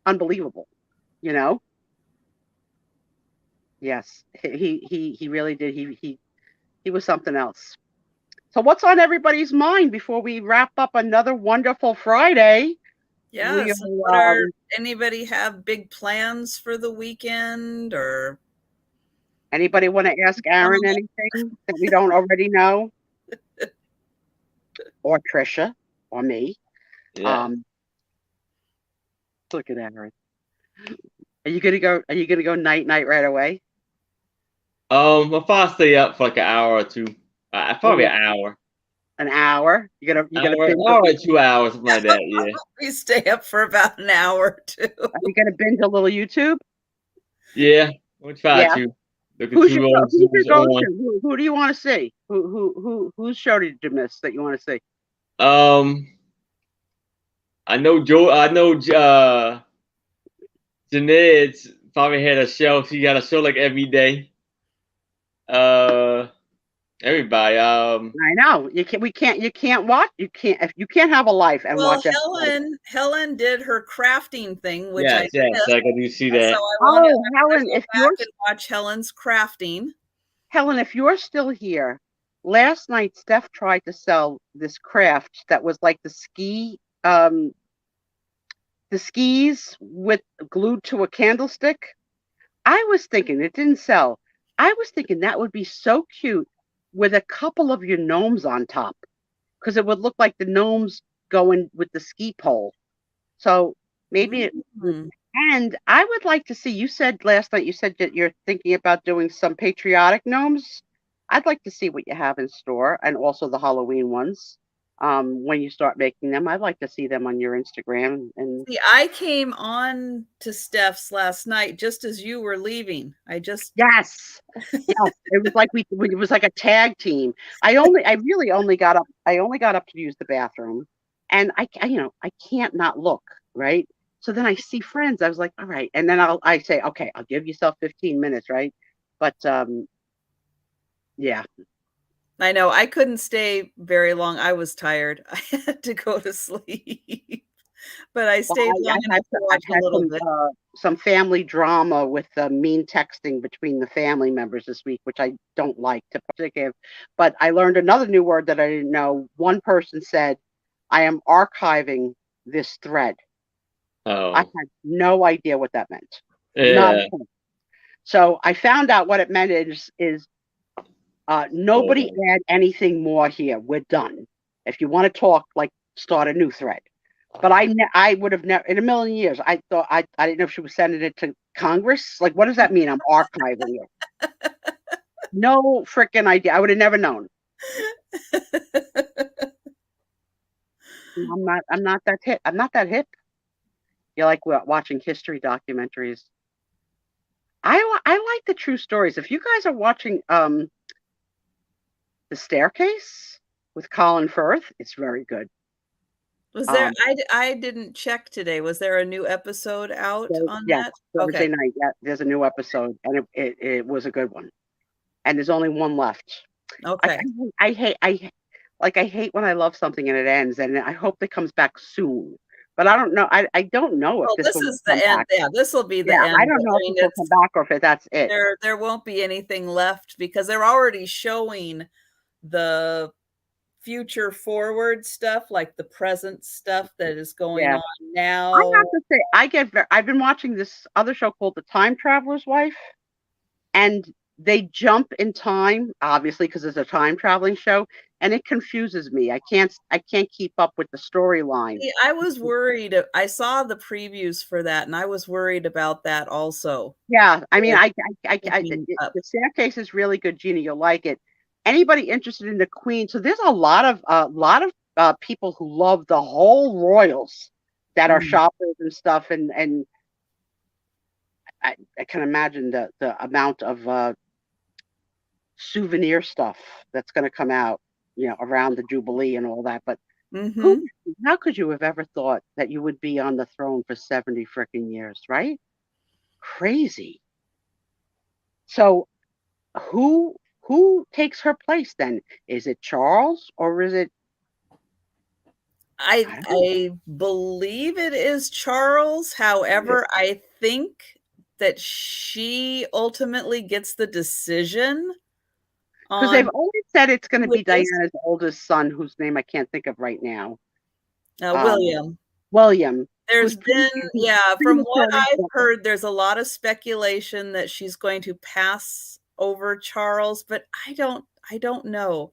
unbelievable, Yes, he really did. He was something else. So what's on everybody's mind before we wrap up another wonderful Friday? Yes. Anybody have big plans for the weekend, or anybody want to ask Aaron anything that we don't already know? Or Trisha or me? Yeah. Look at Aaron. Are you gonna go night right away? I'll probably stay up for like an hour or two. Probably an hour. An hour? You're gonna binge hour or 2 hours, something like that. Yeah. We stay up for about an hour or two. Are you gonna binge a little YouTube? Yeah, we'll try to. Who do you want to see? Whose show did you miss that you want to see? I know Jeanette's probably had a show. She got a show like every day. Everybody. I know you can't have a life and watch. Helen did her crafting thing, which I do see that. So I Helen, if you're watch Helen's crafting. Helen, if you're still here, last night Steph tried to sell this craft that was like the skis with glued to a candlestick. I was thinking it didn't sell. I was thinking that would be so cute with a couple of your gnomes on top, because it would look like the gnomes going with the ski pole. So maybe and I would like to see, you said last night, that you're thinking about doing some patriotic gnomes. I'd like to see what you have in store, and also the Halloween ones. When you start making them, I'd like to see them on your Instagram. And see, I came on to Steph's last night just as you were leaving. Yes, it was like it was like a tag team. I really only got up to use the bathroom, and I can't not look, right. So then I see friends. I was like, all right, and then I say, okay, I'll give yourself 15 minutes, right? But yeah. I know I couldn't stay very long. I was tired. I had to go to sleep. but I Well, stayed long enough to I watch a had little bit. some family drama with mean texting between the family members this week, which I don't like to give. But I learned another new word that I didn't know. One person said, "I am archiving this thread." I Oh, had no idea what that meant. Not a yeah. clue. So I found out what it meant is nobody Oh. add anything more here. We're done. If you want to talk, like start a new thread. But I would have never in a million years. I thought I didn't know if she was sending it to Congress. Like, what does that mean? I'm archiving it. No freaking idea. I would have never known. I'm not that hip. I'm not that hip. You're like watching history documentaries. I like the true stories. If you guys are watching The Staircase with Colin Firth, it's very good. Was there I didn't check today. Was there a new episode out on Yeah, that? Thursday Okay. night. Yeah, there's a new episode, and it was a good one. And there's only one left. Okay. I hate when I love something and it ends, and I hope it comes back soon. But I don't know. I don't know if Well, this this will is come the end. back. Yeah, this will be the Yeah, end. I don't know I if mean, this will come back or if that's it. there won't be anything left because they're already showing the future forward stuff, like the present stuff that is going Yeah, on I now. have to say, I've been watching this other show called The Time Traveler's Wife, and they jump in time, obviously, because it's a time traveling show, and it confuses me. I can't keep up with the storyline. See, I was worried. I saw the previews for that, and I was worried about that also. Yeah, I mean, Keeping up. The Staircase is really good, Gina. You'll like it. Anybody interested in the Queen? So there's a lot of people who love the whole royals that are Mm. shoppers and stuff, and I can imagine the amount of souvenir stuff that's going to come out, around the Jubilee and all that. But who? Mhm. How could you have ever thought that you would be on the throne for 70 freaking years, right? Crazy. So who takes her place then? Is it Charles or is it? I don't know. I believe it is Charles. However, I think that she ultimately gets the decision Because on they've always said it's going to who it be is. Diana's oldest son, whose name I can't think of right now. William. William, There's been, yeah, from what prematurely I've born. heard, there's a lot of speculation that she's going to pass over Charles, but I don't know.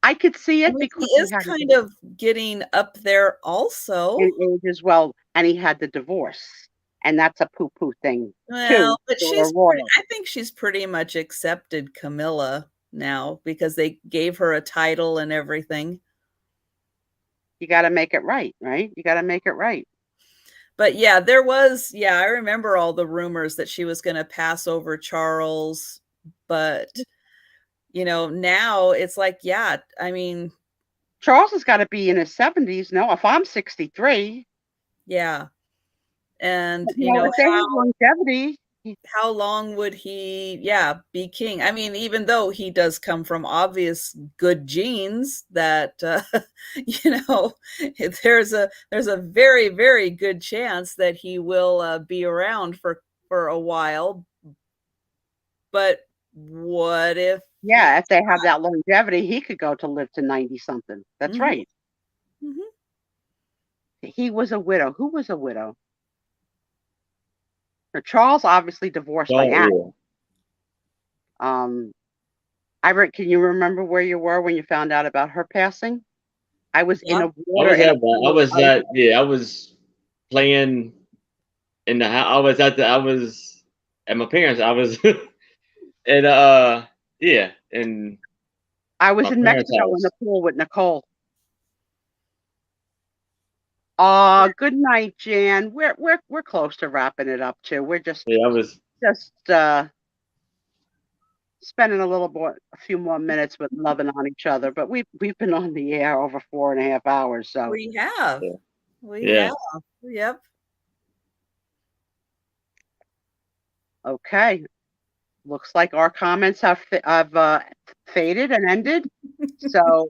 I could see I it mean, he because he is had kind of getting up there also. an age as well, and he had the divorce, and that's a poo-poo thing too Well, but for a royal. I think she's pretty much accepted Camilla now because they gave her a title and everything. You got to make it right, right? You got to make it right. But yeah, I remember all the rumors that she was going to pass over Charles, but now it's like, yeah, I mean, Charles has got to be in his 70s. No, if I'm 63, yeah. And if they have longevity, how long would he, be king? I mean, even though he does come from obvious good genes that, there's a very, very good chance that he will be around for a while. But what if? yeah, if they have that longevity, he could go to live to 90 something. That's right. Mm-hmm. He was a widow. Who was a widow? Now, Charles obviously divorced Diana. Can you remember where you were when you found out about her passing? I was in a water. I was playing in the house. I was at my parents. I was and and I was in Mexico in the pool with Nicole. Good night, Jan. We're close to wrapping it up too. We're just spending a few more minutes with loving on each other. But we've been on the air over 4.5 hours. So we have. We have. Yep. Okay. Looks like our comments have faded and ended. So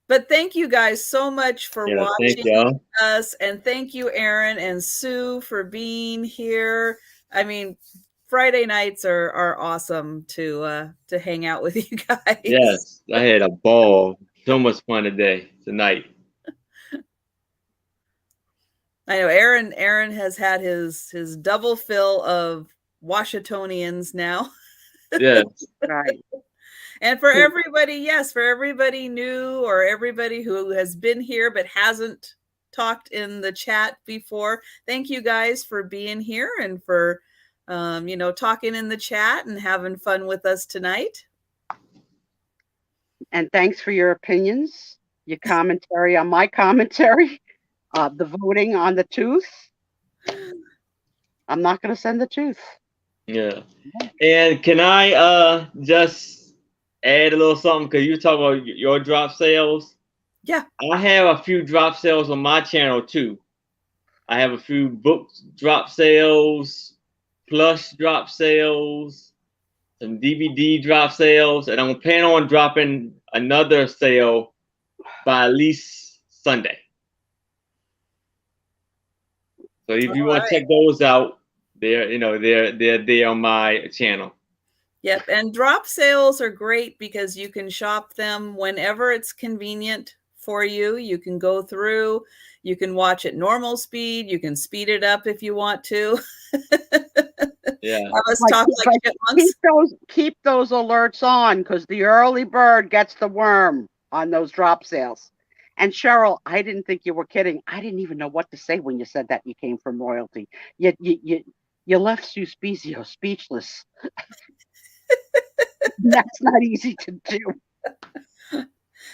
But thank you guys so much for Yeah, thank watching y'all. us, and thank you, Aaron and Sue, for being here. I mean, Friday nights are awesome to hang out with you guys. Yes, I had a ball. So much fun tonight. I know Aaron has had his double fill of Washingtonians now. Yes. Right. And for everybody, yes, for everybody new or everybody who has been here but hasn't talked in the chat before, thank you guys for being here and for talking in the chat and having fun with us tonight. And thanks for your opinions, your commentary on my commentary, the voting on the tooth. I'm not going to send the tooth. Yeah. And can I just add a little something? Because you talk about your drop sales. Yeah. I have a few drop sales on my channel too. I have a few book drop sales, plush drop sales, some DVD drop sales, and I'm planning on dropping another sale by at least Sunday. So if you want to check those out, they're there on my channel. Yep, and drop sales are great because you can shop them whenever it's convenient for you. You can go through, you can watch at normal speed, you can speed it up if you want to. Yeah. Have us talk like chipmunks. Keep those alerts on, because the early bird gets the worm on those drop sales. And Cheryl, I didn't think you were kidding. I didn't even know what to say when you said that you came from royalty. You left Sue Spiezio speechless. That's not easy to do.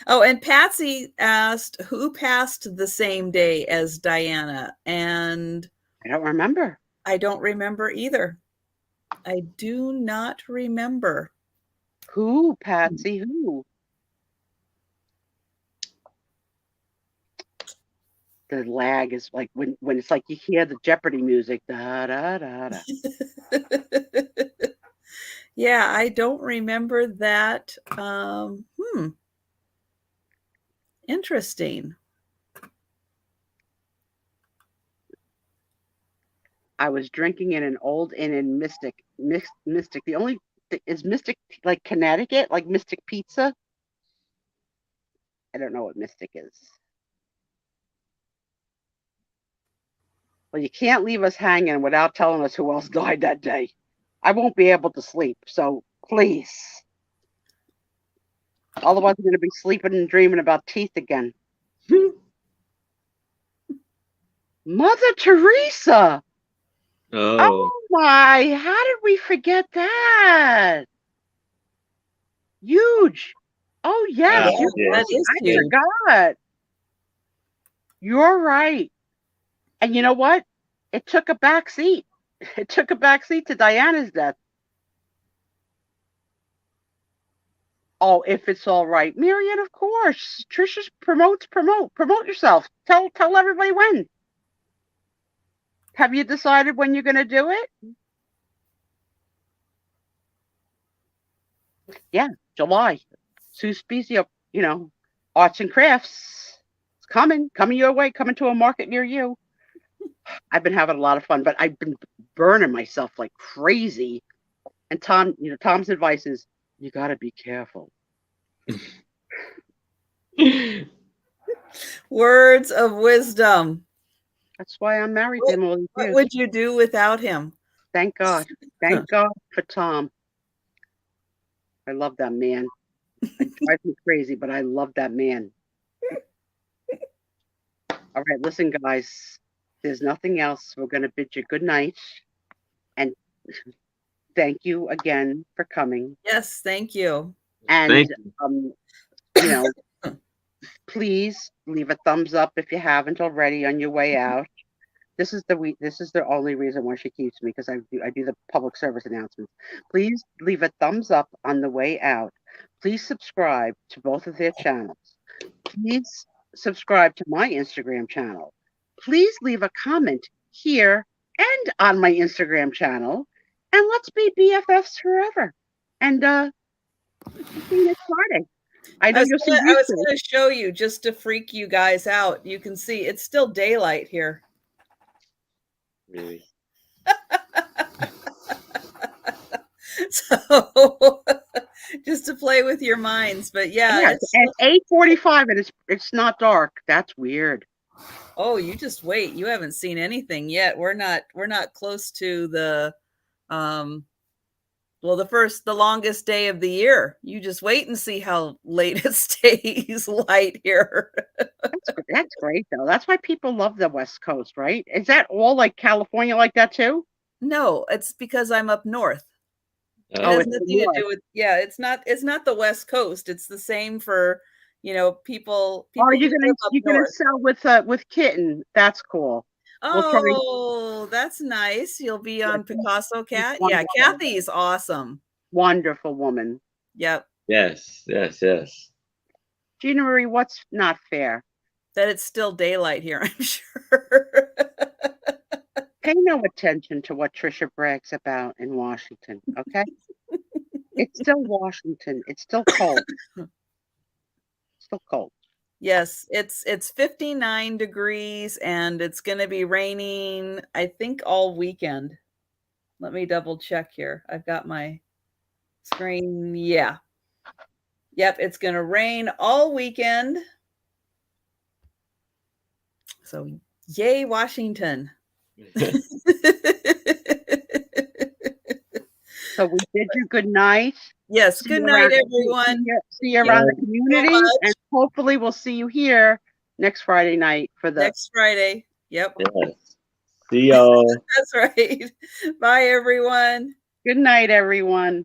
Oh, and Patsy asked who passed the same day as Diana, and I don't remember. I don't remember either. I do not remember. Who, Patsy? Who? The lag is like when it's like you hear the Jeopardy music. Da da da da. Yeah, I don't remember that. Interesting. I was drinking in an old inn in Mystic. The only is Mystic like Connecticut, like Mystic Pizza. I don't know what Mystic is. Well, you can't leave us hanging without telling us who else died that day. I won't be able to sleep, so please. Otherwise, I'm going to be sleeping and dreaming about teeth again. Mother Teresa. Oh my, how did we forget that? Huge. Oh yes, that is huge. I forgot. You're right. And you know what? It took a back seat. It took a back seat to Diana's death. Oh, if it's all right. Marianne, of course. Trisha promote yourself. Tell everybody when. Have you decided when you're going to do it? Yeah, July. Sue Spiezio, arts and crafts. It's coming your way, coming to a market near you. I've been having a lot of fun, but I've been burning myself like crazy. And Tom's advice is, you got to be careful. Words of wisdom. That's why I'm married to him all these years. What would you do without him? Thank God. Thank God for Tom. I love that man. It drives me crazy, but I love that man. All right, listen, guys. There's nothing else. We're going to bid you good night. And thank you again for coming. Yes, thank you. And, please leave a thumbs up if you haven't already on your way out. This is the only reason why she keeps me, because I do the public service announcements. Please leave a thumbs up on the way out. Please subscribe to both of their channels. Please subscribe to my Instagram channel. Please leave a comment here and on my Instagram channel. And let's be BFFs forever. And see you next Friday. I know you'll see I was YouTube. going to show you just to freak you guys out. You can see it's still daylight here. Really? So just to play with your minds, but yeah, It's at 8:45 and it's not dark. That's weird. Oh, you just wait. You haven't seen anything yet. We're not close to the well, the longest day of the year. You just wait and see how late it stays light here. That's great though. That's why people love the West Coast, right? Is that all like California like that too? No, it's because I'm up north. It Oh, has it's nothing to do with it's not the West Coast. It's the same for, people Oh, who live up you're gonna north. sell with Kitten. That's cool. We'll try. Oh, that's nice. You'll be on Picasso Cat. Yeah, Wonderful. Kathy's awesome. Wonderful woman. Yep. Yes. Gina Marie, what's not fair? That it's still daylight here, I'm sure. Pay no attention to what Trisha brags about in Washington, okay? It's still Washington. It's still cold. Still cold. Yes, it's 59 degrees and it's going to be raining, I think, all weekend. Let me double check here. I've got my screen. Yeah. Yep, it's going to rain all weekend. So, yay, Washington. So we bid you good night. Yes, good night, everyone. See you around the community, and hopefully we'll see you here next Friday night for the next Friday. Yep. Yes. See y'all. That's right. Bye, everyone. Good night, everyone.